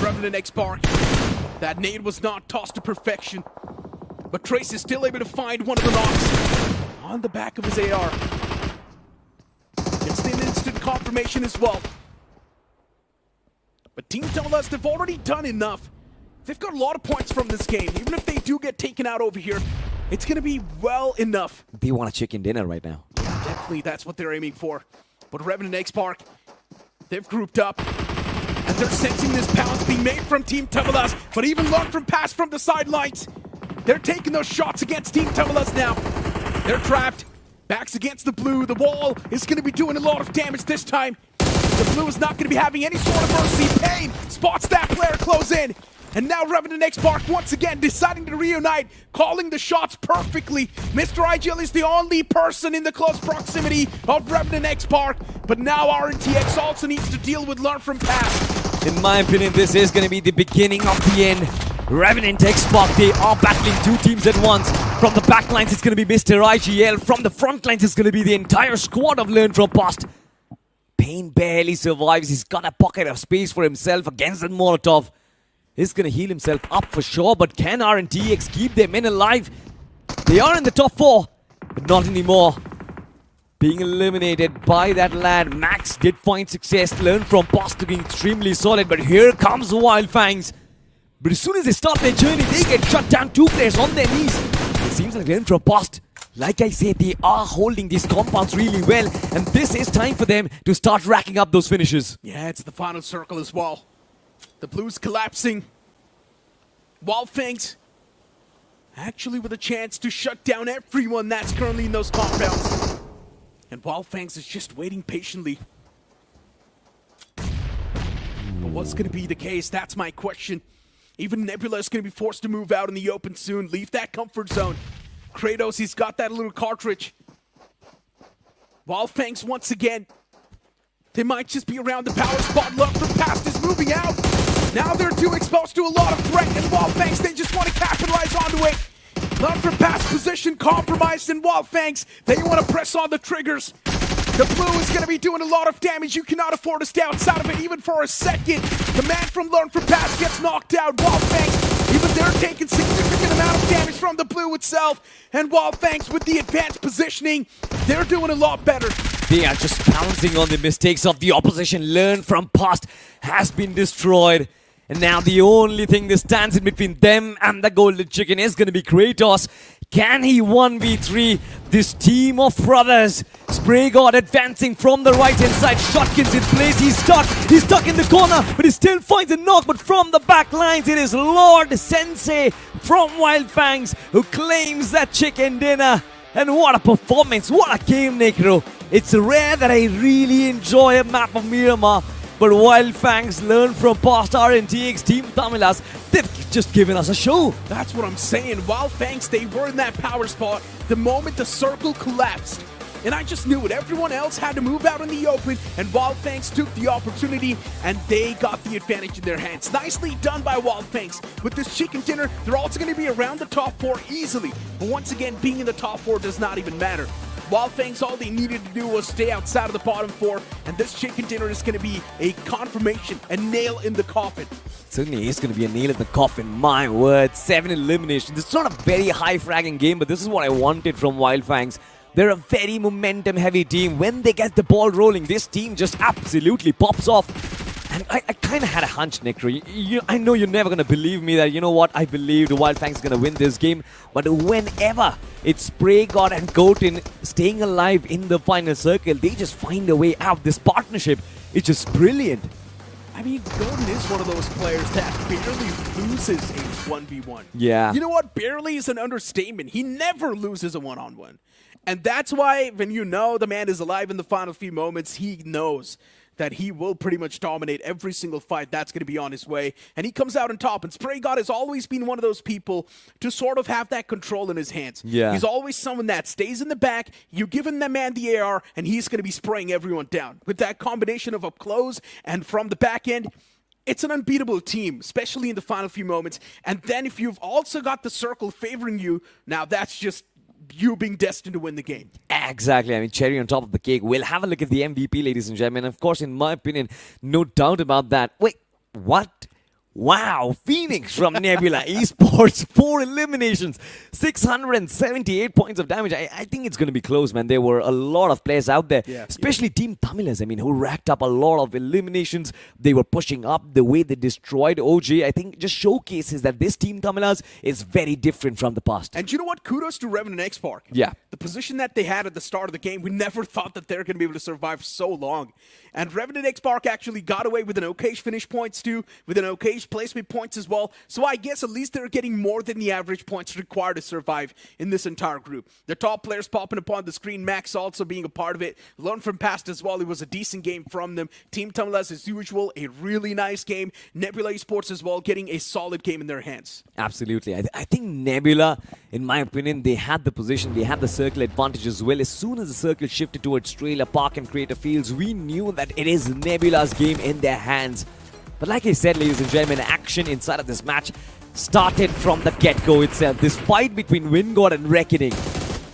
Revenant XSPARK. That nade was not tossed to perfection. But Trace is still able to find one of the knocks on the back of his AR. It's an instant confirmation as well. But Team Tamilas, they've already done enough. They've got a lot of points from this game. Even if they do get taken out over here, it's going to be well enough. They want a chicken dinner right now. Yeah, definitely, that's what they're aiming for. But Revenant XSPARK, they've grouped up. And they're sensing this pounce being made from Team Tamilas. But even learn from pass from the sidelines. They're taking those shots against Team Tamilas now. They're trapped. Backs against the blue. The wall is going to be doing a lot of damage this time. The blue is not going to be having any sort of mercy. Pain spots that player close in. And now Revenant XSPARK once again deciding to reunite, calling the shots perfectly. Mr. IGL is the only person in the close proximity of Revenant XSPARK. But now RNTX also needs to deal with learn from pass. In my opinion, this is going to be the beginning of the end. Revenant XSPARK, they are battling 2 teams at once. From the back lines, it's going to be Mr. IGL. From the front lines, it's going to be the entire squad of Learn From Past. Pain barely survives. He's got a pocket of space for himself against that Molotov. He's going to heal himself up for sure, but can RNTX keep their men alive? They are in the top 4, but not anymore. being eliminated by that lad. Max did find success, learn from Post looking extremely solid, but here comes Wyld Fangs. But as soon as they start their journey, they get shut down. 2 players on their knees. It seems like learn from Post. Like I said, they are holding these compounds really well, and this is time for them to start racking up those finishes. Yeah, it's the final circle as well. The blues collapsing. Wyld Fangs actually with a chance to shut down everyone that's currently in those compounds. And Wyld Fangs is just waiting patiently. But what's going to be the case? That's my question. Even Nebula is going to be forced to move out in the open soon. Leave that comfort zone. Kratos, he's got that little cartridge. Wyld Fangs once again. They might just be around the power spot. Love from Past is moving out. Now they're too exposed to a lot of threat, and Wyld Fangs, they just want to capitalize onto it. Love from Past position compromised, and Wyld Fangs, they want to press on the triggers. The blue is going to be doing a lot of damage. You cannot afford to stay outside of it even for a second. The man from Learn from Past gets knocked out. Wyld Fangs, even they're taking significant amount of damage from the blue itself. And Wyld Fangs with the advanced positioning, they're doing a lot better. They are just pouncing on the mistakes of the opposition. Learn from Past has been destroyed. And now the only thing that stands in between them and the golden chicken is going to be Kratos. Can he 1v3 this team of brothers? Spray God advancing from the right hand side. Shotgun's in place. He's stuck in the corner, but he still finds a knock. But from the back lines, it is Lord Sensei from Wyld Fangs who claims that chicken dinner. And what a performance, what a game, Necro. It's rare that I really enjoy a map of Miramar. But Wyld Fangs learn from past RNTX Team Tamilas. They've just given us a show. That's what I'm saying. Wyld Fangs, they were in that power spot the moment the circle collapsed. And I just knew it. Everyone else had to move out in the open, and Wyld Fangs took the opportunity, and they got the advantage in their hands. Nicely done by Wyld Fangs. With this chicken dinner, they're also going to be around the top 4 easily. But once again, being in the top 4 does not even matter. Wyld Fangs, all they needed to do was stay outside of the bottom 4, and this chicken dinner is going to be a confirmation, a nail in the coffin. Certainly is going to be a nail in the coffin, my word. 7 eliminations. It's not a very high fragging game, but this is what I wanted from Wyld Fangs. They're a very momentum-heavy team. When they get the ball rolling, this team just absolutely pops off. And I kind of had a hunch, Necro. I know you're never going to believe me that, you know what, I believed Wyld Fangs is going to win this game. But whenever it's Spray God and Goten staying alive in the final circle, they just find a way out. This partnership is just brilliant. I mean, Goten is one of those players that barely loses a 1v1. Yeah. You know what? Barely is an understatement. He never loses a one-on-one. And that's why when you know the man is alive in the final few moments, he knows that he will pretty much dominate every single fight that's going to be on his way. And he comes out on top. And Spray God has always been one of those people to sort of have that control in his hands. Yeah. He's always someone that stays in the back. You give him the man the AR, and he's going to be spraying everyone down. With that combination of up close and from the back end, it's an unbeatable team, especially in the final few moments. And then if you've also got the circle favoring you, now that's just you being destined to win the game. Exactly. I mean, cherry on top of the cake. We'll have a look at the MVP, ladies and gentlemen. Of course, in my opinion, no doubt about that. Wait, what? Wow, Phoenix from Nebula Esports, 4 eliminations, 678 points of damage. I think it's going to be close, man. There were a lot of players out there, especially Team Tamilas, I mean, who racked up a lot of eliminations. They were pushing up. The way they destroyed OG, I think, just showcases that this Team Tamilas is very different from the past. And you know what? Kudos to REVENANT XSPARK. Yeah. The position that they had at the start of the game, we never thought that they're going to be able to survive so long. And REVENANT XSPARK actually got away with an okay finish points too, with an okay placement points as well. So I guess at least they're getting more than the average points required to survive in this entire group. The top players popping up on the screen, Max also being a part of it. Learn from past as well. It was a decent game from them. Team Tamilas, as usual, a really nice game. Nebula Esports as well, getting a solid game in their hands. Absolutely. I think Nebula, in my opinion, they had the position, they had the circle advantage as well. As soon as the circle shifted towards Trailer Park and Creator Fields, we knew that it is Nebula's game in their hands. But like I said, ladies and gentlemen, action inside of this match started from the get-go itself. This fight between WINDGOD and Reckoning.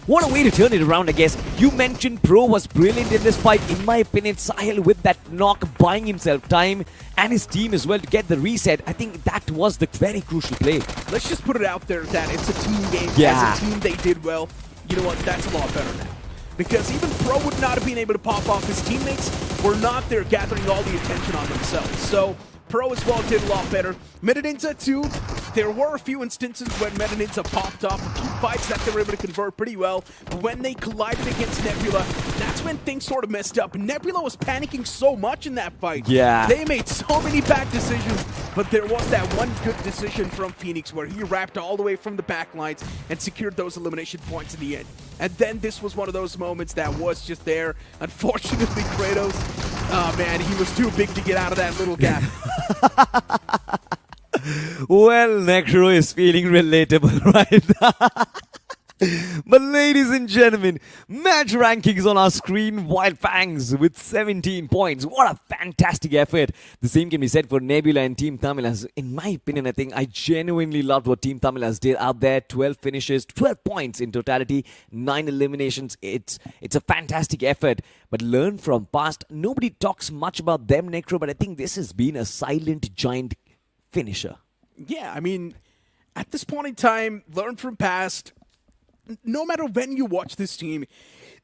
What a way to turn it around, I guess. You mentioned Pro was brilliant in this fight. In my opinion, Sahil with that knock, buying himself time and his team as well to get the reset. I think that was the very crucial play. Let's just put it out there that it's a team game. Yeah. As a team, they did well. You know what? That's a lot better now. because even Pro would not have been able to pop off. His teammates were not there gathering all the attention on themselves. So Pro as well did a lot better. Ninza too, there were a few instances when Ninza popped off, a few fights that they were able to convert pretty well. But when they collided against Nebula, that's when things sort of messed up. Nebula was panicking so much in that fight. Yeah. They made so many bad decisions, but there was that one good decision from Phoenix where he wrapped all the way from the back lines and secured those elimination points in the end. And then this was one of those moments that was just there. Unfortunately, Kratos, oh man, he was too big to get out of that little gap. Well, Necro is feeling relatable right now. But ladies and gentlemen, match rankings on our screen. Wyld Fangs with 17 points. What a fantastic effort. The same can be said for Nebula and Team Tamilas. In my opinion, I think I genuinely loved what Team Tamilas did out there. 12 finishes, 12 points in totality, 9 eliminations. It's a fantastic effort. But learn from past. Nobody talks much about them, Necro, but I think this has been a silent giant finisher. Yeah, I mean, at this point in time, learn from past. No matter when you watch this team,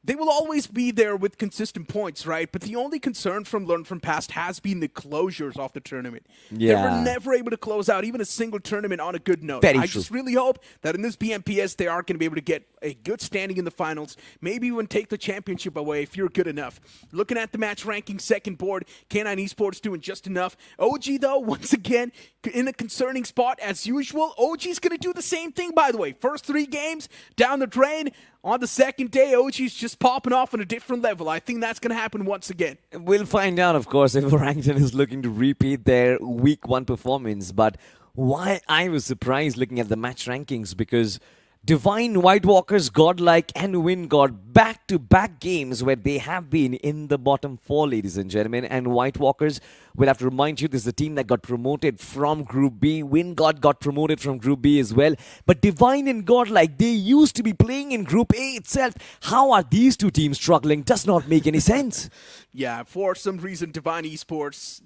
they will always be there with consistent points, right? But the only concern from Learn From Past has been the closures of the tournament. Yeah. They were never able to close out even a single tournament on a good note. Very I true. just really hope that in this BMPS, they are going to be able to get a good standing in the finals, maybe even take the championship away if you're good enough. Looking at the match ranking second board, K9 Esports doing just enough. OG, though, once again, in a concerning spot as usual. OG's going to do the same thing, by the way. First 3 games, down the drain. On the second day, OG's just popping off on a different level. I think that's going to happen once again. We'll find out, of course, if ORANGUTAN is looking to repeat their week 1 performance. But why I was surprised looking at the match rankings, because Divine, White Walkers, Godlike, and WINDGOD back-to-back games where they have been in the bottom 4, ladies and gentlemen. And White Walkers, we'll have to remind you, this is the team that got promoted from Group B. WINDGOD got promoted from Group B as well. But Divine and Godlike, they used to be playing in Group A itself. How are these two teams struggling? Does not make any sense. Yeah, for some reason, Divine Esports,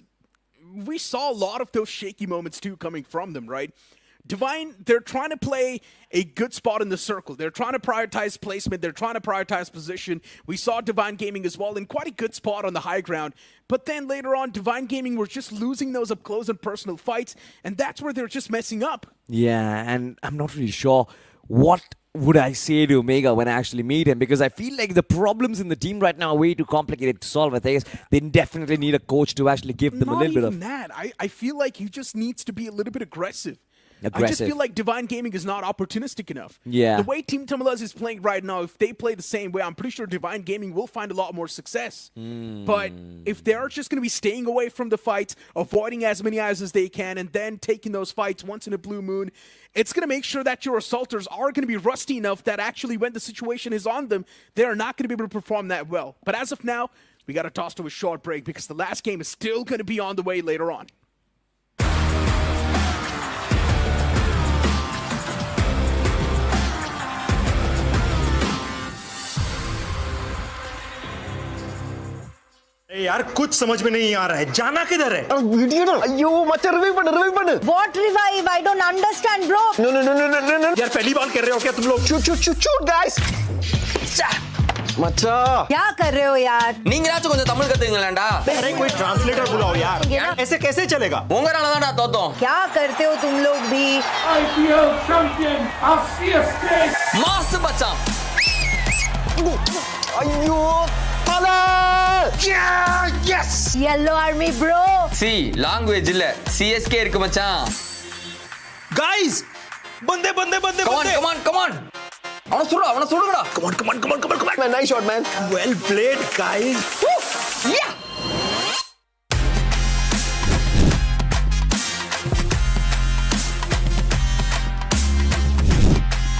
we saw a lot of those shaky moments too coming from them, right? Divine, they're trying to play a good spot in the circle. They're trying to prioritize placement. They're trying to prioritize position. We saw Divine Gaming as well in quite a good spot on the high ground. But then later on, Divine Gaming were just losing those up close and personal fights, and that's where they're just messing up. Yeah, and I'm not really sure what would I say to Omega when I actually meet him, because I feel like the problems in the team right now are way too complicated to solve. I think they definitely need a coach to actually give them a little bit of... Not even that. I feel like he just needs to be a little bit aggressive. I just Aggressive. feel like Divine Gaming is not opportunistic enough. Yeah. The way Team Tamilas is playing right now, if they play the same way, I'm pretty sure Divine Gaming will find a lot more success. But if they're just going to be staying away from the fights, avoiding as many eyes as they can, and then taking those fights once in a blue moon, it's going to make sure that your assaulters are going to be rusty enough that actually when the situation is on them, they are not going to be able to perform that well. But as of now, we got to toss to a short break because the last game is still going to be on the way later on. यार कुछ समझ में नहीं आ रहा है जाना किधर है What revive? I don't understand, bro. No यार पहली बार कर रहे हो क्या तुम लोग shoot guys मचा क्या कर रहे हो यार? நீங்களாச்சும் கொஞ்சம் தமிழ் கத்துங்களேன்டா अरे कोई ट्रांसलेटर बुलाओ यार ऐसे कैसे चलेगा உங்களால தான்டா தோத்தோம் क्या करते हो तुम लोग भी? IPL champion of CSK. Mass மச்சான் अयो yes Yellow Army, bro. C language இல்ல சிஎஸ்கே இருக்கு மச்சான் guys बंदे बंदे बंदे come on அவன சுடுங்கடா come on nice shot man well played guys yeah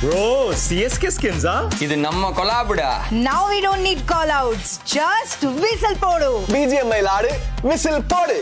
bro CSK skins இது நம்ம கொலாபுடா Now we don't need call outs. Just whistle podu. BGMI laddu whistle போடு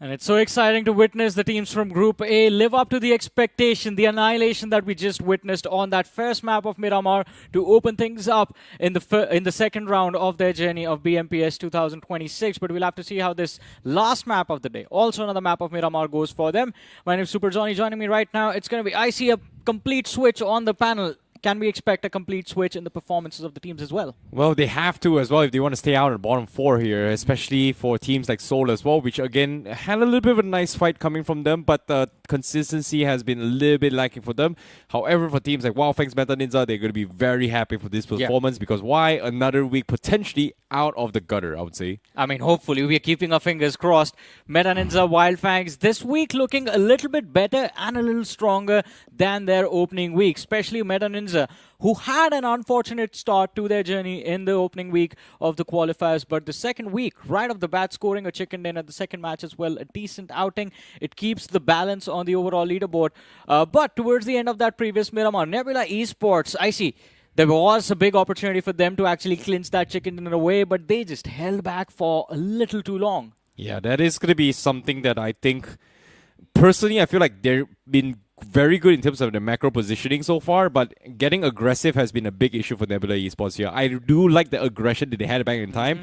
And it's so exciting to witness the teams from Group A live up to the expectation, the annihilation that we just witnessed on that first map of Miramar to open things up in the second round of their journey of BMPS 2026. But we'll have to see how this last map of the day, also another map of Miramar, goes for them. My name is Super Johnny. Joining me right now, it's going to be, I see a complete switch on the panel. Can we expect a complete switch in the performances of the teams as well? Well, they have to as well if they want to stay out in the bottom four here, especially for teams like Seoul as well, which again had a little bit of a nice fight coming from them, but consistency has been a little bit lacking for them. However, for teams like Wyld Fangs, Meta Ninja, they're going to be very happy for this performance because why? Another week potentially out of the gutter, I would say. I mean, hopefully, we are keeping our fingers crossed. Meta Ninja, Wyld Fangs, this week looking a little bit better and a little stronger than their opening week, especially Meta Ninja, who had an unfortunate start to their journey in the opening week of the qualifiers. But the second week, right off the bat, scoring a chicken dinner, the second match as well, a decent outing. It keeps the balance on the overall leaderboard. But towards the end of that previous Miramar, Nebula Esports, I see, there was a big opportunity for them to actually clinch that chicken dinner away, but they just held back for a little too long. Yeah, that is going to be something that I think, personally, I feel like they've been very good in terms of the macro positioning so far, but getting aggressive has been a big issue for Nebula Esports here. I do like the aggression that they had back in time,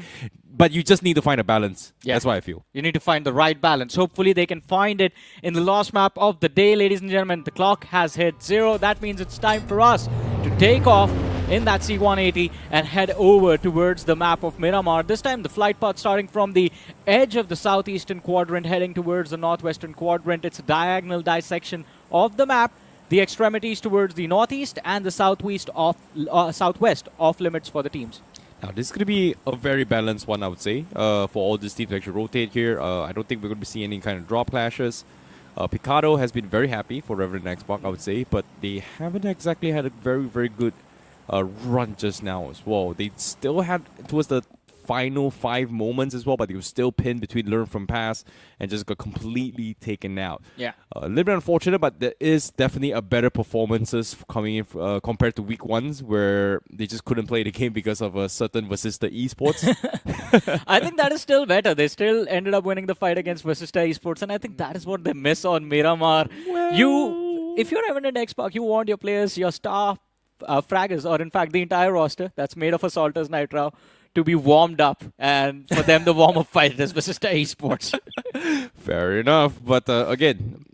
but you just need to find a balance. Yeah. That's what I feel. You need to find the right balance. Hopefully they can find it in the last map of the day, ladies and gentlemen. The clock has hit 0. That means it's time for us to take off in that C-180 and head over towards the map of Miramar. This time the flight path starting from the edge of the southeastern quadrant heading towards the northwestern quadrant. It's a diagonal dissection of the map, the extremities towards the northeast and the southwest off limits for the teams. Now, this is going to be a very balanced one, I would say, for all these teams to actually rotate here. I don't think we're going to be seeing any kind of drop clashes. Picado has been very happy for REVENANT XSPARK, I would say, but they haven't exactly had a very, very good run just now as well. They still had, towards the final 5 moments as well, but they were still pinned between learn from past and just got completely taken out. Yeah. A little bit unfortunate, but there is definitely a better performances coming in compared to week 1s where they just couldn't play the game because of a certain Vasista Esports. I think that is still better. They still ended up winning the fight against Vasista Esports, and I think that is what they miss on Miramar. Well, if you're REVENANT XSPARK, you want your players, your star fraggers, or in fact the entire roster that's made of Assaulters Nitro, to be warmed up, and for them the warm-up fight is Vasista Esports. Fair enough, but again,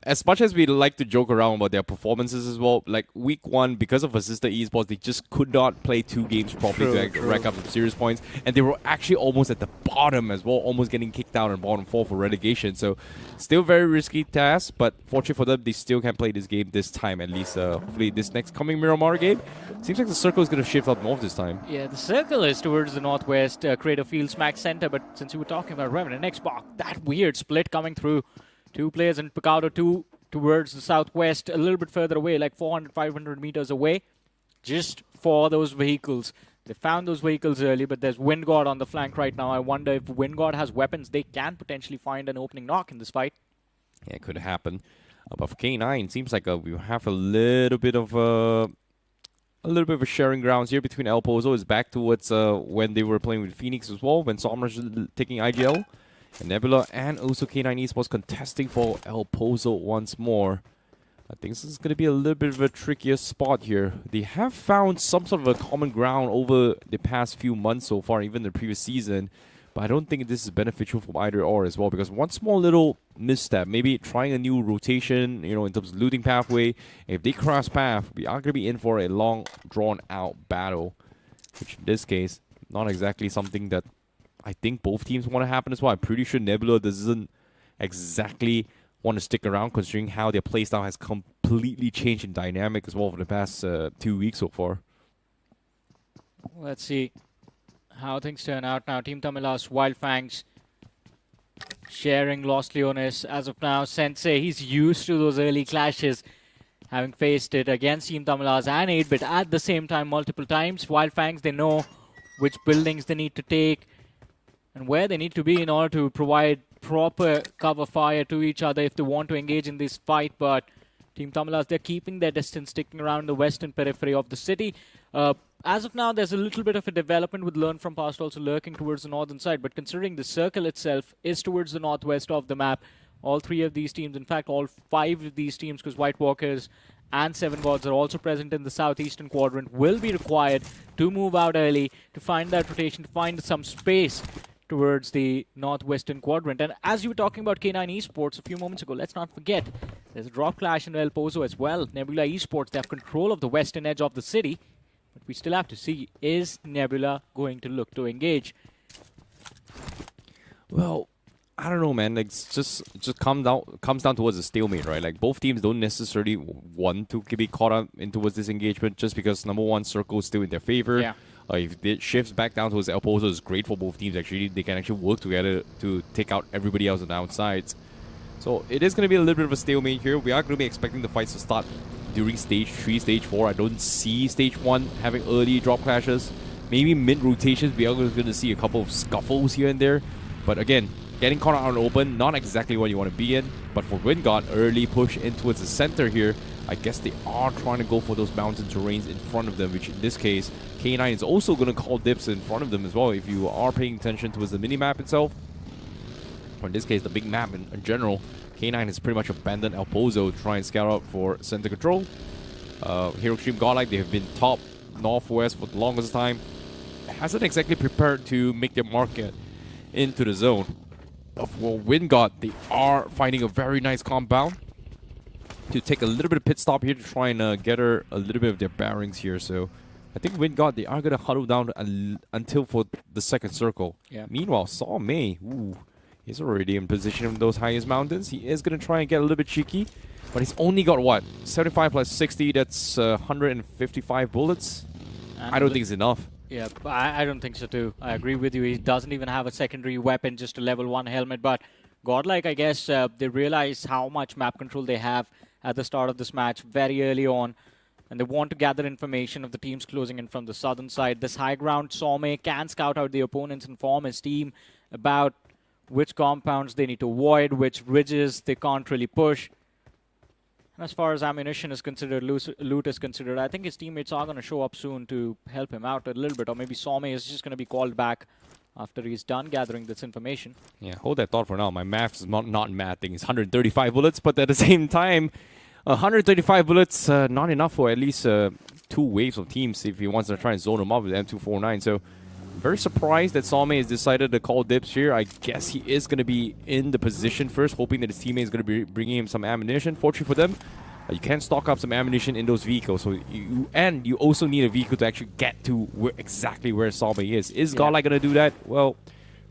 as much as we like to joke around about their performances as well, like week 1, because of Vasista Esports, they just could not play 2 games properly to rack up some serious points, and they were actually almost at the bottom as well, almost getting kicked out in bottom 4 for relegation. So still very risky task, but fortunately for them, they still can play this game this time at least. Hopefully this next coming Miramar game, seems like the circle is going to shift up north this time. Yeah, the circle is towards the northwest, Crater Field smack center, but since you were talking about REVENANT XSPARK, that weird split coming through. 2 players in Picado, 2 towards the southwest, a little bit further away, like 400, 500 meters away, just for those vehicles. They found those vehicles early, but there's WINDGOD on the flank right now. I wonder if WINDGOD has weapons. They can potentially find an opening knock in this fight. Yeah, it could happen. But for K9, it seems like we have a little bit of a sharing grounds here between El Pozo. Is back towards when they were playing with Phoenix as well, when Somra's taking IGL. And Nebula and also K9 Esports contesting for El Pozo once more. I think this is going to be a little bit of a trickier spot here. They have found some sort of a common ground over the past few months so far, even the previous season. But I don't think this is beneficial from either or as well, because one small little misstep, maybe trying a new rotation, you know, in terms of looting pathway, if they cross path, we are going to be in for a long, drawn-out battle, which in this case, not exactly something that I think both teams want to happen as well. I'm pretty sure Nebula doesn't exactly want to stick around, considering how their playstyle has completely changed in dynamic as well for the past 2 weeks so far. Let's see how things turn out now. Team Tamilas, Wyld Fangs sharing Los Leones as of now. Sensei, he's used to those early clashes, having faced it against Team Tamilas and 8-bit at the same time multiple times. Wyld Fangs, they know which buildings they need to take and where they need to be in order to provide proper cover fire to each other if they want to engage in this fight. But Team Tamilas, they're keeping their distance, sticking around the western periphery of the city. as of now, there's a little bit of a development with Learn from Past also lurking towards the northern side. But considering the circle itself is towards the northwest of the map, all three of these teams, in fact, all five of these teams, because White Walkers and Seven Gods are also present in the southeastern quadrant, will be required to move out early to find that rotation, to find some space towards the northwestern quadrant. And as you were talking about K9 Esports a few moments ago, let's not forget there's a drop clash in El Pozo as well. Nebula Esports, they have control of the western edge of the city, but we still have to see, is Nebula going to look to engage? Well, I don't know, man. Like, it's just comes down towards a stalemate, right? Like, both teams don't necessarily want to be caught up in towards this engagement, just because number one, circle is still in their favor. Yeah. If it shifts back down towards El Pozo, it's great for both teams. Actually, they can actually work together to take out everybody else on the outsides. So it is going to be a little bit of a stalemate here. We are going to be expecting the fights to start during stage 3, stage 4. I don't see stage 1 having early drop clashes. Maybe mid rotations, we are going to see a couple of scuffles here and there. But again, getting caught out on open, not exactly what you want to be in. But for WINDGOD, early push in towards the center here. I guess they are trying to go for those mountain terrains in front of them, which in this case, K9 is also going to call dips in front of them as well if you are paying attention towards the minimap itself. Or in this case, the big map in general, K9 has pretty much abandoned El Pozo to try and scout out for center control. Hero Extreme Godlike, they have been top northwest for the longest time. Hasn't exactly prepared to make their market into the zone. For WINDGOD, they are finding a very nice compound to take a little bit of pit stop here to try and gather a little bit of their bearings here. So I think WINDGOD, they are going to huddle down until for the second circle. Yeah. Meanwhile, Saw May, he's already in position in those highest mountains. He is going to try and get a little bit cheeky, but he's only got what? 75 plus 60, that's 155 bullets. And I don't think it's enough. Yeah, I don't think so too. I agree with you. He doesn't even have a secondary weapon, just a level 1 helmet. But Godlike, I guess, they realize how much map control they have at the start of this match very early on. And they want to gather information of the teams closing in from the southern side. This high ground, Somme can scout out the opponents, inform his team about which compounds they need to avoid, which ridges they can't really push. And as far as ammunition is considered, loot is considered, I think his teammates are going to show up soon to help him out a little bit. Or maybe Somme is just going to be called back after he's done gathering this information. Yeah, hold that thought for now. My math is not mad thing. It's 135 bullets, but at the same time, 135 bullets, not enough for at least 2 waves of teams if he wants to try and zone them up with M249. So, very surprised that Salme has decided to call dips here. I guess he is going to be in the position first, hoping that his teammate is going to be bringing him some ammunition. Fortunately for them, you can stock up some ammunition in those vehicles. So you also need a vehicle to actually get to exactly where Salme is. Is Godlike going to do that? Well,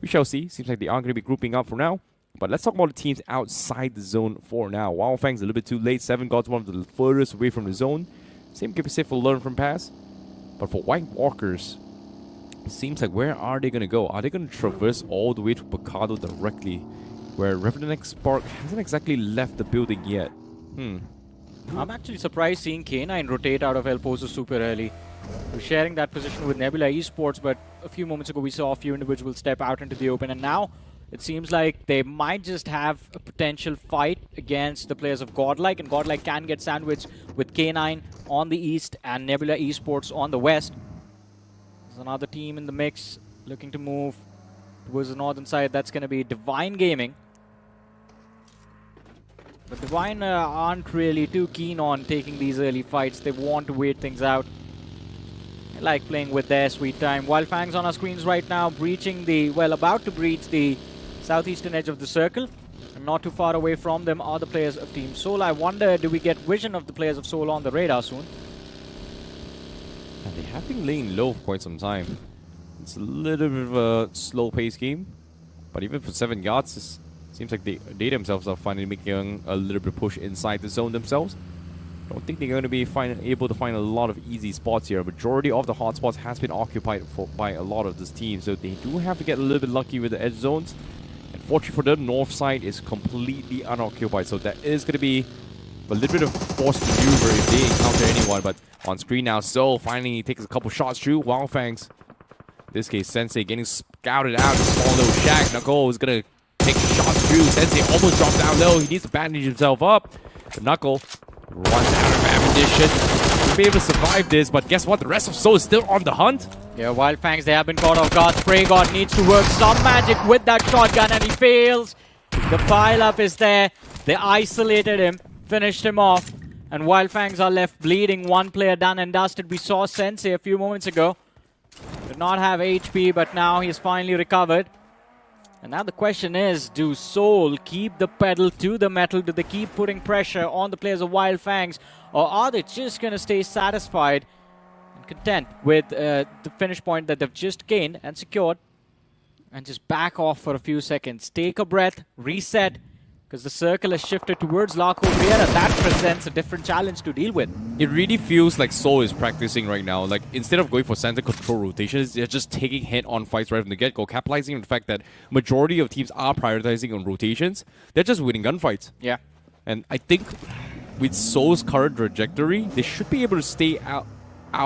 we shall see. Seems like they are going to be grouping up for now. But let's talk about the teams outside the zone for now. Wyld Fangs a little bit too late. 7 Gods one of the furthest away from the zone. Same can be said for Learn from Pass. But for White Walkers, it seems like where are they going to go? Are they going to traverse all the way to Picado directly, where REVENANT XSPARK hasn't exactly left the building yet? I'm actually surprised seeing K9 rotate out of El Pozo super early. We're sharing that position with Nebula Esports, but a few moments ago we saw a few individuals step out into the open, and now it seems like they might just have a potential fight against the players of Godlike, and Godlike can get sandwiched with K9 on the east and Nebula Esports on the west. There's another team in the mix looking to move towards the northern side. That's going to be Divine Gaming. But Divine aren't really too keen on taking these early fights. They want to wait things out. They like playing with their sweet time. Wyld Fangs on our screens right now, breaching the, well, about to breach the southeastern edge of the circle. And not too far away from them are the players of Team Soul. I wonder, do we get vision of the players of Soul on the radar soon? And they have been laying low for quite some time. It's a little bit of a slow-paced game. But even for 7 Gods, it seems like they themselves are finally making a little bit of push inside the zone themselves. I don't think they're going to be able to find a lot of easy spots here. A majority of the hotspots has been occupied by a lot of this team, so they do have to get a little bit lucky with the edge zones. And fortunately for them, north side is completely unoccupied, so that is going to be a little bit of forced maneuver if they encounter anyone. But on screen now, So finally takes a couple shots through. Wyld Fangs, in this case, Sensei getting scouted out. A small little shack. Knuckle is going to take shots through. Sensei almost dropped down low. He needs to bandage himself up. But Knuckle runs out of ammunition. be able to survive this, but guess what? The rest of Seoul is still on the hunt. Yeah, Wyld Fangs, they have been caught off guard. Spray God needs to work some magic with that shotgun, and he fails. The pile-up is there. They isolated him, finished him off, and Wyld Fangs are left bleeding. One player done and dusted. We saw Sensei a few moments ago. Did not have HP, but now he's finally recovered. And now the question is, do Seoul keep the pedal to the metal? Do they keep putting pressure on the players of Wyld Fangs? Or are they just going to stay satisfied and content with the finish point that they've just gained and secured and just back off for a few seconds? Take a breath, reset, because the circle has shifted towards La Cobriera. That presents a different challenge to deal with. It really feels like Seoul is practicing right now. Like, instead of going for center control rotations, they're just taking head-on fights right from the get-go, capitalizing on the fact that majority of teams are prioritizing on rotations. They're just winning gunfights. Yeah. And I think with Seoul's current trajectory, they should be able to stay out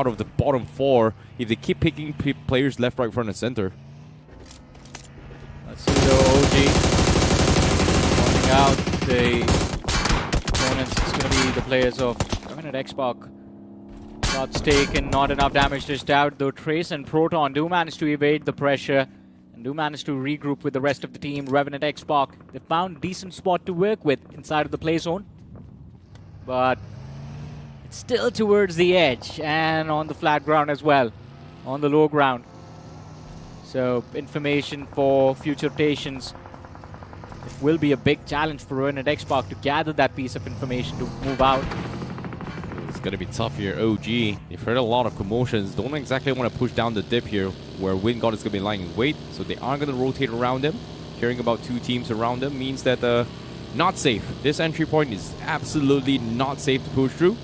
of the bottom 4 if they keep picking players left, right, front, and center. Let's see the OG. Out the opponents, it's going to be the players of REVENANT XSPARK. Shots taken, not enough damage dished out, though Trace and Proton do manage to evade the pressure and do manage to regroup with the rest of the team. REVENANT XSPARK, they found a decent spot to work with inside of the play zone, but it's still towards the edge and on the flat ground as well, on the low ground. So information for future rotations. It will be a big challenge for REVENANT XSPARK to gather that piece of information to move out. It's going to be tough here. OG, they've heard a lot of commotions. Don't exactly want to push down the dip here where WINDGOD is going to be lying in wait. So they are going to rotate around them. Hearing about 2 teams around them means that not safe. This entry point is absolutely not safe to push through.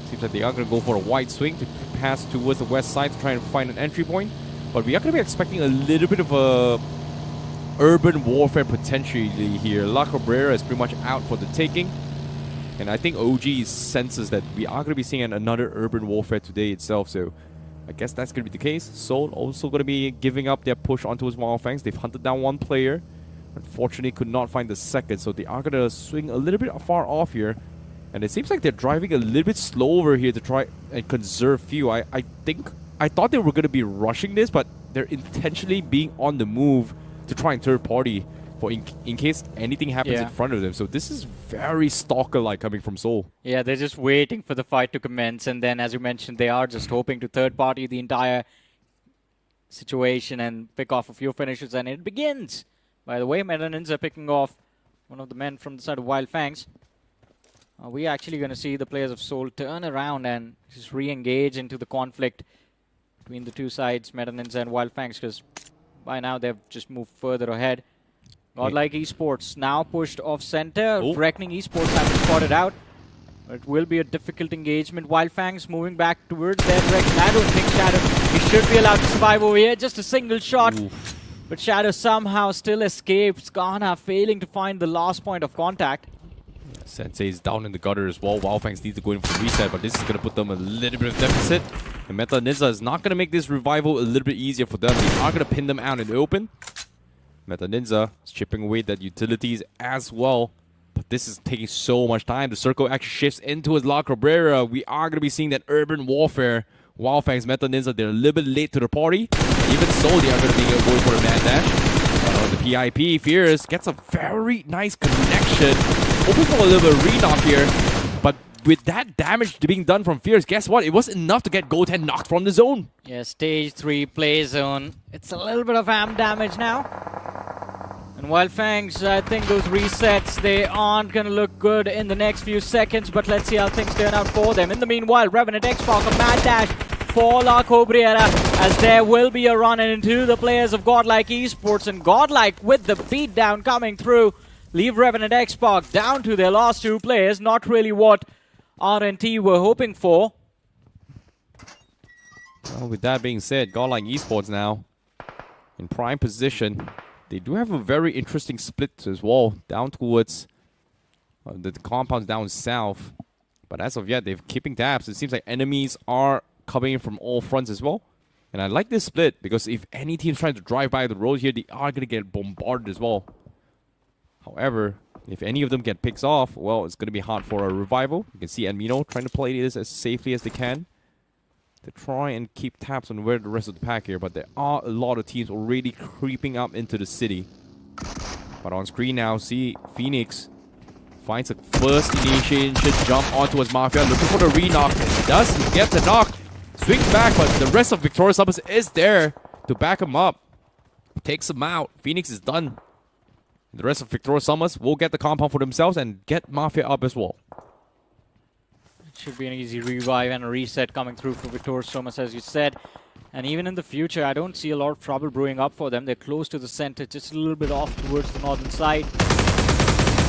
Seems like they are going to go for a wide swing to pass towards the west side to try and find an entry point. But we are going to be expecting a little bit of a urban warfare potentially here. La Cabrera is pretty much out for the taking. And I think OG senses that we are going to be seeing another urban warfare today itself. So I guess that's going to be the case. Seoul also going to be giving up their push onto his Wyld Fangs. They've hunted down 1 player. Unfortunately, could not find the second. So they are going to swing a little bit far off here. And it seems like they're driving a little bit slower here to try and conserve fuel. I thought they were going to be rushing this, but they're intentionally being on the move to try and third party for in case anything happens in front of them. So this is very stalker-like coming from Seoul. Yeah, they're just waiting for the fight to commence, and then, as you mentioned, they are just hoping to third party the entire situation and pick off a few finishes, and it begins. By the way, ninza picking off one of the men from the side of Wyld Fangs. Are we actually going to see the players of Seoul turn around and just re-engage into the conflict between the two sides, ninza and Wyld Fangs? Because by now they've just moved further ahead. Godlike Esports now pushed off center. Reckoning Esports have been spotted out. It will be a difficult engagement. Wyld Fangs moving back towards their direction. I don't think Shadow, he should be allowed to survive over here. Just a single shot. But Shadow somehow still escapes. Ghana failing to find the last point of contact. Sensei is down in the gutter as well. Wyld Fangs need to go in for the reset, but this is going to put them a little bit of deficit. And ninza is not going to make this revival a little bit easier for them. They are going to pin them out in the open. ninza is chipping away that utilities as well. But this is taking so much time. The circle actually shifts into his La Cabrera. We are going to be seeing that urban warfare. Wyld Fangs, ninza, they're a little bit late to the party. Even so, they are going to be going for a mad dash. The PIP, Fierce, gets a very nice connection. Hoping for a little bit of re-knock here. But with that damage being done from Fierce, guess what? It was enough to get Goten knocked from the zone. Yeah, stage 3 play zone. It's a little bit of AM damage now. And Wyld Fangs, I think those resets, they aren't going to look good in the next few seconds, but let's see how things turn out for them. In the meanwhile, REVENANT XSPARK, a mad dash for La Cobriera, as there will be a run into the players of Godlike Esports, and Godlike with the beatdown coming through. Leave REVENANT XSPARK down to their last 2 players. Not really what RNT were hoping for. Well, with that being said, Godlike Esports now in prime position. They do have a very interesting split as well, down towards the compounds down south. But as of yet, they're keeping tabs. It seems like enemies are coming in from all fronts as well. And I like this split because if any team's trying to drive by the road here, they are going to get bombarded as well. However, If any of them get picks off, well, it's going to be hard for a revival. You can see Amino trying to play this as safely as they can to try and keep tabs on where the rest of the pack here, but there are a lot of teams already creeping up into the city. But on screen now, see Phoenix finds a first initiation jump onto his Mafia, looking for the re-knock. Does get the knock, swings back, but the rest of Victorious Summers is there to back him up. Takes him out. Phoenix is done. The rest of Victorious Summers will get the compound for themselves and get Mafia up as well. It should be an easy revive and a reset coming through for Victorious Summers, as you said. And even in the future, I don't see a lot of trouble brewing up for them. They're close to the center, just a little bit off towards the northern side.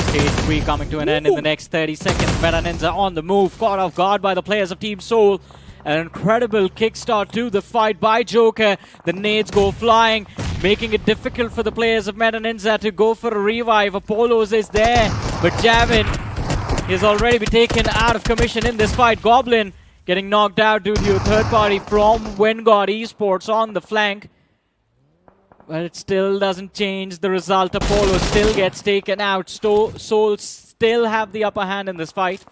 Stage 3 coming to an end in the next 30 seconds. MetaNinza on the move, caught off guard by the players of Team Seoul. An incredible kickstart to the fight by Joker. The nades go flying, making it difficult for the players of MetaNinza to go for a revive. Apollos is there, but Javin has already been taken out of commission in this fight. Goblin getting knocked out due to a third party from WINDGOD Esports on the flank. But it still doesn't change the result. Apollo still gets taken out. Seoul still have the upper hand in this fight.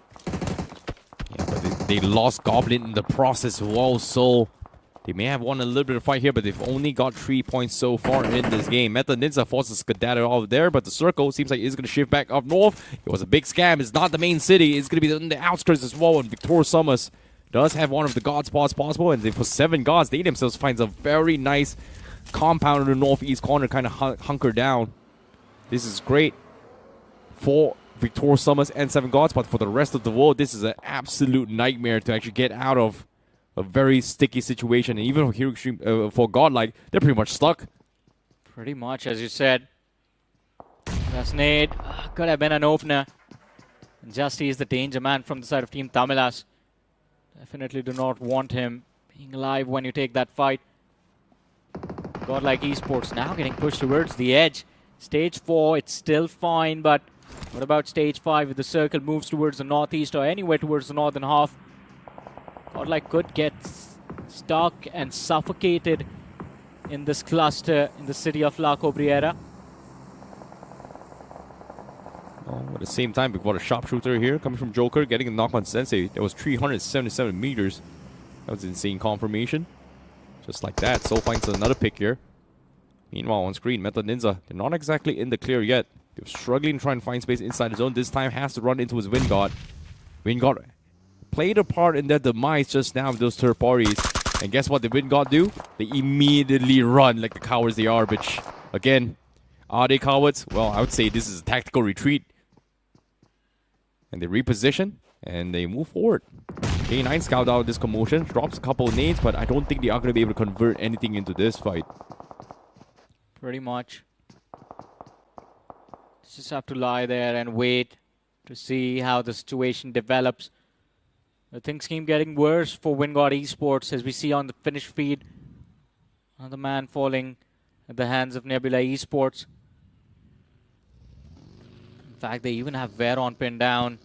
Yeah, but they lost Goblin in the process as well, so they may have won a little bit of fight here, but they've only got 3 points so far in this game. MetaNinza forces Skedaddle out there, but the circle seems like it's going to shift back up north. It was a big scam. It's not the main city. It's going to be in the outskirts as well, and Victorious Summers does have one of the god spots possible, and for 7 gods, they themselves find a very nice compound in the northeast corner, kind of hunker down. This is great for Victorious Summers and 7 gods, but for the rest of the world, this is an absolute nightmare to actually get out of a very sticky situation. And even for Hero Extreme, for Godlike, they're pretty much stuck. Pretty much, as you said. That's nade. Could have been an opener. And Justy is the danger man from the side of Team Tamilas. Definitely do not want him being alive when you take that fight. Godlike Esports now getting pushed towards the edge. Stage 4, it's still fine, but what about Stage 5 if the circle moves towards the northeast or anywhere towards the northern half? Godlike could get stuck and suffocated in this cluster in the city of La Cobriera. Oh, at the same time, we've got a sharpshooter here coming from Joker, getting a knock on Sensei. That was 377 meters. That was insane confirmation. Just like that, Soul finds another pick here. Meanwhile, on screen, MetaNinza, they're not exactly in the clear yet. They're struggling to try and find space inside the zone. This time has to run into his WINDGOD. WINDGOD played a part in their demise just now with those third parties. And guess what the WINDGOD do? They immediately run like the cowards they are, which, again, are they cowards? Well, I would say this is a tactical retreat. And they reposition, and they move forward. K9 scout out this commotion, drops a couple of nades, but I don't think they are going to be able to convert anything into this fight. Pretty much. Just have to lie there and wait to see how the situation develops. The things keep getting worse for WINDGOD Esports, as we see on the finish feed. Another man falling at the hands of Nebula Esports. In fact, they even have Veron pinned down.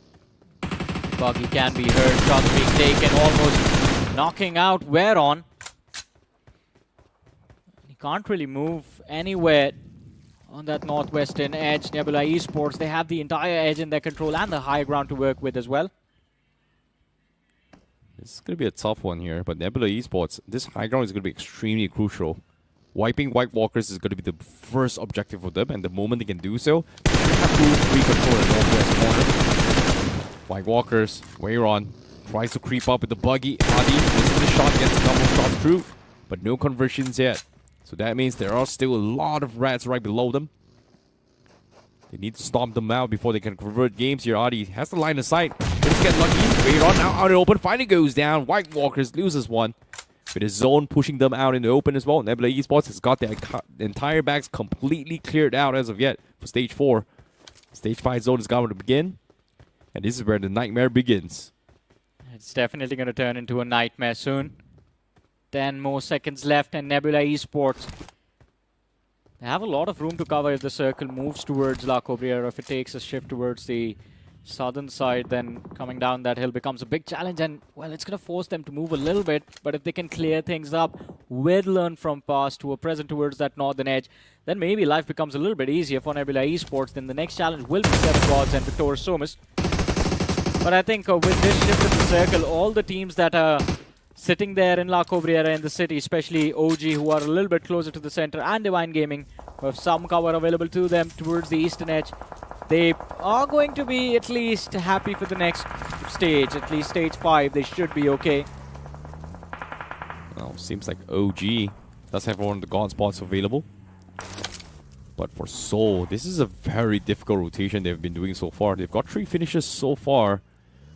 Buggy can be heard, shots being taken, almost knocking out Veron. He can't really move anywhere on that northwestern edge. Nebula Esports, they have the entire edge in their control and the high ground to work with as well. This is going to be a tough one here, but Nebula Esports, this high ground is going to be extremely crucial. Wiping White Walkers is going to be the first objective for them, and the moment they can do so, they have to re-control the northwest corner. White Walkers, Wayron tries to creep up with the buggy. Adi misses the shot, gets a double shot through, but no conversions yet. So that means there are still a lot of rats right below them. They need to stomp them out before they can convert games here. Adi has the line of sight. Let's get lucky. Wayron now out in the open, finally goes down. White Walkers loses one. With his zone pushing them out in the open as well. Nebula Esports has got their entire backs completely cleared out as of yet for Stage 4. Stage 5 zone is going to begin. And this is where the nightmare begins. It's definitely going to turn into a nightmare soon. 10 more seconds left, and Nebula Esports, they have a lot of room to cover if the circle moves towards La Cobriera, if it takes a shift towards the southern side, then coming down that hill becomes a big challenge, and well, it's going to force them to move a little bit, but if they can clear things up with learn from past who are present towards that northern edge, then maybe life becomes a little bit easier for Nebula Esports. Then the next challenge will be 7 gods and victorious Sumus. But I think with this shift of the circle, all the teams that are sitting there in La Cobriera in the city, especially OG, who are a little bit closer to the center, and Divine Gaming, who have some cover available to them towards the eastern edge, they are going to be at least happy for the next stage, at least stage 5. They should be okay. Well, seems like OG does have one of the god spots available. But for Seoul, this is a very difficult rotation they've been doing so far. They've got 3 finishes so far.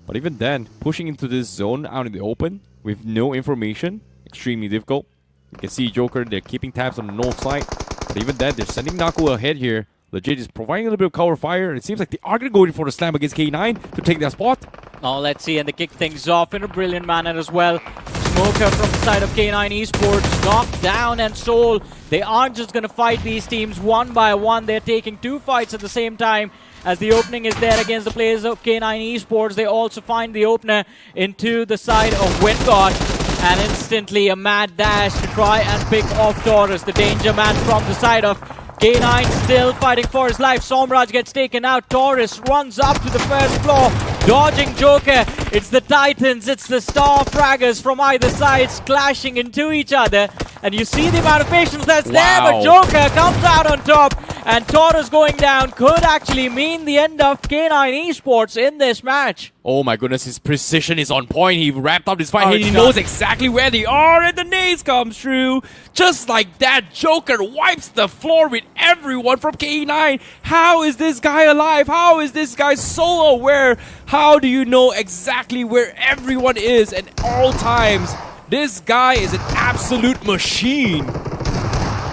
But even then, pushing into this zone out in the open with no information, extremely difficult. You can see Joker, they're keeping tabs on the north side. But even then, they're sending Naku ahead here. Legit is providing a little bit of cover fire. And it seems like they are going to go in for the slam against K9 to take their spot. Now let's see, and they kick things off in a brilliant manner as well. Smoker from the side of K9 Esports knocked down, and Seoul, they aren't just going to fight these teams one by one. They're taking 2 fights at the same time. As the opening is there against the players of K9 Esports, they also find the opener into the side of WINDGOD. And instantly a mad dash to try and pick off Taurus, the danger man from the side of K9, still fighting for his life. Somraj gets taken out. Taurus runs up to the first floor, dodging Joker. It's the Titans, it's the Star Fraggers from either side clashing into each other. And you see the amount of patience that's there, but Joker comes out on top. And Taurus going down could actually mean the end of K9 Esports in this match. Oh my goodness, his precision is on point. He wrapped up this fight and he knows exactly where they are, and the nades comes through. Just like that, Joker wipes the floor with everyone from K9. How is this guy alive? How is this guy so aware? How do you know exactly where everyone is at all times? This guy is an absolute machine.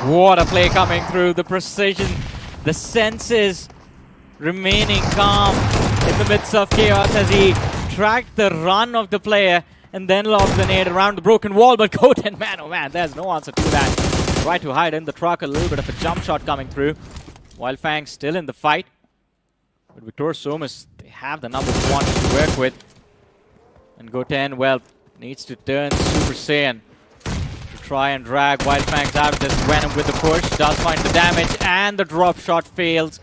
What a play coming through. The precision, the senses remaining calm in the midst of chaos as he tracked the run of the player and then lobbed the nade around the broken wall. But Goten, man, oh man, there's no answer to that. Tried to hide in the truck, a little bit of a jump shot coming through. Wyld Fangs still in the fight. But victorious Sumus, they have the number 1 to work with. And Goten, well, needs to turn Super Saiyan to try and drag Wyld Fangs out of this. Venom with the push, does find the damage, and the drop shot fails.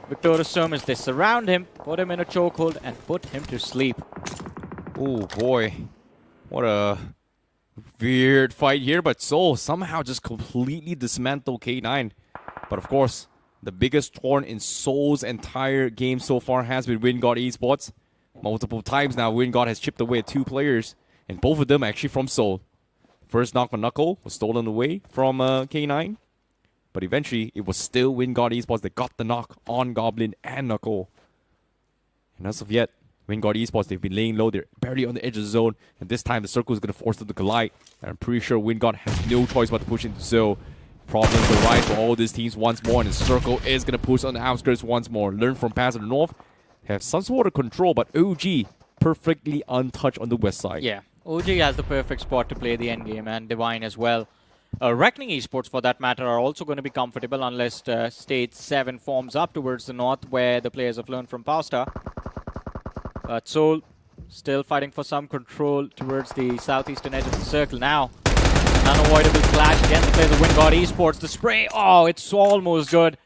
Victorious Sumus, they surround him, put him in a chokehold, and put him to sleep. Oh boy, what a weird fight here, but Seoul somehow just completely dismantled K9. But of course, the biggest thorn in Seoul's entire game so far has been WINDGOD Esports. Multiple times now, WINDGOD has chipped away at 2 players, and both of them actually from Seoul. First knock on Knuckle was stolen away from K9, but eventually it was still WINDGOD Esports that got the knock on Goblin and Knuckle. And as of yet, WINDGOD Esports, they've been laying low, they're barely on the edge of the zone, and this time the circle is going to force them to collide. And I'm pretty sure WINDGOD has no choice but to push into zone. Problems arise for all these teams once more, and the circle is going to push on the outskirts once more. Learn from Pass in the north, have some sort of control, but OG perfectly untouched on the west side. Yeah, OG has the perfect spot to play the endgame, and Divine as well. Reckoning Esports, for that matter, are also going to be comfortable unless Stage 7 forms up towards the north, where the players have learned from Pasta. But Seoul still fighting for some control towards the southeastern edge of the circle now. An unavoidable clash against the players of WINDGOD Esports. The spray, oh, it's almost good.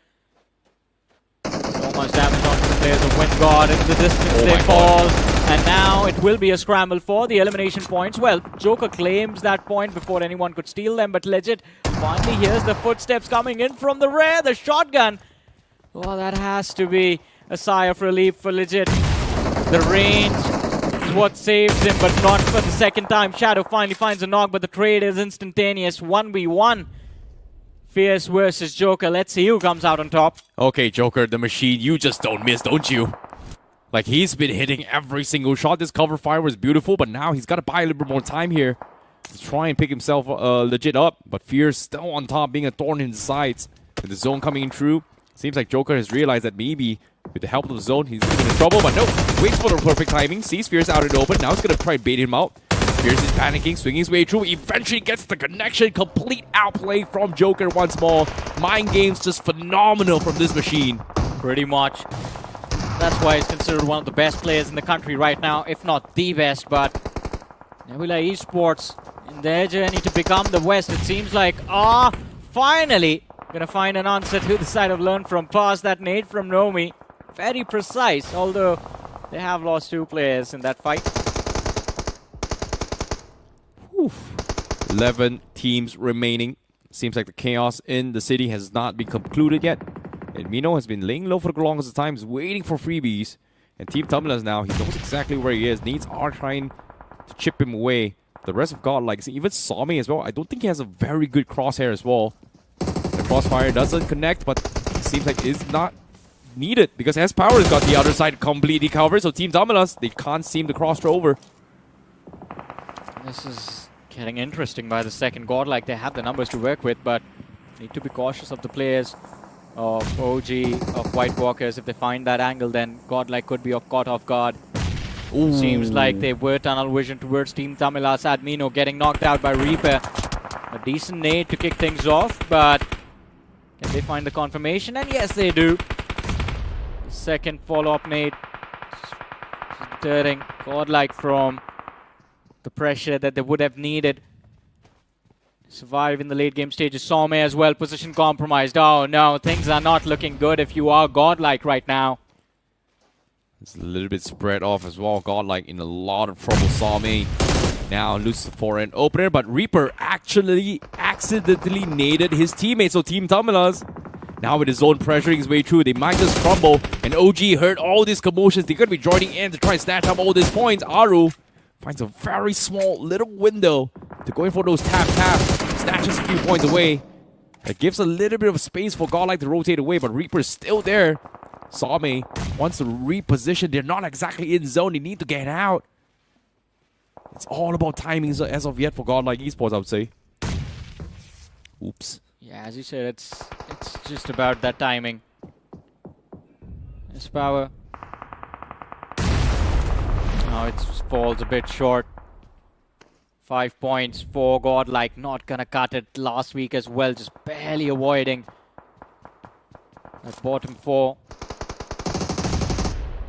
So much damage onto the players of WINDGOD. In the distance they fall. And now it will be a scramble for the elimination points. Well, Joker claims that point before anyone could steal them, but Legit finally hears the footsteps coming in from the rear. The shotgun. Oh, that has to be a sigh of relief for Legit. The range is what saves him, but not for the second time. Shadow finally finds a knock, but the trade is instantaneous. 1v1. Fierce versus Joker. Let's see who comes out on top. Okay, Joker, the machine, you just don't miss, don't you? Like, he's been hitting every single shot. This cover fire was beautiful, but now he's got to buy a little bit more time here to try and pick himself legit up. But Fierce still on top, being a thorn in the sides. With the zone coming in through, seems like Joker has realized that maybe with the help of the zone, he's in trouble. But no, waits for the perfect timing, sees Fierce out in the open. Now he's going to try and bait him out. Fierce is panicking, swinging his way through. Eventually gets the connection. Complete outplay from Joker once more. Mind games just phenomenal from this machine. Pretty much. That's why he's considered one of the best players in the country right now, if not the best. But Nebula Esports, in their journey to become the West, it seems like, finally gonna find an answer to the side of learn from past that nade from Nomi. Very precise, although they have lost 2 players in that fight. Oof. 11 teams remaining. Seems like the chaos in the city has not been concluded yet. And Mino has been laying low for the longest time, is waiting for freebies. And Team Tamilas now, he knows exactly where he is. Needs are trying to chip him away. The rest of Godlike, even Sami as well. I don't think he has a very good crosshair as well. The crossfire doesn't connect, but it seems like it's not needed because S-Power has got the other side completely covered. So Team Tamilas, they can't seem to cross over. This is getting interesting by the second. Godlike, they have the numbers to work with, but need to be cautious of the players of OG, of White Walkers. If they find that angle, then Godlike could be caught off guard. Ooh. Seems like they were tunnel vision towards Team Tamilas. Admino getting knocked out by Reaper. A decent nade to kick things off, but can they find the confirmation? And yes, they do. Second follow-up nade, deterring Godlike from the pressure that they would have needed. Survive in the late game stages. Some as well, position compromised. Oh no, things are not looking good if you are Godlike right now. It's a little bit spread off as well. Godlike in a lot of trouble. Sami now loses the forehand opener, but Reaper actually accidentally naded his teammate. So Team Tamilas, now with his own pressuring his way through, they might just crumble. And OG heard all these commotions. They're going to be joining in to try and snatch up all these points. Aru finds a very small little window to go in for those taps. Snatches a few points away. That gives a little bit of space for Godlike to rotate away, but Reaper's still there. Sami wants to reposition. They're not exactly in zone. They need to get out. It's all about timings as of yet for Godlike Esports, I would say. Oops. Yeah, as you said, it's just about that timing. This power. Now it falls a bit short. 5 points for Godlike. Not gonna cut it last week as well. Just barely avoiding that bottom 4.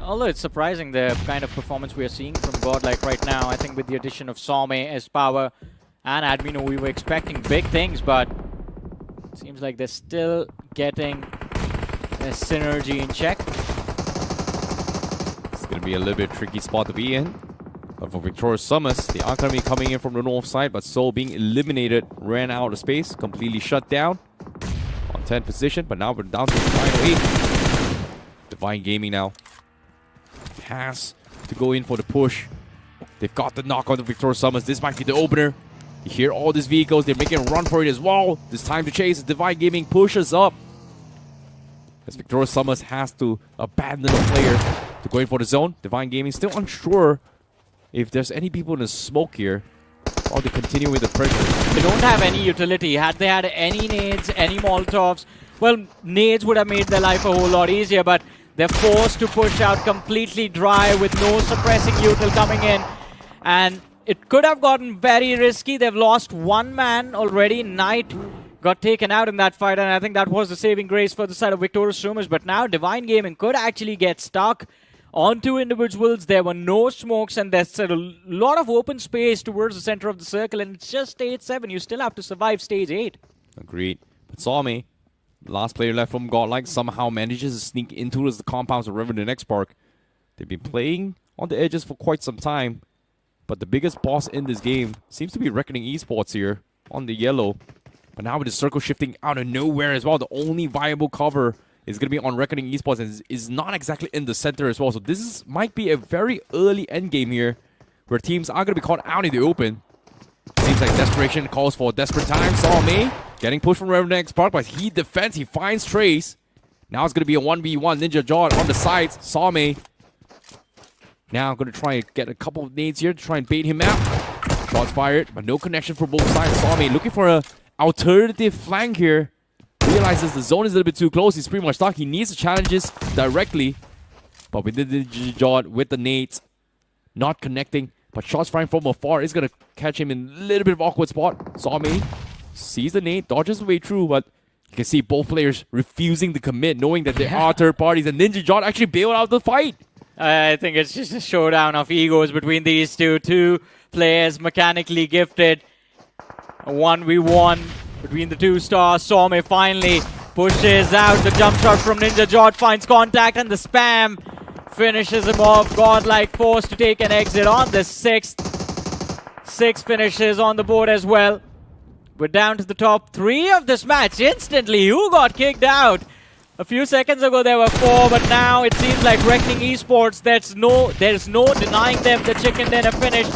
Although it's surprising the kind of performance we are seeing from Godlike right now. I think with the addition of Sami, S-Power, and Admino, we were expecting big things, but it seems like they're still getting their synergy in check. It's going to be a little bit tricky spot to be in. But for Victorious Sumus, they are going to be coming in from the north side, but Soul being eliminated, ran out of space, completely shut down. On 10th position, but now we're down to the final 8. Divine Gaming now has to go in for the push. They've got the knock on the Victorious Summons. This might be the opener. You hear all these vehicles. They're making a run for it as well. This time to chase. Divine Gaming pushes up. As Victorious Summons has to abandon the player to go in for the zone. Divine Gaming still unsure if there's any people in the smoke here. Or to continue with the pressure. They don't have any utility. Had they had any nades, any Molotovs, well, nades would have made their life a whole lot easier, but they're forced to push out completely dry with no suppressing util coming in. And it could have gotten very risky. They've lost 1 man already. Knight got taken out in that fight, and I think that was the saving grace for the side of Victorious Sumus. But now Divine Gaming could actually get stuck on 2 individuals. There were no smokes, and there's a lot of open space towards the center of the circle, and it's just stage 7. You still have to survive stage 8. Agreed. But Sami, last player left from Godlike, somehow manages to sneak into the compounds of Revenant XSPARK. They've been playing on the edges for quite some time, but the biggest boss in this game seems to be Reckoning Esports here on the yellow. But now with the circle shifting out of nowhere as well, the only viable cover is going to be on Reckoning Esports and is not exactly in the center as well. So this might be a very early endgame here where teams are going to be caught out in the open. Seems like desperation calls for a desperate time. Sami getting pushed from Revenant XSPARK, but he defends. He finds Trace. Now it's going to be a 1v1. Ninja John on the sides. Sami now going to try and get a couple of nades here to try and bait him out. Shots fired, but no connection for both sides. Sami looking for an alternative flank here. Realizes the zone is a little bit too close. He's pretty much stuck. He needs the challenges directly. But with the Ninja John, with the nades, not connecting. But shots firing from afar is going to catch him in a little bit of awkward spot. Sami sees the nade, dodges the way through, but You can see both players refusing to commit, knowing that there are third parties, and ninjaJOD actually bailed out the fight. I think it's just a showdown of egos between these two players, mechanically gifted. A 1v1 between the two stars. Some finally pushes out the jump shot from ninjaJOD, finds contact, and the spam finishes him off. Godlike forced to take an exit on the 6th. 6 finishes on the board as well. We're down to the top 3 of this match. Instantly, who got kicked out? A few seconds ago there were 4, but now it seems like Reckoning Esports, there's no denying them the chicken dinner finish.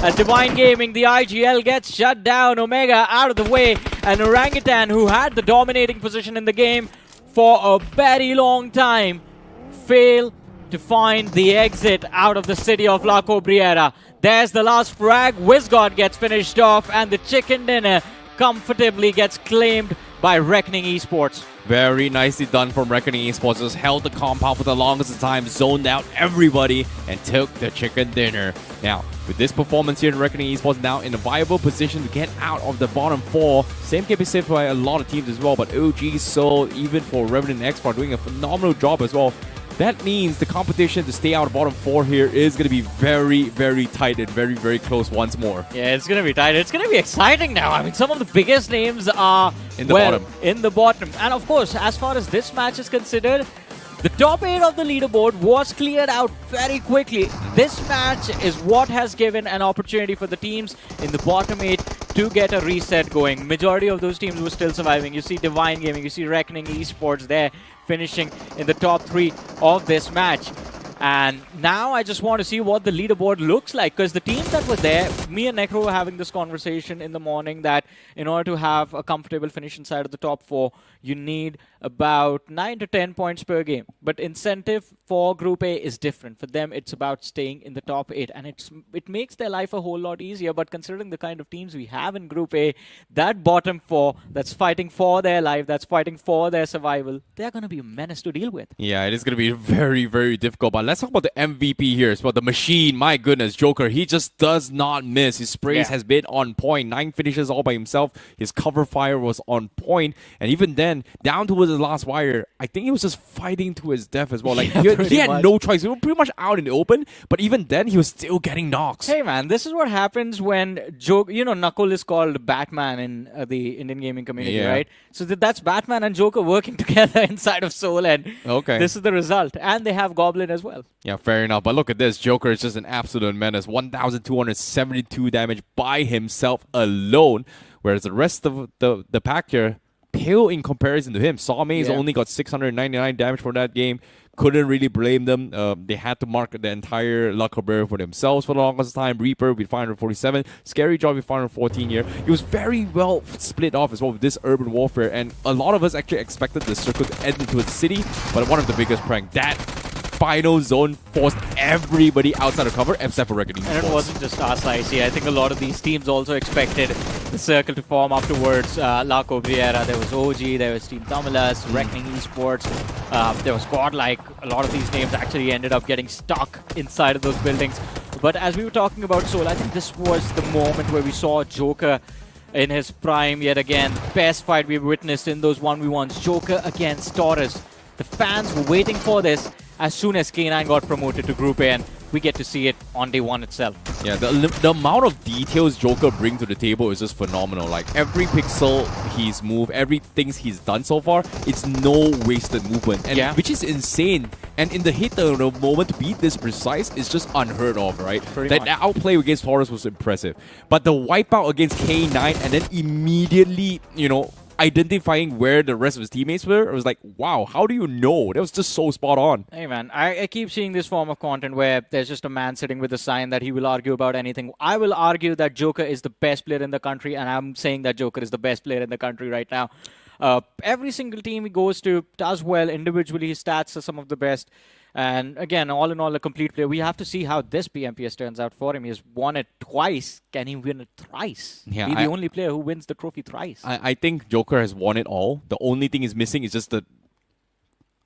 At Divine Gaming, the IGL gets shut down. Omega out of the way, and Orangutan, who had the dominating position in the game for a very long time, fail to find the exit out of the city of La Cabrera. There's the last frag. WINDGOD gets finished off, and the chicken dinner comfortably gets claimed by Reckoning Esports. Very nicely done from Reckoning Esports. Just held the compound for the longest time, zoned out everybody, and took the chicken dinner. Now, with this performance here in Reckoning Esports, now in a viable position to get out of the bottom 4. Same can be said for a lot of teams as well, but OG, Soul, even for Revenant XSPARK, doing a phenomenal job as well. That means the competition to stay out of bottom 4 here is going to be very, very tight and very, very close once more. Yeah, it's going to be tight. It's going to be exciting now. I mean, some of the biggest names are in the bottom. In the bottom. And of course, as far as this match is considered, the top 8 of the leaderboard was cleared out very quickly. This match is what has given an opportunity for the teams in the bottom 8 to get a reset going. Majority of those teams were still surviving. You see Divine Gaming, you see Reckoning Esports there finishing in the top 3 of this match. And now I just want to see what the leaderboard looks like, because the teams that were there, me and Necro were having this conversation in the morning that in order to have a comfortable finish inside of the top 4, you need about 9 to 10 points per game. But incentive for Group A is different. For them, it's about staying in the top 8, and it makes their life a whole lot easier. But considering the kind of teams we have in Group A, that bottom 4 that's fighting for their life, that's fighting for their survival, they're going to be a menace to deal with. Yeah, it is going to be very, very difficult. But let's talk about the MVP here. It's about the machine. My goodness, Joker, he just does not miss. His sprays has been on point. 9 finishes all by himself. His cover fire was on point. And even then, down towards the last wire, I think he was just fighting to his death as well. Like he had no choice. He was pretty much out in the open. But even then, he was still getting knocks. Hey man, this is what happens when Joker, you know, Knuckle is called Batman in the Indian gaming community, right? So that's Batman and Joker working together inside of Soul, and this is the result. And they have Goblin as well. Yeah, fair enough. But look at this. Joker is just an absolute menace. 1,272 damage by himself alone. Whereas the rest of the pack here, pale in comparison to him. Sawmei's only got 699 damage from that game. Couldn't really blame them. They had to mark the entire La Cabrera for themselves for the longest time. Reaper with 547. Scary Job with 514 here. It was very well split off as well with this urban warfare. And a lot of us actually expected the circle to end into a city. But one of the biggest prank, that final zone forced everybody outside of cover except for Reckoning Esports. And it wasn't just us, I see. I think a lot of these teams also expected the circle to form afterwards. La Cabrera, there was OG, there was Team Tamilas, Reckoning Esports, there was Godlike. A lot of these names actually ended up getting stuck inside of those buildings. But as we were talking about Soul, I think this was the moment where we saw Joker in his prime yet again. Best fight we've witnessed in those 1v1s. Joker against Taurus. The fans were waiting for this as soon as K9 got promoted to Group A, and we get to see it on day 1 itself. Yeah, the amount of details Joker brings to the table is just phenomenal. Like, every pixel he's moved, everything he's done so far, it's no wasted movement. And which is insane. And in the hit the moment to be this precise is just unheard of, right? That outplay against Taurus was impressive. But the wipeout against K9 and then immediately, you know, identifying where the rest of his teammates were, it was like, wow, how do you know? That was just so spot on. Hey man, I keep seeing this form of content where there's just a man sitting with a sign that he will argue about anything. I will argue that Joker is the best player in the country, and I'm saying that Joker is the best player in the country right now. Every single team he goes to does well. Individually, his stats are some of the best. And again, all in all, a complete player. We have to see how this BMPS turns out for him. He has won it twice. Can he win it thrice? Yeah, be the only player who wins the trophy thrice. I think Joker has won it all. The only thing is missing is just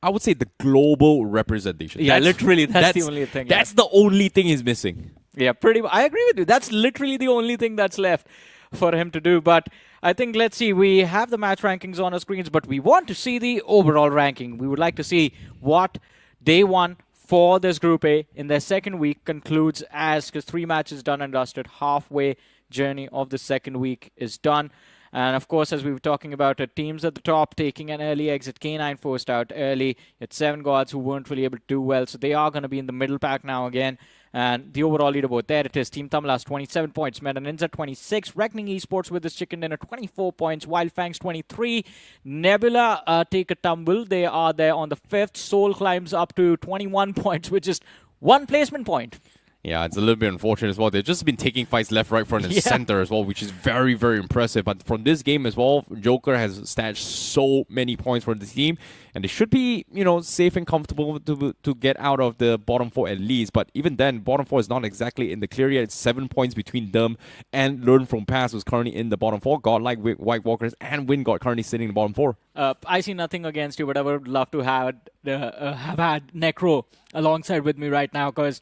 I would say the global representation. Yeah, literally, that's the only thing. That's the only thing he's missing. Yeah, pretty much. I agree with you. That's literally the only thing that's left for him to do. But I think, let's see, we have the match rankings on our screens, but we want to see the overall ranking. We would like to see what day one for this Group A in their second week concludes as, because 3 matches done and dusted, halfway journey of the second week is done. And of course, as we were talking about it, teams at the top taking an early exit. K9 forced out early. You had 7 gods who weren't really able to do well, so they are going to be in the middle pack now again. And the overall leaderboard, there it is. Team Tamilas, 27 points. ninza, 26. Reckoning Esports with his chicken dinner, 24 points. Wyld Fangs, 23. Nebula take a tumble. They are there on the 5th. Soul climbs up to 21 points, which is 1 placement point. Yeah, it's a little bit unfortunate as well. They've just been taking fights left, right, front, and center as well, which is very, very impressive. But from this game as well, Joker has stashed so many points for the team, and they should be, you know, safe and comfortable to get out of the bottom 4 at least. But even then, bottom 4 is not exactly in the clear yet. It's 7 points between them and Learn From Past, who's currently in the bottom 4. Godlike, White Walkers, and WINDGOD currently sitting in the bottom 4. I see nothing against you, but I would love to have had Necro alongside with me right now, because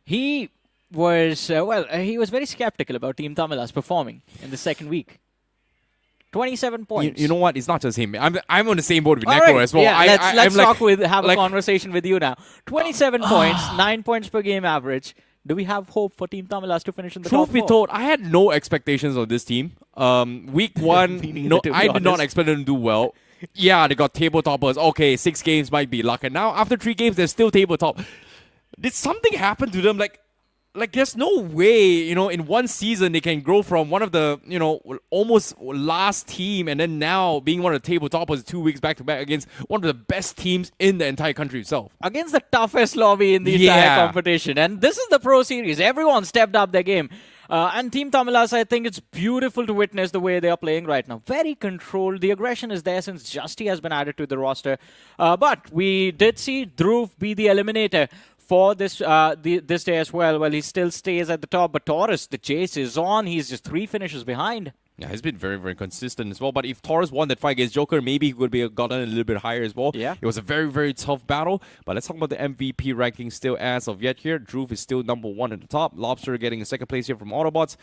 he was, he was very skeptical about Team Tamilas performing in the second week. 27 points. You know what? It's not just him. I'm on the same board with Necro as well. Yeah, let's have a conversation with you now. 27 points, 9 points per game average. Do we have hope for Team Tamilas to finish in the top 4? Truth be told, I had no expectations of this team. Week 1, I did not expect them to do well. Yeah, they got tabletoppers. Okay, 6 games might be luck. And now, after 3 games, they're still tabletop. Did something happen to them? Like there's no way, you know, in one season they can grow from one of the, you know, almost last team, and then now being one of the tabletoppers 2 weeks back to back against one of the best teams in the entire country itself. Against the toughest lobby in the entire competition. And this is the Pro Series. Everyone stepped up their game. And Team Tamilas, I think it's beautiful to witness the way they are playing right now. Very controlled. The aggression is there since Justy has been added to the roster. But we did see Dhruv be the eliminator for this this day as well. Well, he still stays at the top, but Taurus, the chase is on. He's just 3 finishes behind. Yeah, he's been very, very consistent as well. But if Taurus won that fight against Joker, maybe he would be gotten a little bit higher as well. Yeah. It was a very, very tough battle. But let's talk about the MVP ranking still as of yet here. Dhruv is still number 1 at the top. Lobster getting a 2nd place here from Autobots.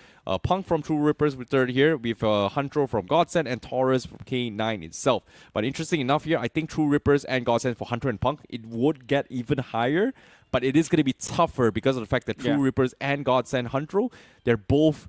Punk from True Rippers with 3rd here. We have Huntro from Godsend and Taurus from K9 itself. But interesting enough here, I think True Rippers and Godsend for Hunter and Punk, it would get even higher. But it is going to be tougher because of the fact that True Rippers and Godsend Huntro, they're both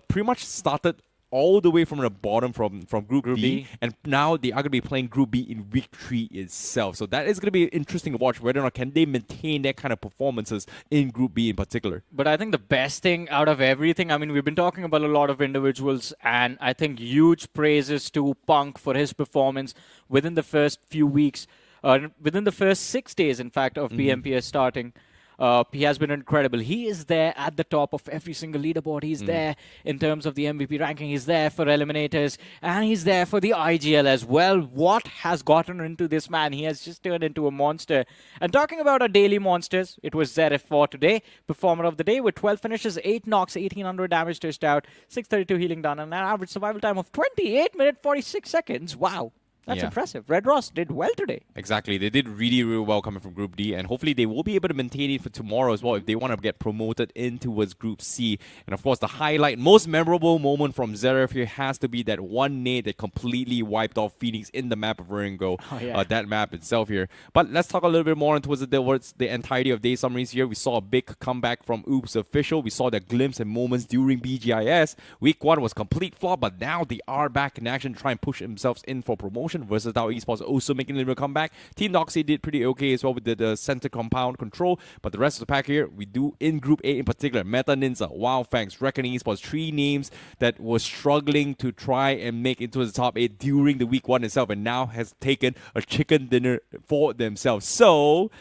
pretty much started all the way from the bottom from Group B, and now they are going to be playing Group B in Week 3 itself. So that is going to be interesting to watch, whether or not can they maintain that kind of performances in Group B in particular. But I think the best thing out of everything, I mean, we've been talking about a lot of individuals, and I think huge praises to Punk for his performance within the first few weeks, within the first 6 days, in fact, of BMPS starting. He has been incredible. He is there at the top of every single leaderboard. He's there in terms of the MVP ranking. He's there for eliminators, and he's there for the IGL as well. What has gotten into this man? He has just turned into a monster. And talking about our daily monsters, it was Zeref for today, performer of the day with 12 finishes, 8 knocks, 1800 damage dished out, 632 healing done, and an average survival time of 28 minutes 46 seconds. Wow. That's impressive. Red Ross did well today. Exactly. They did really, really well coming from Group D, and hopefully they will be able to maintain it for tomorrow as well if they want to get promoted in towards Group C. And of course, the highlight, most memorable moment from Zeref here has to be that one nade that completely wiped off Phoenix in the map of Ringo. That map itself here. But let's talk a little bit more towards the entirety of day summaries here. We saw a big comeback from Oops Official. We saw the glimpse and moments during BGIS. Week 1 was complete flop, but now they are back in action to try and push themselves in for promotion. Versatile Esports also making a little comeback. Team Doxy did pretty okay as well with the center compound control, but the rest of the pack here, we do in Group A in particular, Meta Ninza, Wyld Fangs, Reckoning Esports, 3 names that were struggling to try and make into the top 8 during the Week 1 itself, and now has taken a chicken dinner for themselves. So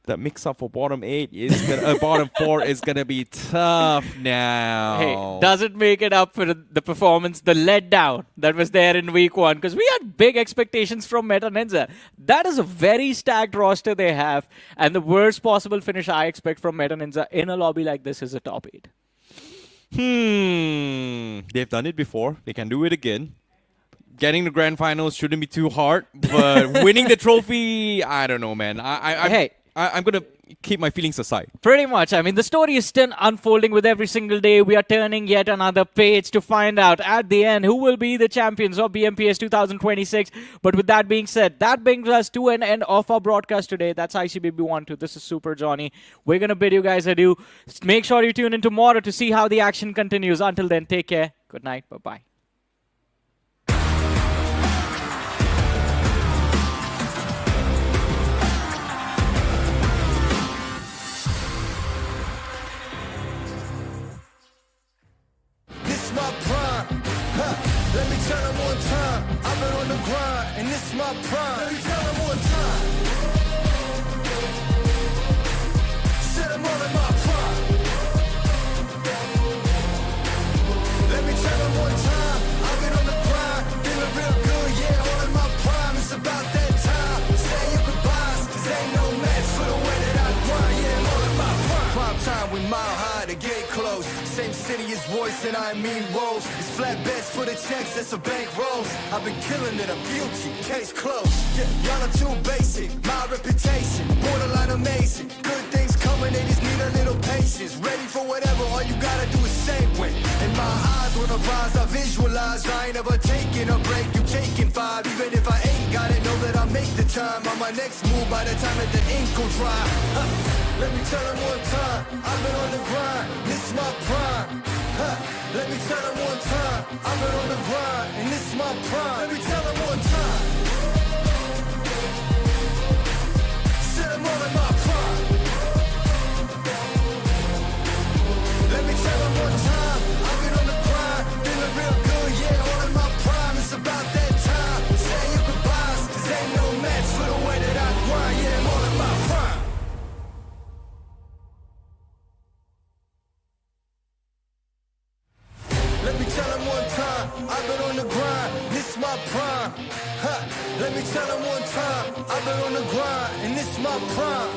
the mix-up for bottom 8 is bottom 4 is gonna be tough now. Hey, does it make it up for the performance, the letdown that was there in Week 1? Because we had big expectations from Meta Ninja. That is a very stacked roster they have, and the worst possible finish I expect from Meta Ninja in a lobby like this is a top 8. They've done it before. They can do it again. Getting the grand finals shouldn't be too hard, but winning the trophy, I don't know, man. I'm going to keep my feelings aside. Pretty much. I mean, the story is still unfolding with every single day. We are turning yet another page to find out at the end who will be the champions of BMPS 2026. But with that being said, that brings us to an end of our broadcast today. That's ICBB12. This is Super Johnny. We're going to bid you guys adieu. Make sure you tune in tomorrow to see how the action continues. Until then, take care. Good night. Bye-bye. My prime, let me tell them one time. I've been on the grind, and this is my prime. Let me tell them one time. Said I'm all in my prime. Let me tell them one time. I've been on the grind, feeling real good, yeah, all in my prime. It's about that time. Say your goodbyes, 'cause ain't no match for the way that I grind. Yeah, I'm all in my prime. Prime time, we mile high to get close. Same city as voice and I mean woes. It's flat bets for the checks, that's a bank rolls. I've been killing it, I'm guilty, case closed. Yeah, y'all are too basic, my reputation, borderline amazing. Good things coming, they just need a little patience. Ready for whatever, all you gotta do is say when. In my eyes, when I rise, I visualize. I ain't ever taking a break, you taking 5. Even if I ain't got it, know that I make the time. On my next move, by the time that the ink will dry. Let me tell them one time, I've been on the grind, this is my prime. Let me tell them one time, I've been on the grind, and this is my prime. Let me tell them one time. Said I'm all in my prime. Let me tell them one time, I've been on the grind, feeling real good, yeah, all in my prime. It's about that time. Say your goodbyes, 'cause ain't no match for the way that I grind, yeah, I'm all in my prime. Let me tell them one time, I've been on the grind, this is my prime. Let me tell them one time, I've been on the grind, and this is my prime.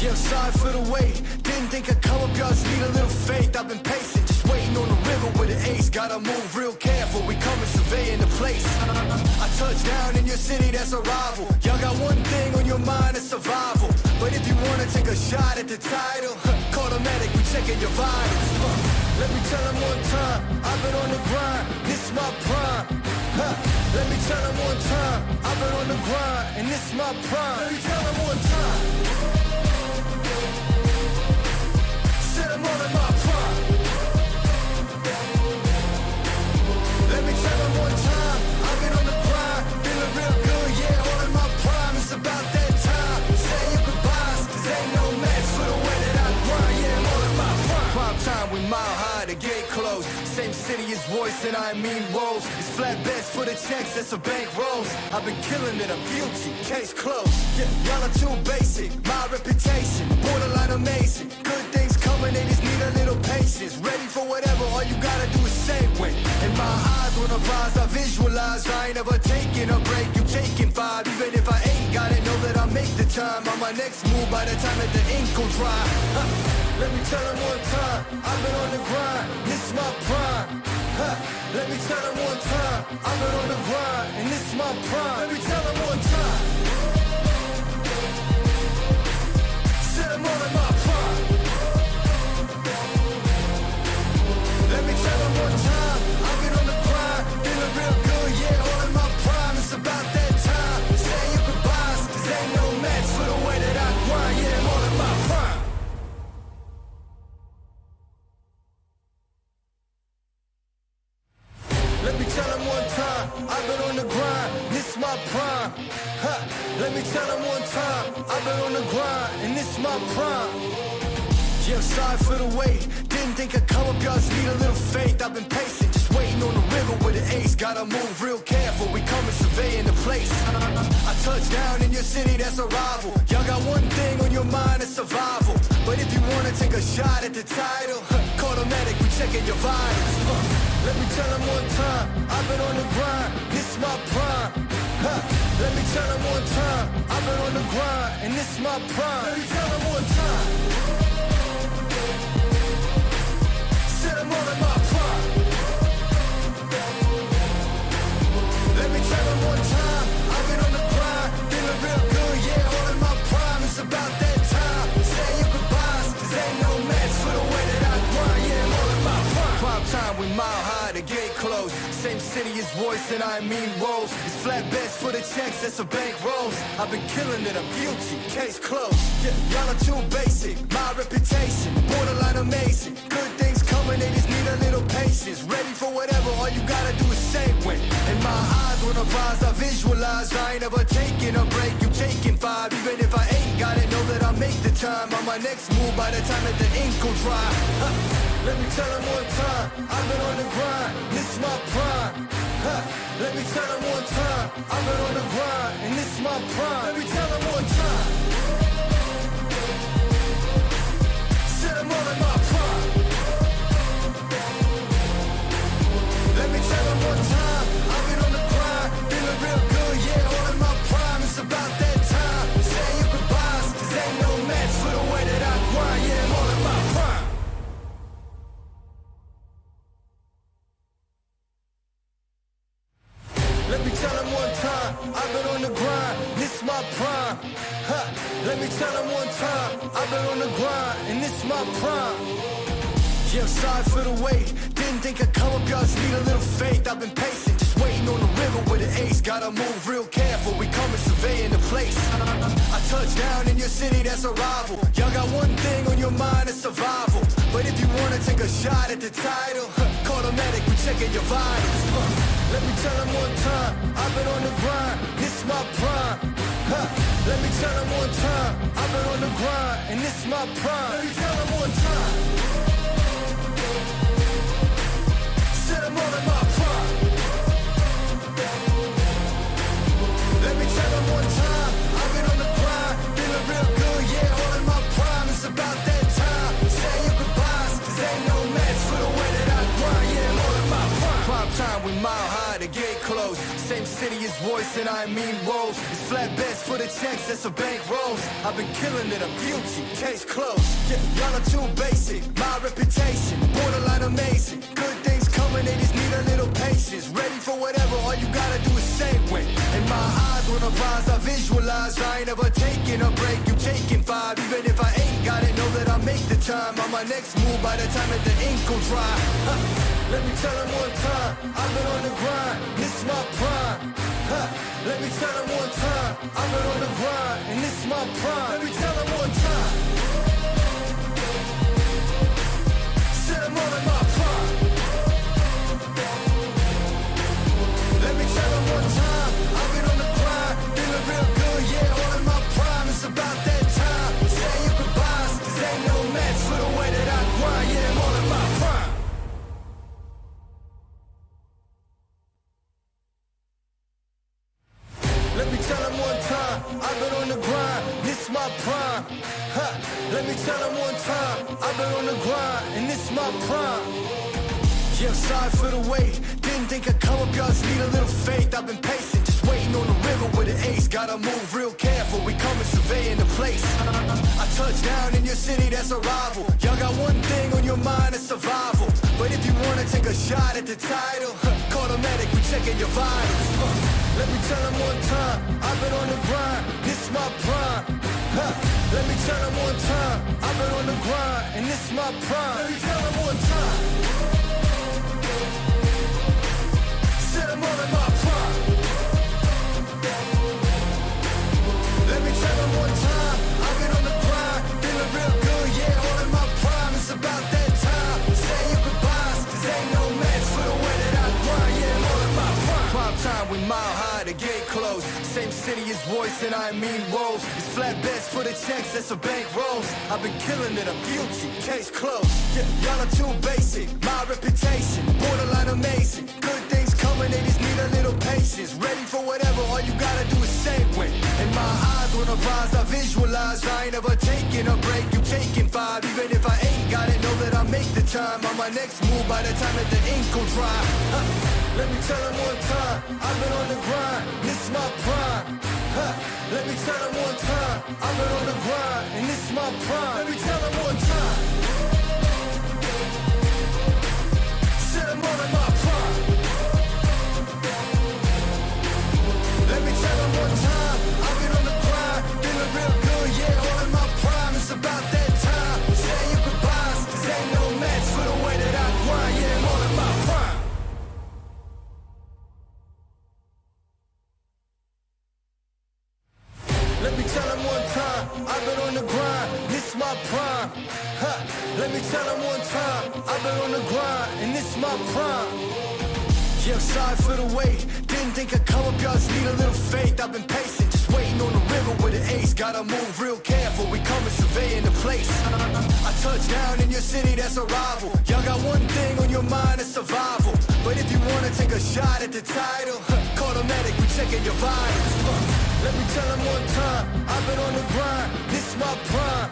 Yeah, I'm sorry for the wait, didn't think I'd come up, y'all just need a little faith. I've been patient, just waiting on the river with an ace. Gotta move real careful, we coming surveying the place. I touch down in your city, that's a rival. Y'all got one thing on your mind, it's survival. But if you wanna take a shot at the title, call the medic, we checking your vitals. Let me tell them one time, I've been on the grind, this is my prime. Let me tell them one time, I've been on the grind, and this is my prime. Let me tell them one time. Said I'm all in my prime. Let me tell them one time, I've been on the grind, feeling real good, yeah, all in my prime. It's about that time. Say your goodbyes, 'cause ain't no match for the way that I grind, yeah, I'm all in my prime. Prime time, we mile high to get close. Same city as voice and I mean woes. It's flat bets for the checks, that's a bank rolls. I've been killing it, I'm guilty, case closed. Yeah, y'all are too basic, my reputation, borderline amazing. Good things coming, they just need a little patience. Ready for whatever, all you gotta do is say when. In my eyes, when I rise, I visualize. I ain't ever taking a break, you taking 5. Even if I ain't got it, know that I make the time. On my next move, by the time that the ink will dry. Let me tell them one time, I've been on the grind, this is my prime. Let me tell them one time, I've been on the grind, and this is my prime. Let me tell them one time. Said I'm all in my prime. Let me tell them one time, I've been on the grind, feeling real good, yeah, all in my prime. It's about that time. Say your goodbyes, 'cause ain't no match for the way that I grind, yeah, I'm all in my prime. Let me tell them one time, I've been on the grind, this is my prime. Let me tell them one time, I've been on the grind, and this is my prime. Yeah, I'm sorry for the wait, didn't think I'd come up, y'all just need a little faith. I've been patient, just waiting on the river with an ace. Gotta move real careful, we coming surveying the place. I touch down in your city, that's a rival. Y'all got one thing on your mind, it's survival. But if you wanna take a shot at the title, call the medic, we checking your vitals. Let me tell them one time, I've been on the grind, this is my prime. Let me tell them one time, I've been on the grind, and this is my prime. Let me tell them one time. Said I'm all in my prime. Let me tell them one time, I've been on the grind, feeling real good, yeah, all in my prime. It's about time we mile high, the gate closed. Same city as voice and I mean roles. It's flatbeds for the checks, that's a bank rolls. I've been killing it, I'm guilty, case closed. Yeah, y'all are too basic, my reputation borderline amazing. Good things coming, they just need a little patience. Ready for whatever, all you gotta do is say when. In my eyes, when I rise, I visualize. I ain't ever taking a break, you taking 5. Even if I ain't got it, know that I'll make the time on my next move by the time that the ink will dry. Let me tell them one time, I've been on the grind, this is my prime. Let me tell them one time, I've been on the grind, and this is my prime. Let me tell them one time, said I'm all in my prime. Let me tell them one time, I've been on the grind, feeling real good, yeah, all in my prime. It's about that time, say your goodbyes, cause ain't no match for the way that I grind, yeah, I'm all in my prime. Let me tell them one time, I've been on the grind, this is my prime. Let me tell them one time, I've been on the grind, and this is my prime. Yeah, I'm sorry for the wait, didn't think I'd come up, y'all just need a little faith. I've been patient, just waiting on the river with an ace. Gotta move real careful, we coming surveying the place. I touch down in your city, that's a rival. Y'all got one thing on your mind, it's survival. But if you wanna take a shot at the title, call the medic, we checking your vitals. Let me tell them one time, I've been on the grind, this is my prime. Let me tell them one time, I've been on the grind, and this is my prime. Let me tell them one time, said I'm all in my prime. Let me tell them one time, I've been on the grind, feeling real good, yeah, all in my prime. It's about that time, say your goodbyes, cause ain't no match for the way that I grind, yeah, I'm all in my prime. Prime time, we mile high, the gate closed. Same city as voice and I mean roles. It's flatbeds for the checks, that's a bank rolls. I've been killing it, I'm guilty, case closed. Yeah, y'all are too basic, my reputation borderline amazing. Good things coming, they just need a little patience. Ready for whatever, all you gotta do is say when. In my eyes, when I rise, I visualize. I ain't ever taking a break, you taking 5. Even if I ain't got it, know that I'll make the time on my next move by the time that the ink will dry. Let me tell them one time, I've been on the grind, this is my prime. Let me tell them one time, I've been on the grind, and this is my prime. Let me tell them one time, said I'm all in my prime. Let me tell them one time, I've been on the grind, feeling real good, yeah, all in my prime. It's about that time, say your goodbyes, cause ain't no match for the way that I grind, yeah, I'm all in my prime. Let me tell them one time, I've been on the grind, this is my prime. Let me tell them one time, I've been on the grind, and this is my prime. Yeah, I'm sorry for the wait, didn't think I'd come up, y'all just need a little faith. I've been patient, just waiting on the river with an ace. Gotta move real careful, we coming surveying the place. I touch down in your city, that's a rival. Y'all got one thing on your mind, it's survival. But if you wanna take a shot at the title, call the medic, we checking your vitals. Let me tell them one time, I've been on the grind, this is my prime. Let me tell them one time, I've been on the grind, and this is my prime. Let me tell them one time, said I'm all in my prime. Let me tell them one time, I've been on the grind, feeling real good, yeah, all in my prime. It's about that time, say your goodbyes, cause ain't no match for the way that I grind, yeah, I'm all in my prime. Prime time, we mile high, the gate closed. Same city as voice and I mean roles. It's flatbeds for the checks, that's a bank rolls. I've been killing it, I'm guilty, case closed. Yeah, y'all are too basic, my reputation borderline amazing. Good things coming, they just need a little patience. Ready for whatever, all you gotta do is say when. In my eyes, when I rise, I visualize. I ain't ever taking a break, you taking 5. Even if I ain't got it, know that I'll make the time on my next move by the time that the ink will dry. Let me tell them one time, I've been on the grind, this is my prime. Let me tell them one time, I've been on the grind, and this is my prime. Let me tell them one time, said I'm all in my prime. Let me tell them one time, I've been on the grind, feeling real good, yeah, all in my prime. It's about that time, say your goodbyes, cause ain't no match for the way that I grind, yeah, I'm all in my prime. Huh. Let me tell them one time, I've been on the grind, and this is my prime. Yeah, sorry for the wait. Didn't think I'd come up, y'all just need a little faith. I've been patient, just waiting on the river with an ace. Gotta move real careful, we coming surveying the place. I touch down in your city, that's a rival. Y'all got one thing on your mind, it's survival. But if you wanna take a shot at the title, call the medic, we checking your vitals. Let me tell them one time, I've been on the grind, this is my prime.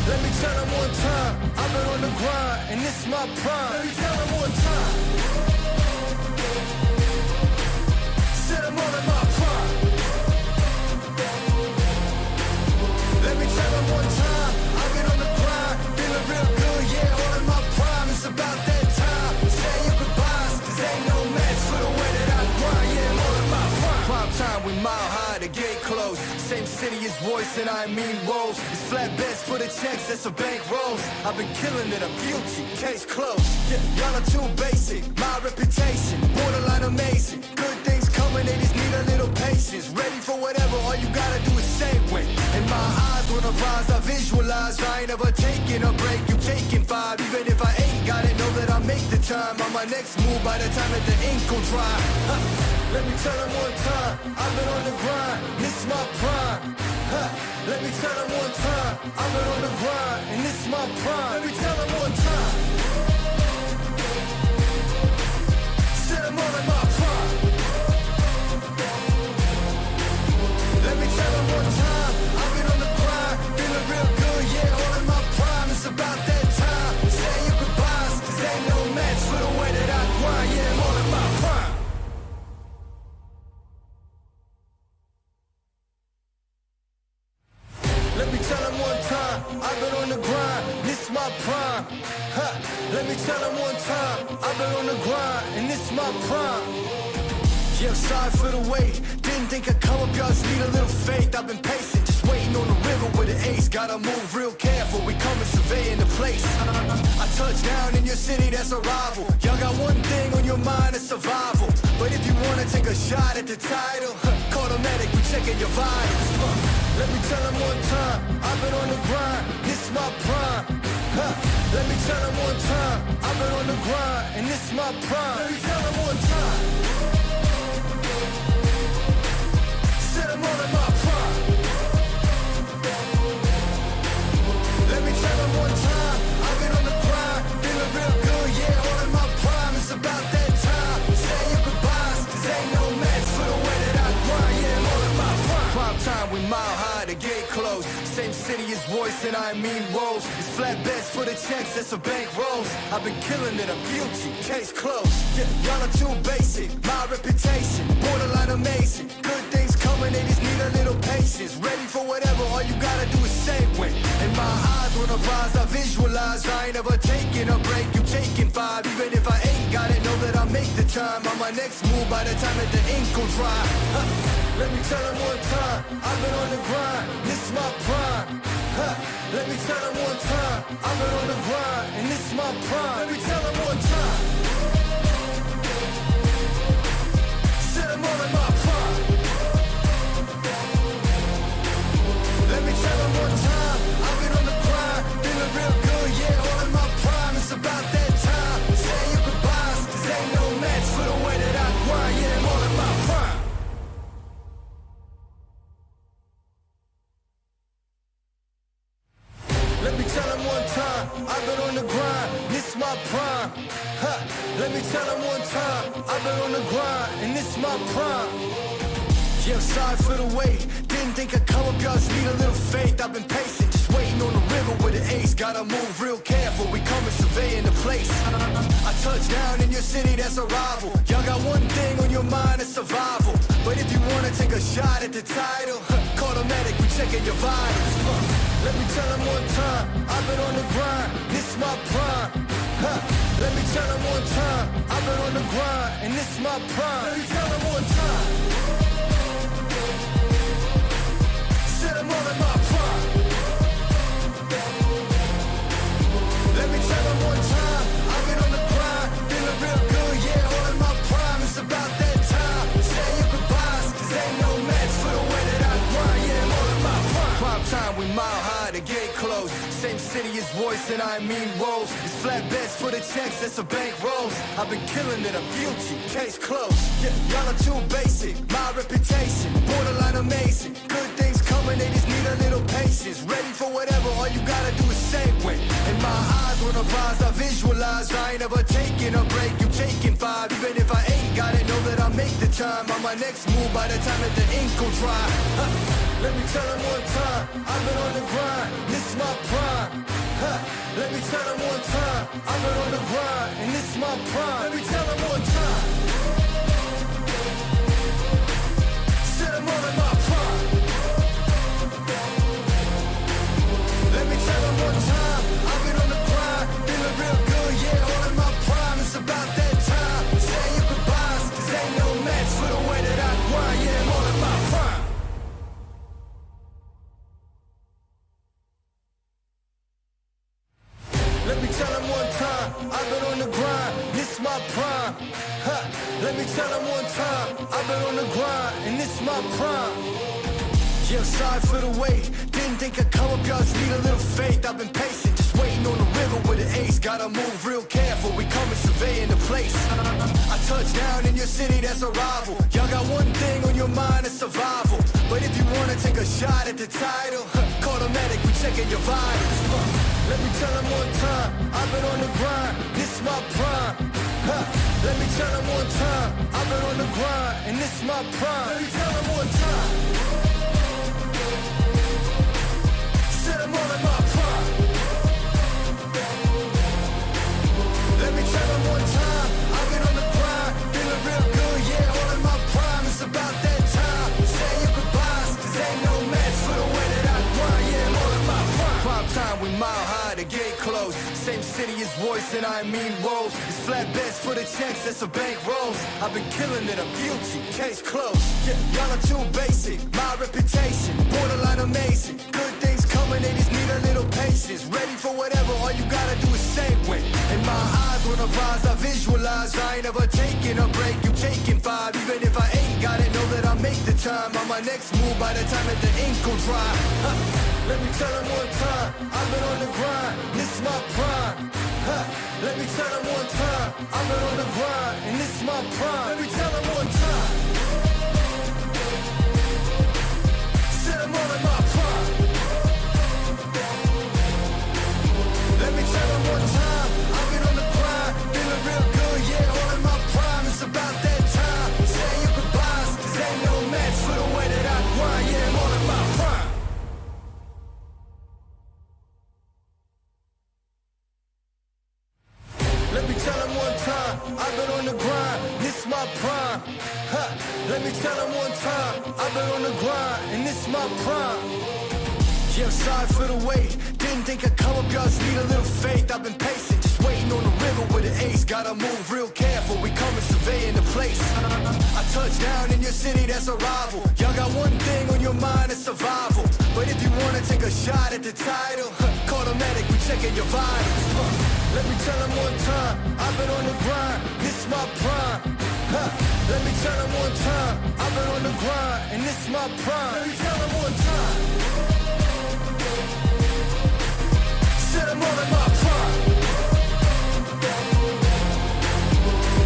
Let me tell them one time, I've been on the grind, and this is my prime. Let me tell them one time. I'm all in my prime. Let me tell them one time, I've been on the grind, feeling real good, yeah, all in my prime. It's about that time, say your goodbyes, cause ain't no match for the way that I grind, yeah, I'm all in my prime. Prime time, we mile high, the gate closed. Same city as voice and I mean rolls. It's flat bets for the checks, that's a bank rolls. I've been killing it, I'm guilty, case closed. Yeah, y'all are too basic, my reputation, borderline amazing. Good things coming, they just need a little patience. Ready for whatever, all you gotta do is say when. And my eyes wanna rise, I visualize. I ain't ever taking a break, you taking 5. Even if I ain't got it, know that I make the time. On my next move by the time that the ink will dry. Let me tell them one time, I've been on the grind, this is my prime. Let me tell them one time, I've been on the grind, and this is my prime. Let me tell them one time. Said I'm all in my prime. Let me tell them one time, I've been on the grind, feeling real good, yeah, all in my prime. It's about that time, say your goodbyes, cause ain't no match for the way that I grind, yeah, I'm all in my prime. Let me tell them one time, I've been on the grind, this is my prime. Let me tell them one time, I've been on the grind, and this is my prime. Yeah, I'm sorry for the wait. Didn't think I'd come up, y'all just need a little faith. I've been patient, just waiting on the river with an ace. Gotta move real careful, we coming surveying the place. I touch down in your city, that's a rival. Y'all got one thing on your mind, it's survival. But if you wanna take a shot at the title, call the medic, we checking your vitals. Let me tell them one time, I've been on the grind, this is my prime. Let me tell them one time, I've been on the grind, and this is my prime. Let me tell them one time. Said I'm all in my prime. Let me tell them one time, I've been on the grind, feeling real good, yeah, all in my prime. It's about that time, say your goodbyes, cause ain't no match for the way that I grind, yeah, I'm all in my prime. Prime time, we mile high, the gate closed. Same city as voice and I mean rolls. It's flat bets for the checks, that's a bank rolls. I've been killing it, I'm guilty, case closed. Yeah, y'all are too basic, my reputation, borderline amazing. Good things coming, they just need a little patience. Ready for whatever, all you gotta do is say when. And my eyes wanna rise, I visualize. I ain't ever taking a break, you taking 5. Even if I ain't got it, know that I make the time. On my next move by the time that the ink will dry. Let me tell them one time, I've been on the grind, this is my prime. Let me tell them one time, I've been on the grind, and this is my prime. Let me tell them one time. Said I'm all in my prime. Let me tell them one time, I've been on the grind, feeling real good, yeah, all in my prime. It's about that time, say your goodbyes, cause ain't no match for the way that I grind, yeah, I'm all in my prime. Let me tell them one time, I've been on the grind, this is my prime. Let me tell them one time, I've been on the grind, and this is my prime. Yeah, I'm sorry for the wait. Didn't think I'd come up, y'all just need a little faith. I've been patient, just waiting on the river with an ace. Gotta move real careful, we coming surveying the place. I touch down in your city, that's a rival. Y'all got one thing on your mind, it's survival. But if you wanna take a shot at the title, call the medic, we checking your vitals. Let me tell them one time, I've been on the grind, this is my prime. Let me tell them one time, I've been on the grind, and this is my prime. Let me tell them one time. Said I'm all in my prime. Let me tell them one time, I've been on the grind, feeling real good, yeah, all in my prime. It's about that time, say your goodbyes, cause ain't no match for the way that I grind, yeah, I'm all in my prime. Prime time, we mile high, the gate closed. close. Same city as voice and I mean woes. It's flatbeds for the checks, that's a bank rolls. I've been killing it, I'm guilty, case closed. Yeah, y'all are too basic, my reputation borderline amazing. Good things coming, they just need a little patience. Ready for whatever, all you gotta do is say when. In my eyes, when I rise, I visualize. I ain't ever taking a break, you taking 5. Even if I ain't got it, know that I make the time. On my next move, by the time that the ink will dry. Let me tell them one time, I've been on the grind, this is my prime. Let me tell them one time, I've been on the grind, and this is my prime. Let me tell them one time. Sit them all in my prime. Let me tell them one time, I've been on the grind, feeling real good, yeah, all in my prime. It's about that time, say your goodbyes, cause ain't no match for the way that I grind, yeah, I'm all in my prime. Let me tell them one time, I've been on the grind, this is my prime. Let me tell them one time, I've been on the grind, and this is my prime. Yeah, sorry for the wait, didn't think I'd come up, y'all just need a little faith. I've been patient, just waiting on the river with an ace. Gotta move real careful, we coming surveying the place. I touched down in your city, that's a rival. Y'all got one thing on your mind, it's survival. But if you wanna take a shot at the title, call the medic, we checking your vitals. Let me tell them one time, I've been on the grind, this is my prime. Let me tell them one time, I've been on the grind, and this is my prime. Let me tell them one time. Sit them all in my prime. Let me tell them one time, I've been on the grind, feeling real good, yeah, all in my prime. It's about that time, say your goodbyes, cause ain't no match for the way that I grind, yeah, I'm all in my prime. Prime time, we mile high, the gate closed. Same city as voice and I mean woes. It's flatbeds for the checks, that's a bank rolls. I've been killing it, I'm guilty, case closed. Yeah, y'all are too basic, my reputation borderline amazing. Good things coming, they just need a little patience. Ready for whatever, all you gotta do is say when. In my eyes, when I rise, I visualize. I ain't ever taking a break, you taking 5. Even if I ain't got it, know that I make the time. On my next move, by the time that the ink will dry. Let me tell them one time, I've been on the grind, this is my prime. Let me tell them one time, I've been on the grind, and this is my prime. Let me tell them one time. Sit them all in my prime. Let me tell them one time, I've been on the grind, feeling real good, yeah, all in my prime. It's about that time, say your goodbyes, cause ain't no match for the way that I grind, yeah, I'm all in my prime. Let me tell them one time, I've been on the grind, this is my prime. Let me tell them one time, I've been on the grind, and this is my prime. Yeah, I'm sorry for the wait, didn't think I'd come up, y'all just need a little faith. I've been patient, just waiting on the river with an ace. Gotta move real careful, we coming surveying the place. I touched down in your city, that's a rival. Y'all got one thing on your mind, it's survival. But if you wanna take a shot at the title, call the medic, we checking your vitals. Let me tell them one time, I've been on the grind, this is my prime. Let me tell them one time, I've been on the grind, and this is my prime. Let me tell them one time. Sit them all in my prime.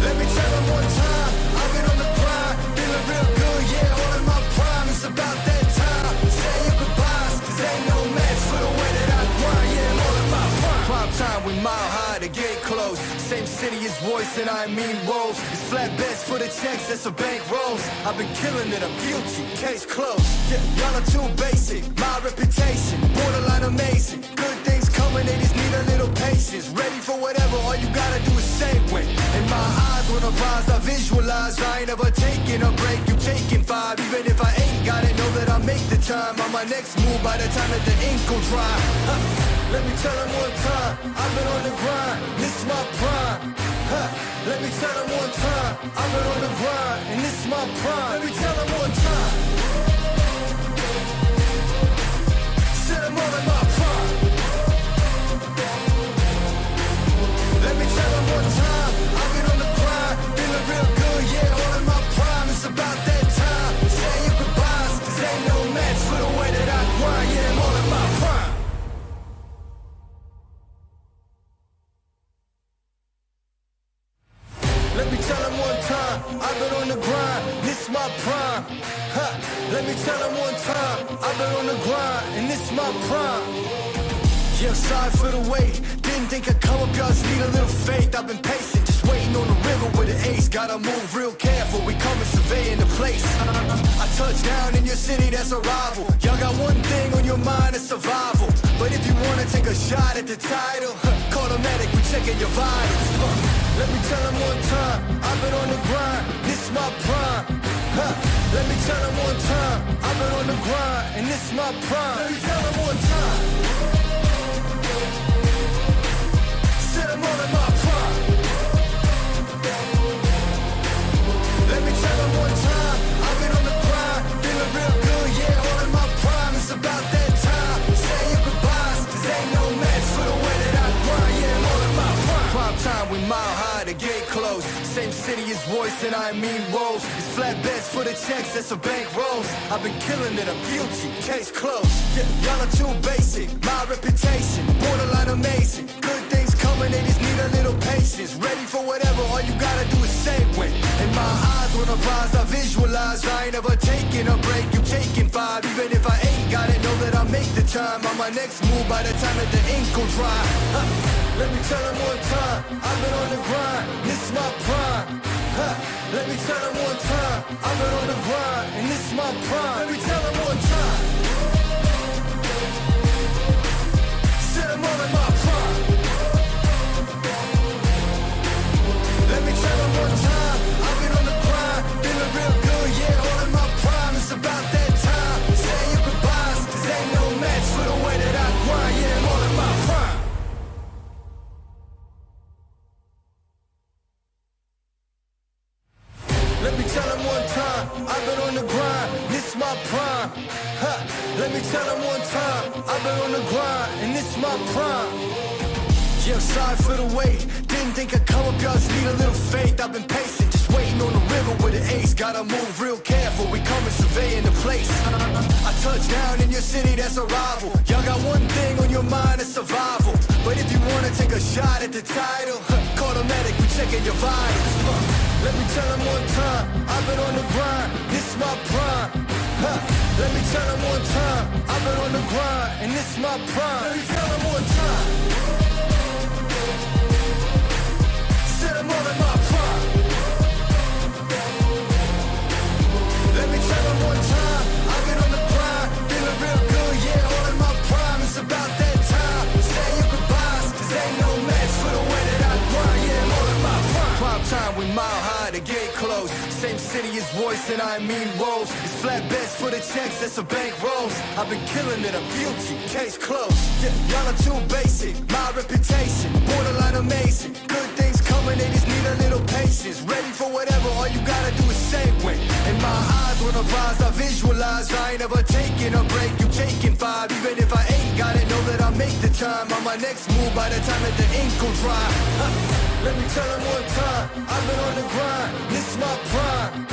Let me tell them one time, I've been on the grind, feeling real good, yeah, all in my prime. It's about that time, say your goodbyes, cause ain't no match for the way that I grind, yeah, I'm all in my prime. Prime time, we mile high, the gate closed. Same city as voice and I mean woes. It's flatbeds for the checks, that's a bank rolls. I've been killing it, I'm guilty, case closed. Yeah, y'all are too basic, my reputation borderline amazing. Good things coming, they just need a little patience. Ready for whatever, all you gotta do is say when. In my eyes, when I rise, I visualize. I ain't ever taking a break, you taking 5. Even if I ain't got it, know that I make the time. On my next move, by the time that the ink will dry. Let me tell them one time, I've been on the grind, this is my prime. Let me tell them one time, I've been on the grind, and this is my prime. Let me tell them one time. Sit them all in my prime. Let me tell them one time, I've been on the grind, feeling real good, yeah, all in my prime. It's about that time, say your goodbyes, cause ain't no match for the way that I grind, yeah, I'm all in my prime. been on the grind, and this is my prime. Yeah, sorry for the wait. Didn't think I'd come up, y'all just need a little faith. I've been patient, just waiting on the river with an ace. Gotta move real careful, we coming surveying the place. I touch down in your city, that's a rival. Y'all got one thing on your mind, it's survival. But if you wanna take a shot at the title, call the medic, we checking your vitals. Let me tell them one time, I've been on the grind, this is my prime. Let me tell them one time, I've been on the grind, and this is my prime. Let me tell them one time. I'm all in my prime. Let me tell them one time, I've been on the grind, feeling real good, yeah, all in my prime. It's about that time, say your goodbyes, cause ain't no match for the way that I grind, yeah, I'm all in my prime. Prime time, we mile high, the gate closed, same city as voice and I mean rolls. It's flat bets for the checks, that's a bank rolls. I've been killing it, I'm guilty, case closed. Yeah, y'all are too basic, my reputation, borderline amazing. Good things coming, they just need a little patience. Ready for whatever, all you gotta do is say when. In my eyes, when I rise, I visualize. I ain't ever taking a break, you taking 5. Even if I ain't got it, know that I'll make the time. On my next move, by the time that the ink will dry. Let me tell them one time, I've been on the grind, this is my prime. Let me tell them one time, I've been on the grind, and this is my prime. Let me tell them one time. Said I'm all in my prime. Let me tell them one time, I've been on the grind, feeling real good, yeah, all in my prime. It's about that time, say your goodbyes, cause ain't no match for the way that I grind, yeah, I'm all in my prime. Let me tell them one time, I've been on the grind, this is my prime. Let me tell them one time, I've been on the grind, and this is my prime. Yeah, I'm sorry for the wait, didn't think I'd come up, y'all just need a little faith. I've been patient, just waiting on the river with an ace. Gotta move real careful, we coming surveying the place. I touch down in your city, that's a rival. Y'all got one thing on your mind, it's survival. But if you wanna take a shot at the title, call the medic, we checking your vitals. Let me tell them one time, I've been on the grind, this is my prime. Let me tell them one time, I've been on the grind, and this is my prime. Let me tell them one time. Said I'm all in my prime. Let me tell them one time, I've been on the grind, feeling real good, yeah, all in my prime. It's about that time, say your goodbyes, cause ain't no match for the way that I grind, yeah, I'm all in my prime. Prime time, we mile high, the gate closed, same city as voice and I mean rolls. It's flat bets for the checks, that's a bank rolls. I've been killing it, I'm guilty, case closed. Yeah, y'all are too basic, my reputation, borderline amazing. Good things coming, they just need a little patience. Ready for whatever, all you gotta do is say when. In my eyes, when I rise, I visualize. I ain't ever taking a break, you taking 5. Even if I ain't got it, know that I'll make the time. On my next move, by the time that the ink will dry. Let me tell them one time, I've been on the grind, this is my prime.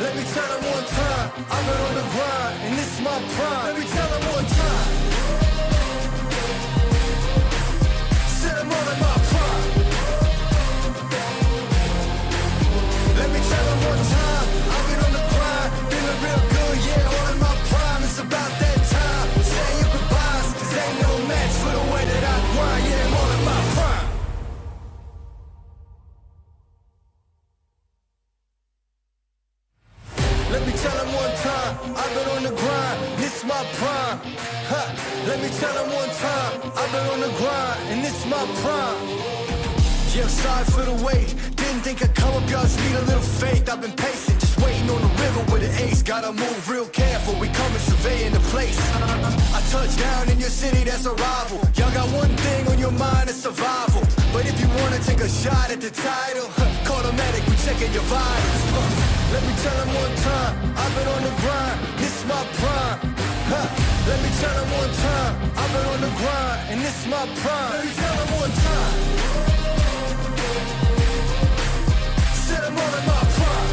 Let me tell them one time, I've been on the grind, and this is my prime. Let me tell them one time. Said I'm all in my prime. Let me tell them one time, I've been on the grind, feeling real good, yeah, all in my prime. It's about that time, say your goodbyes, cause ain't no match for the way that I grind, yeah, I'm all in my prime. Let me tell them one time, I've been on the grind, this is my prime. Let me tell them one time, I've been on the grind, and this is my prime. Yeah, I'm sorry for the wait, didn't think I'd come up, y'all just need a little faith. I've been patient, just waiting on the river with an ace. Gotta move real careful, we coming surveying the place. I touch down in your city, that's a rival. Y'all got one thing on your mind, it's survival. But if you wanna take a shot at the title, call the medic, we checking your vitals. Let me tell them one time, I've been on the grind, this is my prime. Let me tell them one time, I've been on the grind, and this is my prime. Let me tell them one time. Said I'm all in my prime.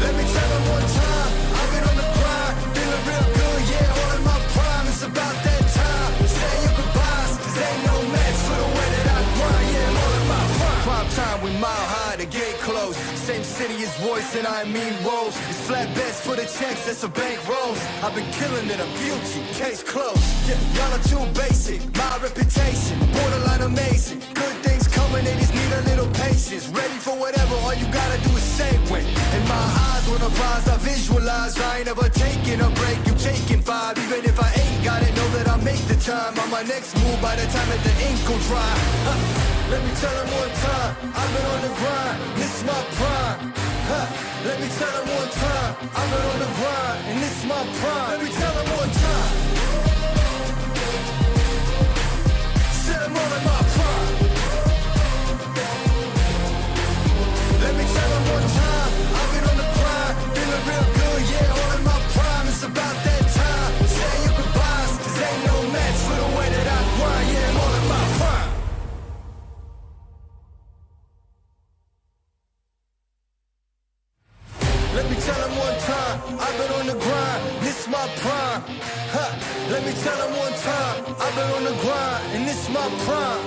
Let me tell them one time, I've been on the grind, feeling real good, yeah, all in my prime. It's about that time, say your goodbyes, cause ain't no match for the way that I grind, yeah, I'm all in my prime. Prime time, we mile high, the gate closed, same city as is voice and I mean woes. It's flat bets for the checks, that's a bank rolls. I've been killing it, I'm guilty, case closed. Yeah, y'all are too basic, my reputation borderline amazing. Good things coming, they just need a little patience. Ready for whatever, all you gotta do is say when. In my eyes, when I rise, I visualize. I ain't never taking a break, you taking 5. Even if I ain't got it, know that I'll make the time. On my next move by the time that the ink will dry. Let me tell them one time, I've been on the grind, this is my prime. Let me tell them one time, I've been on the grind, and this is my prime. Let me tell them one time. Said I'm all in my prime. Let me tell them one time, I've been on the grind, feeling real good, yeah, all in my prime. It's about that time, say your goodbyes, cause ain't no match for the way that I grind, yeah, I'm all in my prime. Let me tell them one time, I've been on the grind, this is my prime. Let me tell them one time, I've been on the grind, and this is my prime.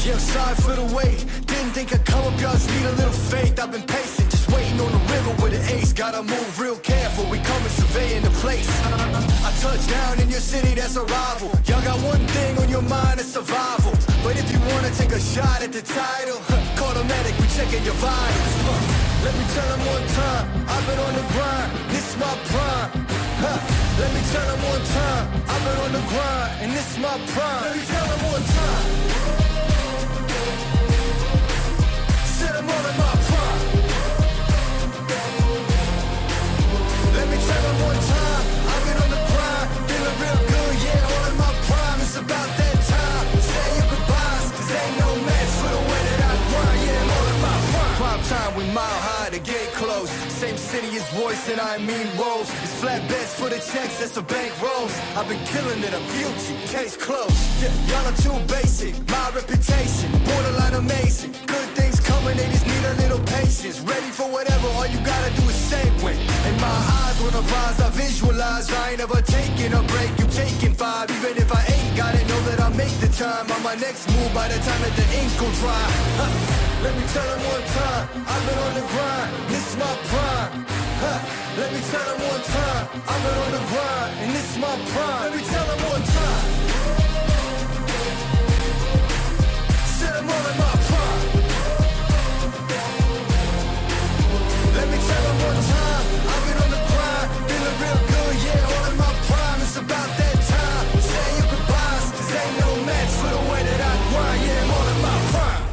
Yeah, sorry for the wait, didn't think I'd come up, y'all just need a little faith. I've been patient, just waiting on the river with an ace. Gotta move real careful, we coming surveying the place. I touched down in your city, that's a rival. Y'all got one thing on your mind, it's survival. But if you wanna take a shot at the title, call the medic, we checking your vitals. Let me tell them one time, I've been on the grind, this is my prime. Let me tell them one time, I've been on the grind, and this is my prime. Let me tell them one time. Said I'm all in my prime. Let me tell them one time, I've been on the grind, feeling real good, yeah, all in my prime. It's about that time, say your goodbyes, cause ain't no match for the way that I grind, yeah, I'm all in my prime. Prime time, we mile high, the gate closed. Same city as voice and I mean rolls. It's flat bets for the checks, that's a bank rolls. I've been killing it, I'm guilty, case closed. Yeah, y'all are too basic, my reputation borderline amazing. Good things coming, they just need a little patience. Ready for whatever, all you gotta do is say when. In my eyes, when I rise, I visualize. I ain't never taking a break, you taking 5. Even if I ain't got it, know that I'll make the time. On my next move by the time that the ink will dry. Let me tell them one time, I've been on the grind, this is my prime. Let me tell them one time, I've been on the grind, and this is my prime. Let me tell them one time. Said I'm all in my prime. Let me tell them one time, I've been on the grind, feeling real good, yeah, all in my prime. It's about that time, say your goodbyes, cause ain't no match for the way that I grind, yeah, I'm all in my prime.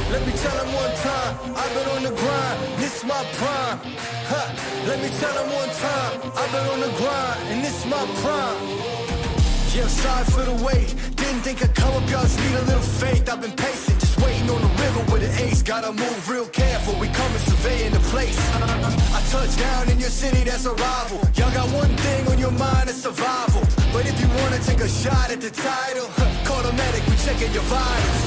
Let me tell them one time, I've been on the grind, this is my prime. Let me tell them one time, I've been on the grind, and this is my prime. Yeah, sorry for the wait, didn't think I'd come up, y'all just need a little faith. I've been patient, just waiting on the river with an ace. Gotta move real careful, we coming surveying the place. I touched down in your city, that's a rival. Y'all got one thing on your mind, it's survival. But if you wanna take a shot at the title, call the medic, we checking your vitals.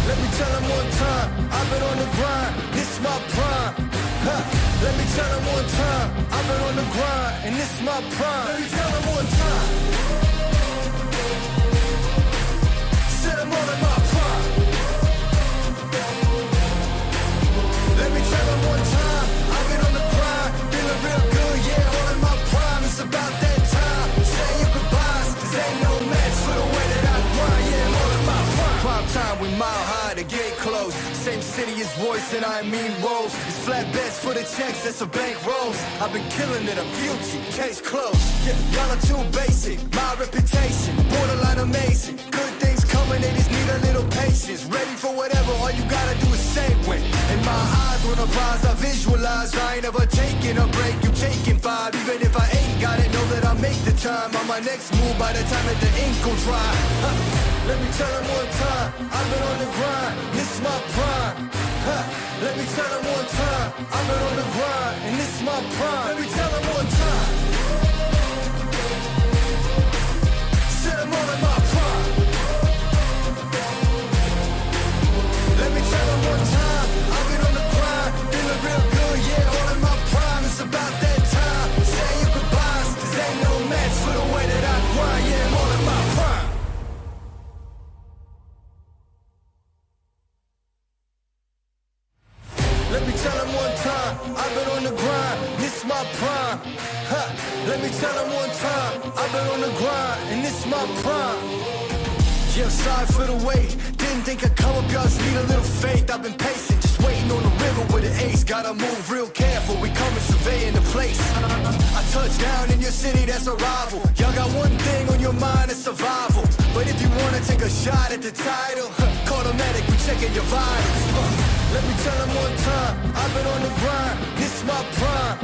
Let me tell them one time, I've been on the grind, this is my prime. Let me tell them one time, I've been on the grind, and this is my prime. Let me tell them one time. Said I'm all in my prime. Let me tell them one time, I've been on the grind, feeling real good, yeah, all in my prime. It's about that time, say your goodbyes, cause ain't no match for the way that I grind, yeah, I'm all in my prime. Prime time, we mile high, the gate closed. Same city as voice and I mean rolls. It's flat bets for the checks, that's a bank rolls. I've been killing it, I'm guilty, case closed. Yeah, y'all are too basic, my reputation borderline amazing. Good things coming, they just need a little patience. Ready for whatever, all you gotta do is say when. In my eyes, when I rise, I visualize. I ain't never taking a break, you taking 5. Even if I ain't got it, know that I'll make the time. On my next move by the time that the ink will dry. Let me tell them one time, I've been on the grind, this is my prime. Let me tell them one time, I've been on the grind, and this is my prime. Let me tell them one time. Said I'm all in my prime. Let me tell them one time, I've been on the grind, feeling real good, yeah, all in my prime. It's about that time, say your goodbyes, cause ain't no match for the way that I grind, yeah, I'm all in my prime. I've been on the grind, this my prime. Huh. Let me tell them one time, I've been on the grind, and this my prime. Yeah, sorry for the wait. Didn't think I'd come up, y'all just need a little faith. I've been patient, just waiting on the river with an ace. Gotta move real careful, we coming surveying the place. I touch down in your city, that's a rival. Y'all got one thing on your mind, it's survival. But if you wanna take a shot at the title, call the medic, we checking your vitals. Let me tell them one time, I've been on the grind, this my prime.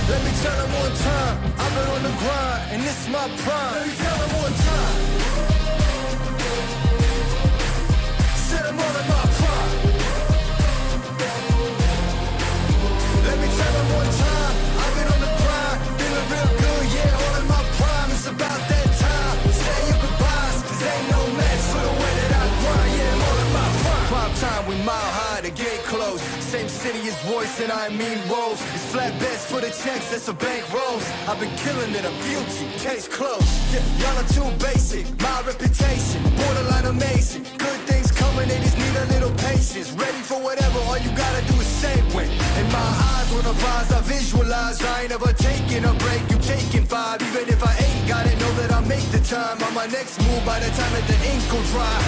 Let me tell them one time, I've been on the grind, and this my prime. Let me tell them one time. Set them all in my prime. Let me tell them one time, I've been on the grind, feeling real good, yeah, all in my prime. It's about that time, say your goodbyes, cause ain't no match for the way that I grind, yeah, I'm all in my prime. Prime time, we mile high, the gate closed. Same city as Royce and I mean Rose. It's flat bets for the checks, that's a bank rolls. I've been killing it, I'm guilty, case closed. Yeah, y'all are too basic, my reputation, borderline amazing. Good things coming, they just need a little patience. Ready for whatever, all you gotta do is say when. And my eyes wanna rise, I visualize. I ain't ever taking a break, you taking 5. Even if I ain't got it, know that I make the time. On my next move by the time that the ink will dry.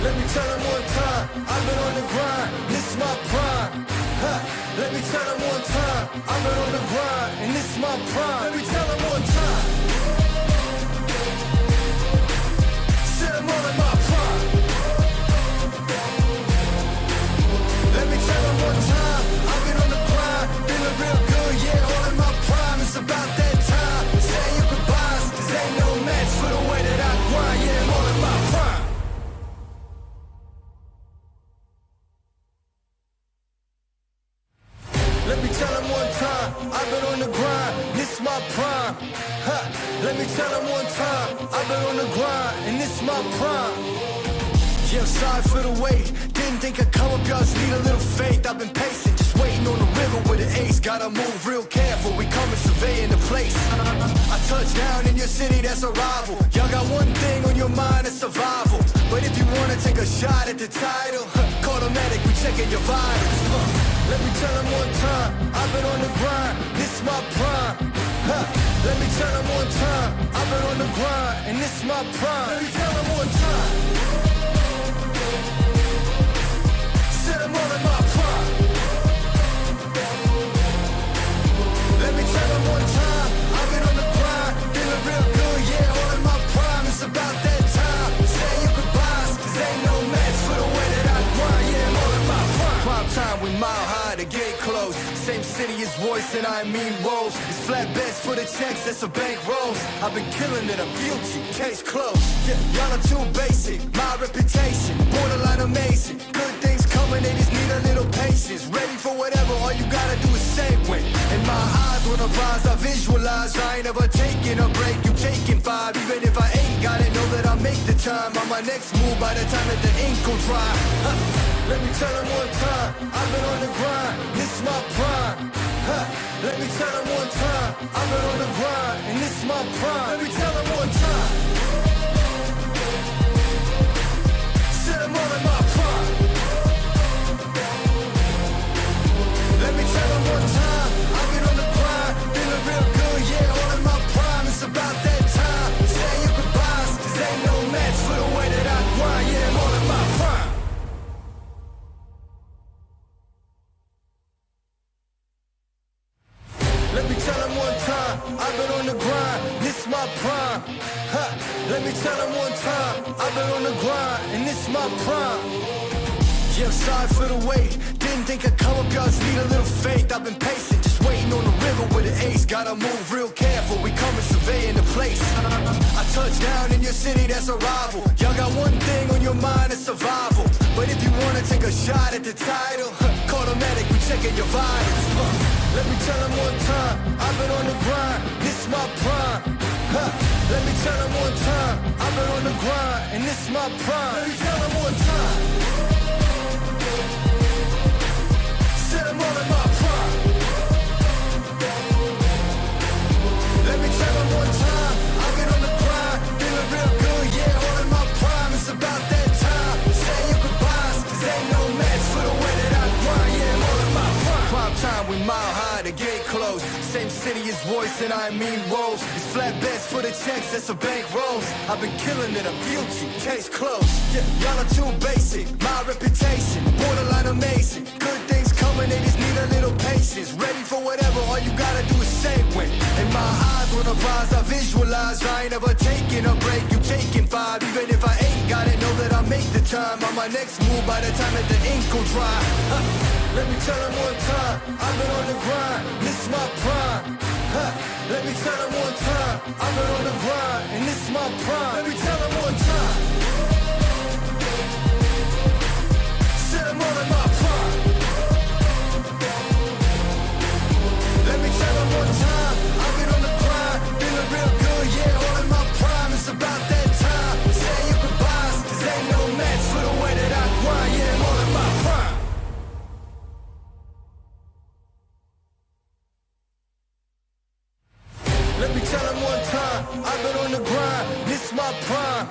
Let me tell them one time, I've been on the grind, this my prime. Let me tell them one time, I've been on the grind, and this my prime. Let me tell them one time. Set them all in my prime. Let me tell them one time, I've been on the grind, feeling real good, yeah, all in my prime. It's about that time, say your goodbyes, cause ain't no match for the way that I grind, yeah, I'm all in my prime. Let me tell them one time, I've been on the grind, this my prime. Let me tell them one time, I've been on the grind, and this my prime. Yeah, sorry for the wait, didn't think I'd come up, y'all just need a little faith. I've been patient, just waiting on the river with an ace. Gotta move real careful, we coming surveying the place. I touch down in your city, that's a rival. Y'all got one thing on your mind, it's survival. But if you wanna take a shot at the title, call the medic, we checking your vitals. Let me tell them one time, I've been on the grind, this my prime. Let me tell them one time, I've been on the grind, and this my prime. Let me tell them one time. Set them all in my prime. Let me tell them one time, I've been on the grind, feeling real good, yeah, all in my prime. It's about that time, say your goodbyes, cause ain't no match for the way that I grind, yeah, I'm all in my prime. Prime time, we mile high, the gate closed. Same city as Royce and I mean Rose. It's flat bets for the checks, that's a bank rolls. I've been killing it, I'm guilty, case closed. Yeah, y'all are too basic, my reputation, borderline amazing. Good things coming, they just need a little patience. Ready for whatever, all you gotta do is say when. And my eyes wanna rise, I visualize. I ain't ever taking a break, you taking 5. Even if I ain't got it, know that I make the time. On my next move by the time that the ink will dry. Let me tell them one time, I've been on the grind, this my prime. Let me tell them one time, I've been on the grind, and this my prime. Let me tell them one time. Set them all in my prime. Let me tell them one time, I've been on the grind, feeling real good, yeah, all in my prime. It's about that time, say your goodbyes, cause ain't no match for the way that I grind, yeah, I'm all in my prime. Let me tell them one time, I've been on the grind, this my prime. Let me tell them one time, I've been on the grind, and this my prime. Yeah, sorry for the wait, didn't think I'd come up, y'all just need a little faith. I've been patient, just waiting on the river with an ace. Gotta move real careful, we coming surveying the place. I touch down in your city, that's a rival. Y'all got one thing on your mind, it's survival. But if you wanna take a shot at the title, call the medic, we checking your vitals. Let me tell them one time, I've been on the grind, this my prime. Let me tell them one time, I've been on the grind, and this my prime. Let me tell them one time. Set them all in my prime. Let me tell them one time, I've been on the grind, feeling real good, yeah, all in my prime. It's about that time, say your goodbyes, cause ain't no match for the way that I grind, yeah, I'm all in my prime. Prime time. time, we mile high, the gate closed. Same city as Royce and I mean Rose. It's flatbeds for the checks, that's a bank rolls. I've been killing it, I'm guilty, case closed. Yeah, y'all are too basic, my reputation, borderline amazing. Good things coming, they just need a little patience. Ready for whatever, all you gotta do is say when. In my eyes, when I rise, I visualize. I ain't ever taking a break, you taking 5. Even if I ain't got it, know that I make the time. On my next move, by the time that the ink will dry. Let me tell them one time, I've been on the grind, this is my prime. Let me tell them one time, I've been on the grind, and this is my prime. Let me tell them one time. Said I'm all in my prime. Let me tell them one time, I've been on the grind, feeling real good, yeah, all in my prime. It's about that time, say your goodbyes, cause ain't no match for the way that I grind, yeah, I'm all in my prime. Let me tell them one time, I've been on the grind, this is my prime.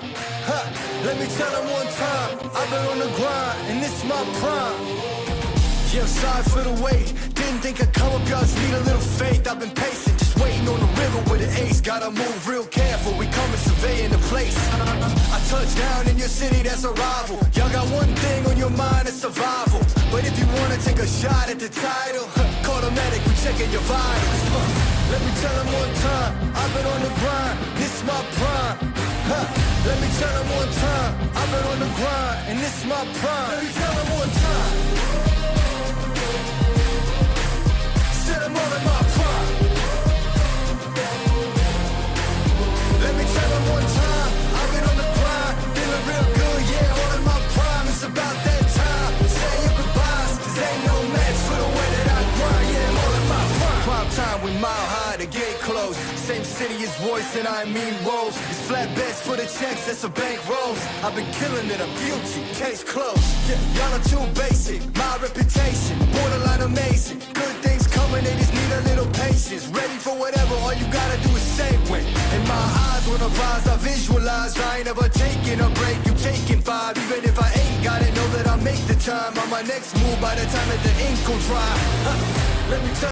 Let me tell them one time, I've been on the grind, and this is my prime. Yeah, sorry for the wait, didn't think I'd come up, y'all just need a little faith. I've been patient, just waiting on the river with an ace. Gotta move real careful, we coming surveying the place. I touched down in your city, that's a rival. Y'all got one thing on your mind, it's survival. But if you wanna take a shot at the title, call the medic, we checking your vitals. Let me tell them one time, I've been on the grind, this is my prime. Let me tell them one time, I've been on the grind, and this is my prime. Let me tell them one time. Said I'm all in my prime. Let me tell them one time, I've been on the grind, feeling real good, yeah, all in my prime. It's about that time, say your goodbyes, cause ain't no match for the way that I grind, yeah, I'm all in my prime. Prime time, we mile high, the gate closed. Same city as Royce and I mean Rose. It's flatbeds for the checks, that's a bank rolls. I've been killing it, I'm guilty, case closed. Yeah, y'all are too basic, my reputation, borderline amazing. Good things coming, they just need a little patience. Ready for whatever, all you gotta do is say when. In my eyes, when I rise, I visualize. I ain't ever taking a break, you taking 5. Even if I ain't got it, know that I make the time. On my next move, by the time that the ink will dry. Let me tell